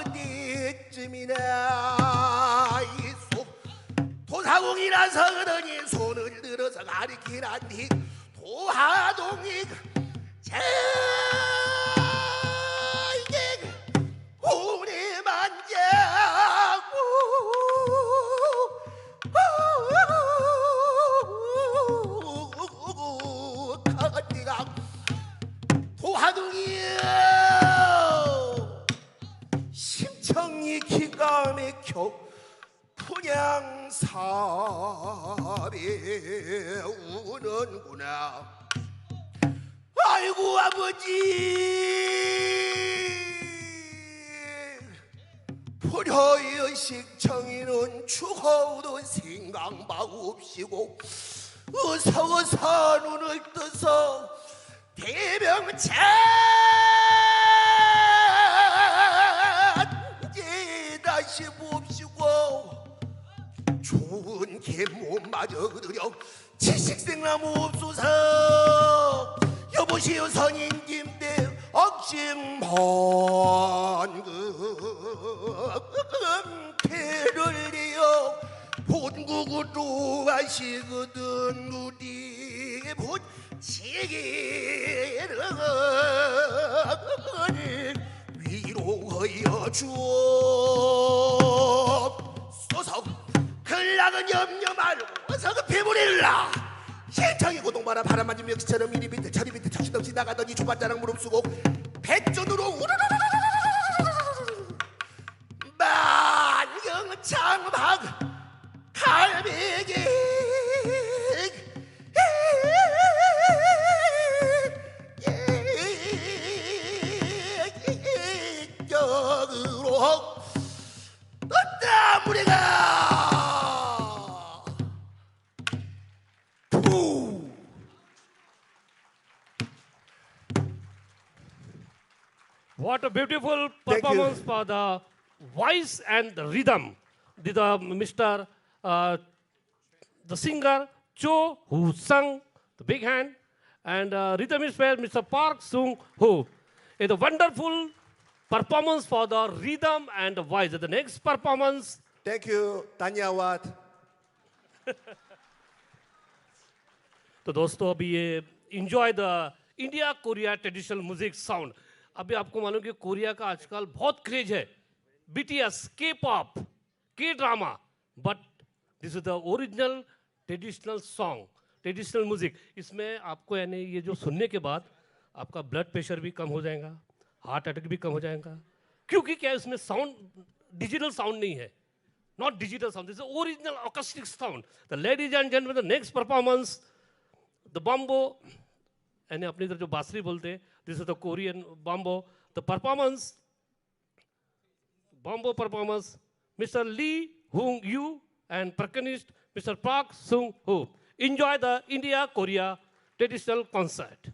어디쯤이나 이소 도사공이라서 그러니 손을 들어서 가리키란니 도하동이 이게 우리 만자고 가디가 도하동이여 심청이 기가 막혀 분양사배 우는구나 아이고 아버지 불효의식 청이는 추호도 생각바 없이고 어서 눈을 떠서 대병찬 이제 다시 봅시고 좋은 계몸마저 그들여 지식생나무 없소서 여보시오 선인김대 억심한금 태를 본국으로 하시거든 우리 본치기를 위로하여 주옵소서 글락은 염려 말고 어서 그 배부릴라 신청이 고동바라 바람 맞은 멱치처럼 이리 밑에 저리 밑에 정신없이 나가더니 조반자랑 무릎쓰고 백전으로 우르르르르르르 만경창박 갈매기 격으로 떴다 무리가 What a beautiful performance for the voice and the rhythm. Mr. the singer Cho, who sung the big hand, and rhythmist player Mr. Park Sung Ho. It's a wonderful performance for the rhythm and the voice. The next performance. Thank you, Tanyawat. तो दोस्तों अभी ये enjoy the India Korea traditional music sound. अभी आपको मालूम कि Korea का आजकल बहुत क्रेज है. BTS, K pop, K drama, but this is the original traditional song, traditional music. इसमें आपको यानी ये जो सुनने के बाद आपका ब्लड प्रेशर भी कम हो जाएगा, हार्ट अटैक भी कम हो जाएगा. क्योंकि क्या इसमें साउंड डिजिटल साउंड नहीं है, not digital sound. This is original acoustic sound. The ladies and gentlemen, the next performance, the bambo, and apne idhar jo basri bolte hain, this is the Korean bambo. The performance, bambo performance, Mr. Lee Hung Yu and percussionist Mr. Park Sung Ho. Enjoy the India-Korea traditional concert.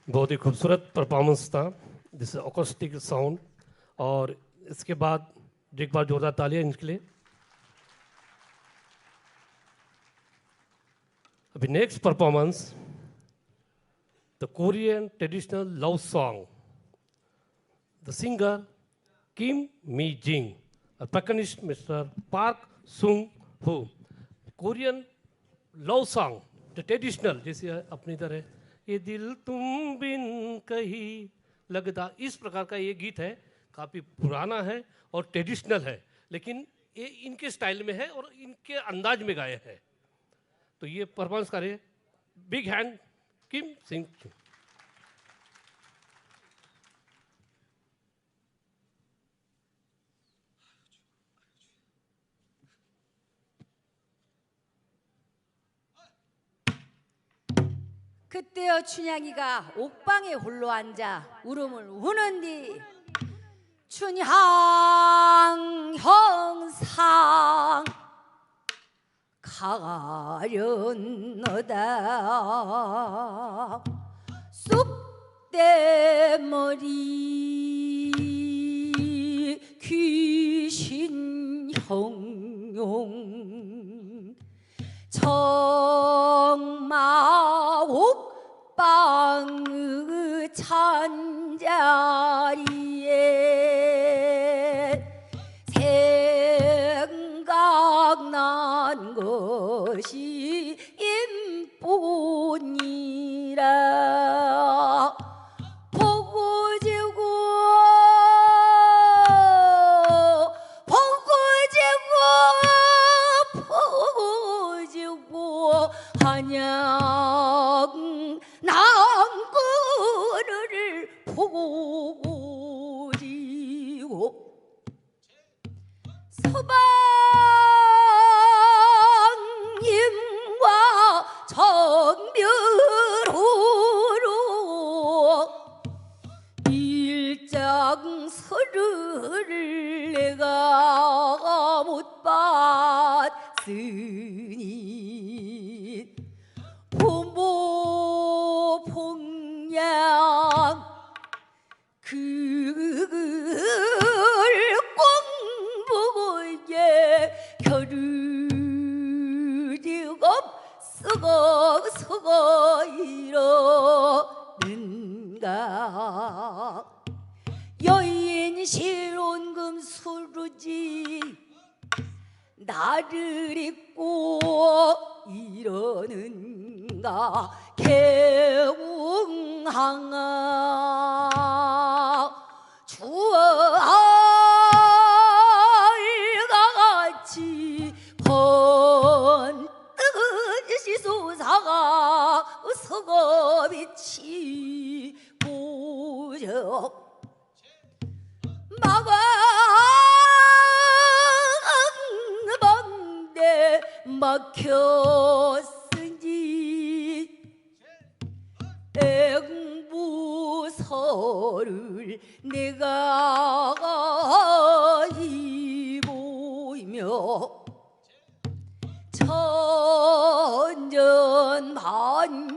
बहुत ही खूबसूरत performance था, दिस acoustic sound. और इसके बाद एक बार जोरदार तालियां इनके लिए। अभी next performance, the Korean traditional love song, the singer Kim Mi Jing, percussionist mister Park Sung Ho. Korean love song the traditional, जैसे अपनी तरह ये दिल तुम बिन कहीं लगता, इस प्रकार का ये गीत है, काफ़ी पुराना है और ट्रेडिशनल है, लेकिन ये इनके स्टाइल में है और इनके अंदाज में गाया है। तो ये परफॉर्मेंस करिए, big hand Kim Singh. 그때여 춘향이가 옥방에 홀로 앉아 울음을 우는디 춘향 형상 가련너다 쑥대머리 귀신 형용 정마옥 빵의 찬자리에 생각난 것이 임뿐이라 보고지고 한양 낭거를 보고 지고 서방님과 정별호로 일장서를 내가 못 봤으니 부모 봉양 그걸 공부에 겨루지 없어서 이러는가 여인 실온금 수루지 나를 잊고 이러는가 개웅항아 주얼같이 번뜩이 솟아가 서거빛이 보여 마방방대 막혔으니 앵부서를 내가 입으며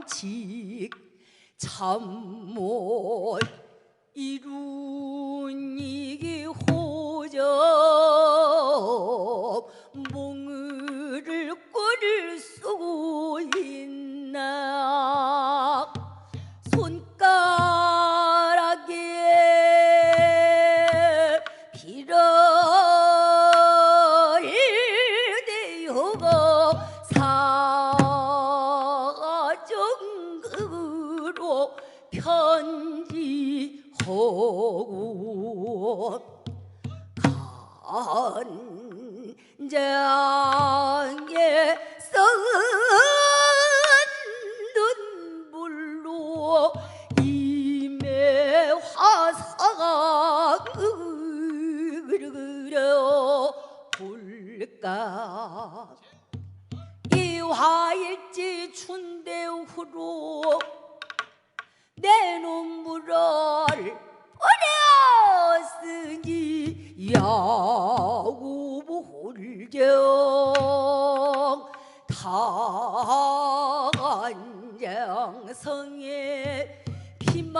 천전반칙 참못 이룬 이기 호적 몽을 꿀 수 있나 손가락에 빌어를 대어고 사정으로 편지하고 간장에 썩은 눈물로 임의 화사가 그려 볼까 이화일지 춘대후로 내 눈물을 버렸으니 야구불경 다간장성에 빈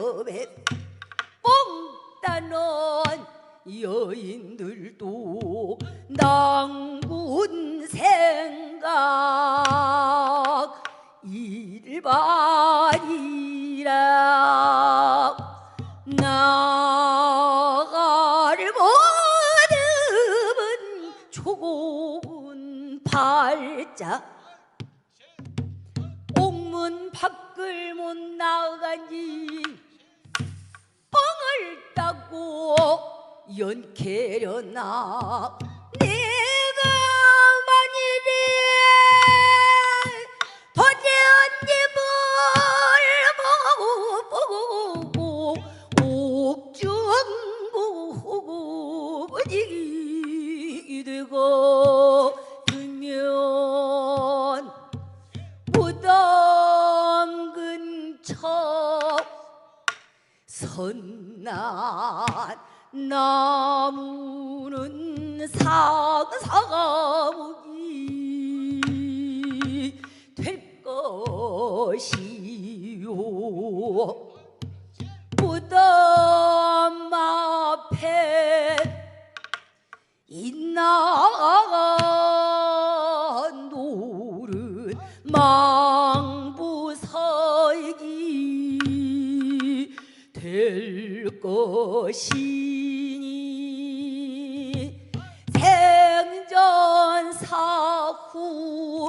무렵에 뽕 따는 여인들도 낭군 생각 일반이라 나가를 못하면 좋은 발자 옥문 밖을 못 나가니 뻥을 따고 연캐려나 내가 만일에 도대언님을 보고 옥중부 분위기 되고 들면 무덤 근처 선난 나무는 상사무기 될 것이요 무덤 앞에 있나 노른 망부설기 될 것이니 생전 사후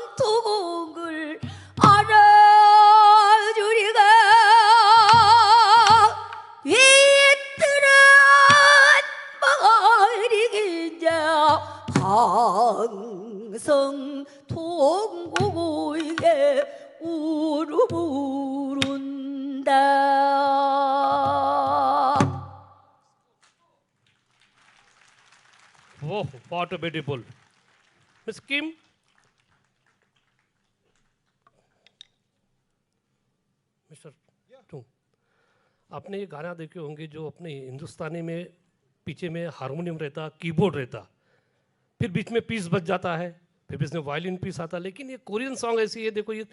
이원통을 알아주리가 이들은 마을이긴자 항성 통고에게 우르부른다. Wow, what a beautiful. Miss Kim? Mr. Tung, आपने ये गाना देखे होंगे जो अपने हिंदुस्तानी में पीछे में हारमोनियम रहता, कीबोर्ड रहता, फिर बीच में पीस बज जाता है, फिर बीच में वायलिन पीस आता, लेकिन ये कोरियन सॉन्ग ऐसी है, देखो ये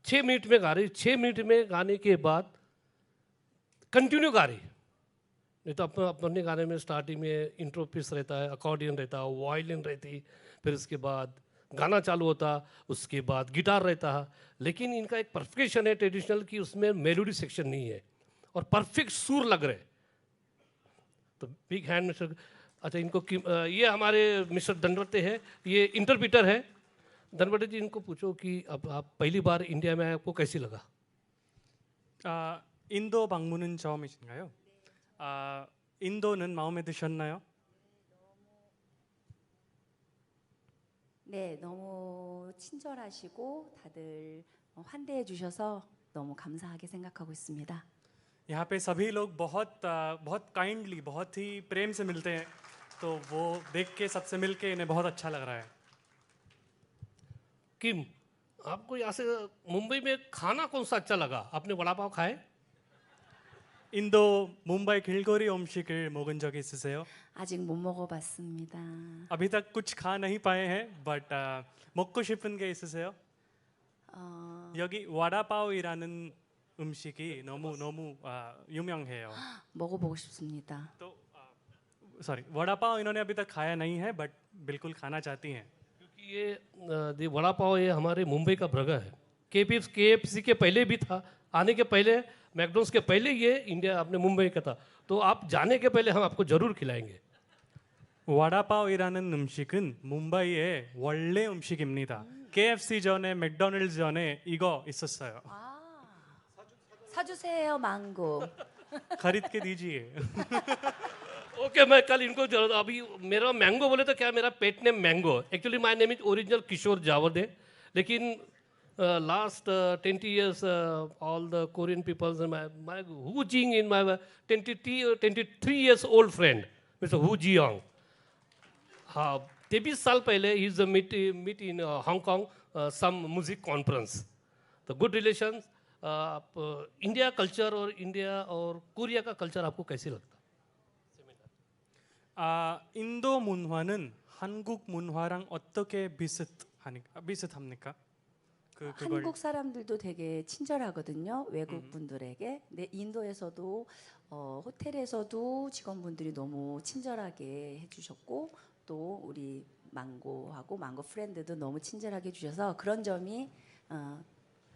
6 मिनट में गा रही, 6 मिनट में गाने के बाद कंटिन्यू गा रही। नहीं तो अपने गाने में स्टार्टिंग में इंट्रो पीस रहता है, अकॉर्डियन रहता है, वायलिन रहती, फिर उसके बाद गाना चालू होता, उसके बाद गिटार रहता है, लेकिन इनका एक परफेक्शन है ट्रेडिशनल की उसमें मेलोडी सेक्शन नहीं है और परफेक्ट सुर लग रहे। तो बिग हैंड मिस्टर। अच्छा, इनको ये हमारे मिस्टर धनवटे हैं, ये इंटरप्रीटर है। धनवटे जी, इनको पूछो कि अब आप पहली बार इंडिया में आए, आपको कैसी लगा? 인도 방문은 처음이신가요? 인도는 마음에 드셨나요? 네, 너무 친절하시고 다들 환대해 주셔서 너무 감사하게 생각하고 있습니다. यहाँ पे सभी लोग बहुत काइंडली, बहुत ही प्रेम से मिलते हैं, तो वो देख के सबसे मिल के इन्हें बहुत अच्छा लग रहा है। किम, आपको यहाँ से मुंबई में खाना कौन सा अच्छा लगा? आपने वड़ा पाव खाए? 인도 मुंबई 길거리 음식을 먹은 적 있으세요? 아직 못 먹어봤습니다. अभी तक कुछ खा नहीं पाए हैं, बट 먹고 싶은 게 있으세요? 여기 와다파오이라는 음식이 너무 유명해요. 먹어보고 싶습니다. सॉरी, वड़ा पाव इन्होंने अभी तक खाया नहीं है, बट बिल्कुल खाना चाहती हैं। क्योंकि ये वड़ा पाव ये हमारे मुंबई का बर्गर है। KFC के पहले भी था, आने के पहले मैकडोनल्ड्स के पहले ये इंडिया अपने मुंबई का था, तो आप जाने के पहले हम आपको जरूर खिलाएंगे। 와다파오이라는 음식은 문바이의 원래 음식입니다. KFC 전에 맥도날드 전에 이거 있었어요. 사주세요, 망고. खरीद के दीजिए। ओके, मैं कल इनको अभी मेरा मैंगो बोले तो क्या मेरा pet name mango, actually my name is original Kishor Jawade, लेकिन last 20 years all the Korean peoples my Hu Jing in my 23 years old friend Mr. Hu Jiyoung, 23 साल पहले he is a meet in Hong Kong some music conference, the good relations। India culture और India और Korea का culture आपको कैसे लगता? 인도 문화는 한국 문화랑 어떻게 하니까 비슷합니까? 한국 사람들도 되게 친절하거든요. 외국 분들에게. 근데 인도에서도 호텔에서도 직원분들이 너무 친절하게 해주셨고 또 우리 망고하고 망고 프렌드도 너무 친절하게 해주셔서 그런 점이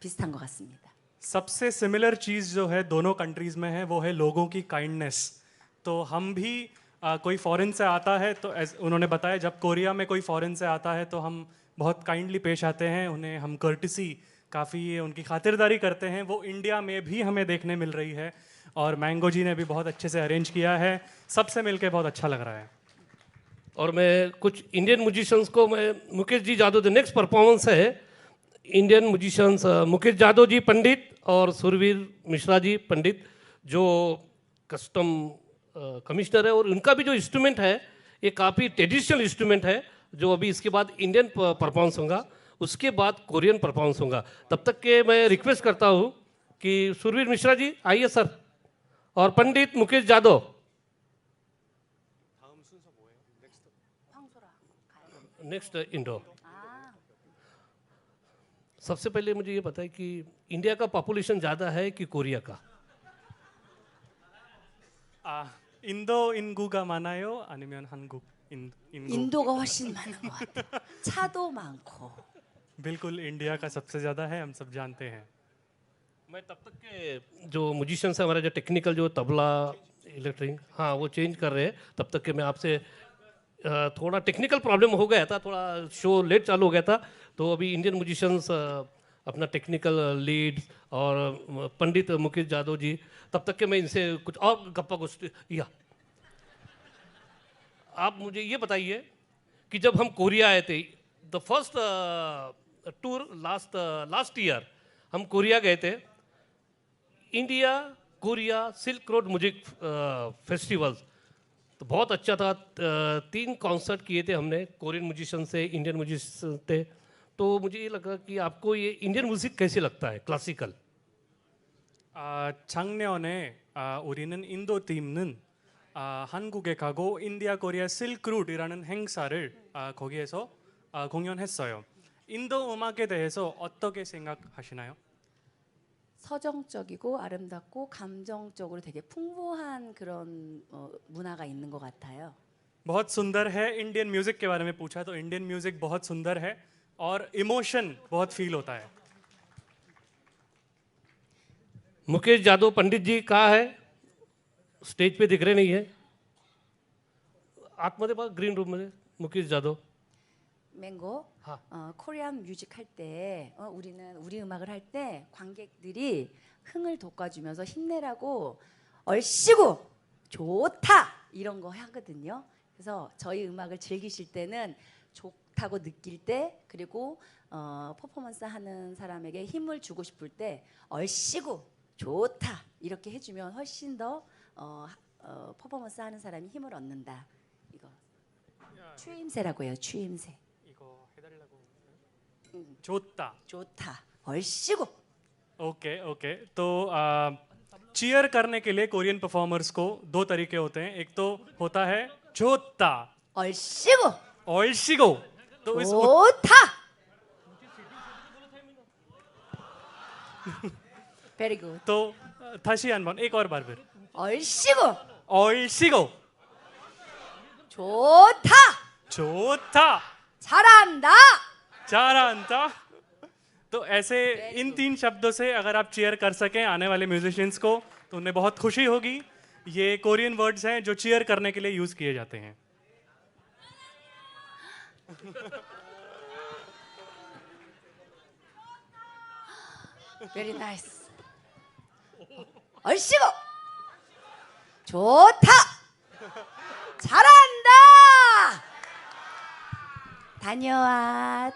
비슷한 것 같습니다. सबसे similar चीज़ जो है दोनों कंट्रीज में है वो है लोगों की काइंडनेस। तो हम भी कोई फॉरेन से आता है तो उन्होंने बताया जब कोरिया में कोई फॉरेन से आता है तो हम बहुत काइंडली पेश आते हैं, उन्हें हम कर्टिसी काफ़ी उनकी खातिरदारी करते हैं। वो इंडिया में भी हमें देखने मिल रही है और मैंगो जी ने भी बहुत अच्छे से अरेंज किया है। सबसे मिलके बहुत अच्छा लग रहा है। और मैं कुछ इंडियन म्यूजिशियंस को मैं मुकेश जी जादव जो नेक्स्ट परफॉर्मेंस है इंडियन म्यूजिशियंस मुकेश जादव जी पंडित और सुरवीर मिश्रा जी पंडित जो कस्टम कमिश्नर है और उनका भी जो इंस्ट्रूमेंट है ये काफ़ी ट्रेडिशनल इंस्ट्रूमेंट है जो अभी इसके बाद इंडियन परफॉर्मेंस होगा, उसके बाद कोरियन परफॉर्मेंस होगा। तब तक के मैं रिक्वेस्ट करता हूँ कि सुरवीर मिश्रा जी आइए सर और पंडित मुकेश जादव। नेक्स्ट इंडो। सबसे पहले मुझे ये बताएं कि इंडिया का पॉपुलेशन ज़्यादा है कि कोरिया का? 인도 인구가 많아요? 아니면 한국 인구? 인도가 훨씬 많은 것 같아요. 차도 많고. बिल्कुल इंडिया का सबसे ज़्यादा है, हम सब जानते हैं। मैं तब तक के जो म्यूजिशियंस है हमारा जो टेक्निकल जो तबला इलेक्ट्रिक हाँ वो चेंज कर रहे हैं, तब तक के मैं आपसे थोड़ा टेक्निकल प्रॉब्लम हो गया था, थोड़ा शो लेट चालू हो गया था, तो अभी इंडियन म्यूजिशियंस अपना टेक्निकल लीड और पंडित मुकेश जादव जी, तब तक के मैं इनसे कुछ और गप्पा गोष्ठी या आप मुझे ये बताइए कि जब हम कोरिया आए थे the first tour last year हम कोरिया गए थे, India Korea Silk Road music festivals, तो बहुत अच्छा था। 3 कॉन्सर्ट किए थे हमने कोरियन म्यूजिशियन से, इंडियन म्यूजिशियन थे, तो मुझे ये लगा कि आपको ये इंडियन म्यूजिक कैसे लगता है क्लासिकल? 작년에 우리는 인도 팀은 한국에 가고 인디아 코리아 실크 루트라는 행사를 거기에서 공연했어요. 인도 음악에 대해서 어떻게 생각하시나요? 서정적이고 아름답고 감정적으로 되게 풍부한 그런 문화가 있는 것 같아요. बहुत सुंदर है। इंडियन म्यूजिक के बारे में पूछा तो इंडियन म्यूजिक बहुत सुंदर है और इमोशन बहुत फील होता है। मुकेश जादव पंडित जी कहाँ है? स्टेज पे दिख रहे नहीं है, आतमध्ये बघा ग्रीन रूम मध्ये मुकेश जादव। 맹고 코리안 뮤직 할 때 우리는 우리 음악을 할 때 관객들이 흥을 돋궈주면서 힘내라고 얼씨구 좋다 이런 거 하거든요. 그래서 저희 음악을 즐기실 때는 좋다고 느낄 때 그리고 퍼포먼스 하는 사람에게 힘을 주고 싶을 때 얼씨구 좋다 이렇게 해주면 훨씬 더 퍼포먼스 하는 사람이 힘을 얻는다. 이거 추임새라고 해요. 추임새. 좋다 좋다 얼씨구। ओके ओके तो चीयर करने के लिए कोरियन परफॉर्मर्स को 2 तरीके होते हैं। एक तो होता है 좋다 얼씨구 얼씨구। तो इस 좋다 वेरी गुड। तो 다시 한번 एक और बार फिर 얼씨구 얼씨구 좋다 좋다 잘한다 잘한다। तो ऐसे इन 3 शब्दों से अगर आप चीयर कर सकें आने वाले म्यूजिशियंस को तो उन्हें बहुत खुशी होगी। ये कोरियन वर्ड्स हैं जो चीयर करने के लिए यूज किए जाते हैं। Very nice. 얼씨구 좋다 잘한다 다녀와।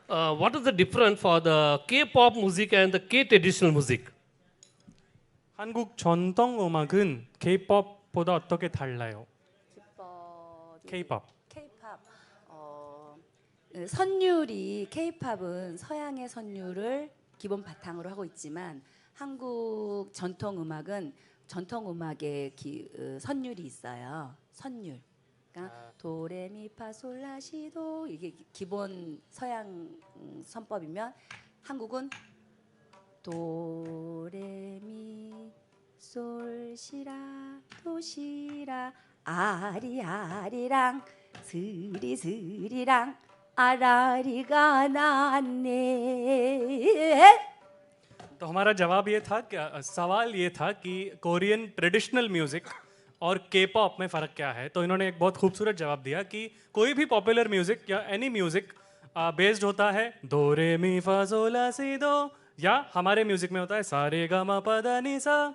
What is the difference for the K-pop music and the K-traditional music? 한국 전통 음악은 K-pop보다 어떻게 달라요? K-pop. K-pop 선율이 K-pop은 서양의 선율을 기본 바탕으로 하고 있지만 한국 전통 음악은 전통 음악의 선율이 있어요. 선율. 그러니까 도레미파솔라시도 이게 기본 서양 선법이면 한국은 도레미솔시라 도시라 아리아리랑 스리스리랑 아라리가 났네. तो हमारा जवाब ये था कि सवाल ये था कि कोरियन ट्रेडिशनल म्यूजिक और के पॉप में फ़र्क क्या है। तो इन्होंने एक बहुत खूबसूरत जवाब दिया कि कोई भी पॉपुलर म्यूजिक या एनी म्यूजिक बेस्ड होता है दो रे मी फा सो ला सी दो, या हमारे म्यूजिक में होता है सा रे गा मा पा धा नी सा।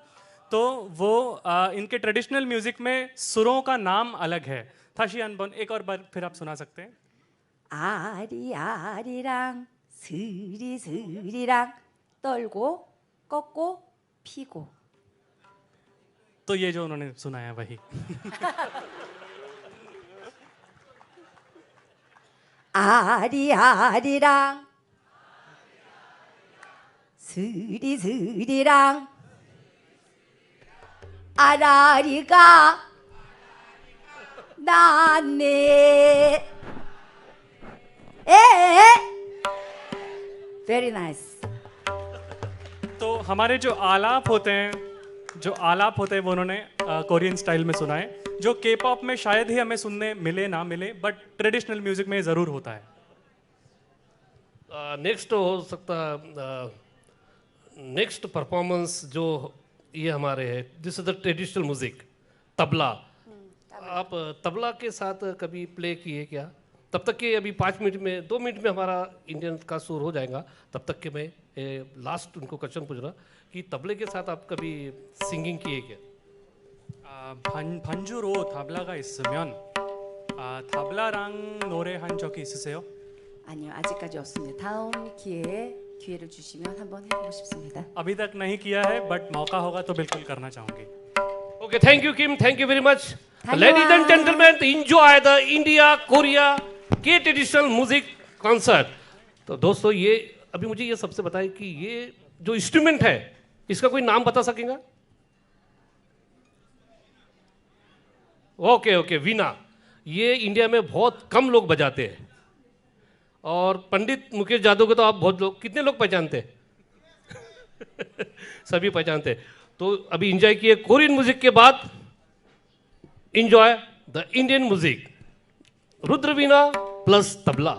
तो वो इनके ट्रेडिशनल म्यूजिक में सुरों का नाम अलग है। थाशी अनबन एक और बार फिर आप सुना सकते हैं। 아리아리랑 스리스리랑 떨고 꺾고 피고. तो ये जो उन्होंने सुनाया वही। 아리아리랑 스리스리랑 아라리가 났네. Very nice. तो हमारे जो आलाप होते हैं वो उन्होंने कोरियन स्टाइल में सुनाए, जो के पॉप में शायद ही हमें सुनने मिले ना मिले, बट ट्रेडिशनल म्यूजिक में ज़रूर होता है। नेक्स्ट हो सकता नेक्स्ट परफॉर्मेंस जो ये हमारे है, this is the traditional music tabla. आप तबला के साथ कभी प्ले किए क्या? तब तक के अभी 5 मिनट में 2 मिनट में हमारा इंडियन का सुर हो जाएगा, तब तक के मैं लास्ट उनको क्वेश्चन पूछ रहा कि तबले के साथ आप कभी सिंगिंग किए क्या? 반주로 타블라가 있으면 타블라랑 노래 한 적이 있으세요? 아니요, 아직까지 없습니다. 다음 기회에 기회를 주시면 한번 해보고 싶습니다. अभी तक नहीं किया है, बट मौका होगा तो बिल्कुल करना चाहूँगी। Okay, thank you Kim, thank you very much. Ladies and gentlemen, enjoy the India Korea K traditional music concert. तो दोस्तों ये अभी मुझे ये सबसे बताएं कि ये जो इंस्ट्रूमेंट है इसका कोई नाम बता सकेगा? ओके, वीणा। ये इंडिया में बहुत कम लोग बजाते हैं, और पंडित मुकेश यादव को तो आप बहुत लोग, कितने लोग पहचानते हैं? सभी पहचानते हैं। तो अभी एंजॉय किए कोरियन म्यूजिक के बाद enjoy the Indian music, Rudra Veena plus tabla.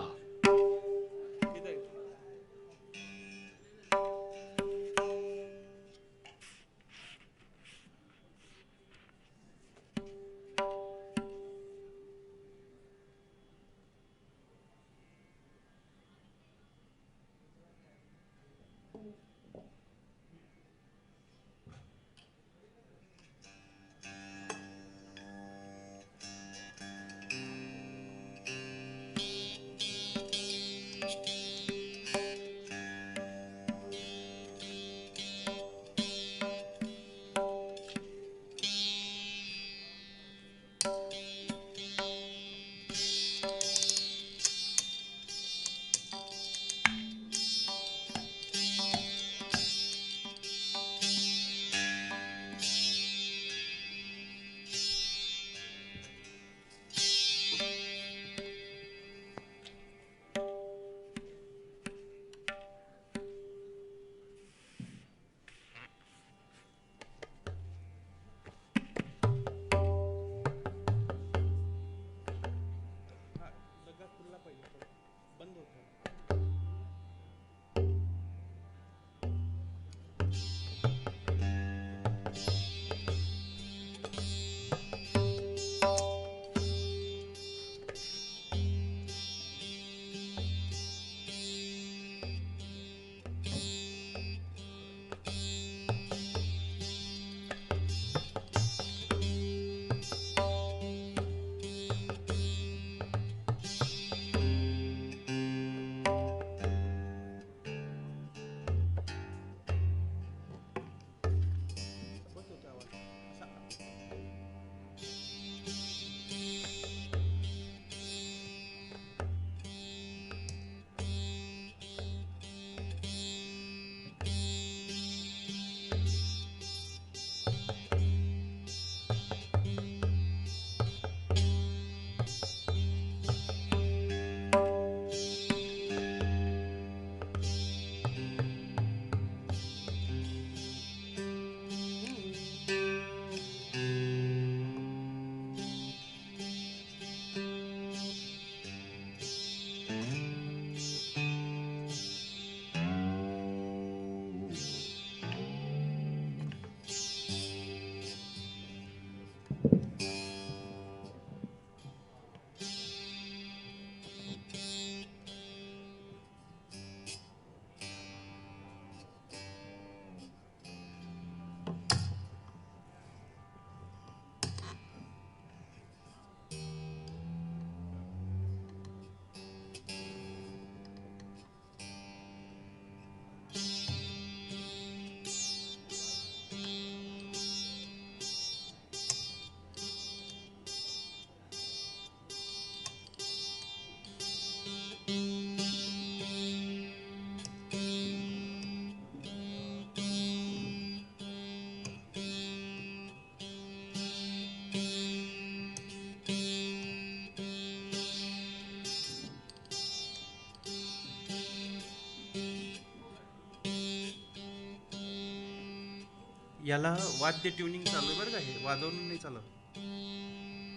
याला वाद्य ट्युनिंग चालू आहे बरं का, हे वाजवून नाही चालत,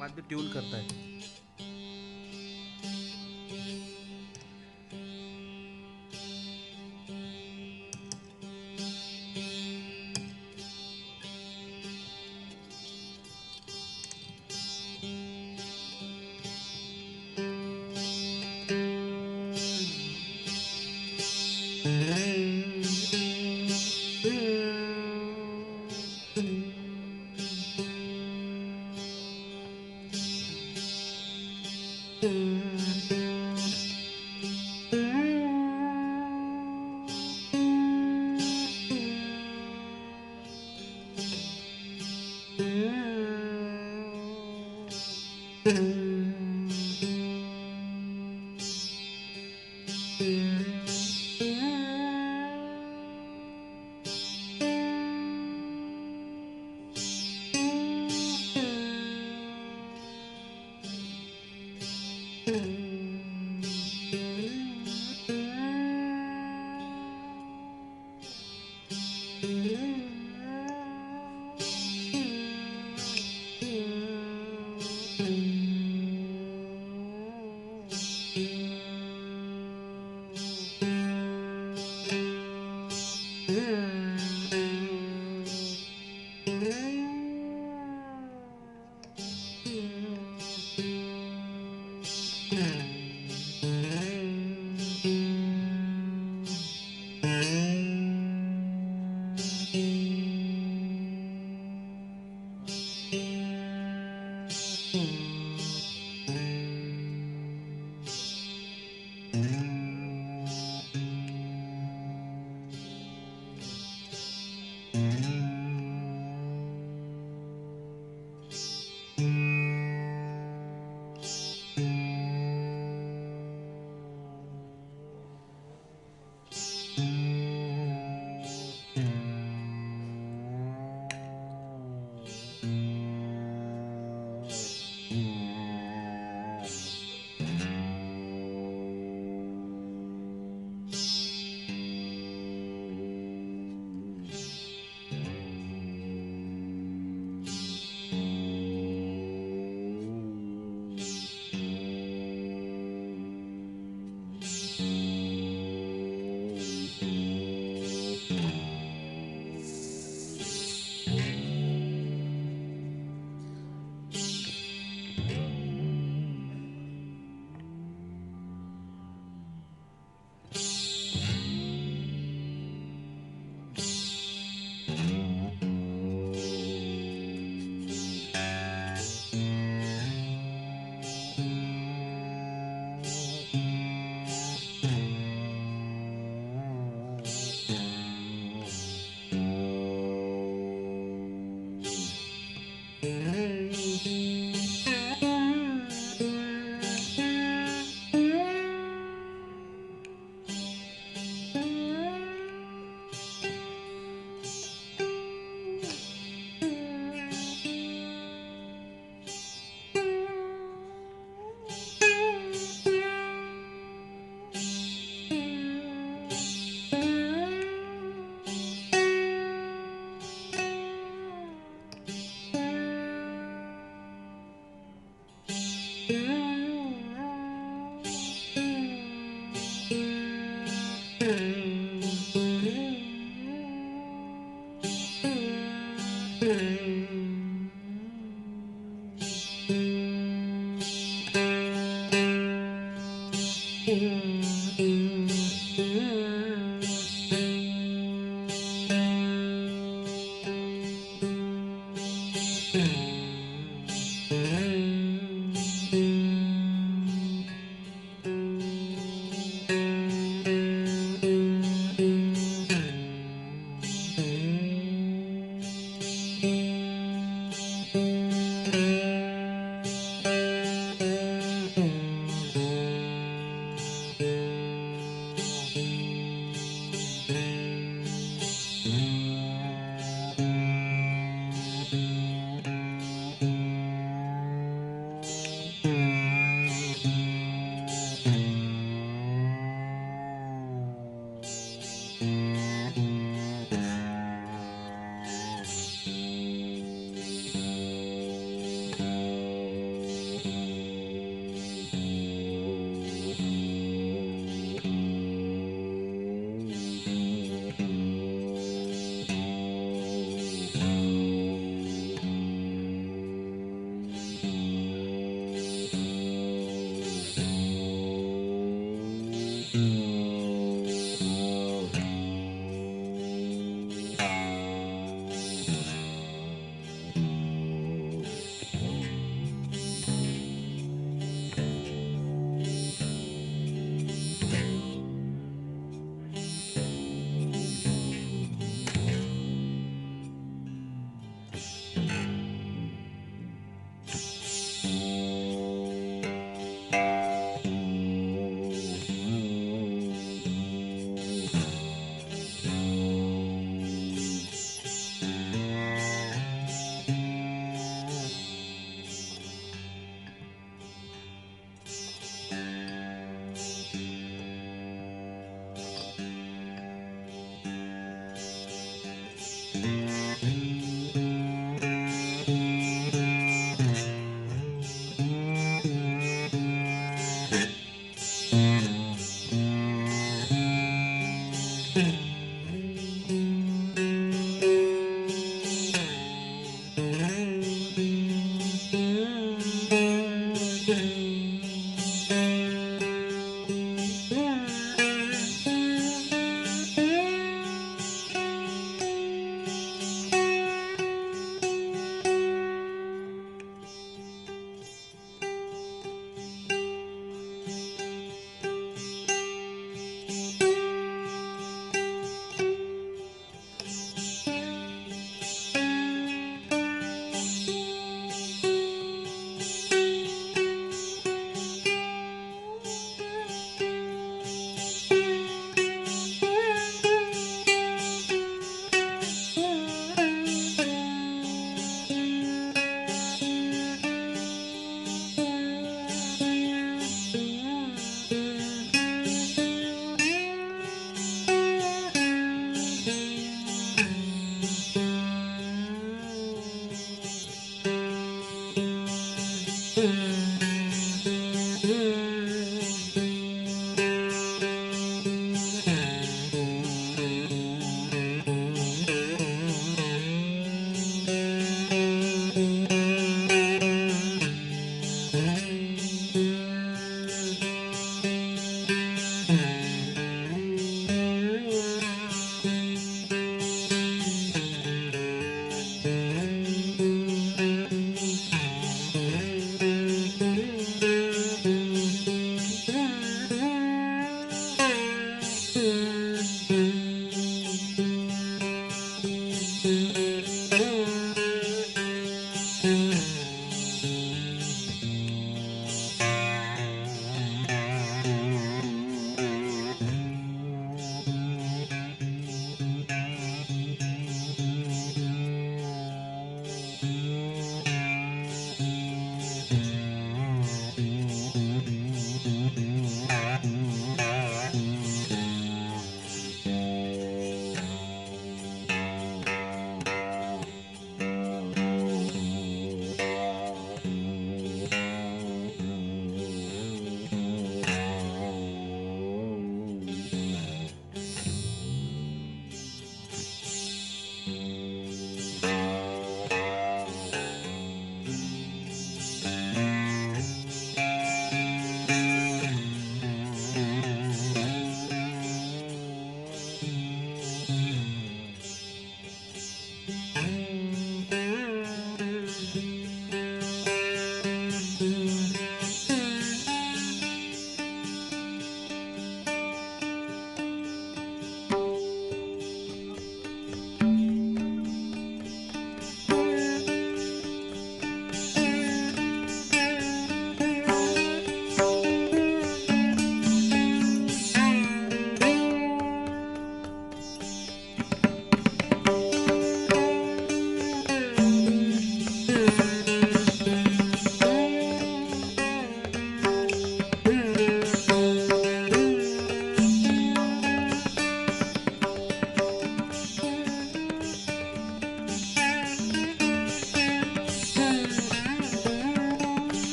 वाद्य ट्यून करताय.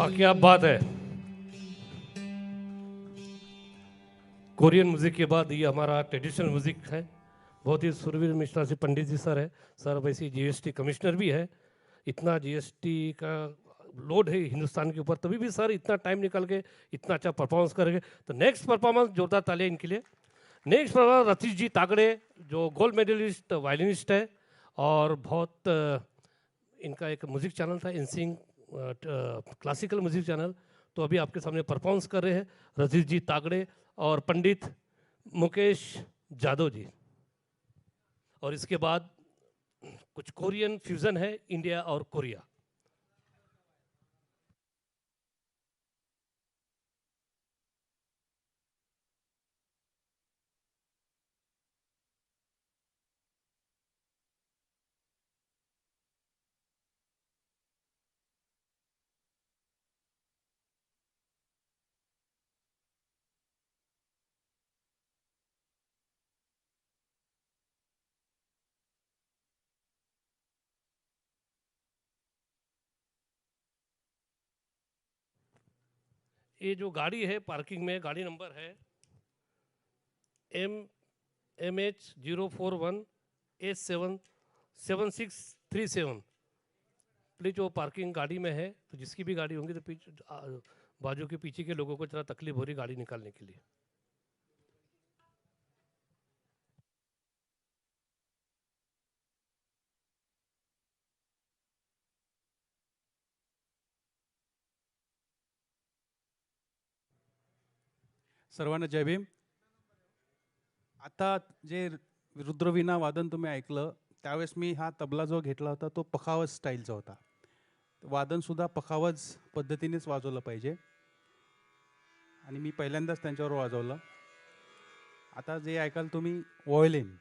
वाह क्या बात है। कोरियन म्यूजिक के बाद ये हमारा ट्रेडिशनल म्यूजिक है। बहुत ही सुरवीर मिश्रा से पंडित जी सर है। सर वैसे जीएसटी कमिश्नर भी है। इतना जीएसटी का लोड है हिंदुस्तान के ऊपर, तभी भी सर इतना टाइम निकाल के इतना अच्छा परफॉर्मेंस करेंगे। तो नेक्स्ट परफॉर्मेंस जोरदार तालियां इनके लिए। नेक्स्ट परफॉर्मेंस रतीश जी तागड़े, जो गोल्ड मेडलिस्ट वायलिनिस्ट है और बहुत इनका एक म्यूजिक चैनल था इनसिंग क्लासिकल म्यूजिक चैनल। तो अभी आपके सामने परफॉर्मेंस कर रहे हैं रतीश जी तागड़े और पंडित मुकेश जादव जी। और इसके बाद कुछ कोरियन फ्यूजन है, इंडिया और कोरिया। ये जो गाड़ी है पार्किंग में, गाड़ी नंबर है MH041H77637। प्लीज वो पार्किंग गाड़ी में है, तो जिसकी भी गाड़ी होंगी तो बाजू के पीछे के लोगों को जरा तकलीफ हो रही गाड़ी निकालने के लिए। सर्वांना जय भीम। आता जे रुद्रवीणा वादन तुम्ही ऐकलं त्यावेळेस मी हा तबला जो घेतला होता तो पखावज स्टाईलचा होता। वादनसुद्धा पखावज पद्धतीनेच वाजवलं पाहिजे आणि मी पहिल्यांदाच त्यांच्यावर वाजवलं। आता जे ऐकाल तुम्ही व्हायोलिन,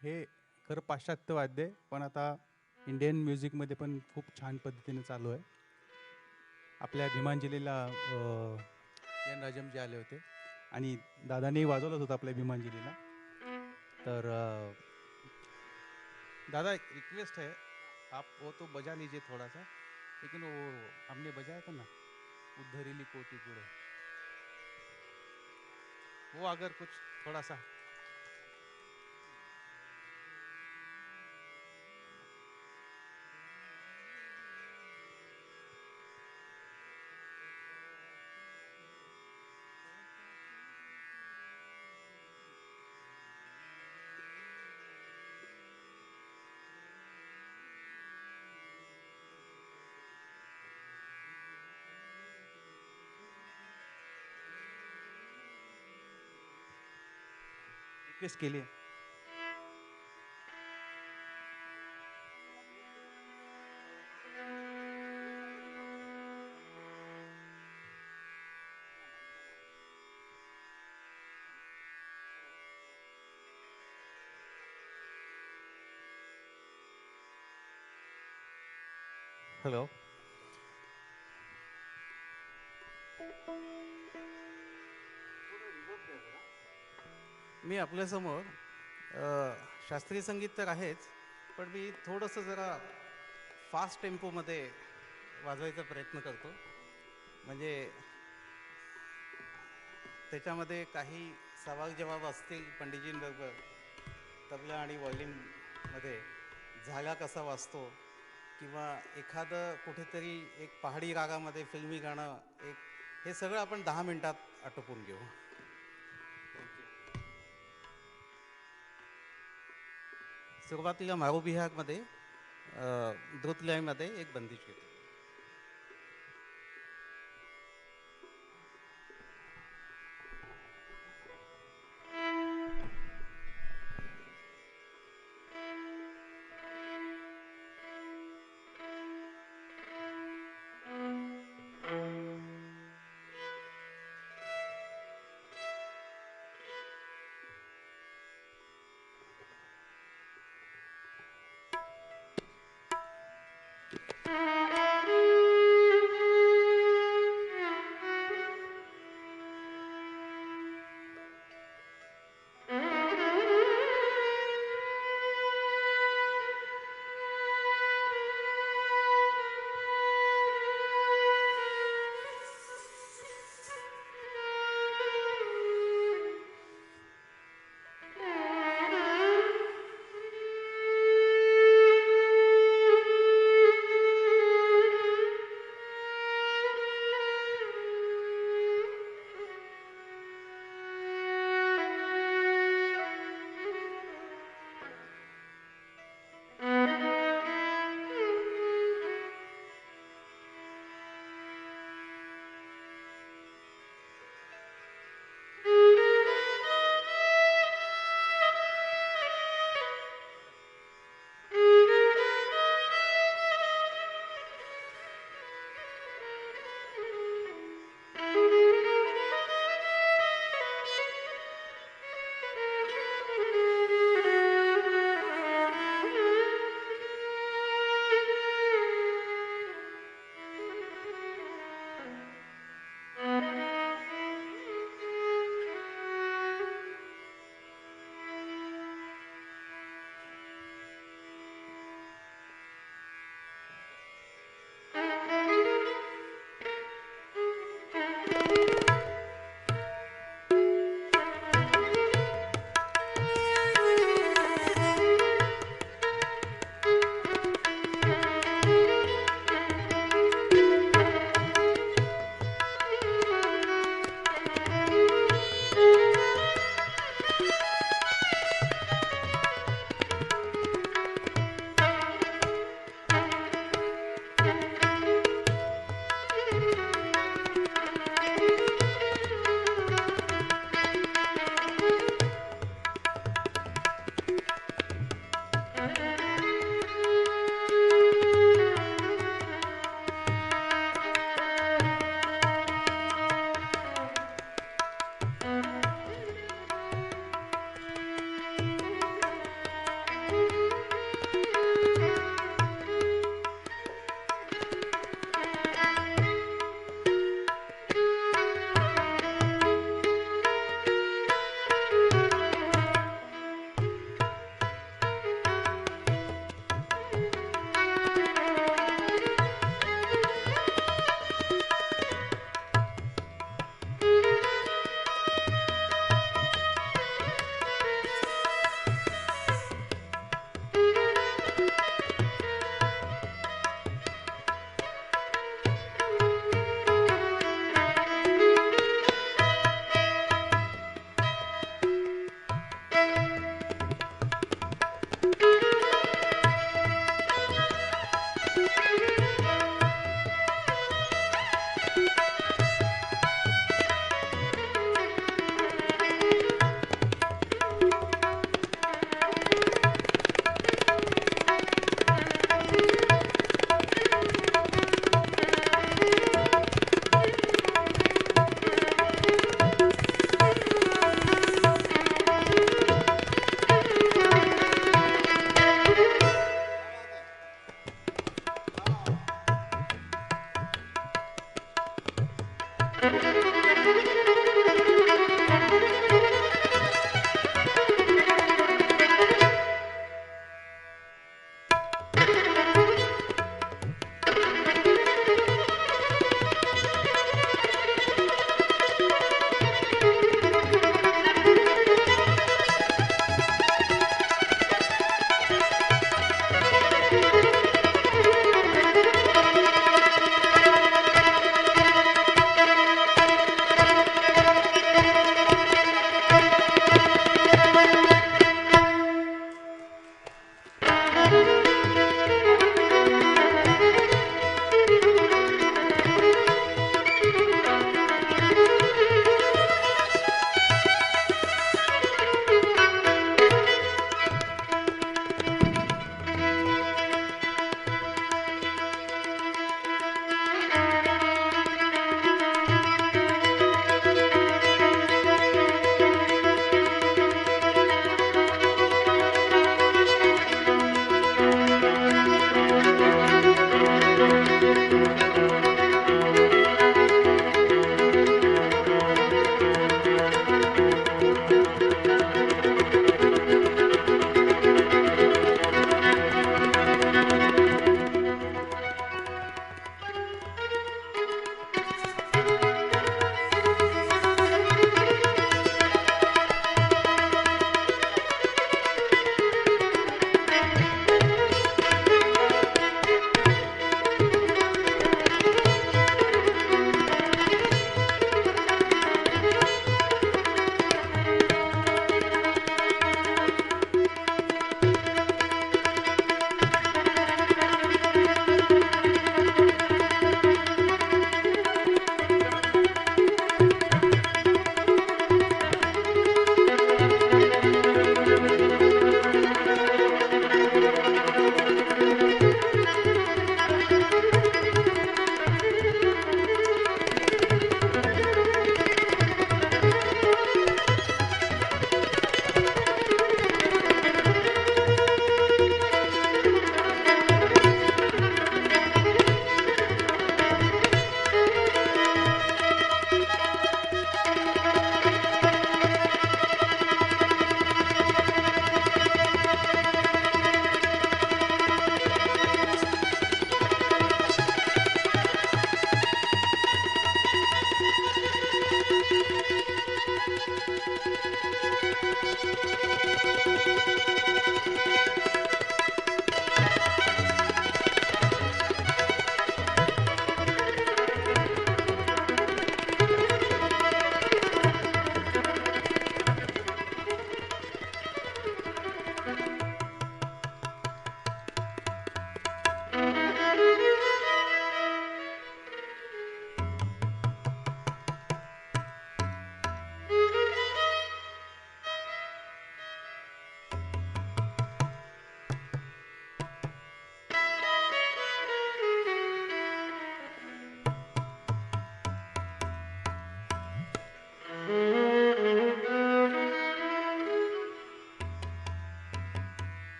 हे खरं पाश्चात्य वाद्य आहे, पण आता इंडियन म्युझिकमध्ये पण खूप छान पद्धतीने चालू आहे। आपल्या भीमांजलीला एन राजमजी आले होते आणि दादाने वाजवलंच होतं आपल्या भीमांजलीला। तर दादा एक रिक्वेस्ट है, आप वो तो बजा लीजिए थोड़ा सा, लेकिन वो हमने बजाया था ना उद्धरिली कोटि गुड़े, वो अगर कुछ थोड़ा सा। रिक्वेस्ट के लिए हॅलो, मी आपल्यासमोर शास्त्रीय संगीत तर आहेच, पण मी थोडंसं जरा फास्ट टेम्पोमध्ये वाजवायचा प्रयत्न करतो। म्हणजे त्याच्यामध्ये काही सवाल जवाब असतील पंडितजींबरोबर, तबला आणि व्हायोलिनमध्ये झागा कसा वाजतो, किंवा एखादं कुठेतरी एक पहाडी रागामध्ये फिल्मी गाणं, एक हे सगळं आपण 10 मिनिटात आटोपून घेऊ। सुरुवातीला मारू बिहागमध्ये द्रुतलयमध्ये एक बंदिश घेतो।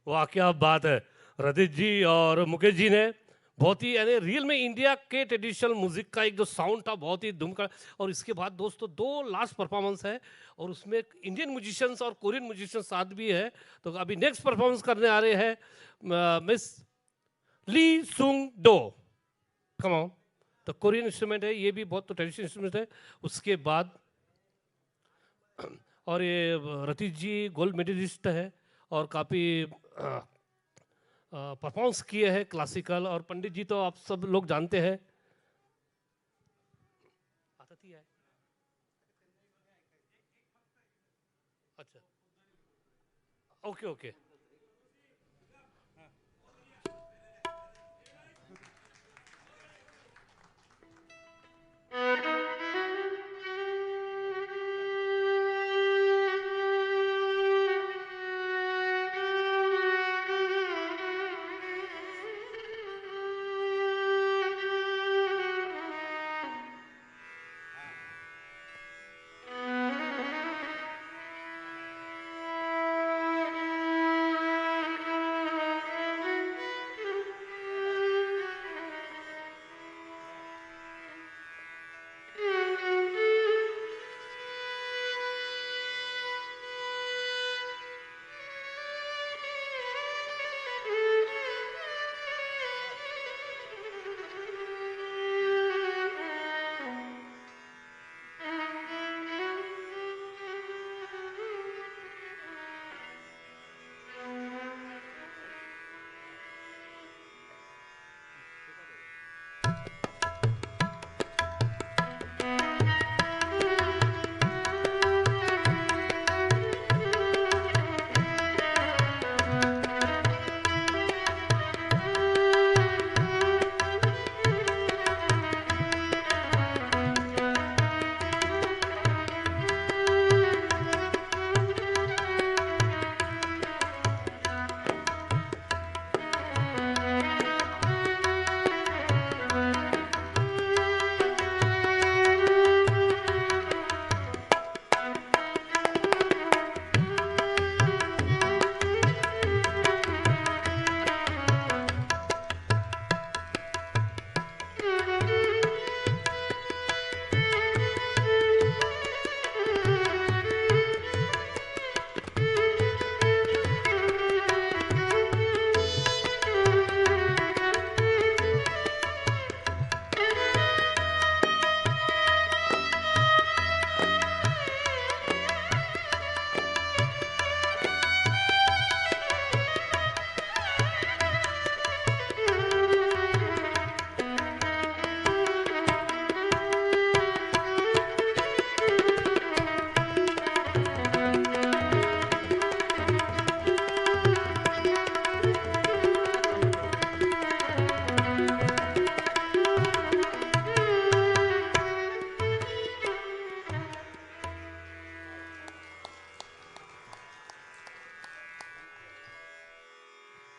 वाह क्या बात है, रतीश जी और मुकेश जी ने बहुत ही यानी रियल में इंडिया के ट्रेडिशनल म्यूजिक का एक जो साउंड था बहुत ही धूम का। और इसके बाद दोस्तों 2 लास्ट परफॉर्मेंस है और उसमें इंडियन म्यूजिशियंस और कोरियन म्यूजिशियंस साथ भी है। तो अभी नेक्स्ट परफॉर्मेंस करने आ रहे हैं मिस ली सुंग डो। कम ऑन, तो कोरियन इंस्ट्रूमेंट है, ये भी बहुत तो ट्रेडिशनल इंस्ट्रूमेंट है। उसके बाद और ये रतीश जी गोल्ड मेडलिस्ट है और काफ़ी परफॉर्मेंस किए हैं क्लासिकल। और पंडित जी तो आप सब लोग जानते हैं। अच्छा, ओके ओके।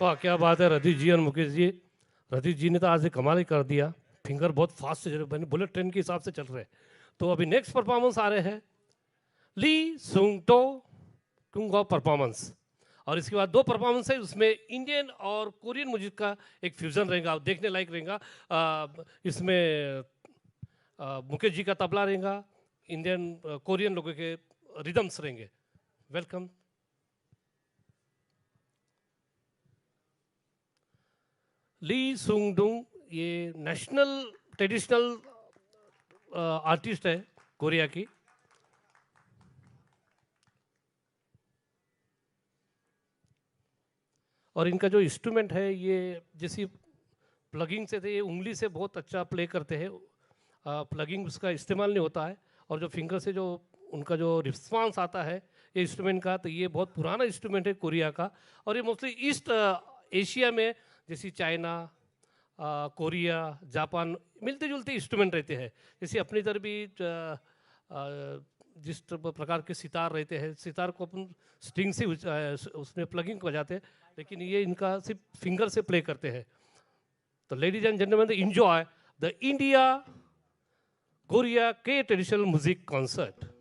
वाह क्या बात है रतीश जी और मुकेश जी। रतीश जी ने तो आज कमाल ही कर दिया, फिंगर बहुत फास्ट से मैंने बुलेट ट्रेन के हिसाब से चल रहे हैं। तो अभी नेक्स्ट परफॉर्मेंस आ रहे हैं ली सुंग टो कुंगो परफॉर्मेंस। और इसके बाद 2 परफॉर्मेंस है, उसमें इंडियन और कोरियन म्यूजिक का एक फ्यूजन रहेगा, देखने लायक रहेगा। इसमें मुकेश जी का तबला रहेगा, इंडियन कोरियन लोगों के रिदम्स रहेंगे। वेलकम। ली सुंग डुंग ये नेशनल ट्रेडिशनल आर्टिस्ट है कोरिया की। और इनका जो इंस्ट्रूमेंट है ये जैसी प्लगिंग से थे, ये उंगली से बहुत अच्छा प्ले करते हैं। प्लगिंग उसका इस्तेमाल नहीं होता है और जो फिंगर से जो उनका जो रिस्पॉन्स आता है ये इंस्ट्रूमेंट का, तो ये बहुत पुराना इंस्ट्रूमेंट है कोरिया का। और ये मोस्टली ईस्ट एशिया में जैसे चाइना, कोरिया, जापान मिलते जुलते इंस्ट्रूमेंट रहते हैं। जैसे अपनी इधर भी जिस प्रकार के सितार रहते हैं, सितार को अपन स्ट्रिंग से उसमें प्लगिंग बजाते हैं, लेकिन ये इनका सिर्फ फिंगर से प्ले करते हैं। तो ladies and gentleman, enjoy the India Korea K traditional music concert.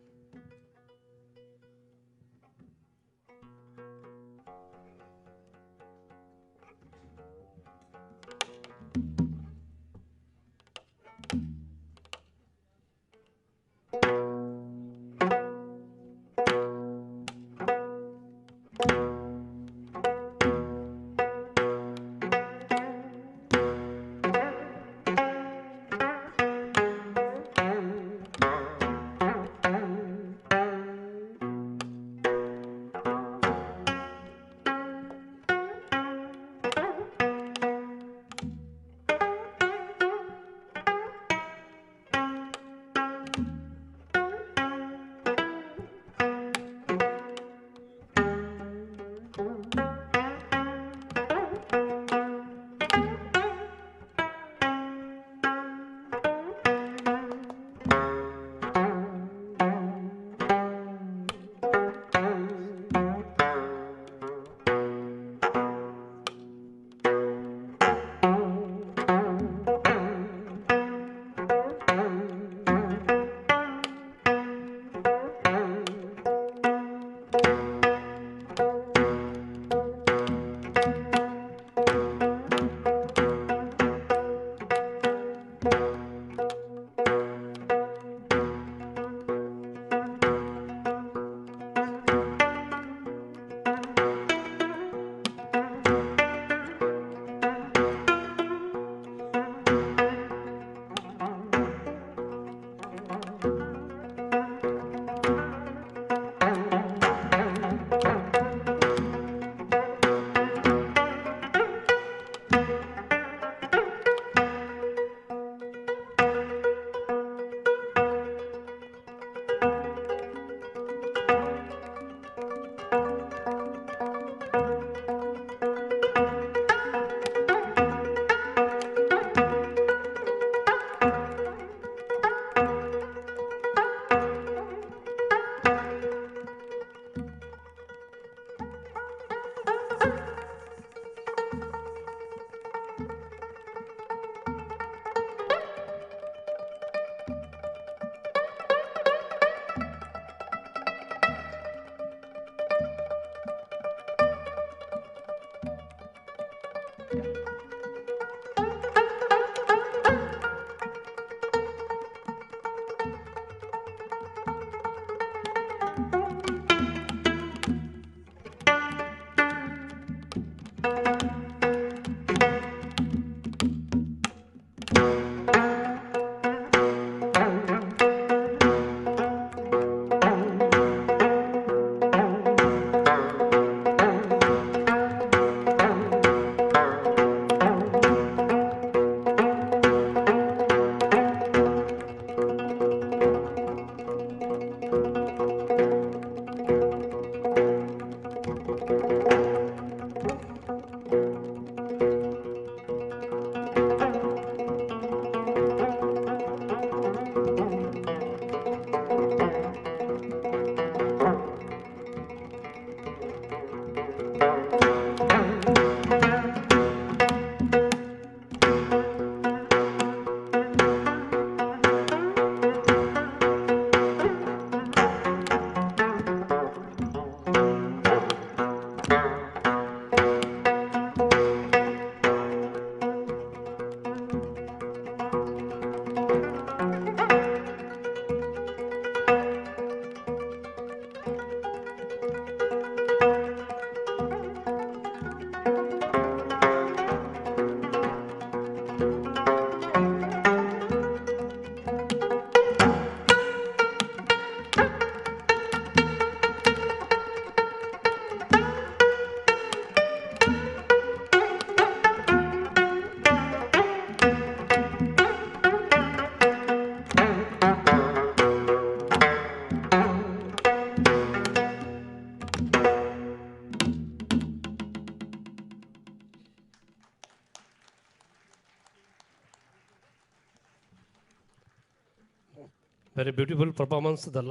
Very beautiful performance. The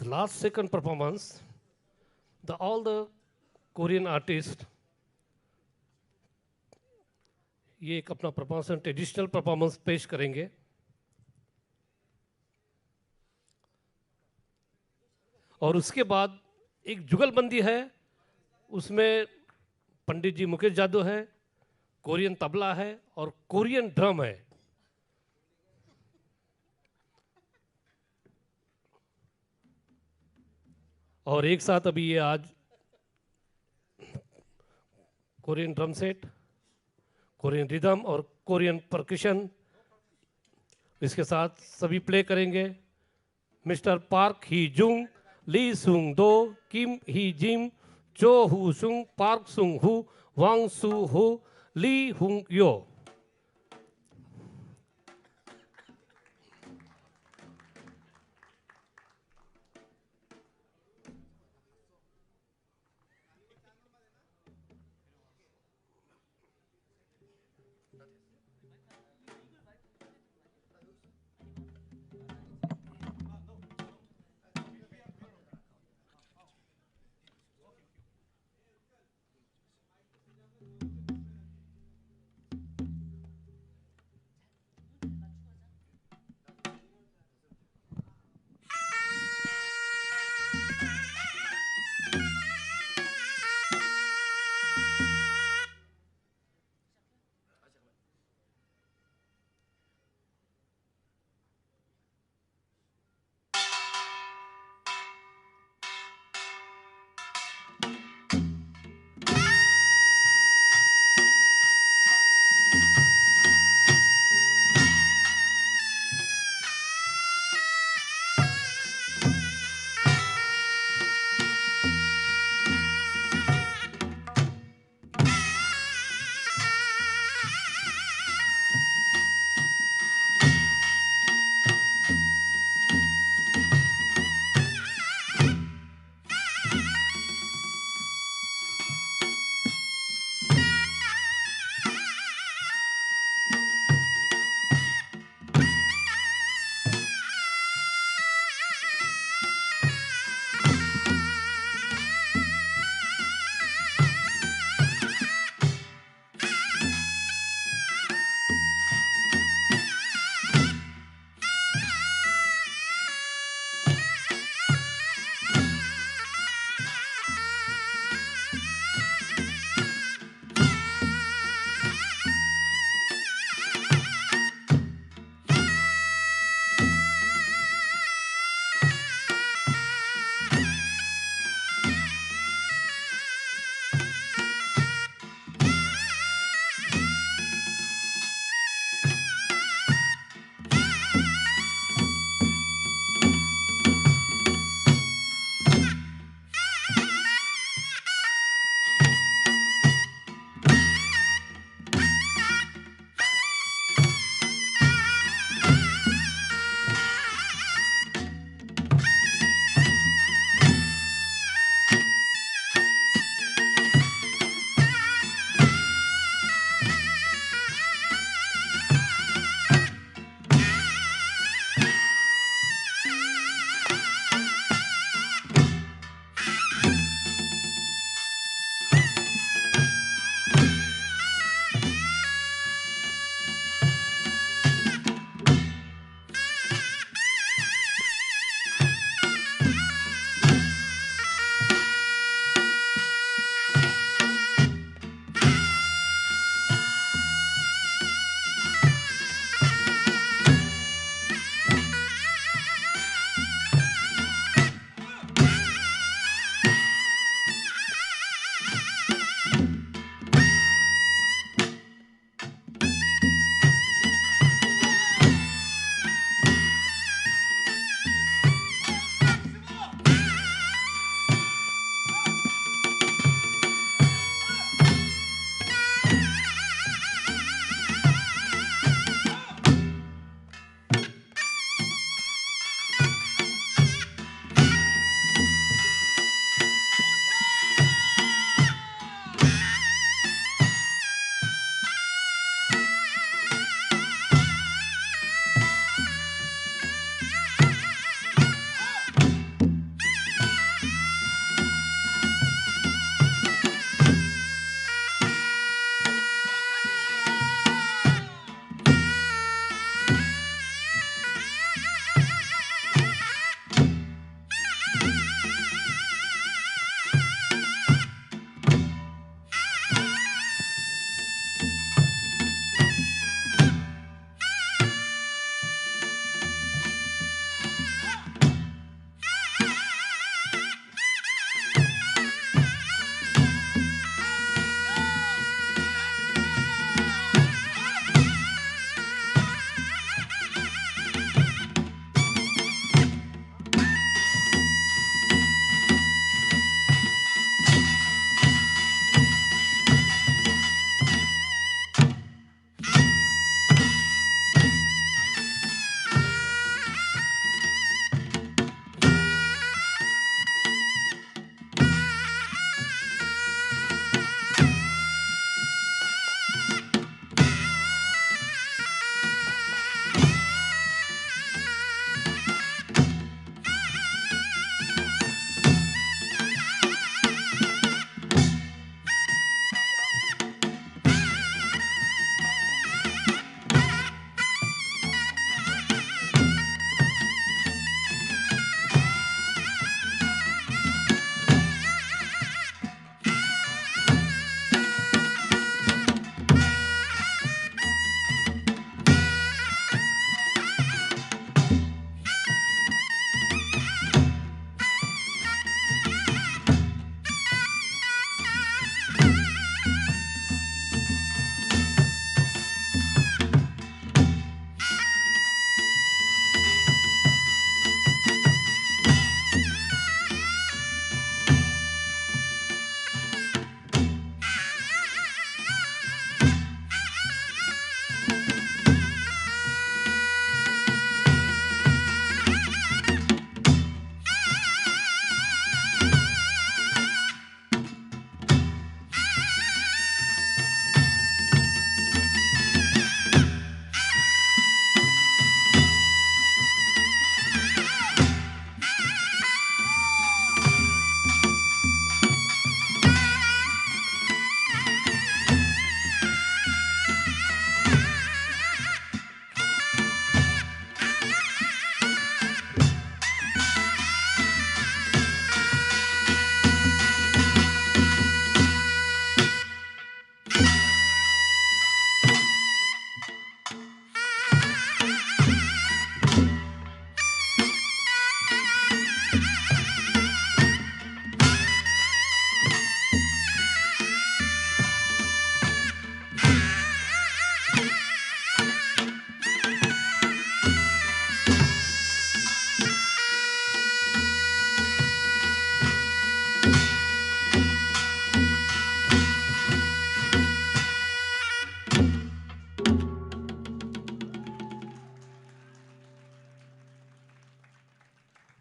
last second performance, all the Korean artists, ये एक अपना परफॉर्मेंस ट्रेडिशनल परफॉर्मेंस पेश करेंगे. और उसके बाद एक जुगलबंदी है, उसमें पंडित जी मुकेश जादव है, कोरियन तबला है और कोरियन ड्रम है। और एक साथ अभी ये आज Korean drum set, Korean rhythm और कोरियन परकशन इसके साथ सभी प्ले करेंगे। मिस्टर पार्क ही जुंग, ली सुंग दो, किम ही जिम, चो हु सुंग, पार्क सुंग हु, वांग सु हु, ली हुंग यो।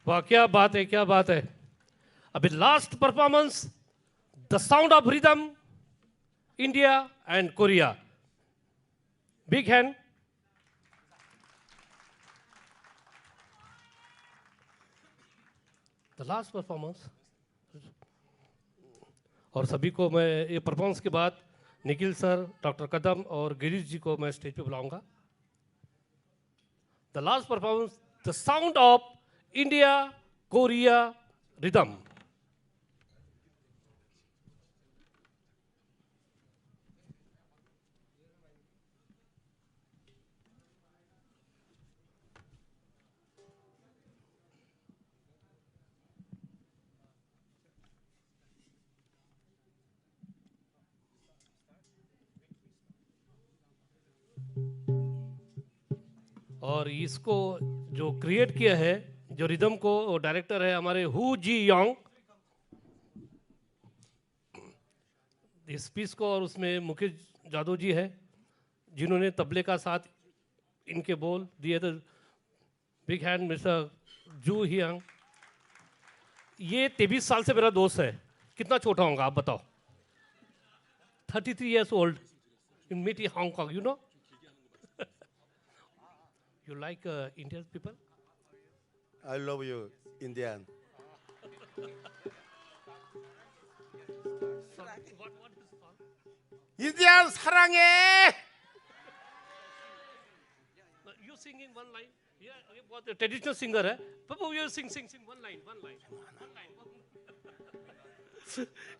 वाह क्या बात है, क्या बात है. अभी last performance, the sound of rhythm, India end Korea. Big hand. The last performance. और सभी को मैं ये परफॉर्मेंस के बाद निखिल सर, डॉक्टर कदम और गिरीश जी को मैं स्टेज पे बुलाऊंगा. The last performance, the sound of India Korea rhythm. और इसको जो क्रिएट किया है, जो रिदम को, डायरेक्टर है हमारे हु जी योंग. इस पीस को और उसमें मुकेश जादव जी है जिन्होंने तबले का साथ इनके बोल दिए थे. बिग हैंड मिस्टर जू हियांग. ये 23 साल से मेरा दोस्त है. कितना छोटा होगा आप बताओ? 33 years old in Miti, Hong Kong, you know. You like Indian people? I love you, Indian. 인디안 사랑해. You sing in one line. Yeah, ये बहुत traditional singer है. Papa, you sing one line.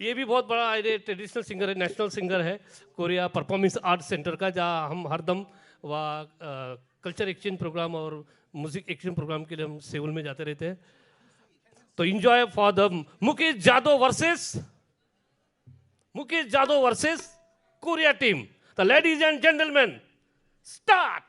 ये भी बहुत बड़ा ट्रेडिशनल सिंगर है, national singer है Korea performance art center का, जहाँ हम हरदम वहाँ कल्चर एक्सचेंज प्रोग्राम और म्यूजिक एक्सचेंज प्रोग्राम के लिए हम सेउल में जाते रहते हैं. तो enjoy for the Mukesh Jadhav versus Korea team. The ladies and gentleman, start.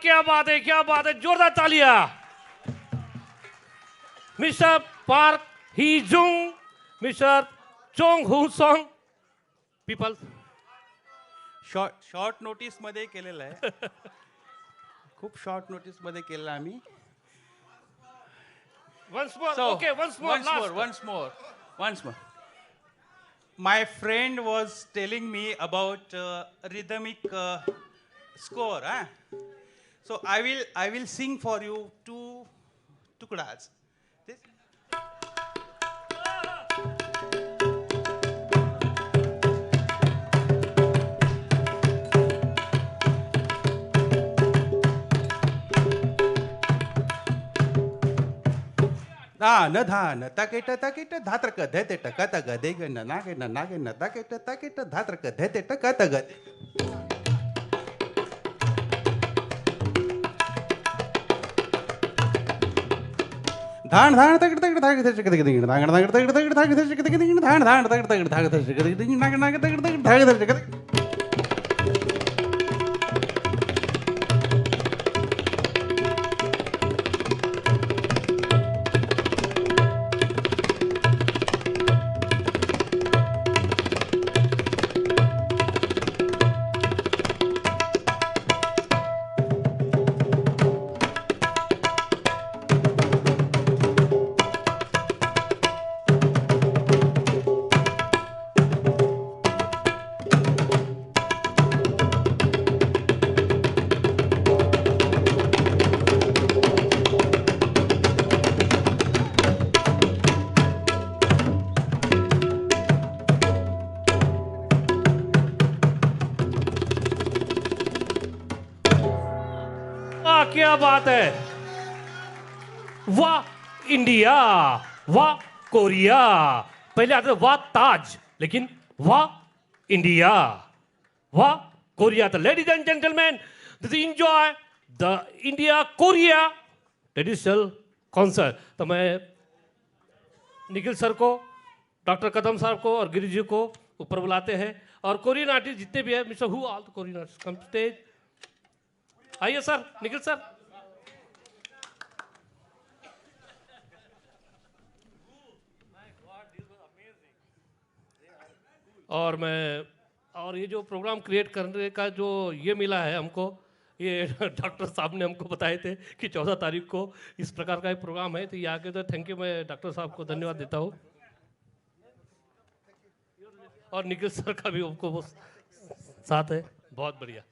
क्या बात है, जोरदार तालियां। Mister Park Hee Jung, Mister Chong Hu Song, people short नोटीसमध्ये केलेलं आहे. खूप शॉर्ट नोटीसमध्ये केलेलं आहे आम्ही. Once more, So, okay, once more, once more. My friend was telling me about rhythmic score. So I will sing for you two tukdas. धान तकेट धात्रक धैते टकतग देग नागे नागे तकेट धात्रक धैते टकतग. धान तकट तकट धागे धैते टकतग देग नागे नागे तकट धागे धैते टकतग देग धान तकट तकट धागे धैते टकतग देग नागे नागे तकट धागे धैते टकतग. क्या बात है, वाह इंडिया, वाह कोरिया. पहले आते वाह ताज, लेकिन वाह इंडिया, वाह कोरिया. तो ladies and gentleman, this enjoy the India Korea traditional concert. तो मैं निखिल सर को, डॉक्टर कदम साहब को और गिरिजी को ऊपर बुलाते हैं, और कोरियन आर्टिस्ट जितने भी है, mister who all the Korean artist come stage. आइए सर, निखिल सर. और ये जो प्रोग्राम क्रिएट करने का जो ये मिला है हमको, ये डॉक्टर साहब ने हमको बताए थे कि 14 तारीख को इस प्रकार का एक प्रोग्राम है, तो ये आके तो थैंक यू, मैं डॉक्टर साहब को धन्यवाद देता हूँ, और निखिल सर का भी हमको वो साथ है. बहुत बढ़िया.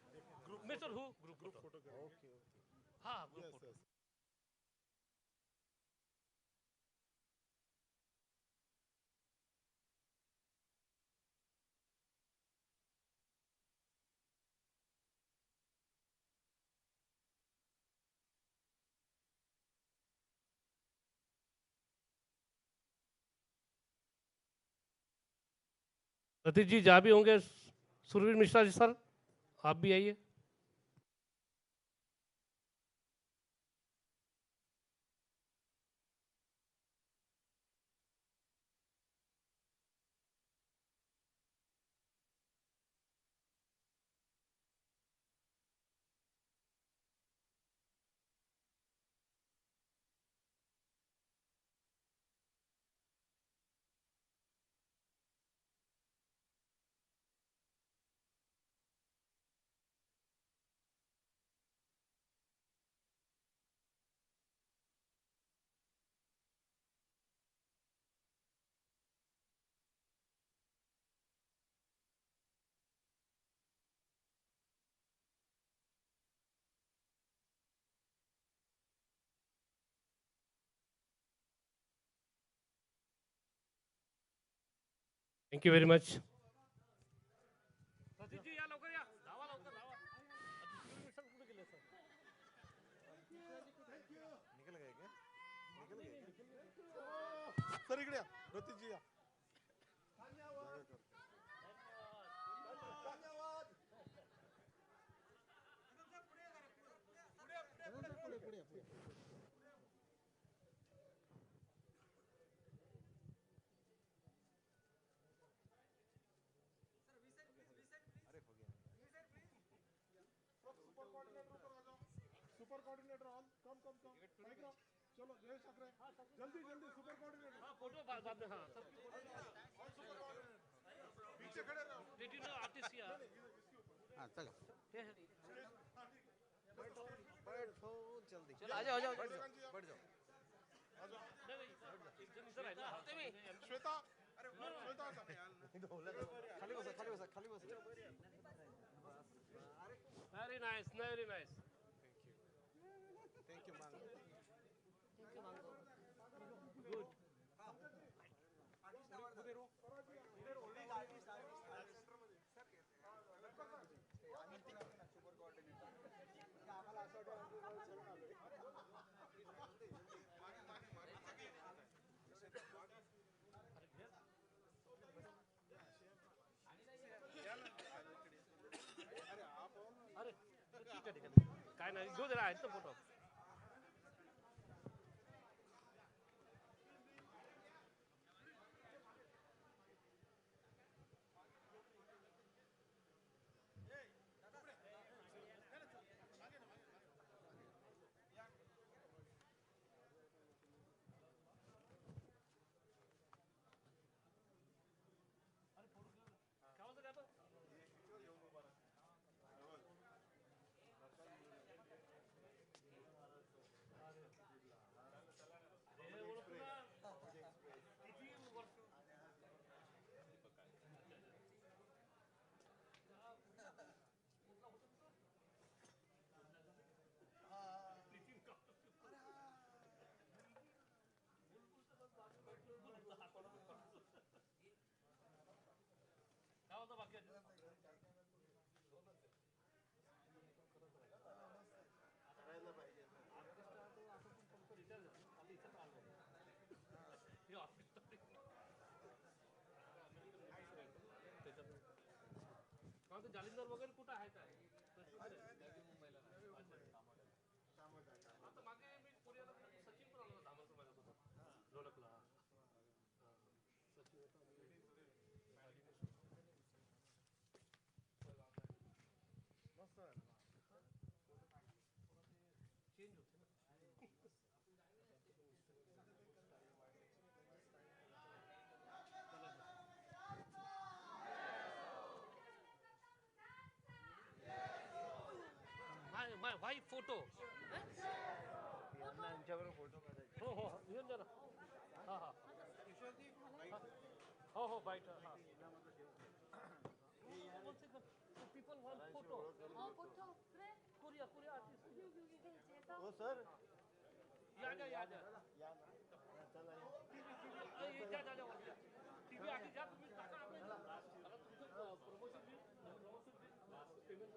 सतीश जी जहाँ भी होंगे, सुरवीर मिश्रा जी सर आप भी आइए. Thank you very much. Sir इकडे या, रतीशजी या. कोऑर्डिनेटर ऑन कम कम कम चलो जय ठाकरे जल्दी जल्दी सुपर कोऑर्डिनेटर फोटो बाद में हाँ पीछे खड़े रहो रेटिनो आर्टिस्ट किया हाँ चलो बैठो जल्दी चलो आ जाओ बैठ जाओ इधर है ना श्वेता श्वेता खाली बसा वेरी नाइस थैंक यू मांगो गुड अरे ठीक आहे काय नाही घेऊ दे आहेत ना फोटो जालिंदर वगैरे कुठं आहे काय मुंबईला आता मागे मी पुण्याला सचिन पण आलो होता धामरकर माझ्यासोबत ढोलकला सचिन होता मस्त चेंज होते ना माय वाईफ फोटो यांच्याबरोबर फोटो काढायचे हो हो येऊन जा ना हां हां हो हो बाईट हां people want photo Korea artist हो सर या जा या ना चला टीव्ही आधी जा तुम्ही टाका आपल्याला तुमचं प्रमोशन पेमेंट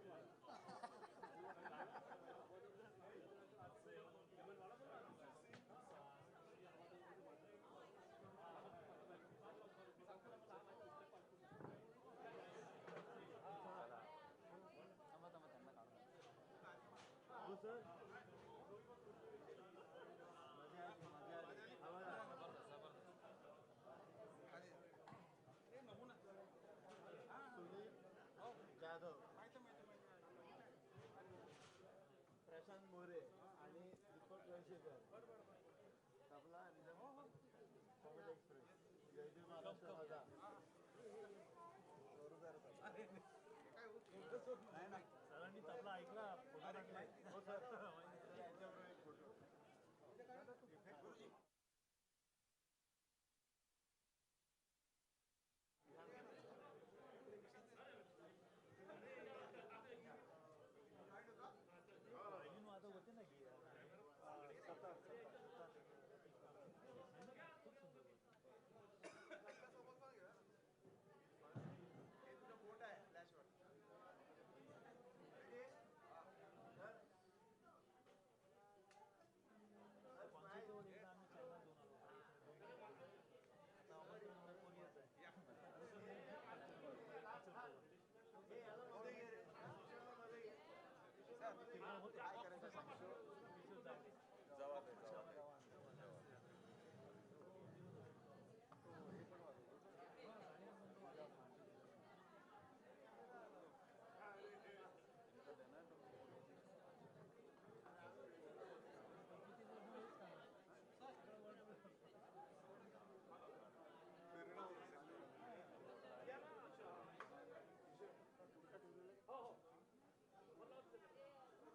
हो सर जाधव प्रशांत मोरे आणि दीपक वैशेकर तबला कॉमेडी एक्सप्रेस जयदेव महाराष्ट्र